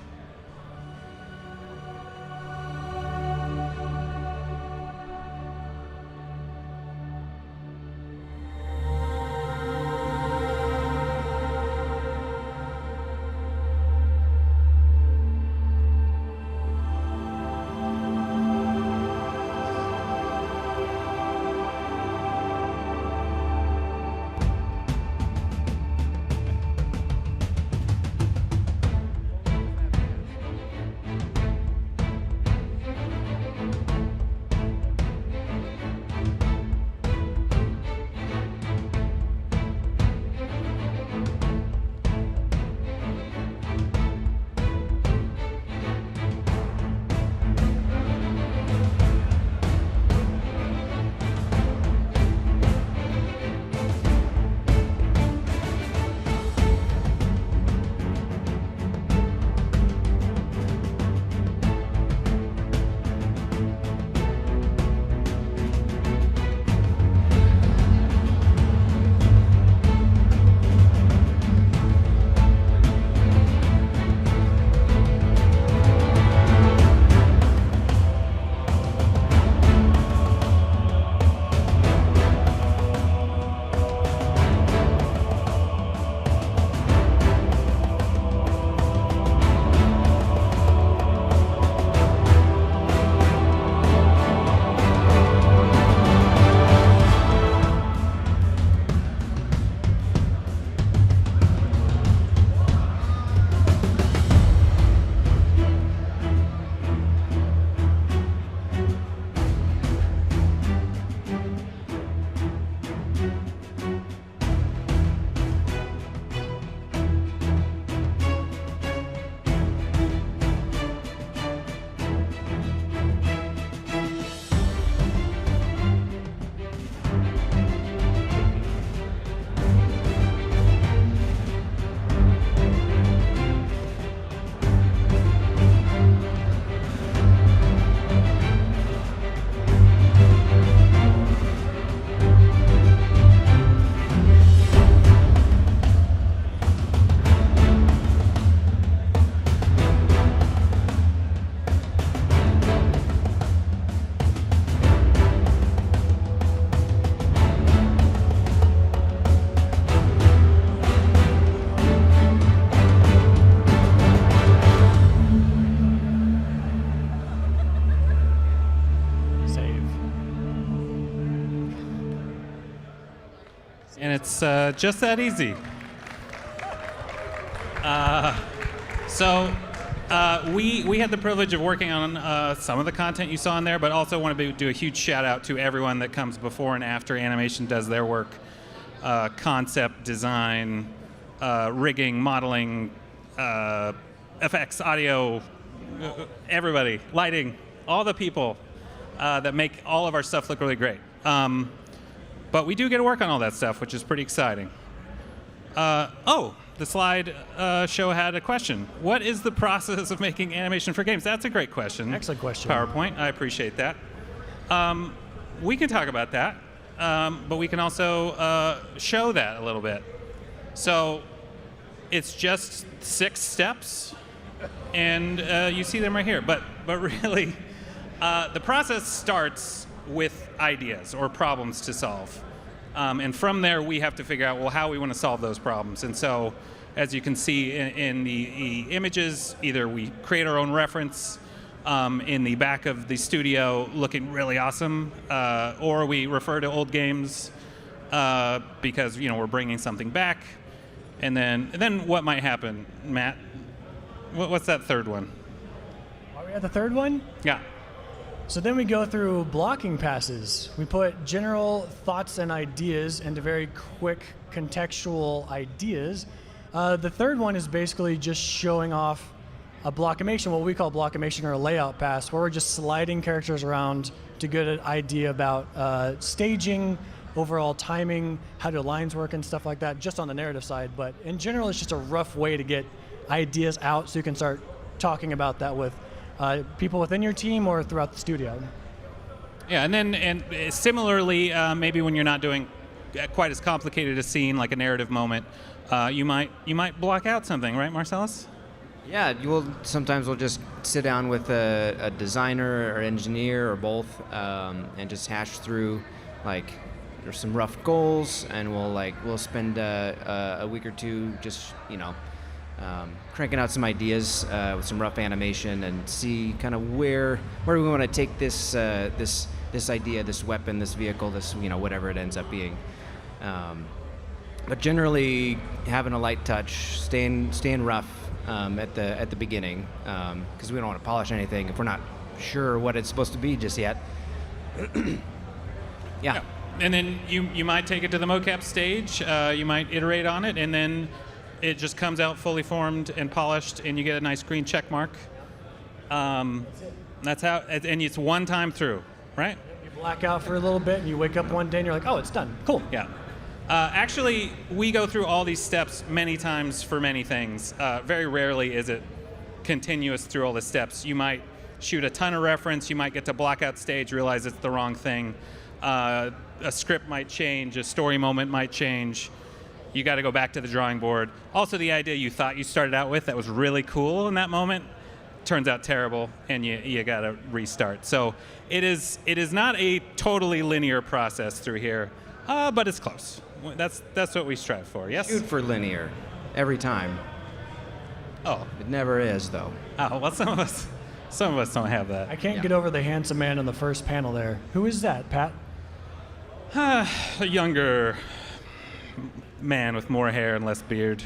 And it's just that easy. We had the privilege of working on some of the content you saw in there, but also want to do a huge shout out to everyone that comes before and after animation does their work. Concept, design, rigging, modeling, effects, audio, everybody, lighting, all the people that make all of our stuff look really great. But we do get to work on all that stuff, which is pretty exciting. The slide show had a question. What is the process of making animation for games? That's a great question. Excellent question. PowerPoint, I appreciate that. We can talk about that, but we can also show that a little bit. So it's just 6 steps, and you see them right here. But really, the process starts with ideas or problems to solve. And from there, we have to figure out, well, how we want to solve those problems. And so, as you can see in the images, either we create our own reference in the back of the studio looking really awesome, or we refer to old games because we're bringing something back. And then what might happen, Matt? What's that third one? Are we at the third one? Yeah. So then we go through blocking passes. We put general thoughts and ideas into very quick contextual ideas. The third one is basically just showing off a blockimation, what we call blockimation or a layout pass, where we're just sliding characters around to get an idea about staging, overall timing, how do lines work and stuff like that, just on the narrative side. But in general, it's just a rough way to get ideas out so you can start talking about that with people within your team or throughout the studio. Yeah, and similarly, maybe when you're not doing quite as complicated a scene, like a narrative moment, you might block out something, right, Marcellus? Yeah, sometimes we'll just sit down with a designer or engineer or both, and just hash through, like, there's some rough goals, and we'll spend a week or two just cranking out some ideas with some rough animation and see kind of where we want to take this idea, this weapon, this vehicle, this whatever it ends up being. But generally, having a light touch, staying rough at the beginning, because we don't want to polish anything if we're not sure what it's supposed to be just yet. Yeah. And then you might take it to the mocap stage. You might iterate on it, and then it just comes out fully formed and polished, and you get a nice green check mark. That's how, and it's one time through, right? You black out for a little bit, and you wake up one day, and you're like, oh, it's done. Cool. Yeah. Actually, we go through all these steps many times for many things. Very rarely is it continuous through all the steps. You might shoot a ton of reference. You might get to blackout stage, realize it's the wrong thing. A script might change. A story moment might change. You got to go back to the drawing board. Also, the idea you thought you started out with that was really cool in that moment turns out terrible, and you got to restart. So it is not a totally linear process through here, but it's close. That's what we strive for. Yes. Shoot for linear, every time. Oh. It never is, though. Oh well, some of us don't have that. I can't get over the handsome man in the first panel there. Who is that, Pat? A younger man with more hair and less beard.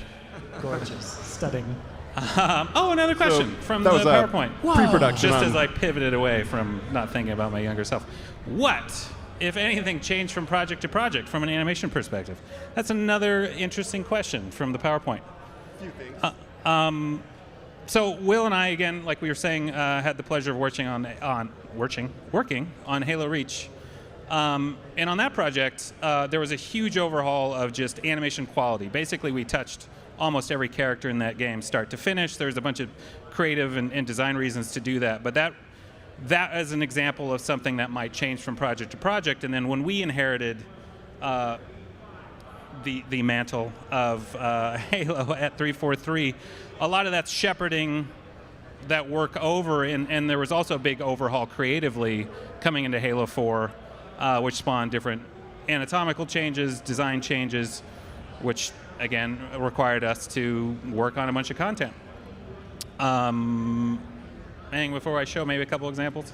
Gorgeous, stunning. Another question from the PowerPoint. Pre-production. Just as I pivoted away from not thinking about my younger self. What, if anything, changed from project to project from an animation perspective? That's another interesting question from the PowerPoint. A few things. So Will and I, again, like we were saying, had the pleasure of working on Halo Reach. And on that project, there was a huge overhaul of just animation quality. Basically, we touched almost every character in that game, start to finish. There's a bunch of creative and design reasons to do that. But that is an example of something that might change from project to project. And then when we inherited the mantle of Halo at 343, a lot of that's shepherding that work over. And there was also a big overhaul creatively coming into Halo 4. Which spawned different anatomical changes, design changes, which, again, required us to work on a bunch of content. Anything before I show maybe a couple examples?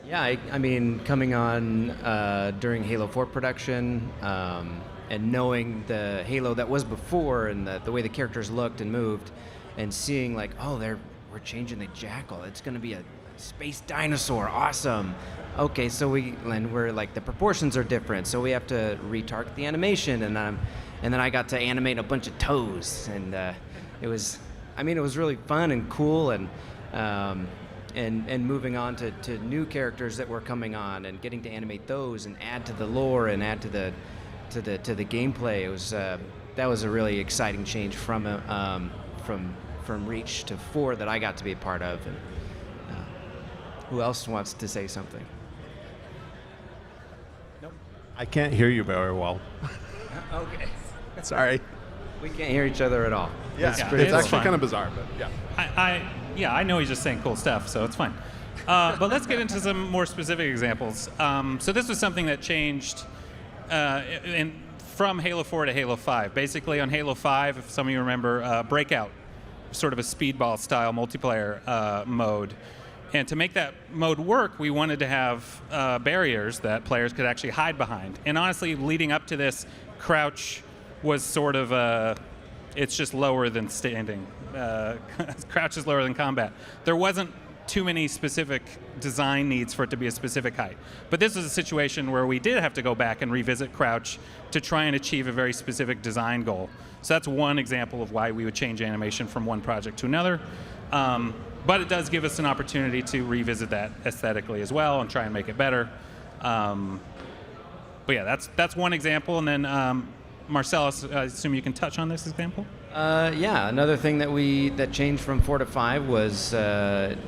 Yeah, I mean, coming on during Halo 4 production and knowing the Halo that was before and the way the characters looked and moved and seeing like, oh, we're changing the Jackal. It's going to be a space dinosaur. Awesome. Okay, so we're like, the proportions are different, so we have to retarget the animation, and then I got to animate a bunch of toes, and it was really fun and cool, and moving on to new characters that were coming on, and getting to animate those and add to the lore and add to the gameplay. It was that was a really exciting change from Reach to 4 that I got to be a part of. And who else wants to say something? I can't hear you very well. Okay. Sorry. We can't hear each other at all. Yeah, it's actually kind of bizarre, but yeah. I know he's just saying cool stuff, so it's fine. But let's get into some more specific examples. So this was something that changed from Halo 4 to Halo 5. Basically, on Halo 5, if some of you remember, Breakout, sort of a speedball-style multiplayer mode. And to make that mode work, we wanted to have barriers that players could actually hide behind. And honestly, leading up to this, crouch was sort of it's just lower than standing. Crouch is lower than combat. There wasn't too many specific design needs for it to be a specific height. But this is a situation where we did have to go back and revisit crouch to try and achieve a very specific design goal. So that's one example of why we would change animation from one project to another. But it does give us an opportunity to revisit that aesthetically as well and try and make it better. But yeah, that's one example. And then Marcellus, I assume you can touch on this example? Yeah, another thing that changed from 4 to 5 was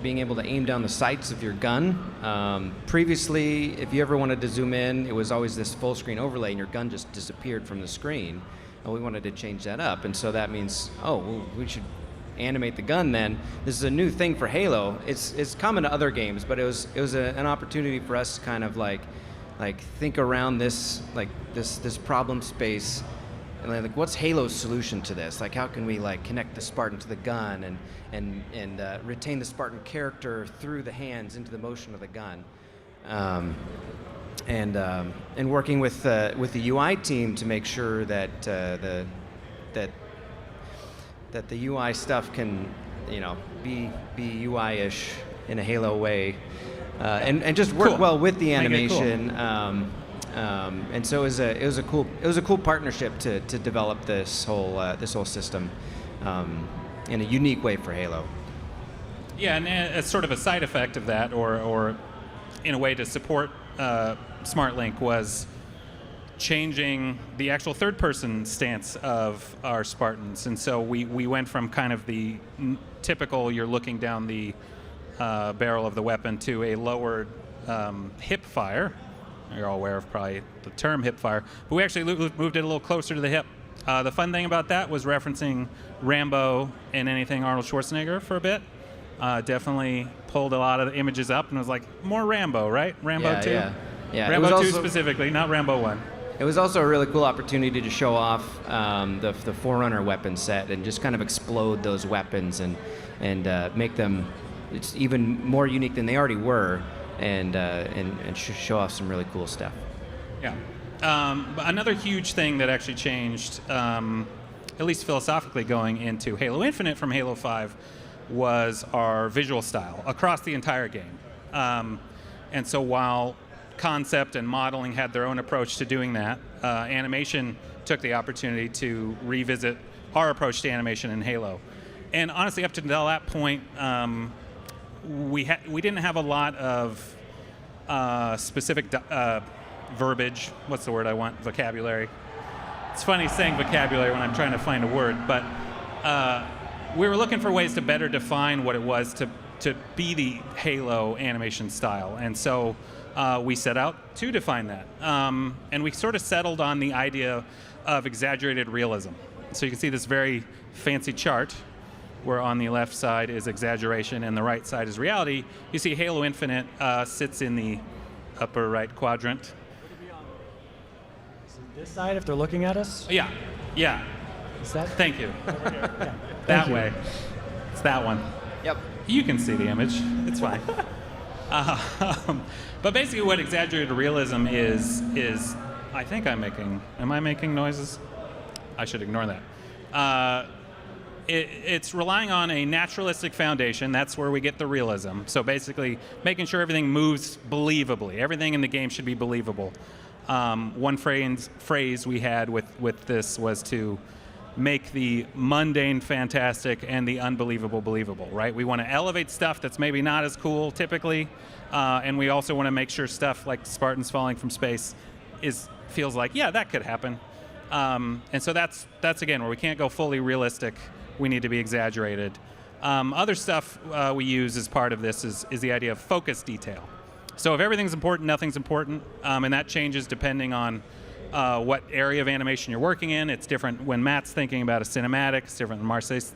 being able to aim down the sights of your gun. Previously, if you ever wanted to zoom in, it was always this full screen overlay and your gun just disappeared from the screen. And we wanted to change that up, and so that means, well, we should animate the gun then. This is a new thing for Halo. It's common to other games, but it was an opportunity for us to kind of like think around this problem space. And like, what's Halo's solution to this? Like, how can we connect the Spartan to the gun and retain the Spartan character through the hands into the motion of the gun? And working with the UI team to make sure that the UI stuff can, be UI-ish in a Halo way, and just work well with the animation. And so it was a cool partnership to develop this whole system in a unique way for Halo. Yeah, and as sort of a side effect of that, or in a way to support SmartLink, was changing the actual third-person stance of our Spartans. And so we went from kind of the typical, you're looking down the barrel of the weapon, to a lowered hip fire. You're all aware of probably the term hip fire, but we actually moved it a little closer to the hip. The fun thing about that was referencing Rambo and anything Arnold Schwarzenegger for a bit. Definitely pulled a lot of the images up and was like, more Rambo, right? Rambo 2? Yeah. Rambo 2 specifically, not Rambo 1. It was also a really cool opportunity to show off the Forerunner weapon set and just kind of explode those weapons and make them even more unique than they already were, and show off some really cool stuff. Yeah. Another huge thing that actually changed, at least philosophically going into Halo Infinite from Halo 5, was our visual style across the entire game. And so while concept and modeling had their own approach to doing that, animation took the opportunity to revisit our approach to animation in Halo. And honestly, up to that point, we didn't have a lot of specific verbiage. What's the word I want? Vocabulary. It's funny saying vocabulary when I'm trying to find a word, but we were looking for ways to better define what it was to be the Halo animation style. And so we set out to define that. And we sort of settled on the idea of exaggerated realism. So you can see this very fancy chart where on the left side is exaggeration and the right side is reality. You see Halo Infinite sits in the upper right quadrant. Is it this side if they're looking at us? Yeah. Is that? Thank you. Yeah. That way. It's that one. Yep. You can see the image. It's fine. But basically what exaggerated realism is I think am I making noises? I should ignore that. It's relying on a naturalistic foundation. That's where we get the realism. So basically making sure everything moves believably. Everything in the game should be believable. One phrase we had with this was to make the mundane fantastic and the unbelievable believable, right? We want to elevate stuff that's maybe not as cool typically, and we also want to make sure stuff like Spartans falling from space feels like, yeah, that could happen. And so that's again where we can't go fully realistic. We need to be exaggerated. Other stuff we use as part of this is the idea of focus detail. So if everything's important, nothing's important, and that changes depending on what area of animation you're working in. It's different when Matt's thinking about a cinematic. It's different when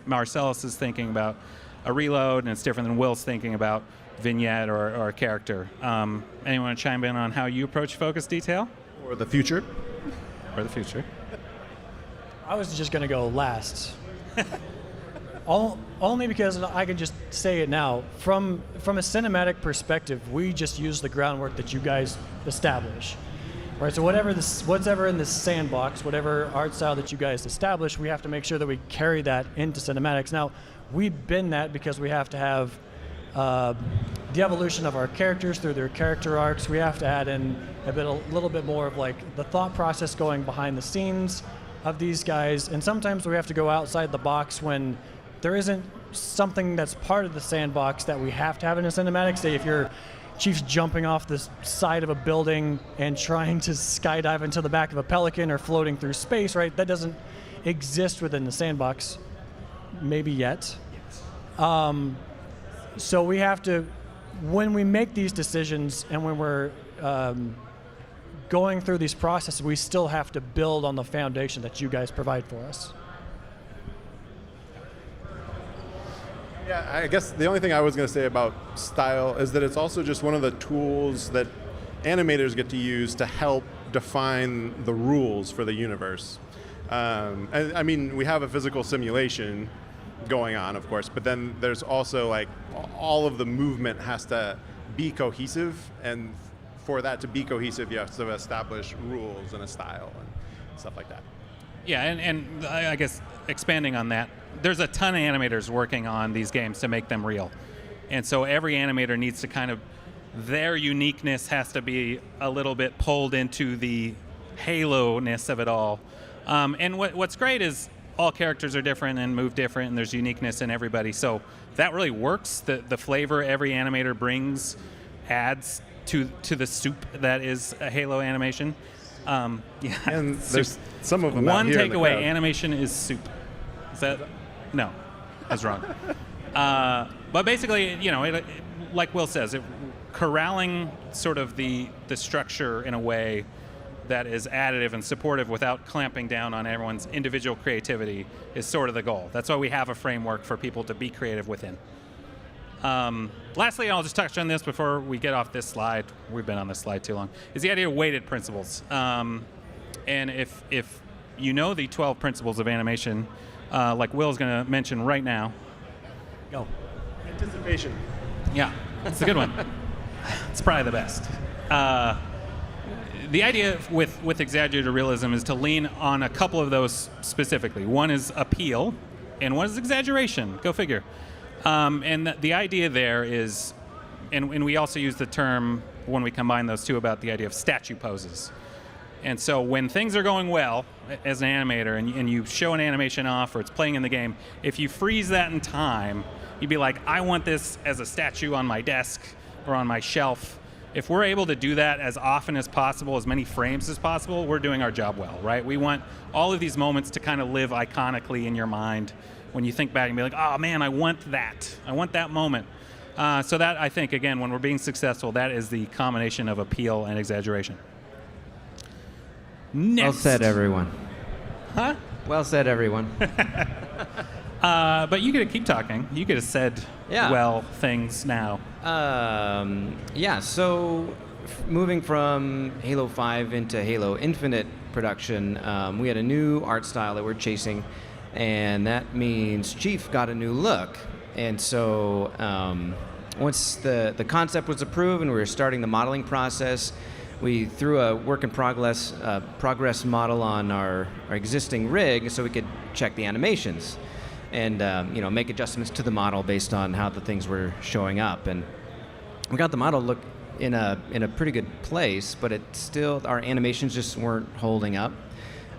Marcellus is thinking about a reload, and it's different than Will's thinking about vignette or a character. Anyone want to chime in on how you approach focus detail? Or the future. I was just going to go last. Only because I can just say it now. From a cinematic perspective, we just use the groundwork that you guys establish. Right, so whatever in this sandbox, whatever art style that you guys establish, we have to make sure that we carry that into cinematics. Now, we bend that because we have to have the evolution of our characters through their character arcs. We have to add in a little bit more of like the thought process going behind the scenes of these guys. And sometimes we have to go outside the box when there isn't something that's part of the sandbox that we have to have in a cinematic. Say if you're Chief's jumping off the side of a building and trying to skydive into the back of a pelican or floating through space, right? That doesn't exist within the sandbox, maybe yet. So we have to, when we make these decisions and when we're going through these processes, we still have to build on the foundation that you guys provide for us. Yeah, I guess the only thing I was going to say about style is that it's also just one of the tools that animators get to use to help define the rules for the universe. I mean, we have a physical simulation going on, of course, but then there's also like all of the movement has to be cohesive, and for that to be cohesive, you have to establish rules and a style and stuff like that. Yeah, and I guess expanding on that, there's a ton of animators working on these games to make them real. And so every animator needs to kind of, their uniqueness has to be a little bit pulled into the Halo-ness of it all. And what's great is all characters are different and move different, and there's uniqueness in everybody. So that really works. The flavor every animator brings adds to the soup that is a Halo animation. Yeah, and there's some of them. One out here in the takeaway: crowd. animation is soup. Is that? No, that's wrong. But basically, you know, like Will says, corralling sort of the structure in a way that is additive and supportive without clamping down on everyone's individual creativity is sort of the goal. That's why we have a framework for people to be creative within. Lastly, I'll just touch on this before we get off this slide. We've been on this slide too long. Is the idea of weighted principles. And if you know the 12 principles of animation, like Will's going to mention right now. Go. Anticipation. Yeah, it's a good one. It's probably the best. The idea with exaggerated realism is to lean on a couple of those specifically. One is appeal, and one is exaggeration. Go figure. And the idea there is, and we also use the term when we combine those two about the idea of statue poses. And so when things are going well as an animator and you show an animation off or it's playing in the game, if you freeze that in time, you'd be like, I want this as a statue on my desk or on my shelf. If we're able to do that as often as possible, as many frames as possible, we're doing our job well, right? We want all of these moments to kind of live iconically in your mind when you think back and be like, oh man, I want that. I want that moment. So that, I think, again, when we're being successful, that is the combination of appeal and exaggeration. Next. Well said, everyone. Huh? Well said, everyone. But you get to keep talking. You get to said well things now. Yeah, so moving from Halo 5 into Halo Infinite production, we had a new art style that we're chasing, and that means Chief got a new look. And so once the concept was approved and we were starting the modeling process, we threw a work in progress model on our existing rig so we could check the animations and make adjustments to the model based on how the things were showing up. And we got the model look in a pretty good place, but it still, our animations just weren't holding up.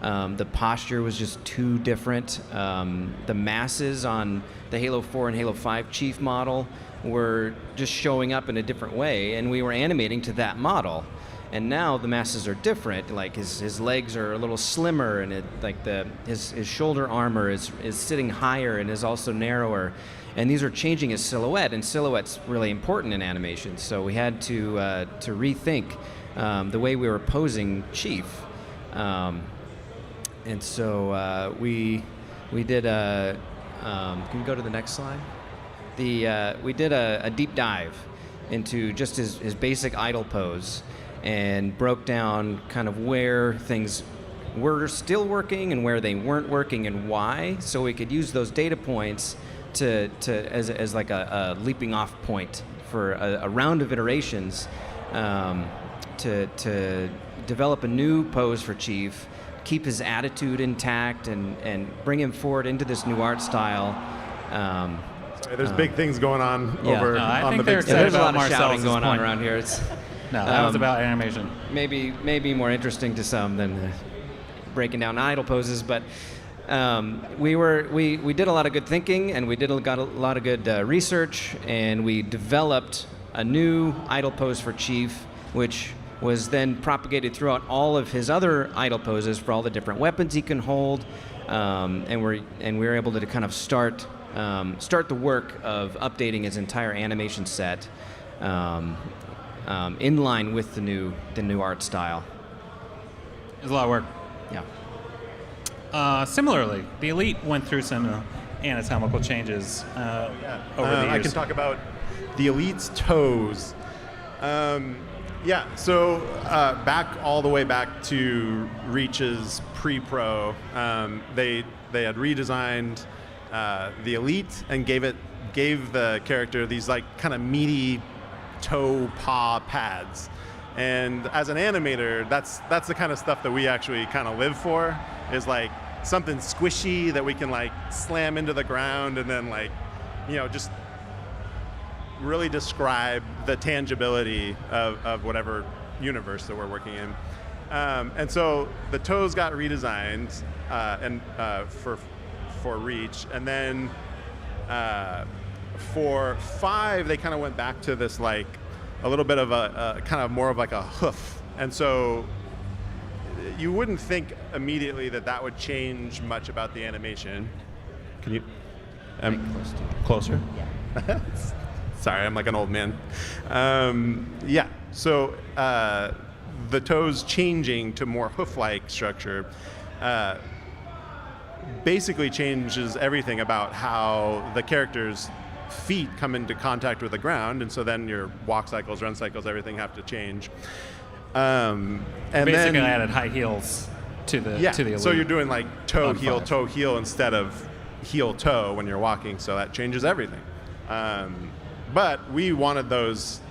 The posture was just too different. The masses on the Halo 4 and Halo 5 Chief model were just showing up in a different way, and we were animating to that model. And now the masses are different. Like his legs are a little slimmer, and his shoulder armor is sitting higher and is also narrower. And these are changing his silhouette, and silhouette's really important in animation. So we had to rethink the way we were posing Chief. And so we did a. Can we go to the next slide? We did a deep dive into just his basic idle pose, and broke down kind of where things were still working and where they weren't working and why, so we could use those data points as like a leaping off point for a round of iterations to develop a new pose for Chief, keep his attitude intact, and bring him forward into this new art style. There's big things going on over on the big stage. There's a lot of shouting going on around here. No, that was about animation. Maybe more interesting to some than breaking down idle poses, but we did a lot of good thinking, and we got a lot of good research, and we developed a new idle pose for Chief, which was then propagated throughout all of his other idle poses for all the different weapons he can hold, and we were able to kind of start the work of updating his entire animation set in line with the new art style. It was a lot of work. Yeah. Similarly, the Elite went through some anatomical changes over the years. I can talk about the Elite's toes. So back all the way back to Reach's pre-pro, they had redesigned the Elite and gave the character these like kind of meaty toe paw pads. And as an animator, that's the kind of stuff that we actually kind of live for, is like something squishy that we can like slam into the ground and then like, just really describe the tangibility of whatever universe that we're working in. And so the toes got redesigned for Reach, and then for 5 they kind of went back to this like a little bit of a kind of more of like a hoof, and so you wouldn't think immediately that would change much about the animation. Can you closer? Yeah. Sorry, I'm like an old man. So the toes changing to more hoof-like structure basically changes everything about how the character's feet come into contact with the ground, and so then your walk cycles, run cycles, everything have to change. And basically then added high heels to the Elite. So you're doing like toe heel instead of heel toe when you're walking, so that changes everything. But we wanted those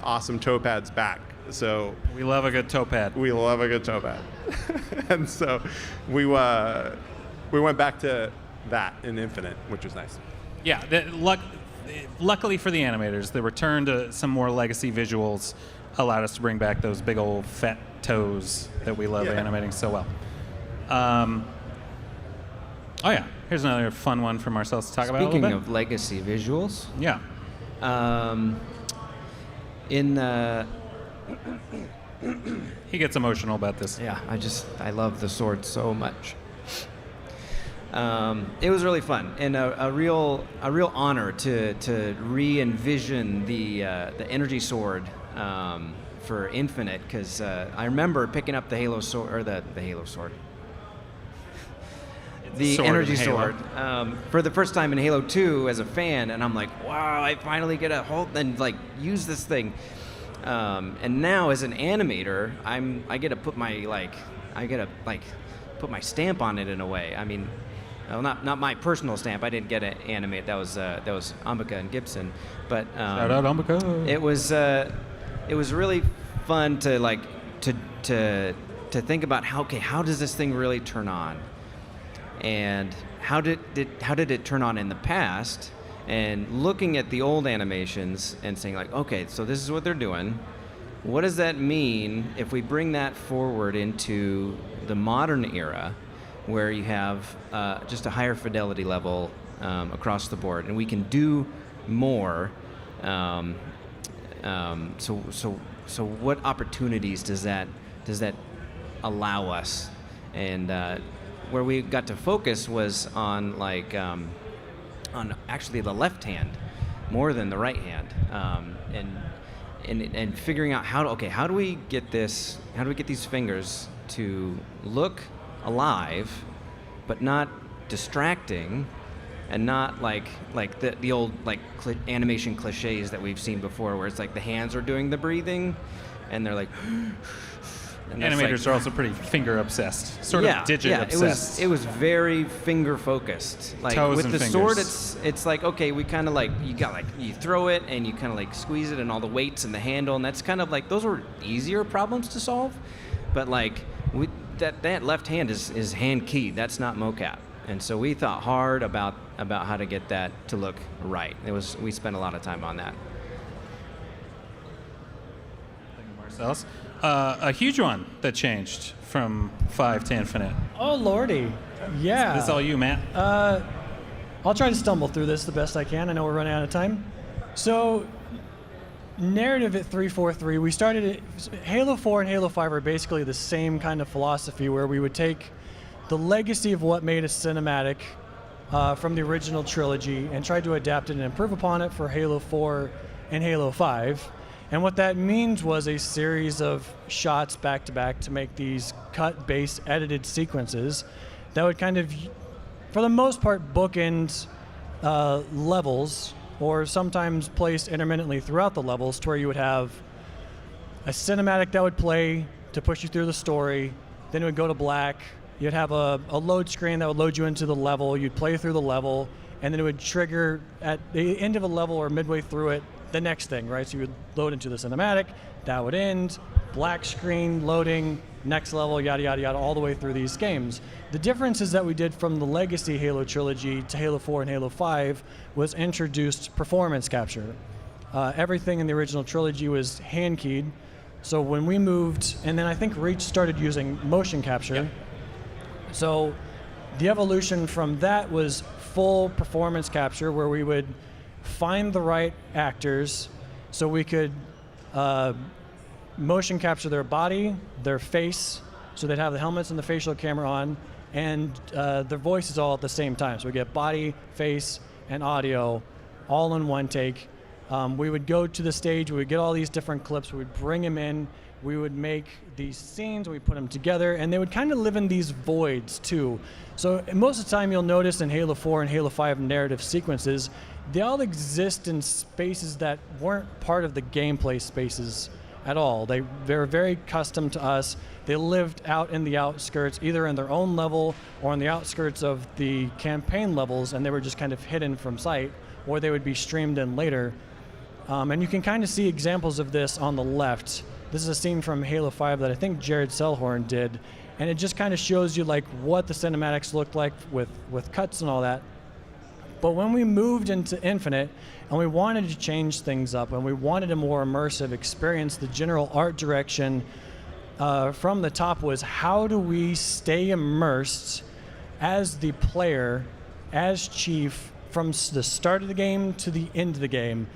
awesome toe pads back. So we love a good toe pad. We love a good toe pad. And so we went back to that in Infinite, which was nice. Yeah, luckily for the animators, the return to some more legacy visuals allowed us to bring back those big old fat toes that we love animating so well. Here's another fun one for Marcel to talk about a little bit. Speaking of legacy visuals. Yeah. He gets emotional about this. Yeah, I love the sword so much. It was really fun and a real honor to re-envision the energy sword for Infinite, because I remember picking up the Halo sword, or the Halo sword, the sword energy in Halo. sword, for the first time in Halo 2 as a fan, and I'm like, wow, I finally get to hold and like use this thing. And now as an animator, I get to put my put my stamp on it in a way. I mean, well, not my personal stamp. I didn't get to animate. That was Ambika and Gibson. But shout out Ambika. It was really fun to think about how does this thing really turn on, and how did it turn on in the past, and looking at the old animations and saying like, okay, so this is what they're doing. What does that mean if we bring that forward into the modern era, where you have just a higher fidelity level across the board, and we can do more. So what opportunities does that allow us? And where we got to focus was on on actually the left hand more than the right hand, and figuring out how do we get these fingers to look alive, but not distracting, and not like the old animation cliches that we've seen before, where it's like the hands are doing the breathing, and they're like. And animators are also pretty finger obsessed, sort of digit obsessed. It was very finger focused. Like toes with and the fingers. sword, it's like, okay, we kind of you throw it and you kind of like squeeze it, and all the weights and the handle, and that's kind of like, those were easier problems to solve, but like that left hand is hand keyed. That's not mocap, and so we thought hard about how to get that to look right. We spent a lot of time on that. Marcel's. A huge one that changed from 5 to Infinite. Oh, lordy. Yeah. This is all you, Matt. I'll try to stumble through this the best I can. I know we're running out of time. So, narrative at 343, we started it. Halo 4 and Halo 5 are basically the same kind of philosophy, where we would take the legacy of what made a cinematic from the original trilogy and try to adapt it and improve upon it for Halo 4 and Halo 5. And what that means was a series of shots back to back to make these cut-based edited sequences that would kind of, for the most part, bookend levels, or sometimes placed intermittently throughout the levels, to where you would have a cinematic that would play to push you through the story, then it would go to black, you'd have a load screen that would load you into the level, you'd play through the level, and then it would trigger at the end of a level or midway through it the next thing, right? So you would load into the cinematic, that would end, black screen, loading, next level, yada, yada, yada, all the way through these games. The difference is that we did from the legacy Halo trilogy to Halo 4 and Halo 5 was introduced performance capture. Everything in the original trilogy was hand keyed. So when we moved, and then I think Reach started using motion capture. Yep. So the evolution from that was full performance capture, where we would find the right actors so we could motion capture their body, their face, so they'd have the helmets and the facial camera on, and their voices all at the same time. So we get body, face, and audio all in one take. We would go to the stage, we would get all these different clips, we would bring them in, we would make these scenes, we put them together, and they would kind of live in these voids too. So most of the time you'll notice in Halo 4 and Halo 5 narrative sequences, they all exist in spaces that weren't part of the gameplay spaces at all. They're very custom to us. They lived out in the outskirts, either in their own level or on the outskirts of the campaign levels, and they were just kind of hidden from sight, or they would be streamed in later. And you can kind of see examples of this on the left. This is a scene from Halo 5 that I think Jared Selhorn did, and it just kind of shows you like what the cinematics looked like with cuts and all that. But when we moved into Infinite and we wanted to change things up and we wanted a more immersive experience, the general art direction from the top was, how do we stay immersed as the player, as Chief, from the start of the game to the end of the game?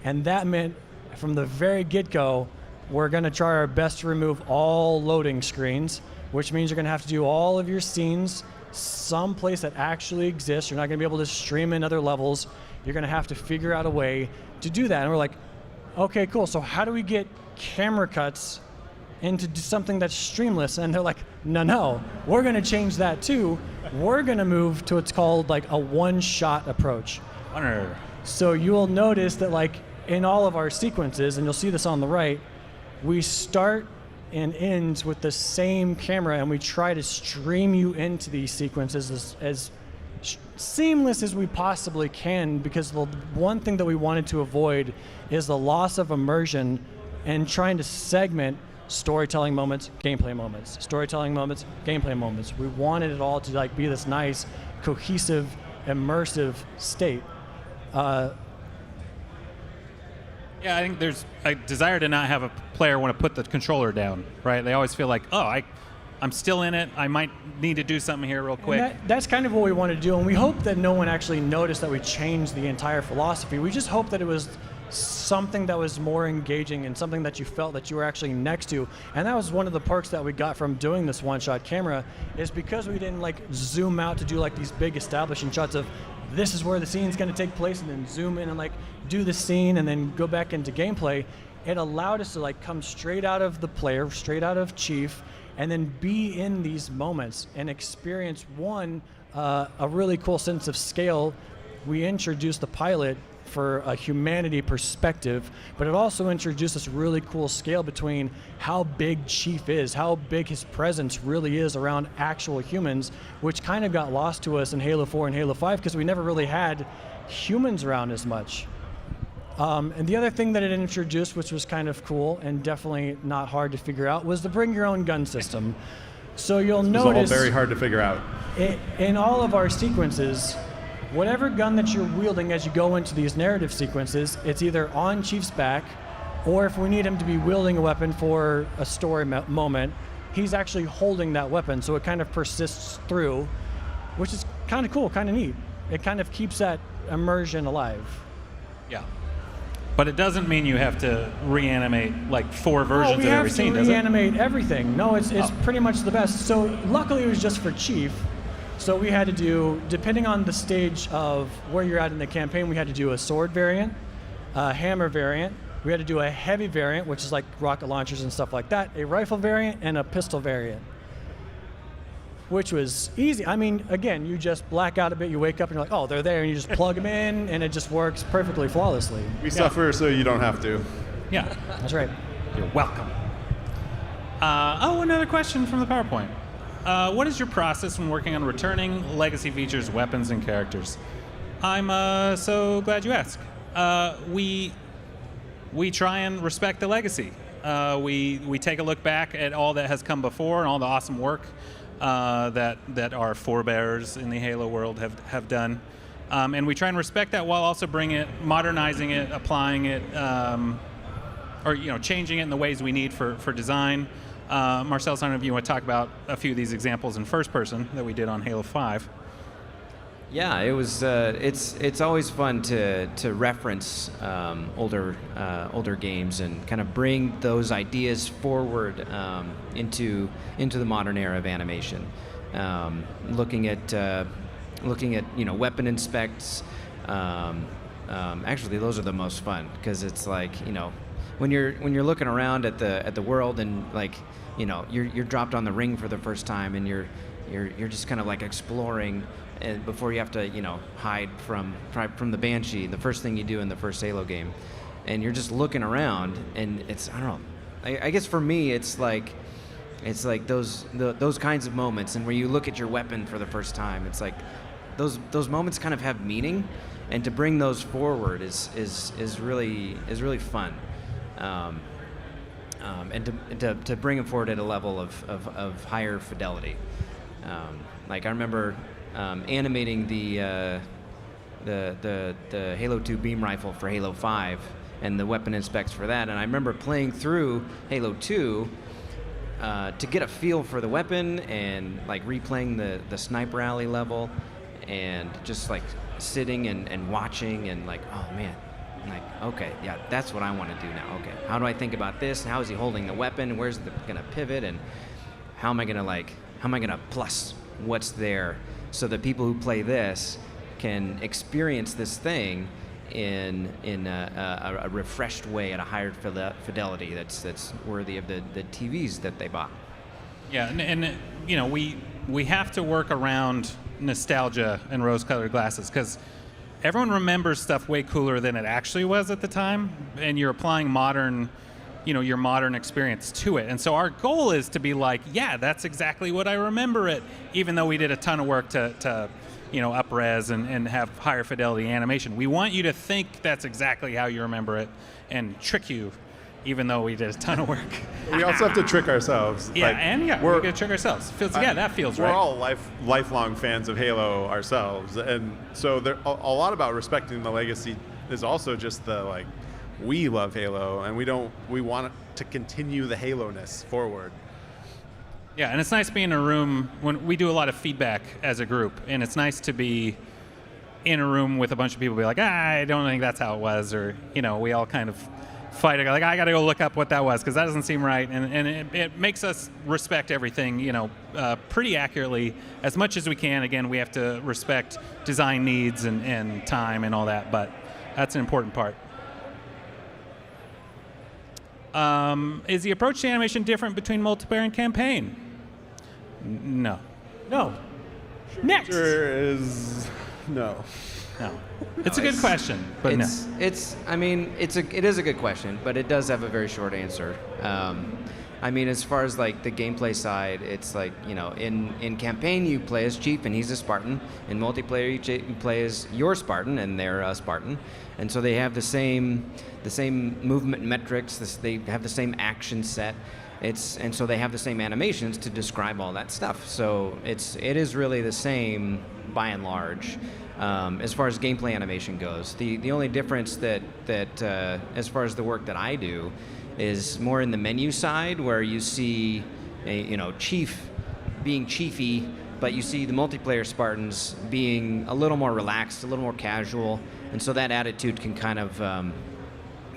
And that meant from the very get-go, we're going to try our best to remove all loading screens, which means you're going to have to do all of your scenes someplace that actually exists. You're not going to be able to stream in other levels. You're going to have to figure out a way to do that. And we're like, okay, cool. So how do we get camera cuts into something that's streamless? And they're like, no, we're going to change that too. We're going to move to what's called like a one-shot approach. So you will notice that like in all of our sequences, and you'll see this on the right, we start and end with the same camera, and we try to stream you into these sequences as seamless as we possibly can, because the one thing that we wanted to avoid is the loss of immersion and trying to segment storytelling moments, gameplay moments, storytelling moments, gameplay moments. We wanted it all to like be this nice, cohesive, immersive state. Yeah, I think there's a desire to not have a player want to put the controller down, right? They always feel like, oh, I'm still in it. I might need to do something here real quick. That's kind of what we want to do, and we hope that no one actually noticed that we changed the entire philosophy. We just hope that it was something that was more engaging and something that you felt that you were actually next to. And that was one of the perks that we got from doing this one-shot camera, is because we didn't like zoom out to do like these big establishing shots of this is where the scene's going to take place, and then zoom in and like do the scene and then go back into gameplay. It allowed us to like come straight out of the player, straight out of Chief, and then be in these moments and experience a really cool sense of scale. We introduced the pilot for a humanity perspective, but it also introduced this really cool scale between how big Chief is, how big his presence really is around actual humans, which kind of got lost to us in Halo 4 and Halo 5 because we never really had humans around as much. And the other thing that it introduced, which was kind of cool and definitely not hard to figure out, was the bring your own gun system. So you'll notice it's all very hard to figure out. In all of our sequences, whatever gun that you're wielding as you go into these narrative sequences, it's either on Chief's back, or if we need him to be wielding a weapon for a story moment, he's actually holding that weapon, so it kind of persists through, which is kind of cool, kind of neat. It kind of keeps that immersion alive. Yeah. But it doesn't mean you have to reanimate like 4 versions of every scene, does we it? have to reanimate everything. No, it's pretty much the best. So luckily it was just for Chief. So we had to do, depending on the stage of where you're at in the campaign, we had to do a sword variant, a hammer variant. We had to do a heavy variant, which is like rocket launchers and stuff like that, a rifle variant, and a pistol variant, which was easy. I mean, again, you just black out a bit, you wake up and you're like, oh, they're there, and you just plug them in, and it just works perfectly flawlessly. We suffer so you don't have to. Yeah. That's right. You're welcome. Another question from the PowerPoint. What is your process when working on returning legacy features, weapons, and characters? I'm so glad you asked. We try and respect the legacy. We take a look back at all that has come before and all the awesome work that our forebears in the Halo world have done, and we try and respect that while also modernizing it, applying it, or changing it in the ways we need for design. Marcel, I don't know if you want to talk about a few of these examples in first person that we did on Halo 5. Yeah, it was. It's always fun to reference older games and kind of bring those ideas forward into the modern era of animation. Looking at weapon inspects. Actually, those are the most fun because it's like when you're looking around at the world and like you're dropped on the ring for the first time and you're just kind of like exploring. And before you have to, hide from the Banshee, the first thing you do in the first Halo game, and you're just looking around, and it's, I don't know, I guess for me it's like those kinds of moments, and where you look at your weapon for the first time, it's like those moments kind of have meaning, and to bring those forward is really fun, and to bring them forward at a level of higher fidelity, like I remember. Animating the Halo 2 beam rifle for Halo 5 and the weapon inspects for that, and I remember playing through Halo 2 to get a feel for the weapon and like replaying the sniper alley level and just like sitting and watching and like, oh man, like okay, yeah, that's what I want to do now. Okay, how do I think about this? How is he holding the weapon? Where's it gonna pivot? And how am I gonna plus what's there? So that people who play this can experience this thing in a refreshed way at a higher fidelity that's worthy of the TVs that they bought. Yeah, and we have to work around nostalgia and rose-colored glasses because everyone remembers stuff way cooler than it actually was at the time, and you're applying your modern experience to it. And so our goal is to be like, yeah, that's exactly what I remember it, even though we did a ton of work to up-res and have higher fidelity animation. We want you to think that's exactly how you remember it and trick you, even though we did a ton of work. We also have to trick ourselves. Yeah, we're going to trick ourselves. That feels right. We're all lifelong fans of Halo ourselves, and so a lot about respecting the legacy is also just the we love Halo, and we want to continue the Halo-ness forward. Yeah, and it's nice being in a room when we do a lot of feedback as a group, and it's nice to be in a room with a bunch of people be like, I don't think that's how it was, or we all kind of fight, like I got to go look up what that was because that doesn't seem right, and it makes us respect everything pretty accurately as much as we can. Again, we have to respect design needs and time and all that, but that's an important part. Is the approach to animation different between multiplayer and campaign? No. Next. Is no. It's a good question, but it is a good question, but it does have a very short answer. As far as like the gameplay side, it's like in campaign you play as Chief and he's a Spartan. In multiplayer you play as your Spartan and they're a Spartan, and so they have the same movement metrics. They have the same action set. And so they have the same animations to describe all that stuff. So it is really the same by and large. As far as gameplay animation goes, the only difference that as far as the work that I do is more in the menu side, where you see Chief being chiefy, but you see the multiplayer Spartans being a little more relaxed, a little more casual, and so that attitude can kind of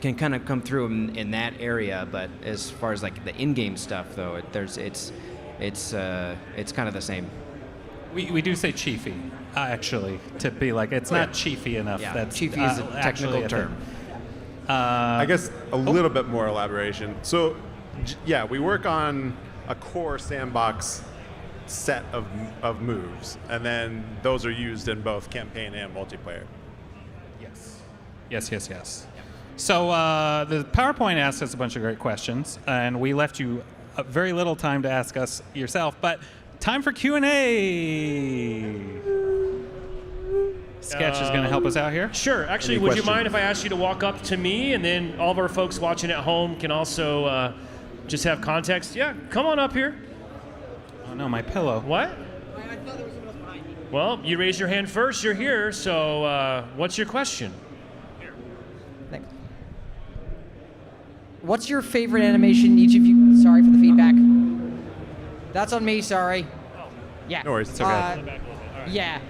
can kind of come through in that area. But as far as like the in-game stuff, though, it's kind of the same. We do say chiefy, actually, to be like, it's not chiefy enough. Yeah, That's chiefy is a technical term. I guess a little bit more elaboration. So, yeah, we work on a core sandbox set of moves, and then those are used in both campaign and multiplayer. Yes. So the PowerPoint asked us a bunch of great questions, and we left you very little time to ask us yourself, but time for Q&A. Sketch is going to help us out here. Sure. Actually, would you mind if I asked you to walk up to me, and then all of our folks watching at home can also just have context? Yeah, come on up here. Oh, no, my pillow. What? Well, you raised your hand first. You're here. So what's your question? Thanks. What's your favorite animation each of you... Sorry for the feedback. That's on me, sorry. Yeah. No worries, it's okay. Yeah.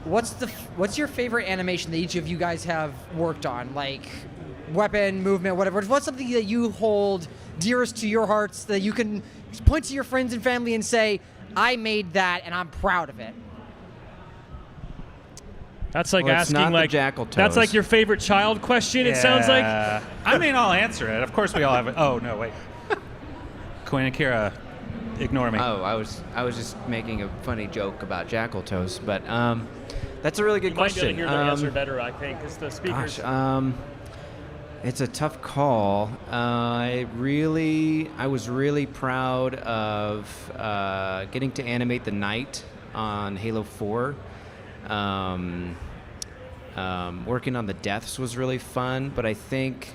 What's your favorite animation that each of you guys have worked on? Like weapon, movement, whatever. What's something that you hold dearest to your hearts that you can point to your friends and family and say, I made that and I'm proud of it? That's like Well, it's asking not the jackal toes. That's like your favorite child question. It sounds like. I mean, I'll answer it. Of course, we all have it. Oh no, wait. Quinn and Kira, ignore me. Oh, I was just making a funny joke about jackal toes, but that's a really good question. You might be able to hear the answer better, I think, because the speakers. Gosh, it's a tough call. I was really proud of getting to animate the night on Halo 4. Working on the deaths was really fun, but I think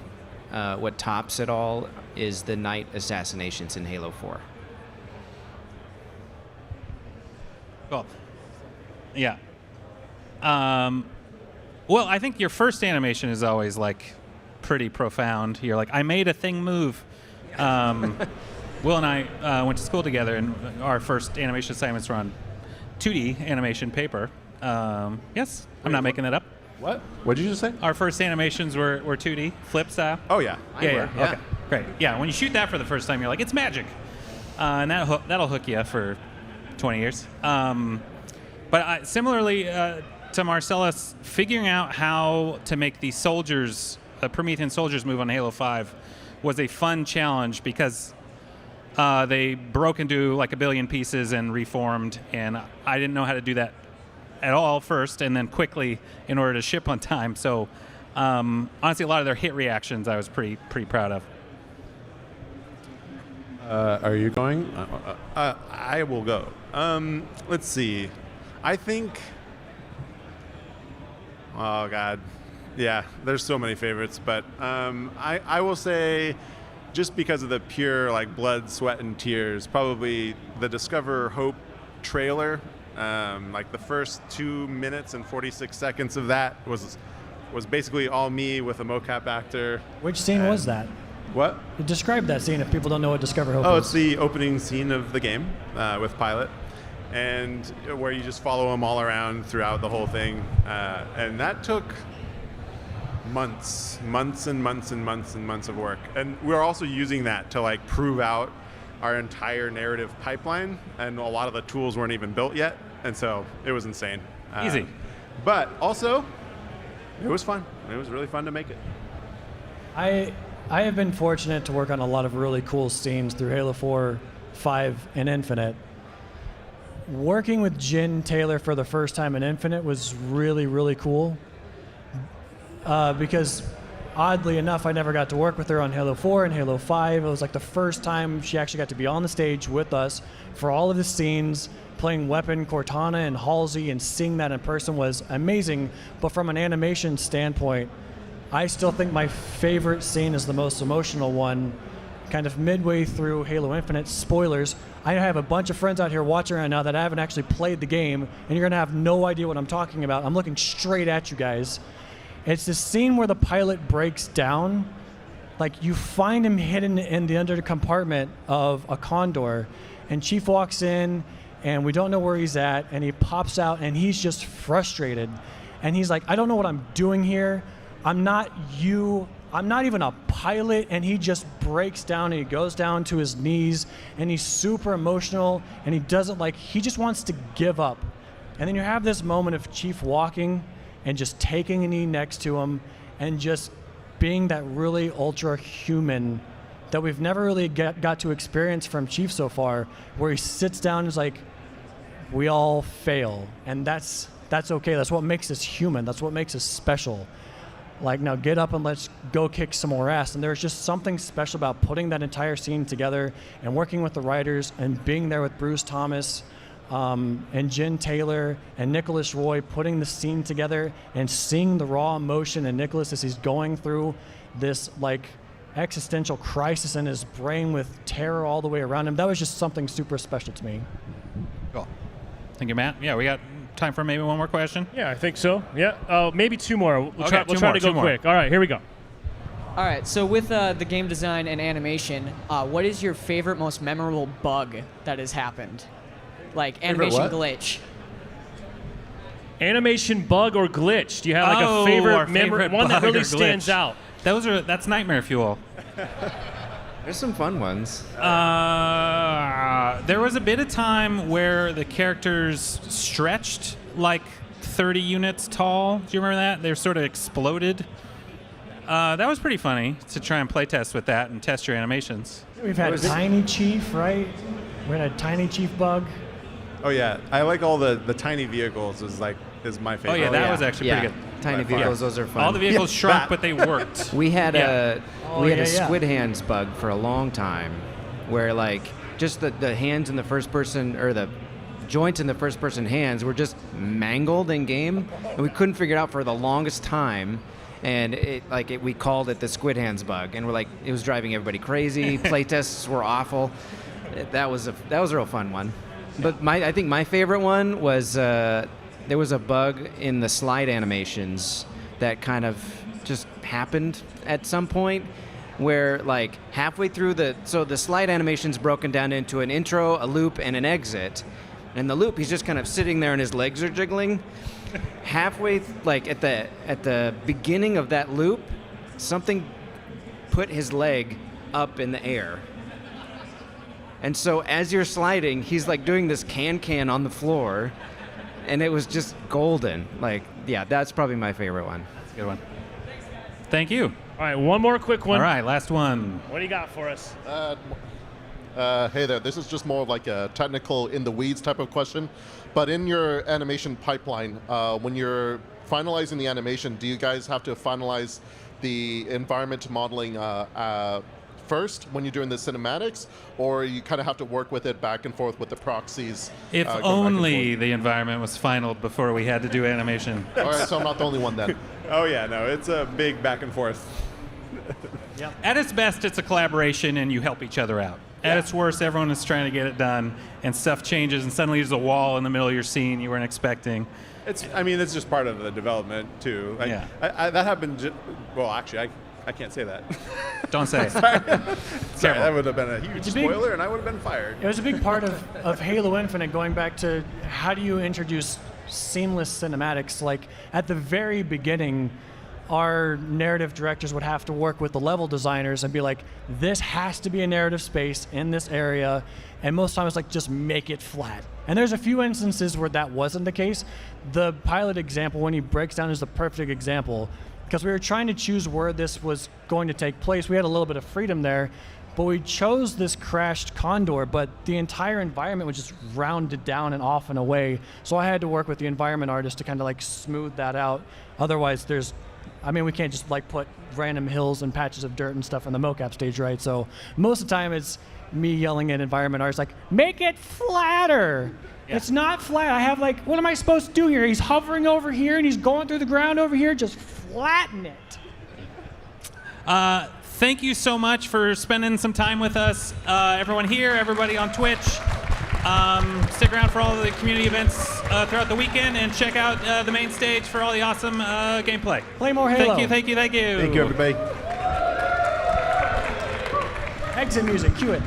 what tops it all is the night assassinations in Halo 4. Cool. Yeah. Well, I think your first animation is always like pretty profound. You're like, I made a thing move. Will and I went to school together, and our first animation assignments were on 2D animation paper. Yes, I'm not making that up. What? What did you just say? Our first animations were 2D, flip style. Oh, yeah. Yeah. Okay, great. Yeah, when you shoot that for the first time, you're like, it's magic. And that'll hook you for 20 years. But similarly to Marcellus, figuring out how to make the soldiers, the Promethean soldiers move on Halo 5 was a fun challenge because they broke into like a billion pieces and reformed, and I didn't know how to do that at all first, and then quickly in order to ship on time. So honestly, a lot of their hit reactions I was pretty proud of. Are you going? I will go. Let's see. I think... Oh, God. Yeah, there's so many favorites, but I will say, just because of the pure like blood, sweat, and tears, probably the Discover Hope trailer. Like the first 2 minutes and 46 seconds of that was basically all me with a mocap actor. Which scene was that? What? Describe that scene if people don't know what Discover Hope is. Oh, it's the opening scene of the game with Pilot, and where you just follow him all around throughout the whole thing. And that took months of work. And we're also using that to like prove out our entire narrative pipeline, and a lot of the tools weren't even built yet, and so it was insane. Easy. But also, it was fun. It was really fun to make it. I have been fortunate to work on a lot of really cool scenes through Halo 4, 5, and Infinite. Working with Jen Taylor for the first time in Infinite was really, really cool because oddly enough, I never got to work with her on Halo 4 and Halo 5. It was like the first time she actually got to be on the stage with us for all of the scenes. Playing Weapon, Cortana, and Halsey and seeing that in person was amazing. But from an animation standpoint, I still think my favorite scene is the most emotional one. Kind of midway through Halo Infinite, spoilers, I have a bunch of friends out here watching right now that haven't actually played the game, and you're gonna have no idea what I'm talking about. I'm looking straight at you guys. It's this scene where the pilot breaks down. Like, you find him hidden in the under compartment of a Condor, and Chief walks in, and we don't know where he's at, and he pops out, and he's just frustrated. And he's like, I don't know what I'm doing here. I'm not you. I'm not even a pilot, and he just breaks down and he goes down to his knees and he's super emotional and he just wants to give up. And then you have this moment of Chief walking and just taking a knee next to him and just being that really ultra human that we've never really got to experience from Chief so far, where he sits down and is like, we all fail, and that's okay. That's what makes us human. That's what makes us special. Like, now get up and let's go kick some more ass. And there's just something special about putting that entire scene together and working with the writers and being there with Bruce Thomas and Jen Taylor and Nicholas Roy, putting the scene together and seeing the raw emotion in Nicholas as he's going through this like existential crisis in his brain with terror all the way around him. That was just something super special to me. Cool. Thank you, Matt. Yeah, we got time for maybe one more question. Yeah, I think so. Yeah, maybe two more. We'll Okay, try to go quick. All right, here we go. All right, so with the game design and animation, what is your favorite, most memorable bug that has happened? Like animation glitch. Animation bug or glitch? Do you have like a favorite memory, one that really stands out? That's nightmare fuel. There's some fun ones. There was a bit of time where the characters stretched like 30 units tall. Do you remember that? They sort of exploded. That was pretty funny to try and play test with that and test your animations. We've had Tiny Chief, right? We had a Tiny Chief bug. Oh yeah, I like all the tiny vehicles. Is my favorite. Oh yeah, that was actually pretty good. Tiny vehicles, those are fun. All the vehicles shrunk, but they worked. We had a squid hands bug for a long time, where like just the hands in the first person, or the joints in the first person hands were just mangled in game, and we couldn't figure it out for the longest time. And we called it the squid hands bug, and we're like, it was driving everybody crazy. Playtests were awful. That was a real fun one. But I think my favorite one was there was a bug in the slide animations that kind of just happened at some point, where like halfway through the slide animation's broken down into an intro, a loop, and an exit. And the loop, he's just kind of sitting there and his legs are jiggling. Halfway, like at the beginning of that loop, something put his leg up in the air. And so as you're sliding, he's like doing this can on the floor, and it was just golden. Like, yeah, that's probably my favorite one. That's a good one. Thank you. All right, one more quick one. All right, last one. What do you got for us? Hey there, this is just more of like a technical in the weeds type of question. But in your animation pipeline, when you're finalizing the animation, do you guys have to finalize the environment modeling first when you're doing the cinematics, or you kind of have to work with it back and forth with the proxies? If only the environment was final before we had to do animation. All right, so I'm not the only one then. Oh yeah, no, it's a big back and forth. Yep. At its best, it's a collaboration and you help each other out. At its worst, everyone is trying to get it done, and stuff changes, and suddenly there's a wall in the middle of your scene you weren't expecting. It's just part of the development too. Like, yeah. That happened. Well, actually, I can't say that. Don't say it. Sorry, that would have been a huge spoiler, and I would have been fired. It was a big part of Halo Infinite, going back to how do you introduce seamless cinematics. Like, at the very beginning, our narrative directors would have to work with the level designers and be like, this has to be a narrative space in this area, and most times like, just make it flat. And there's a few instances where that wasn't the case. The pilot example, when he breaks down, is the perfect example, because we were trying to choose where this was going to take place. We had a little bit of freedom there, but we chose this crashed Condor, but the entire environment was just rounded down and off and away. So I had to work with the environment artist to kind of like smooth that out. Otherwise, we can't just like put random hills and patches of dirt and stuff on the mocap stage, right? So most of the time it's me yelling at environment artists like, make it flatter. Yeah. It's not flat. I have like, what am I supposed to do here? He's hovering over here and he's going through the ground over here. Just flatten it. Thank you so much for spending some time with us. Everyone here, everybody on Twitch. Stick around for all the community events throughout the weekend, and check out the main stage for all the awesome gameplay. Play more Halo. Thank you. Thank you, everybody. Exit music, cue it.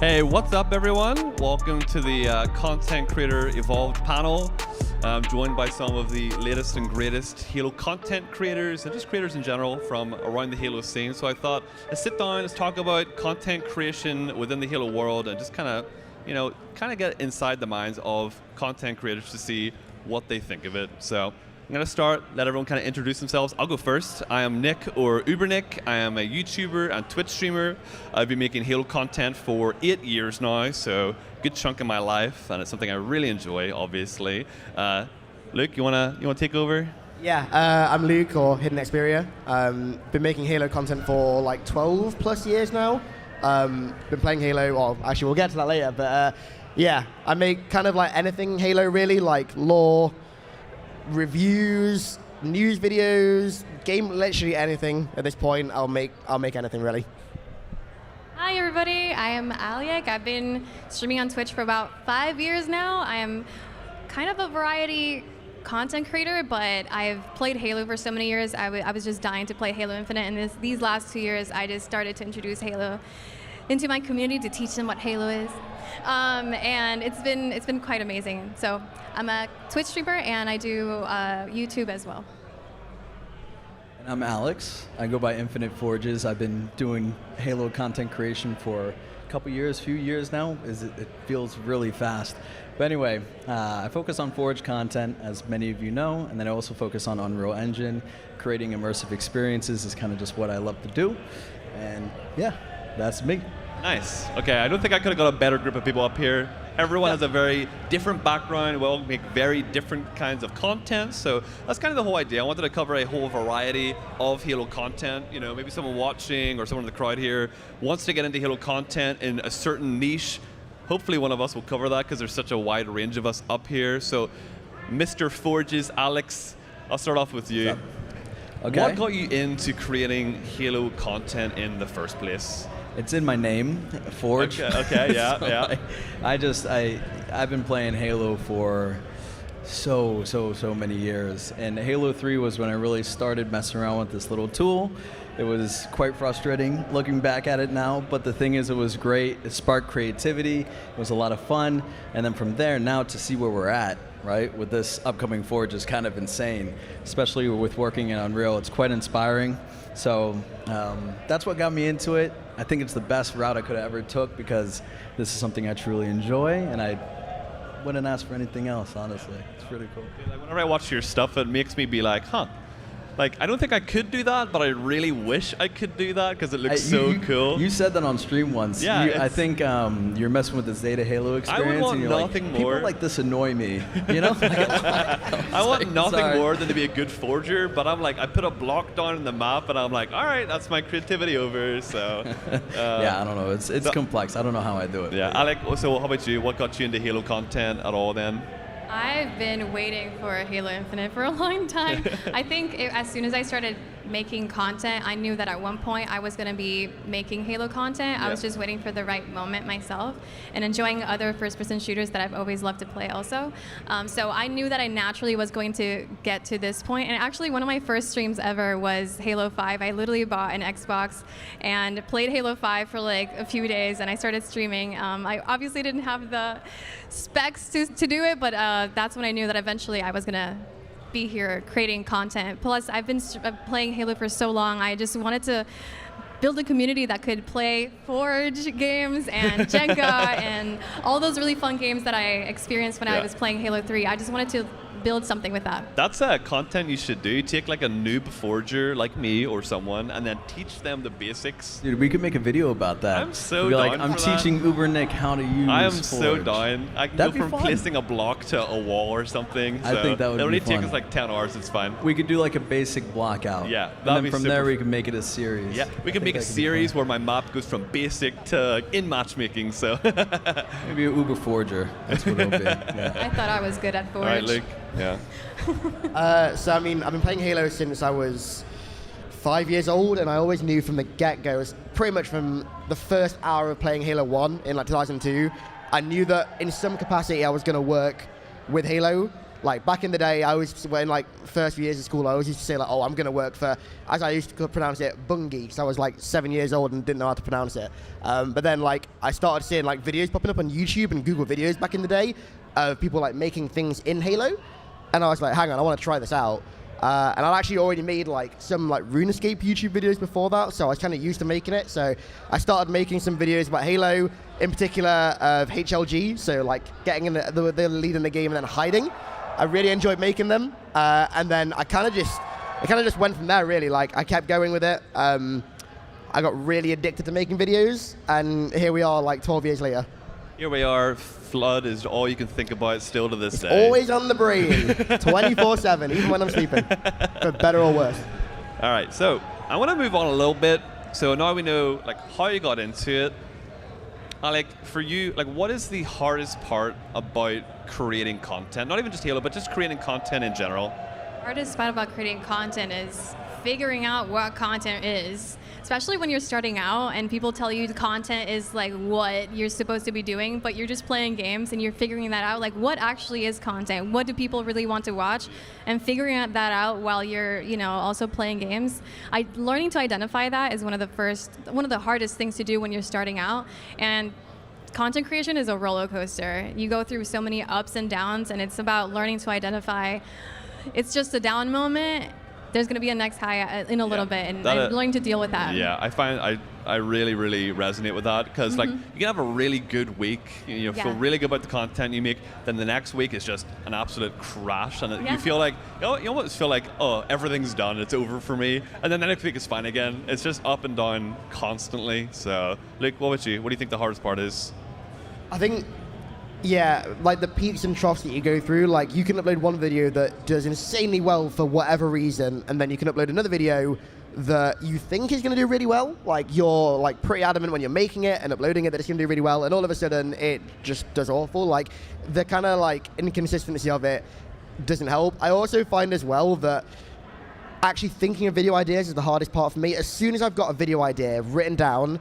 Hey, what's up, everyone? Welcome to the Content Creator Evolved panel. I'm joined by some of the latest and greatest Halo content creators and just creators in general from around the Halo scene. So I thought, let's sit down, let's talk about content creation within the Halo world and just kind of get inside the minds of content creators to see what they think of it. So I'm going to start, let everyone kind of introduce themselves. I'll go first. I am Nick, or Ubernick. I am a YouTuber and Twitch streamer. I've been making Halo content for 8 years now, so a good chunk of my life, and it's something I really enjoy, obviously. Luke, you wanna take over? Yeah, I'm Luke, or Hidden Xperia. Been making Halo content for like 12 plus years now. Been playing Halo, well, actually we'll get to that later, but yeah, I make kind of like anything Halo really, like lore, reviews, news videos, literally anything at this point. I'll make anything really. Hi everybody, I am Aliak. I've been streaming on Twitch for about 5 years now. I am kind of a variety content creator, but I've played Halo for so many years. I was just dying to play Halo Infinite, and these last 2 years I just started to introduce Halo into my community to teach them what Halo is. And it's been quite amazing. So I'm a Twitch streamer and I do YouTube as well. And I'm Alex. I go by Infinite Forges. I've been doing Halo content creation for a few years now. It feels really fast. But anyway, I focus on Forge content, as many of you know, and then I also focus on Unreal Engine. Creating immersive experiences is kind of just what I love to do. And yeah, that's me. Nice. Okay, I don't think I could have got a better group of people up here. Everyone has a very different background. We all make very different kinds of content. So that's kind of the whole idea. I wanted to cover a whole variety of Halo content. You know, maybe someone watching or someone in the crowd here wants to get into Halo content in a certain niche. Hopefully one of us will cover that because there's such a wide range of us up here. So Mr. Forges, Alex, I'll start off with you. Okay. What got you into creating Halo content in the first place? It's in my name, Forge. Okay, yeah, So, yeah. I've been playing Halo for so many years, and Halo 3 was when I really started messing around with this little tool. It was quite frustrating looking back at it now, but the thing is, it was great. It sparked creativity. It was a lot of fun, and then from there, now to see where we're at, right, with this upcoming Forge is kind of insane, especially with working in Unreal. It's quite inspiring. So that's what got me into it. I think it's the best route I could have ever took because this is something I truly enjoy, and I wouldn't ask for anything else, honestly. It's really cool. Like, whenever I watch your stuff, it makes me be like, huh. Like, I don't think I could do that, but I really wish I could do that because it looks so cool. You said that on stream once. Yeah, I think you're messing with the Zeta Halo experience. I would want and you're nothing like, more. People like this annoy me, you know? I want nothing sorry. more than to be a good forger, but I'm like, I put a block down in the map, and I'm like, all right, that's my creativity over, so. Yeah, I don't know. It's complex. I don't know how I do it. Yeah, Alec, so how about you? What got you into Halo content at all then? I've been waiting for Halo Infinite for a long time. I think as soon as I started making content, I knew that at one point I was going to be making Halo content. I was just waiting for the right moment myself and enjoying other first-person shooters that I've always loved to play also. So I knew that I naturally was going to get to this point. And actually, one of my first streams ever was Halo 5. I literally bought an Xbox and played Halo 5 for like a few days, and I started streaming. I obviously didn't have the specs to do it, but that's when I knew that eventually I was going to be here creating content. Plus, I've been playing Halo for so long, I just wanted to build a community that could play Forge games and Jenga and all those really fun games that I experienced when I was playing Halo 3. I just wanted to build something with that. That's content you should do. Take like a noob forger like me or someone and then teach them the basics. Dude, we could make a video about that. I'm so Be down like, I'm for that. teaching Ubernick how to use I am Forge. so down. I can That'd go be from fun. placing a block to a wall or something. I think that would it'll be only take fun. us like 10 hours. It's fine. We could do like a basic block out. Yeah, and that'd then be from super there we fun. can make it a series. Yeah, we can make a series where my map goes from basic to in matchmaking. So maybe an Uber Forger. That's what it'll be. Yeah. I thought I was good at Forge. All right, Luke. Yeah. So I mean, I've been playing Halo since I was 5 years old, and I always knew from the get-go, pretty much from the first hour of playing Halo 1 in like 2002, I knew that in some capacity I was going to work with Halo. Like back in the day, I was when like first few years of school, I always used to say like, oh, I'm gonna work for, as I used to pronounce it, Bungie, because I was like 7 years old and didn't know how to pronounce it. But then like I started seeing like videos popping up on YouTube and Google videos back in the day of people like making things in Halo, and I was like, hang on, I want to try this out. And I'd actually already made like some like RuneScape YouTube videos before that, so I was kind of used to making it. So I started making some videos about Halo, in particular of HLG, so like getting in the lead in the game and then hiding. I really enjoyed making them, and then it kind of just went from there. Really, like I kept going with it. I got really addicted to making videos, and here we are, like 12 years later. Here we are. Flood is all you can think about still to this day. Always on the brain, 24/7, even when I'm sleeping, for better or worse. All right, so I want to move on a little bit. So now we know like how you got into it. Like for you, like what is the hardest part about creating content? Not even just Halo, but just creating content in general. The hardest part about creating content is figuring out what content is, especially when you're starting out and people tell you the content is like what you're supposed to be doing, but you're just playing games and you're figuring that out, like what actually is content? What do people really want to watch? And figuring that out while you're, also playing games. Learning to identify that is one of the hardest things to do when you're starting out. And content creation is a roller coaster. You go through so many ups and downs, and it's about learning to identify. It's just a down moment. There's going to be a next high in a little bit, and learning to deal with that. Yeah, I find I really, really resonate with that, because like you can have a really good week, feel really good about the content you make, then the next week is just an absolute crash, and you feel like, you almost feel like, oh, everything's done, it's over for me, and then the next week is fine again. It's just up and down constantly. So, Luke, what about you? What do you think the hardest part is? I think, like the peaks and troughs that you go through, like you can upload one video that does insanely well for whatever reason, and then you can upload another video that you think is going to do really well. Like you're like pretty adamant when you're making it and uploading it that it's going to do really well, and all of a sudden it just does awful. Like the kind of like inconsistency of it doesn't help. I also find as well that actually thinking of video ideas is the hardest part for me. As soon as I've got a video idea written down,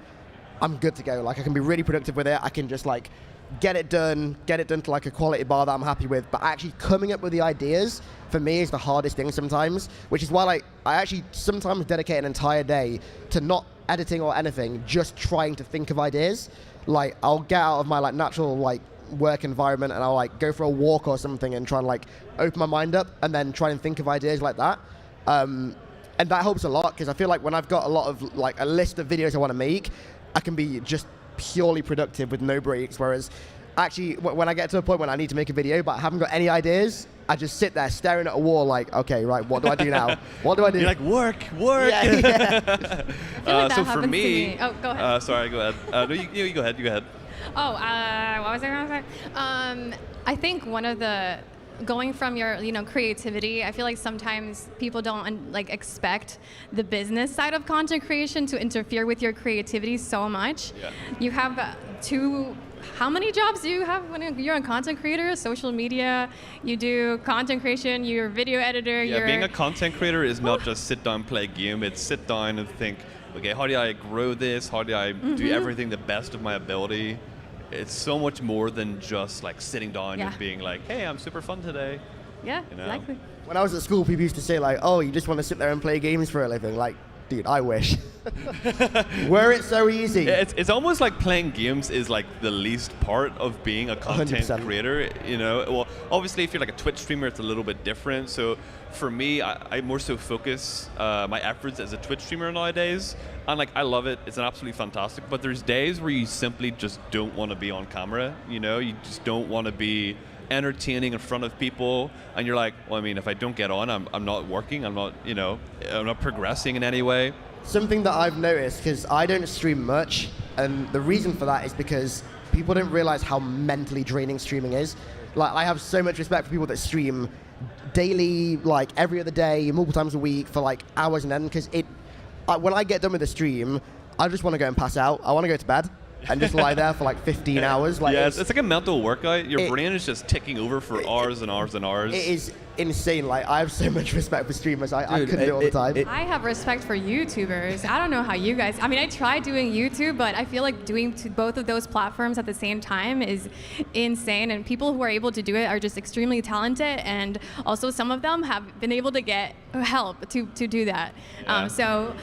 I'm good to go. Like I can be really productive with it. I can just like get it done to like a quality bar that I'm happy with. But actually coming up with the ideas for me is the hardest thing sometimes, which is why I actually sometimes dedicate an entire day to not editing or anything, just trying to think of ideas. Like I'll get out of my like natural like work environment and I'll like go for a walk or something and try and like open my mind up and then try and think of ideas like that. And that helps a lot, because I feel like when I've got a lot of like a list of videos I want to make, I can be just purely productive with no breaks. Whereas actually when I get to a point when I need to make a video but I haven't got any ideas, I just sit there staring at a wall like, okay, right, what do I do now? What do I do? You're like, work. Yeah. So for me, oh, go ahead. Sorry, go ahead. No, you go ahead. You go ahead. Oh, what was I going to say? I think one of the going from your creativity, I feel like sometimes people don't like expect the business side of content creation to interfere with your creativity so much. Yeah. You have how many jobs do you have when you're a content creator? Social media, you do content creation, you're a video editor. Yeah, being a content creator is not just sit down, play a game. It's sit down and think, okay, how do I grow this? How do I do everything the best of my ability? It's so much more than just like sitting down and being like, hey, I'm super fun today. Yeah, exactly. When I was at school, people used to say like, oh, you just want to sit there and play games for a living. Like, dude, I wish. Were it so easy. Yeah, it's almost like playing games is like the least part of being a content 100%. creator, Well, obviously if you're like a Twitch streamer, it's a little bit different. So for me, I more so focus my efforts as a Twitch streamer nowadays. And like, I love it. It's an absolutely fantastic. But there's days where you simply just don't want to be on camera, You just don't want to be entertaining in front of people, and you're like, well, I mean, if I don't get on, I'm not working, I'm not progressing in any way. Something that I've noticed, because I don't stream much, and the reason for that is because people don't realize how mentally draining streaming is. Like, I have so much respect for people that stream daily, like every other day, multiple times a week for like hours and end, because when I get done with the stream, I just want to go and pass out. I want to go to bed. and just lie there for like 15 hours. Like yeah, it's like a mental workout. Your brain is just ticking over for hours and hours and hours. It is insane. Like, I have so much respect for streamers. I couldn't do it all the time. I have respect for YouTubers. I don't know how you guys. I mean, I tried doing YouTube, but I feel like doing both of those platforms at the same time is insane. And people who are able to do it are just extremely talented. And also, some of them have been able to get help to do that. Yeah. So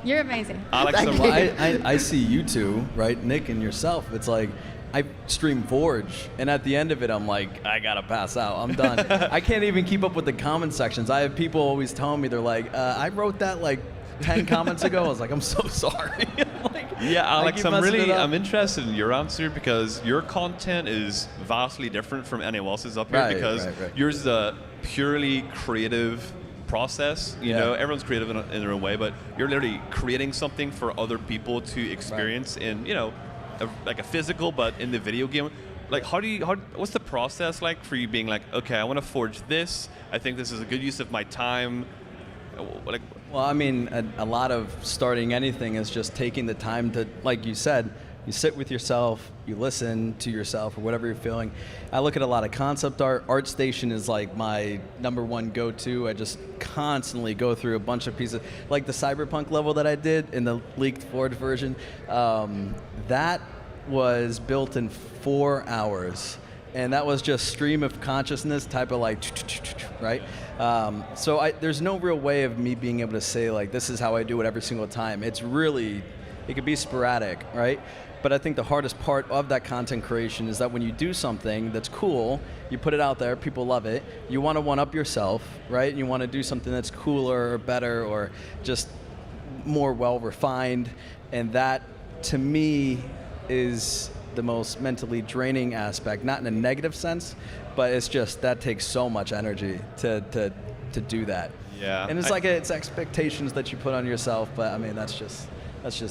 you're amazing. Alex, I see you two, right, Nick and yourself. It's like, I stream Forge, and at the end of it, I'm like, I gotta pass out. I'm done. I can't even keep up with the comment sections. I have people always telling me, they're like, I wrote that like 10 comments ago. I was like, I'm so sorry. Like, yeah, Alex, I'm I'm interested in your answer because your content is vastly different from anyone else's up here because yours is a purely creative process. You know, everyone's creative in their own way, but you're literally creating something for other people to experience in, you know, like a physical, but in the video game. Like, what's the process like for you being like, okay, I want to forge this. I think this is a good use of my time. Like, well, I mean, a lot of starting anything is just taking the time to, like you said, you sit with yourself, you listen to yourself or whatever you're feeling. I look at a lot of concept art. ArtStation is like my #1 go-to. I just constantly go through a bunch of pieces. Like the Cyberpunk level that I did in the leaked Forge version, that was built in 4 hours. And that was just stream of consciousness type of like, right? So there's no real way of me being able to say like, this is how I do it every single time. It's really, it could be sporadic, right? But I think the hardest part of that content creation is that when you do something that's cool, you put it out there, people love it, you want to one-up yourself, right? And you want to do something that's cooler or better or just more well-refined. And that, to me, is the most mentally draining aspect, not in a negative sense, but it's just, that takes so much energy to do that. Yeah. And it's it's expectations that you put on yourself, but I mean, that's just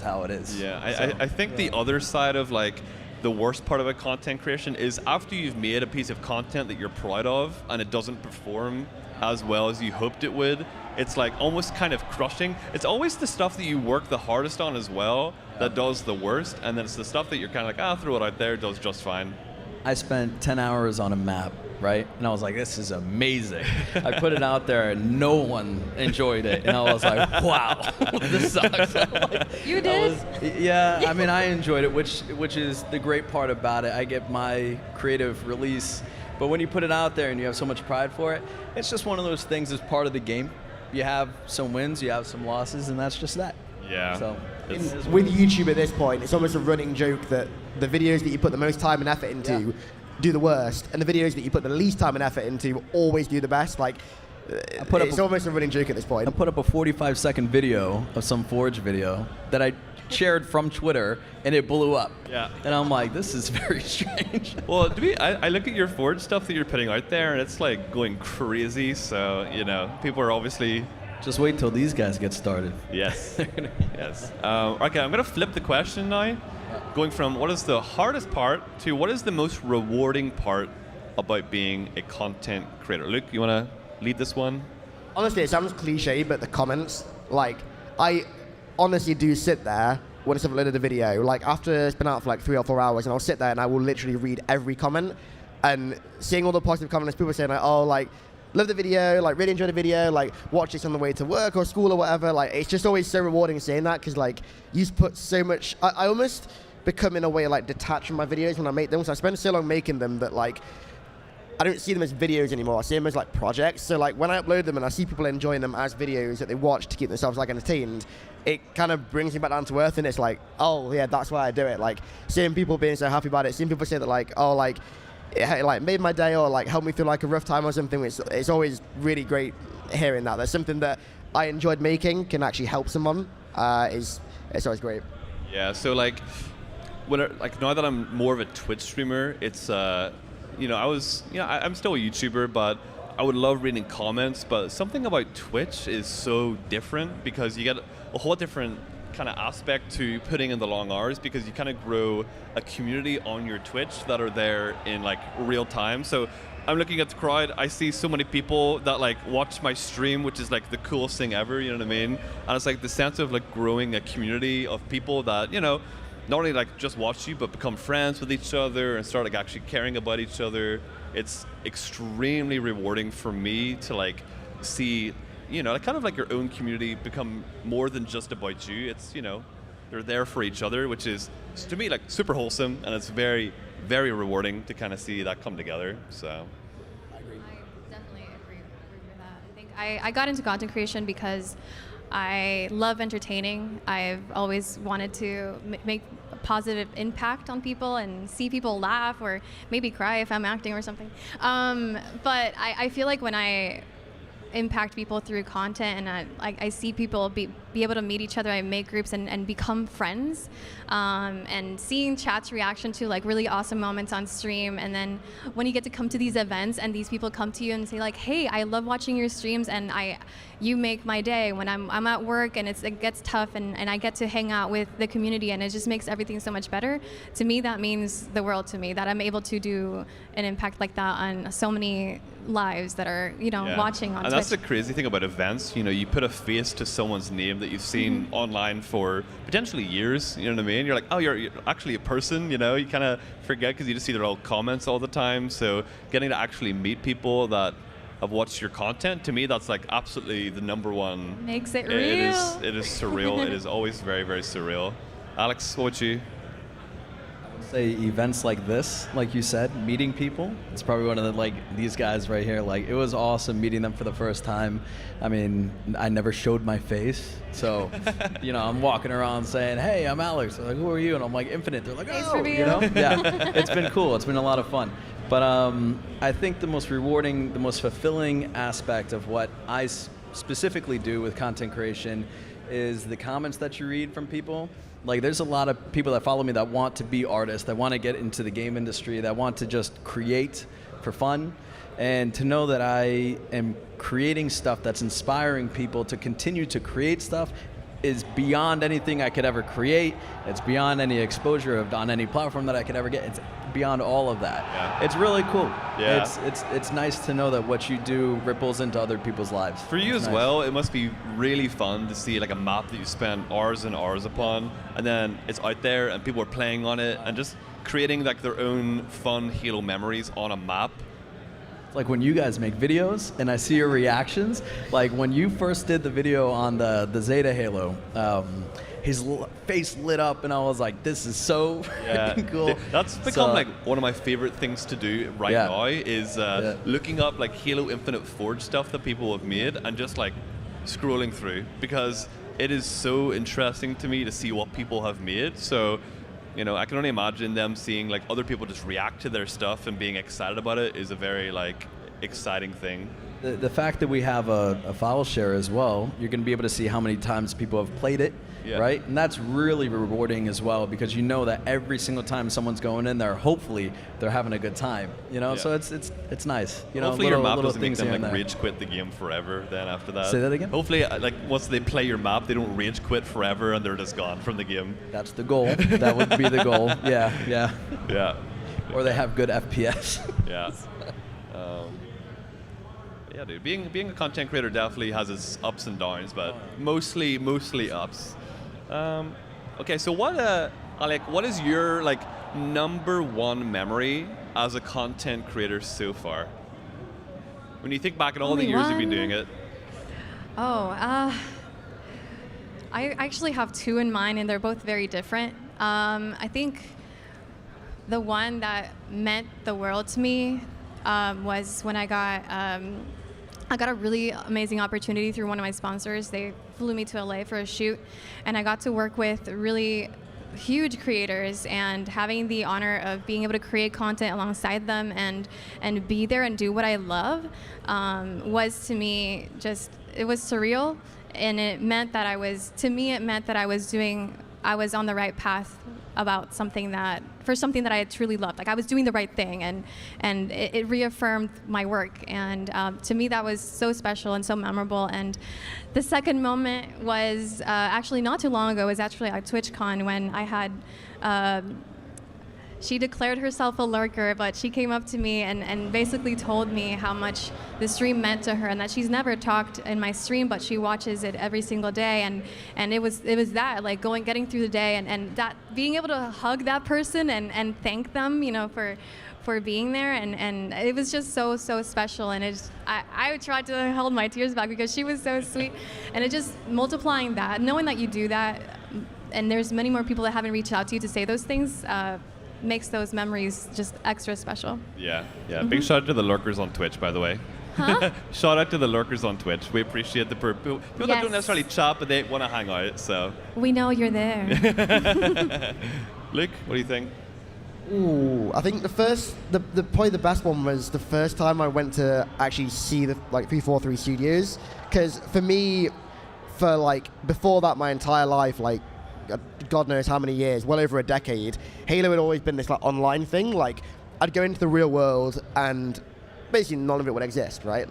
how it is. Yeah, I think the other side of like the worst part of a content creation is after you've made a piece of content that you're proud of and it doesn't perform as well as you hoped it would, it's like almost kind of crushing. It's always the stuff that you work the hardest on as well that does the worst, and then it's the stuff that you're kind of like, throw it out there, does just fine. I spent 10 hours on a map, right? And I was like, this is amazing. I put it out there and no one enjoyed it. And I was like, wow, this sucks. You did? Yeah, I mean, I enjoyed it, which is the great part about it. I get my creative release. But when you put it out there and you have so much pride for it, it's just one of those things that's part of the game. You have some wins, you have some losses, and that's just that. Yeah. So with YouTube at this point, it's almost a running joke that the videos that you put the most time and effort into do the worst, and the videos that you put the least time and effort into always do the best. Like, it's almost a running joke at this point. I put up a 45-second video of some Forge video that I shared from Twitter, and it blew up. Yeah. And I'm like, this is very strange. Well, I look at your Forge stuff that you're putting out there, and it's like going crazy. So, you know, people are obviously... Just wait till these guys get started. Yes. Yes. Okay, I'm going to flip the question now. Going from what is the hardest part to what is the most rewarding part about being a content creator. Luke, you want to lead this one? Honestly, it sounds cliche, but the comments, like, I honestly do sit there when it's uploaded a video, like after it's been out for like 3 or 4 hours, and I'll sit there and I will literally read every comment, and seeing all the positive comments, people saying like, oh, like, love the video, like, really enjoyed the video, like, watch this on the way to work or school or whatever. Like, it's just always so rewarding saying that, because like, you put so much, I almost become in a way like detached from my videos when I make them, so I spend so long making them that like, I don't see them as videos anymore. I see them as like projects. So like when I upload them and I see people enjoying them as videos that they watch to keep themselves like entertained, it kind of brings me back down to earth, and it's like, oh yeah, that's why I do it. Like seeing people being so happy about it, seeing people say that like, oh, like it like made my day or like helped me through like a rough time or something. It's always really great hearing that. There's something that I enjoyed making can actually help someone. It's always great. Yeah. So like now that I'm more of a Twitch streamer, it's I'm still a YouTuber, but I would love reading comments. But something about Twitch is so different because you get a whole different kind of aspect to putting in the long hours, because you kind of grow a community on your Twitch that are there in like real time. So I'm looking at the crowd, I see so many people that like watch my stream, which is like the coolest thing ever, you know what I mean? And it's like the sense of like growing a community of people that, you know, not only like just watch you, but become friends with each other and start like actually caring about each other. It's extremely rewarding for me to like see, you know, like kind of like your own community become more than just about you. It's, you know, they're there for each other, which is to me like super wholesome, and it's very, very rewarding to kind of see that come together. So. Definitely agree with that. I think I got into content creation because I love entertaining. I've always wanted to make a positive impact on people and see people laugh or maybe cry if I'm acting or something. But I feel like when I impact people through content and I see people be able to meet each other, I make groups and become friends, and seeing chat's reaction to like really awesome moments on stream, and then when you get to come to these events and these people come to you and say like, hey, I love watching your streams and you make my day when I'm at work and it gets tough, and I get to hang out with the community and it just makes everything so much better. To me, that means the world to me, that I'm able to do an impact like that on so many lives that are, you know, watching on And Twitch. that's the crazy thing about events. You know, you put a face to someone's name that you've seen online for potentially years. You know what I mean? You're like, oh, you're actually a person. You know, you kind of forget because you just see their old comments all the time. So getting to actually meet people that have watched your content, to me, that's like absolutely the number one. Makes it It is. real. It is surreal. It is always very, very surreal. Alex, what would you? Say events like this, like you said, meeting people. It's probably one of the, like, these guys right here. Like, it was awesome meeting them for the first time. I mean, I never showed my face, so you know, I'm walking around saying, "Hey, I'm Alex." They're like, "Who are you?" And I'm like, "Infinite." They're like, "Oh," you know? Yeah, it's been cool. It's been a lot of fun. But I think the most rewarding, the most fulfilling aspect of what I specifically do with content creation is the comments that you read from people. Like, there's a lot of people that follow me that want to be artists, that want to get into the game industry, that want to just create for fun. And to know that I am creating stuff that's inspiring people to continue to create stuff is beyond anything I could ever create. It's beyond any exposure on any platform that I could ever get. It's beyond all of that. Yeah. It's really cool. Yeah. It's nice to know that what you do ripples into other people's lives. For you as well, it must be really fun to see like a map that you spend hours and hours upon, and then it's out there and people are playing on it and just creating like their own fun Halo memories on a map. Like when you guys make videos and I see your reactions, like when you first did the video on the Zeta Halo, his face lit up and I was like, this is so cool. That's become like one of my favorite things to do right now is looking up like Halo Infinite Forge stuff that people have made and just like scrolling through, because it is so interesting to me to see what people have made. So, you know, I can only imagine them seeing like other people just react to their stuff and being excited about it is a very like exciting thing. The fact that we have a file share as well, you're going to be able to see how many times people have played it, right? And that's really rewarding as well, because you know that every single time someone's going in there, hopefully they're having a good time, you know? So it's nice. You know, hopefully your map doesn't make things them like rage quit the game forever then after that. Say that again? Hopefully like once they play your map, they don't rage quit forever and they're just gone from the game. That's the goal. That would be the goal. Yeah. Or they have good FPS. Yeah. Yeah, dude. Being a content creator definitely has its ups and downs, but mostly ups. Okay, so what is your like number one memory as a content creator so far? When you think back at all the years you've been doing it. I actually have two in mind, and they're both very different. I think the one that meant the world to me was when I got a really amazing opportunity through one of my sponsors. They flew me to LA for a shoot, and I got to work with really huge creators, and having the honor of being able to create content alongside them and be there and do what I love was, to me, it was surreal, and it meant that I was on the right path about something that I truly loved. Like, I was doing the right thing, and it reaffirmed my work. And to me, that was so special and so memorable. And the second moment was actually not too long ago. It was actually at TwitchCon when I had she declared herself a lurker, but she came up to me and basically told me how much the stream meant to her, and that she's never talked in my stream, but she watches it every single day. And it was that, like, getting through the day and that being able to hug that person and thank them, for being there, and it was just so special. And I tried to hold my tears back because she was so sweet, and it just multiplying that, knowing that you do that, and there's many more people that haven't reached out to you to say those things, makes those memories just extra special. Yeah. Big shout out to the lurkers on Twitch, by the way. Huh? Shout out to the lurkers on Twitch. We appreciate the people that Yes. don't necessarily chat, but they want to hang out. So We know you're there. Luke, what do you think? Ooh, I think probably the best one was the first time I went to actually see the 343 Studios, because for me, before that, my entire life, God knows how many years, well over a decade, Halo had always been this online thing. I'd go into the real world and basically none of it would exist, right?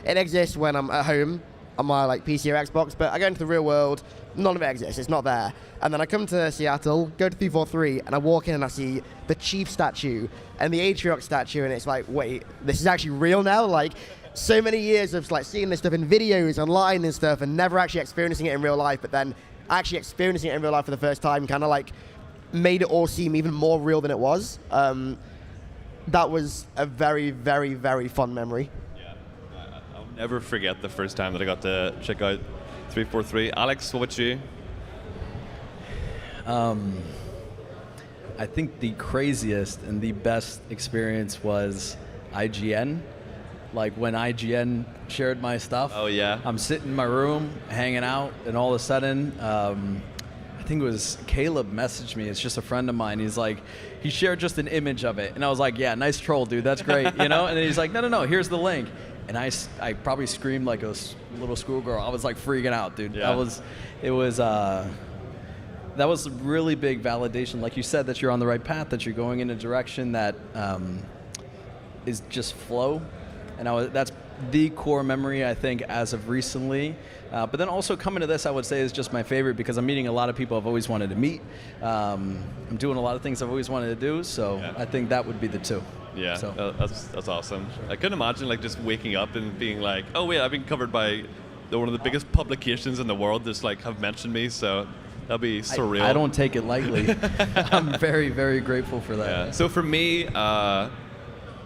It exists when I'm at home on my PC or Xbox, but I go into the real world, none of it exists, it's not there. And then I come to Seattle, go to 343, and I walk in and I see the Chief statue and the Atriox statue, and it's like, wait, this is actually real now? So many years of seeing this stuff in videos, online and stuff, and never actually experiencing it in real life, but then actually experiencing it in real life for the first time kind of made it all seem even more real than it was. That was a very, very, very fun memory. I'll never forget the first time that I got to check out 343. Alex, what about you? I think the craziest and the best experience was IGN. When IGN shared my stuff. Oh, yeah. I'm sitting in my room, hanging out, and all of a sudden, I think it was Caleb messaged me. It's just a friend of mine. He's like, he shared just an image of it. And I was like, yeah, nice troll, dude. That's great, And then he's like, no, here's the link. And I probably screamed like a little schoolgirl. I was freaking out, dude. Yeah. That was really big validation. Like you said, that you're on the right path, that you're going in a direction that is just flow. And that's the core memory, I think, as of recently. But then also coming to this, I would say, is just my favorite because I'm meeting a lot of people I've always wanted to meet. I'm doing a lot of things I've always wanted to do, so yeah. I think that would be the two. Yeah, so. That's awesome. I couldn't imagine just waking up and being like, oh wait, I've been covered by one of the biggest publications in the world that's have mentioned me, so that'll be surreal. I don't take it lightly. I'm very, very grateful for that. Yeah. So for me,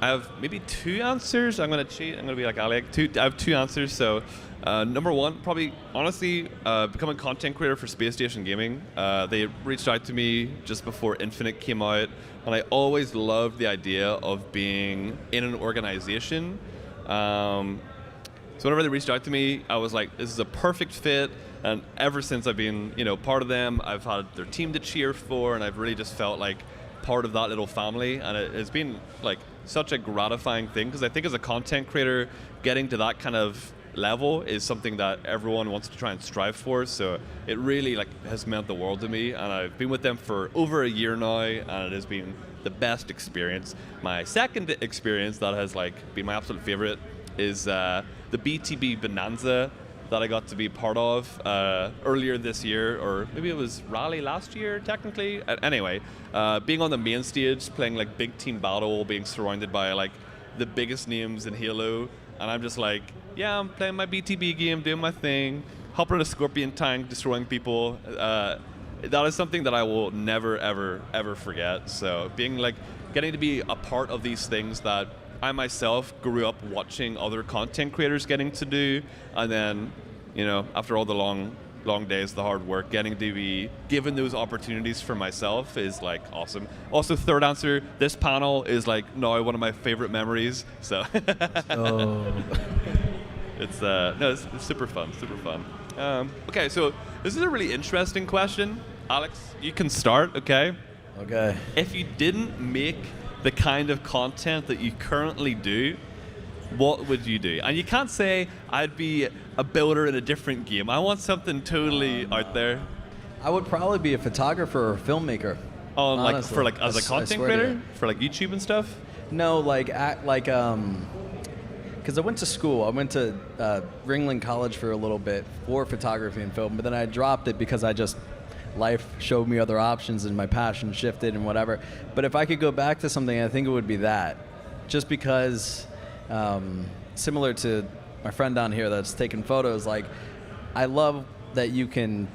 I have maybe two answers. I'm going to cheat. I'm going to be like Alec. I have two answers. So number one, probably, honestly, becoming a content creator for Space Station Gaming. They reached out to me just before Infinite came out, and I always loved the idea of being in an organization. So whenever they reached out to me, I was like, this is a perfect fit. And ever since I've been, part of them, I've had their team to cheer for, and I've really just felt like part of that little family. And it's been such a gratifying thing, because I think as a content creator, getting to that kind of level is something that everyone wants to try and strive for. So it really has meant the world to me, and I've been with them for over a year now, and it has been the best experience. My second experience that has been my absolute favorite is the BTB Bonanza that I got to be part of earlier this year, or maybe it was Rally last year, technically. Anyway, being on the main stage, playing big team battle, being surrounded by the biggest names in Halo, and I'm just yeah, I'm playing my BTB game, doing my thing, hopping in a Scorpion tank, destroying people. That is something that I will never, ever, ever forget. So being getting to be a part of these things that I myself grew up watching other content creators getting to do, and then, after all the long days, the hard work, getting to be given those opportunities for myself is awesome. Also, third answer, this panel is now one of my favorite memories. So it's super fun, super fun. Okay, so this is a really interesting question. Alex, you can start, okay? Okay. If you didn't make the kind of content that you currently do, what would you do? And you can't say, I'd be a builder in a different game. I want something totally out there. I would probably be a photographer or a filmmaker. Oh, honestly. for as a content creator? For YouTube and stuff? No, because I went to school. I went to Ringling College for a little bit for photography and film, but then I dropped it because I life showed me other options and my passion shifted and whatever. But if I could go back to something, I think it would be that. Just because, similar to my friend down here that's taking photos, like, I love that you can,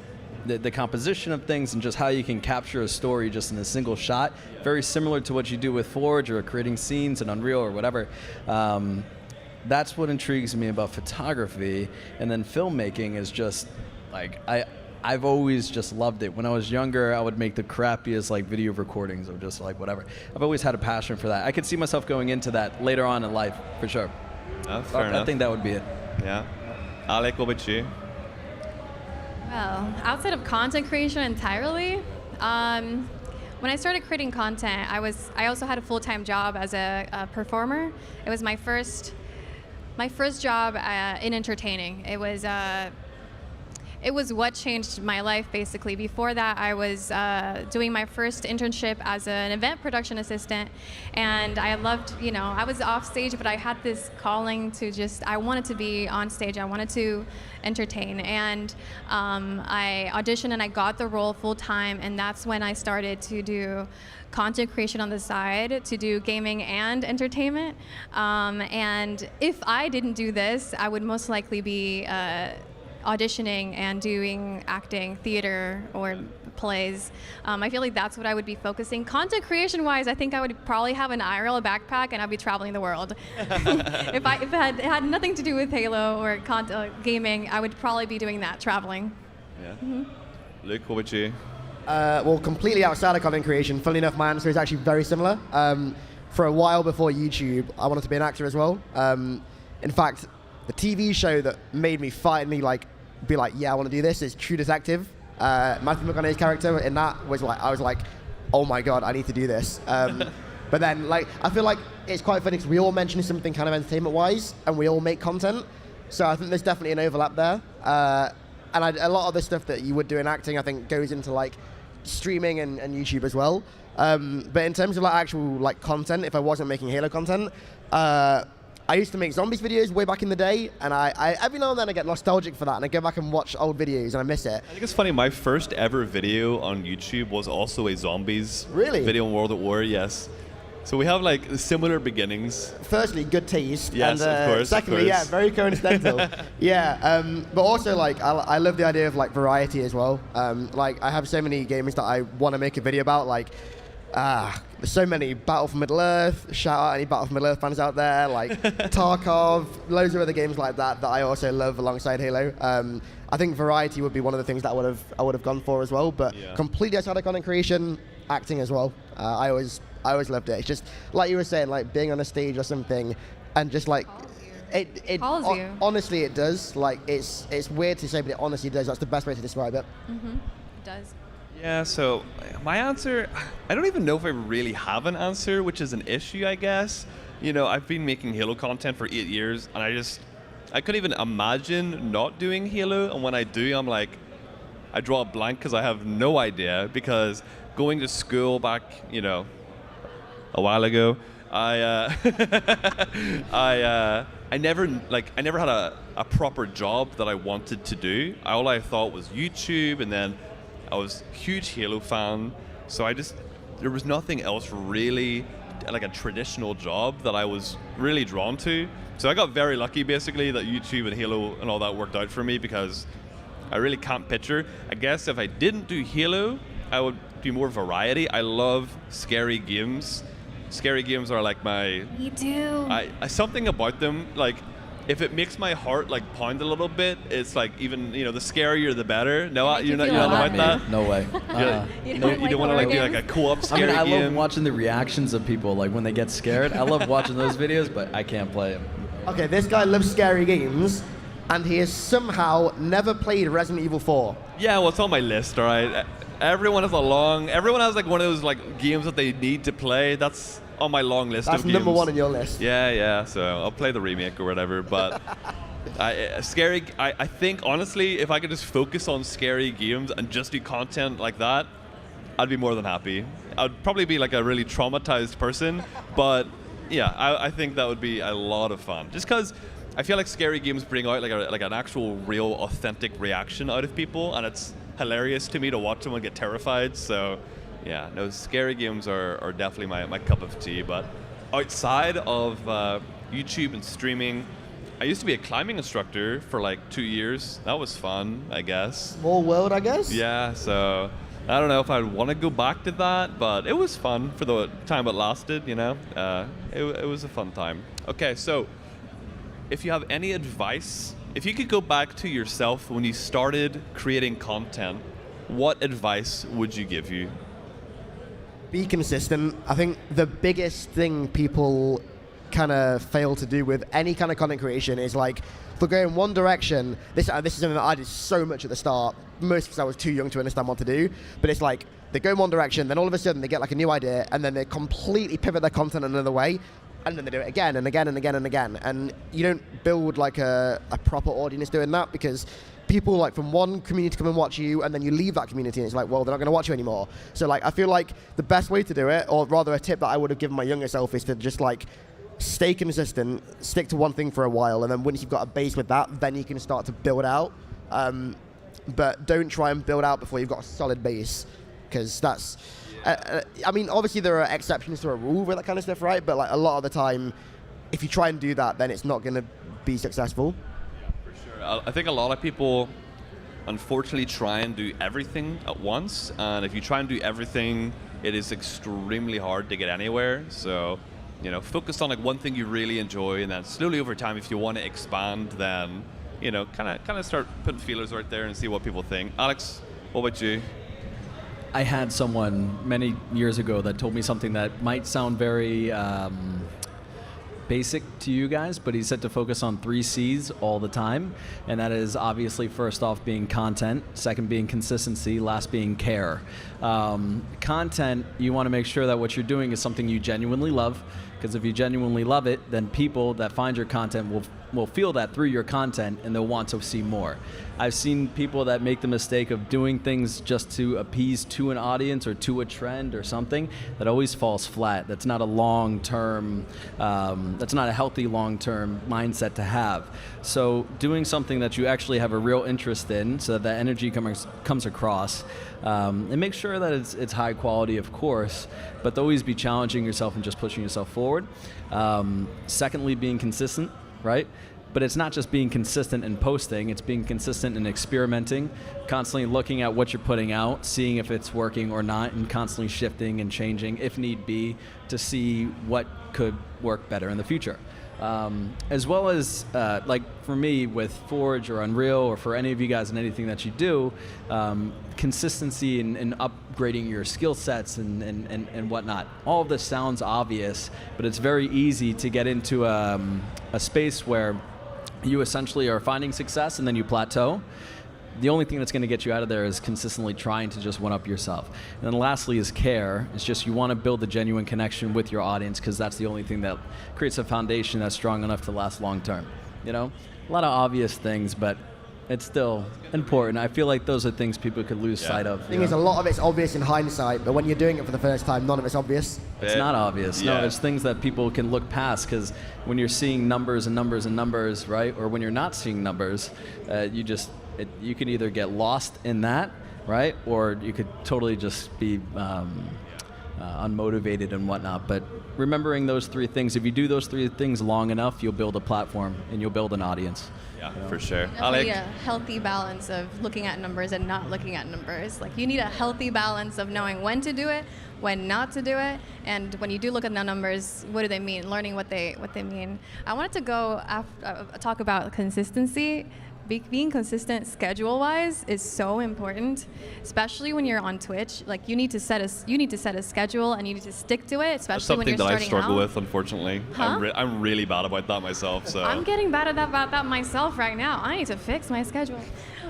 the composition of things and just how you can capture a story just in a single shot, very similar to what you do with Forge or creating scenes in Unreal or whatever. That's what intrigues me about photography. And then filmmaking is just, like, I've always just loved it. When I was younger, I would make the crappiest like video recordings or just like whatever. I've always had a passion for that. I could see myself going into that later on in life, for sure. Fair enough. I think that would be it. Yeah. Alec, what about you? Well, outside of content creation entirely, when I started creating content, I also had a full-time job as a performer. It was my first job in entertaining. It was what changed my life, basically. Before that, I was doing my first internship as an event production assistant, and I loved, I was off stage, but I had this calling to I wanted to be on stage. I wanted to entertain, and I auditioned and I got the role full time, and that's when I started to do content creation on the side, to do gaming and entertainment. And if I didn't do this, I would most likely be auditioning and doing acting, theater, or plays. I feel like that's what I would be focusing. Content creation-wise, I think I would probably have an IRL backpack and I'd be traveling the world. If it had nothing to do with Halo or gaming, I would probably be doing that, traveling. Yeah. Mm-hmm. Luke, what about you? Well, completely outside of content creation. Funnily enough, my answer is actually very similar. For a while before YouTube, I wanted to be an actor as well. In fact, the TV show that made me finally be like, yeah, I want to do this is True Detective. Matthew McConaughey's character in that was I was like, oh my god, I need to do this. But then, I feel like it's quite funny because we all mention something kind of entertainment-wise, and we all make content. So I think there's definitely an overlap there. And a lot of the stuff that you would do in acting, I think, goes into streaming and YouTube as well. But in terms of actual content, if I wasn't making Halo content, I used to make zombies videos way back in the day, and I every now and then I get nostalgic for that, and I go back and watch old videos, and I miss it. I think it's funny, my first ever video on YouTube was also a zombies video in World at War, yes. So we have similar beginnings. Firstly, good taste. Yes, and, of course. Secondly, yeah, very coincidental. Yeah, but also I love the idea of variety as well. I have so many games that I want to make a video about. There's so many. Battle for Middle-earth. Shout out any Battle for Middle-earth fans out there. Tarkov, loads of other games like that I also love alongside Halo. I think variety would be one of the things that I would have gone for as well. But completely outside of content creation, acting as well. I always loved it. It's just like you were saying, being on a stage or something, and just honestly, it does. It's weird to say, but it honestly does. That's the best way to describe it. Mm-hmm. It does. Yeah, so my answer, I don't even know if I really have an answer, which is an issue, I guess. I've been making Halo content for 8 years, and I couldn't even imagine not doing Halo, and when I do, I'm I draw a blank because I have no idea, because going to school back, a while ago, I never had a proper job that I wanted to do. All I thought was YouTube, and then I was a huge Halo fan, so there was nothing else really, a traditional job that I was really drawn to. So I got very lucky, basically, that YouTube and Halo and all that worked out for me, because I really can't picture. I guess if I didn't do Halo, I would do more variety. I love scary games. Scary games are my... Me too. Something about them, if it makes my heart pound a little bit, it's even the scarier the better. No, you're not about that. No way. You don't want to do a co-op scary game. I love watching the reactions of people when they get scared. I love watching those videos, but I can't play them. Okay, this guy loves scary games, and he has somehow never played Resident Evil 4. Yeah, well, it's on my list, all right. Everyone has one of those games that they need to play. That's on my long list of games. That's number one on your list. Yeah. So I'll play the remake or whatever. But I think, honestly, if I could just focus on scary games and just do content like that, I'd be more than happy. I'd probably be a really traumatized person. But yeah, I think that would be a lot of fun. Just because I feel scary games bring out an actual, real, authentic reaction out of people, and hilarious to me to watch someone get terrified. So yeah, no, scary games are definitely my cup of tea. But outside of YouTube and streaming, I used to be a climbing instructor for like 2 years. That was fun, I guess. Small world, I guess? Yeah, so I don't know if I'd want to go back to that, but it was fun for the time it lasted, you know? It was a fun time. Okay, so if you have any advice, if you could go back to yourself when you started creating content, what advice would you give you? Be consistent. I think the biggest thing people kind of fail to do with any kind of content creation is like, if we go in one direction, this is something that I did so much at the start, mostly because I was too young to understand what to do, but it's like, they go in one direction, then all of a sudden they get like a new idea, and then they completely pivot their content another way, and then they do it again and again and again and again, and you don't build like a proper audience doing that, because people like from one community come and watch you, and then you leave that community, and it's like, well, they're not going to watch you anymore. So like, I feel like the best way to do it, or rather a tip that I would have given my younger self, is to just like, stay consistent, stick to one thing for a while, and then once you've got a base with that, then you can start to build out. But don't try and build out before you've got a solid base, because that's, I mean, obviously there are exceptions to a rule with that kind of stuff, right? But like a lot of the time, if you try and do that, then it's not going to be successful. Yeah, for sure. I think a lot of people, unfortunately, try and do everything at once, and if you try and do everything, it is extremely hard to get anywhere. So, you know, focus on like one thing you really enjoy, and then slowly over time, if you want to expand, then, you know, kind of start putting feelers out there and see what people think. Alex, what about you? I had someone many years ago that told me something that might sound very basic to you guys, but he said to focus on 3 C's all the time, and that is obviously first off being content, second being consistency, last being care. Content, you want to make sure that what you're doing is something you genuinely love, because if you genuinely love it, then people that find your content will feel that through your content, and they'll want to see more. I've seen people that make the mistake of doing things just to appease to an audience or to a trend or something that always falls flat. That's not a long-term, that's not a healthy long-term mindset to have. So doing something that you actually have a real interest in, so that energy comes across, and make sure that it's high quality, of course, but always be challenging yourself and just pushing yourself forward. Secondly, being consistent, right? But it's not just being consistent in posting, it's being consistent in experimenting, constantly looking at what you're putting out, seeing if it's working or not, and constantly shifting and changing, if need be, to see what could work better in the future. As well as, like for me with Forge or Unreal, or for any of you guys in anything that you do, consistency in upgrading your skill sets and whatnot. All of this sounds obvious, but it's very easy to get into a space where you essentially are finding success and then you plateau. The only thing that's going to get you out of there is consistently trying to just one-up yourself. And then lastly is care. It's just you want to build a genuine connection with your audience, because that's the only thing that creates a foundation that's strong enough to last long-term. You know, a lot of obvious things, but it's still important. I feel like those are things people could lose sight of. The thing is, a lot of it's obvious in hindsight, but when you're doing it for the first time, none of it's obvious. It's not obvious. No, there's things that people can look past, because when you're seeing numbers and numbers and numbers, right, or when you're not seeing numbers, you can either get lost in that, right, or you could totally just be unmotivated and whatnot. But remembering those 3 things, if you do those 3 things long enough, you'll build a platform and you'll build an audience. Yeah, for sure. Definitely a healthy balance of looking at numbers and not looking at numbers. Like, you need a healthy balance of knowing when to do it, when not to do it, and when you do look at the numbers, what do they mean? Learning what they mean. I wanted to go talk about consistency. Being consistent schedule-wise is so important, especially when you're on Twitch. Like, you need to set a schedule, and you need to stick to it, especially when you're starting out. That's something that I struggle with, unfortunately. Huh? I'm really bad about that myself. So I'm getting bad about that myself right now. I need to fix my schedule.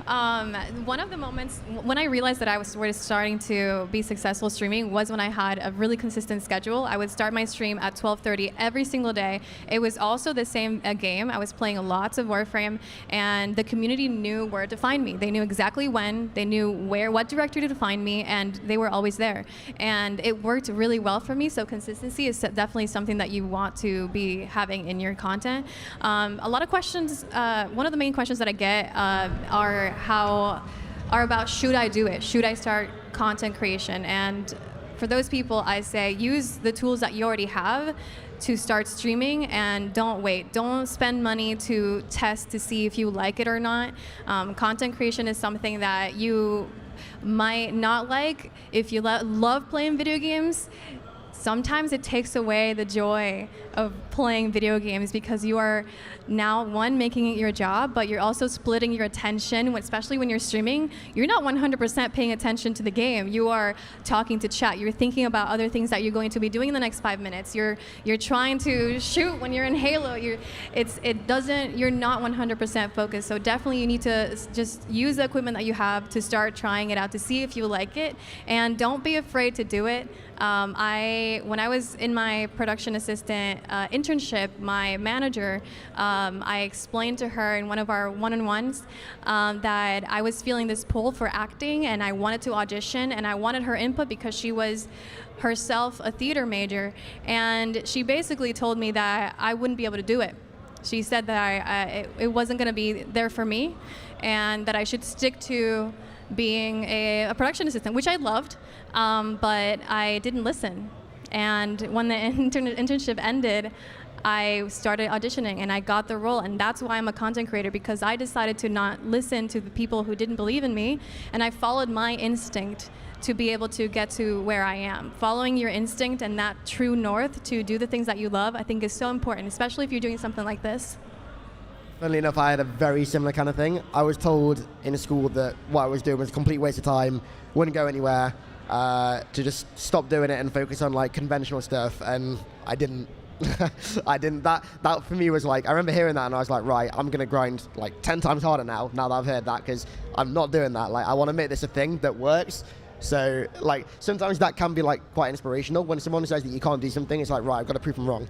One of the moments when I realized that I was sort of starting to be successful streaming was when I had a really consistent schedule. I would start my stream at 12:30 every single day. It was also the same game. I was playing lots of Warframe, and the community knew where to find me. They knew exactly when, they knew what directory to find me, and they were always there. And it worked really well for me, so consistency is definitely something that you want to be having in your content. A lot of questions, one of the main questions that I get are how are about, should I do it? Should I start content creation? And for those people, I say use the tools that you already have to start streaming, and don't wait. Don't spend money to test to see if you like it or not. Content creation is something that you might not like. If you love playing video games, sometimes it takes away the joy of playing video games, because you are now, one, making it your job, but you're also splitting your attention, especially when you're streaming. You're not 100% paying attention to the game. You are talking to chat. You're thinking about other things that you're going to be doing in the next 5 minutes. You're trying to shoot when you're in Halo. You're not 100% focused. So definitely you need to just use the equipment that you have to start trying it out to see if you like it, and don't be afraid to do it. When I was in my production assistant internship, my manager, I explained to her in one of our one-on-ones that I was feeling this pull for acting, and I wanted to audition, and I wanted her input because she was herself a theater major, and she basically told me that I wouldn't be able to do it. She said that it wasn't going to be there for me, and that I should stick to being a production assistant, which I loved, but I didn't listen. And when the internship ended, I started auditioning, and I got the role, and that's why I'm a content creator, because I decided to not listen to the people who didn't believe in me, and I followed my instinct to be able to get to where I am. Following your instinct and that true north to do the things that you love, I think is so important, especially if you're doing something like this. Funnily enough, I had a very similar kind of thing. I was told in school that what I was doing was a complete waste of time, wouldn't go anywhere, to just stop doing it and focus on like conventional stuff, and I didn't. I didn't. That for me was like, I remember hearing that and I was like, right, I'm gonna grind like 10 times harder now that I've heard that, because I'm not doing that. Like, I want to make this a thing that works. So like sometimes that can be like quite inspirational when someone says that you can't do something. It's like, right, I've got to prove them wrong.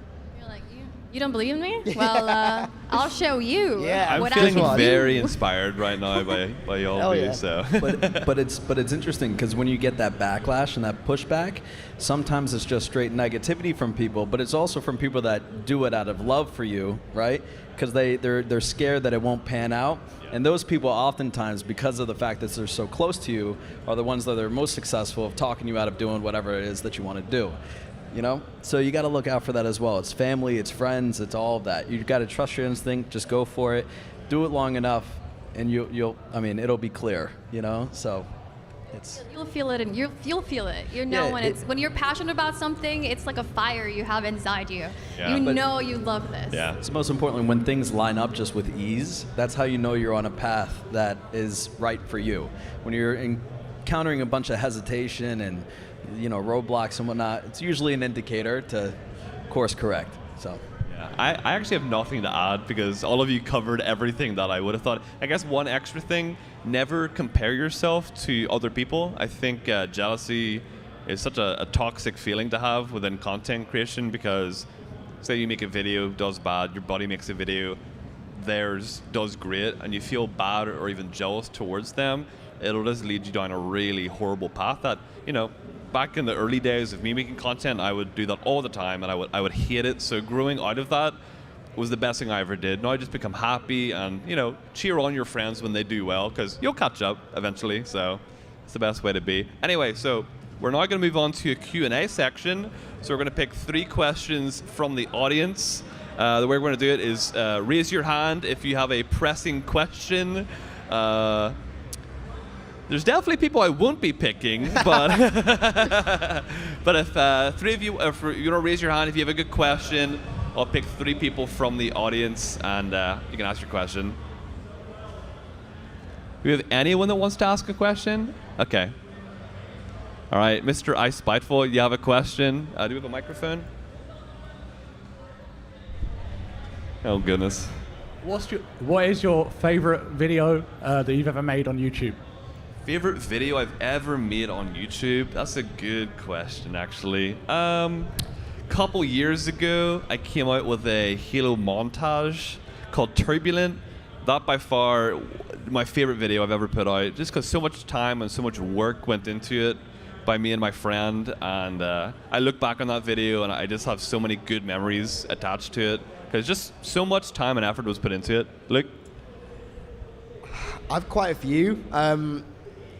You don't believe in me? Well, I'll show you. I'm what feeling I very inspired right now by y'all of you. Yeah. So, but it's interesting, because when you get that backlash and that pushback, sometimes it's just straight negativity from people, but it's also from people that do it out of love for you, right? Because they're scared that it won't pan out. And those people oftentimes, because of the fact that they're so close to you, are the ones that are most successful of talking you out of doing whatever it is that you want to do. You know, so you got to look out for that as well. It's family, it's friends, it's all of that. You got to trust your instinct. Just go for it. Do it long enough, and it'll be clear. You know, so you'll feel it, and you'll feel it. You know, when you're passionate about something, it's like a fire you have inside you. Yeah. You know you love this. Yeah. It's most importantly when things line up just with ease. That's how you know you're on a path that is right for you. When you're encountering a bunch of hesitation and roadblocks and whatnot, it's usually an indicator to course correct. So yeah, I actually have nothing to add, because all of you covered everything that I would have thought. I guess one extra thing: never compare yourself to other people. I think jealousy is such a toxic feeling to have within content creation, because say you make a video, does bad, your buddy makes a video, theirs does great, and you feel bad or even jealous towards them. It'll just lead you down a really horrible path that, back in the early days of me making content, I would do that all the time, and I would hate it. So growing out of that was the best thing I ever did. Now I just become happy and, cheer on your friends when they do well, because you'll catch up eventually. So it's the best way to be. Anyway, so we're now going to move on to a Q&A section. So we're going to pick 3 questions from the audience. The way we're going to do it is raise your hand if you have a pressing question. There's definitely people I won't be picking, but but if 3 of you, if you raise your hand if you have a good question, I'll pick 3 people from the audience, and you can ask your question. Do we have anyone that wants to ask a question? Okay. All right, Mr. I Spiteful, you have a question? Do we have a microphone? Oh goodness. What is your favorite video that you've ever made on YouTube? Favorite video I've ever made on YouTube? That's a good question, actually. Couple years ago, I came out with a Halo montage called Turbulent. That by far my favorite video I've ever put out, just because so much time and so much work went into it by me and my friend. And I look back on that video and I just have so many good memories attached to it, because just so much time and effort was put into it. Luke? I've quite a few.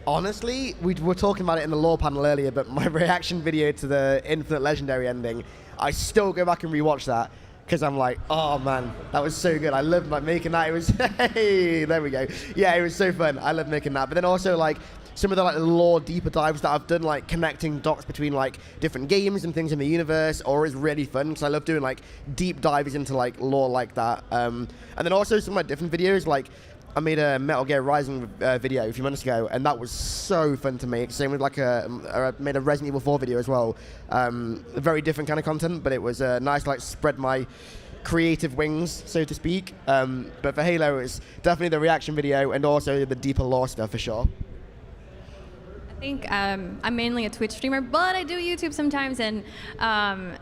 Honestly, we were talking about it in the lore panel earlier, but my reaction video to the Infinite Legendary ending, I still go back and rewatch that because I'm like, oh man, that was so good. I loved like making that. It was, hey, there we go. Yeah, it was so fun. I love making that. But then also like some of the like lore deeper dives that I've done, like connecting dots between like different games and things in the universe, or is really fun because I love doing like deep dives into like lore like that. And then also some of my different videos, like I made a Metal Gear Rising video a few months ago, and that was so fun to make. Same with like I made a Resident Evil 4 video as well. A very different kind of content, but it was nice to like spread my creative wings, so to speak. But for Halo, it's definitely the reaction video and also the deeper lore stuff for sure. I think I'm mainly a Twitch streamer, but I do YouTube sometimes, and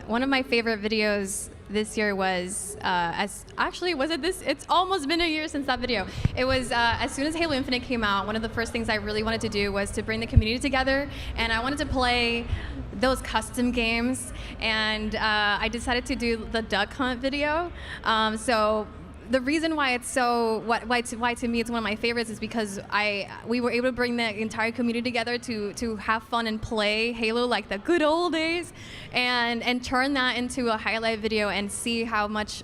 one of my favorite videos this year was, it's almost been a year since that video. It was as soon as Halo Infinite came out, one of the first things I really wanted to do was to bring the community together, and I wanted to play those custom games, and I decided to do the duck hunt video. So the reason why it's so why to me it's one of my favorites is because we were able to bring the entire community together to have fun and play Halo like the good old days, and turn that into a highlight video and see how much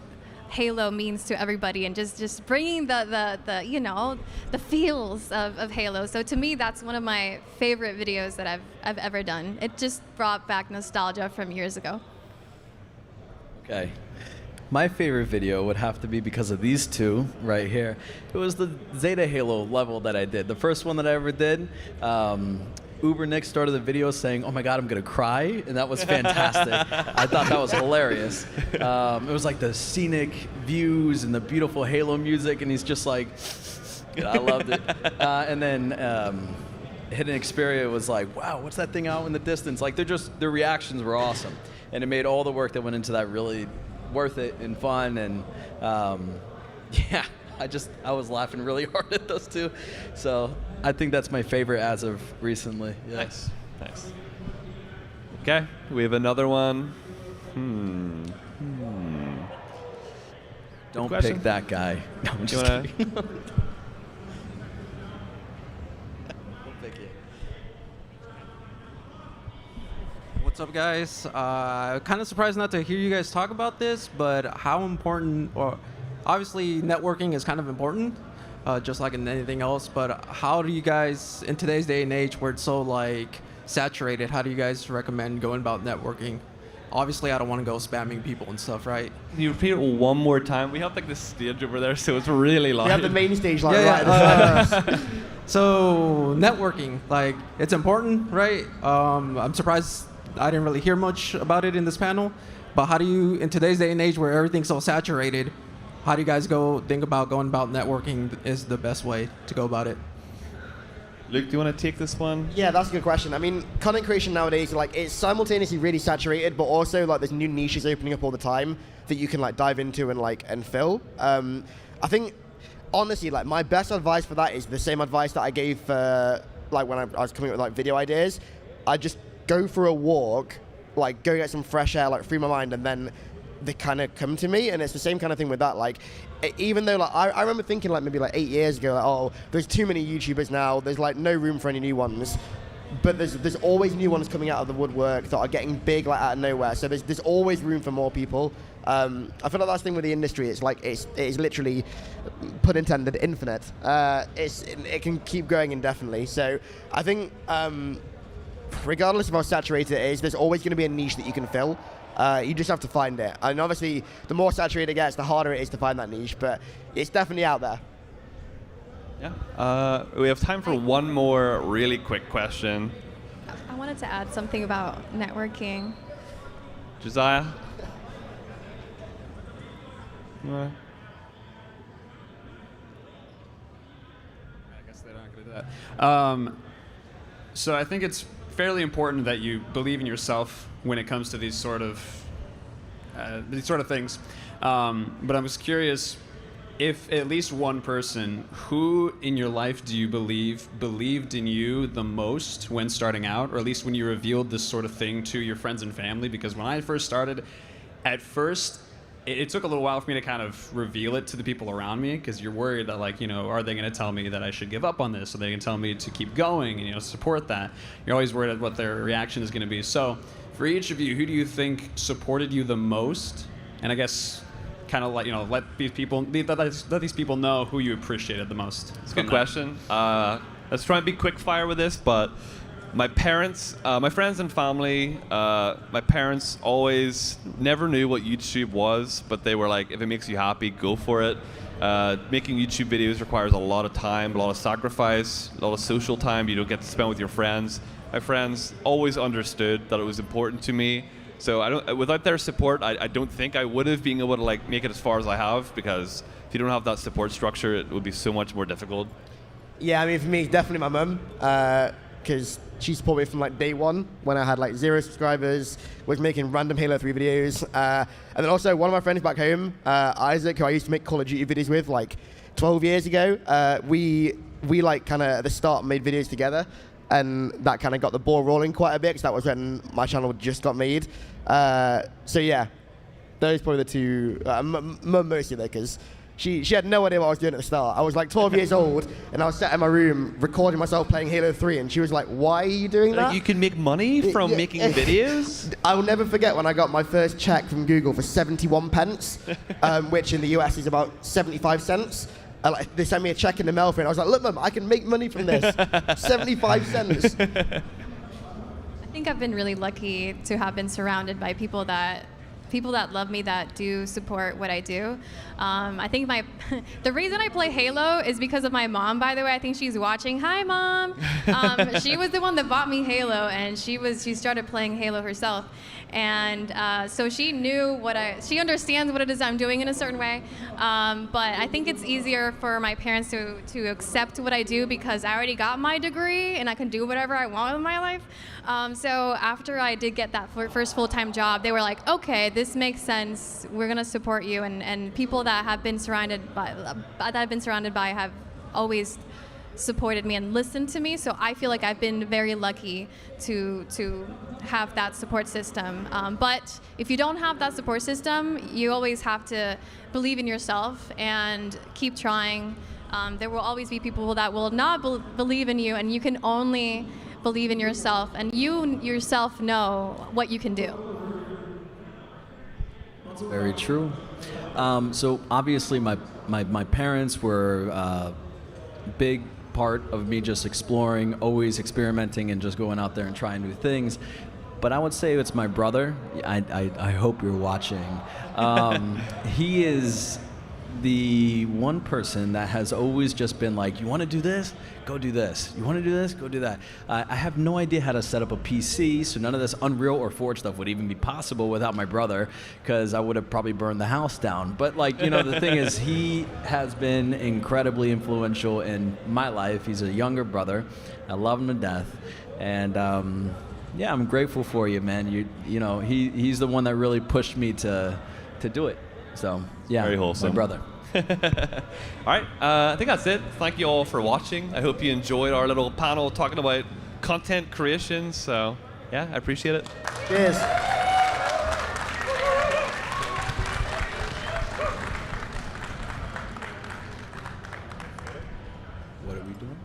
Halo means to everybody, and just bringing the you know, the feels of Halo. So to me, that's one of my favorite videos that I've ever done. It just brought back nostalgia from years ago. Okay. My favorite video would have to be because of these two right here. It was the Zeta Halo level that I did, the first one that I ever did. Uber Nick started the video saying, "Oh my God, I'm gonna cry," and that was fantastic. I thought that was hilarious. It was like the scenic views and the beautiful Halo music, and he's just like, I loved it. And then Hidden Xperia was like, "Wow, what's that thing out in the distance?" Like their reactions were awesome, and it made all the work that went into that really worth it and fun, and yeah, I was laughing really hard at those two, so I think that's my favorite as of recently. Yeah. Nice. Okay, we have another one. Don't pick that guy. No, I'm just kidding. What's up, guys? Kind of surprised not to hear you guys talk about this, but how important, or obviously networking is kind of important, just like in anything else, but how do you guys, in today's day and age where it's so like saturated, how do you guys recommend going about networking? Obviously, I don't want to go spamming people and stuff, right? Can you repeat it one more time? We have like this stage over there, so it's really loud. We have the main stage right at the side. So networking, like, it's important, right? I'm surprised I didn't really hear much about it in this panel, but how do you, in today's day and age where everything's so saturated, how do you guys think about going about networking is the best way to go about it? Luke, do you want to take this one? Yeah, that's a good question. I mean, content creation nowadays, like, it's simultaneously really saturated, but also like there's new niches opening up all the time that you can like dive into and fill. I think honestly, like, my best advice for that is the same advice that I gave like when I was coming up with like video ideas. I just go for a walk, like go get some fresh air, like free my mind, and then they kind of come to me. And it's the same kind of thing with that. Like, even though like I remember thinking like maybe like 8 years ago, like, oh, there's too many YouTubers now, there's like no room for any new ones. But there's always new ones coming out of the woodwork that are getting big like out of nowhere. So there's always room for more people. I feel like that's the thing with the industry. It's like it is literally, pun intended, infinite. It can keep going indefinitely. So I think regardless of how saturated it is, there's always going to be a niche that you can fill. You just have to find it. And obviously, the more saturated it gets, the harder it is to find that niche. But it's definitely out there. Yeah. We have time for one more really quick question. I wanted to add something about networking. Josiah? I guess they're not going to do that. So I think it's fairly important that you believe in yourself when it comes to these sort of things. But I was curious if at least one person, who in your life do you believed in you the most when starting out, or at least when you revealed this sort of thing to your friends and family? Because when I first started, at first, it took a little while for me to kind of reveal it to the people around me, because you're worried that, like, you know, are they going to tell me that I should give up on this? Are they going to tell me to keep going and, you know, support that? You're always worried about what their reaction is going to be. So for each of you, who do you think supported you the most? And I guess kind of, like, you know, let these people know who you appreciated the most. It's a good question. Let's try and be quick fire with this, but my parents, my friends and family, my parents always never knew what YouTube was, but they were like, if it makes you happy, go for it. Making YouTube videos requires a lot of time, a lot of sacrifice, a lot of social time you don't get to spend with your friends. My friends always understood that it was important to me. So without their support, I don't think I would have been able to, like, make it as far as I have, because if you don't have that support structure, it would be so much more difficult. Yeah, I mean, for me, it's definitely my mum, because she supported me from like day one when I had like 0 subscribers, was making random Halo 3 videos. And then also one of my friends back home, Isaac, who I used to make Call of Duty videos with like 12 years ago, we like kind of at the start made videos together, and that kind of got the ball rolling quite a bit, because that was when my channel just got made. So yeah, those are probably the two, mum mostly though, because she had no idea what I was doing at the start. I was like 12 years old, and I was sat in my room recording myself playing Halo 3, and she was like, why are you doing that? You can make money from making videos? I will never forget when I got my first check from Google for 71 pence, which in the US is about 75 cents. They sent me a check in the mail for it. I was like, look, Mum, I can make money from this. 75 cents. I think I've been really lucky to have been surrounded by people that love me, that do support what I do. I think the reason I play Halo is because of my mom, by the way. I think she's watching. Hi, Mom. She was the one that bought me Halo, and she started playing Halo herself. And so she knew she understands what it is I'm doing in a certain way. But I think it's easier for my parents to accept what I do, because I already got my degree and I can do whatever I want in my life. So after I did get that first full-time job, they were like, okay, this makes sense. We're gonna support you. And people that I've been surrounded by have always supported me and listened to me. So I feel like I've been very lucky to have that support system. But if you don't have that support system, you always have to believe in yourself and keep trying. There will always be people that will not believe in you, and you can only believe in yourself, and you yourself know what you can do. That's very true. So obviously my parents were a big part of me just exploring, always experimenting, and just going out there and trying new things. But I would say it's my brother. I hope you're watching. He is the one person that has always just been like, you want to do this? Go do this. You want to do this? Go do that. I have no idea how to set up a PC, so none of this Unreal or Forge stuff would even be possible without my brother, because I would have probably burned the house down. But, like, you know, the thing is, he has been incredibly influential in my life. He's a younger brother. I love him to death. And yeah, I'm grateful for you, man. You know, he's the one that really pushed me to do it. So yeah, very wholesome. My brother. All right, I think that's it. Thank you all for watching. I hope you enjoyed our little panel talking about content creation. So yeah, I appreciate it. Cheers. What are we doing?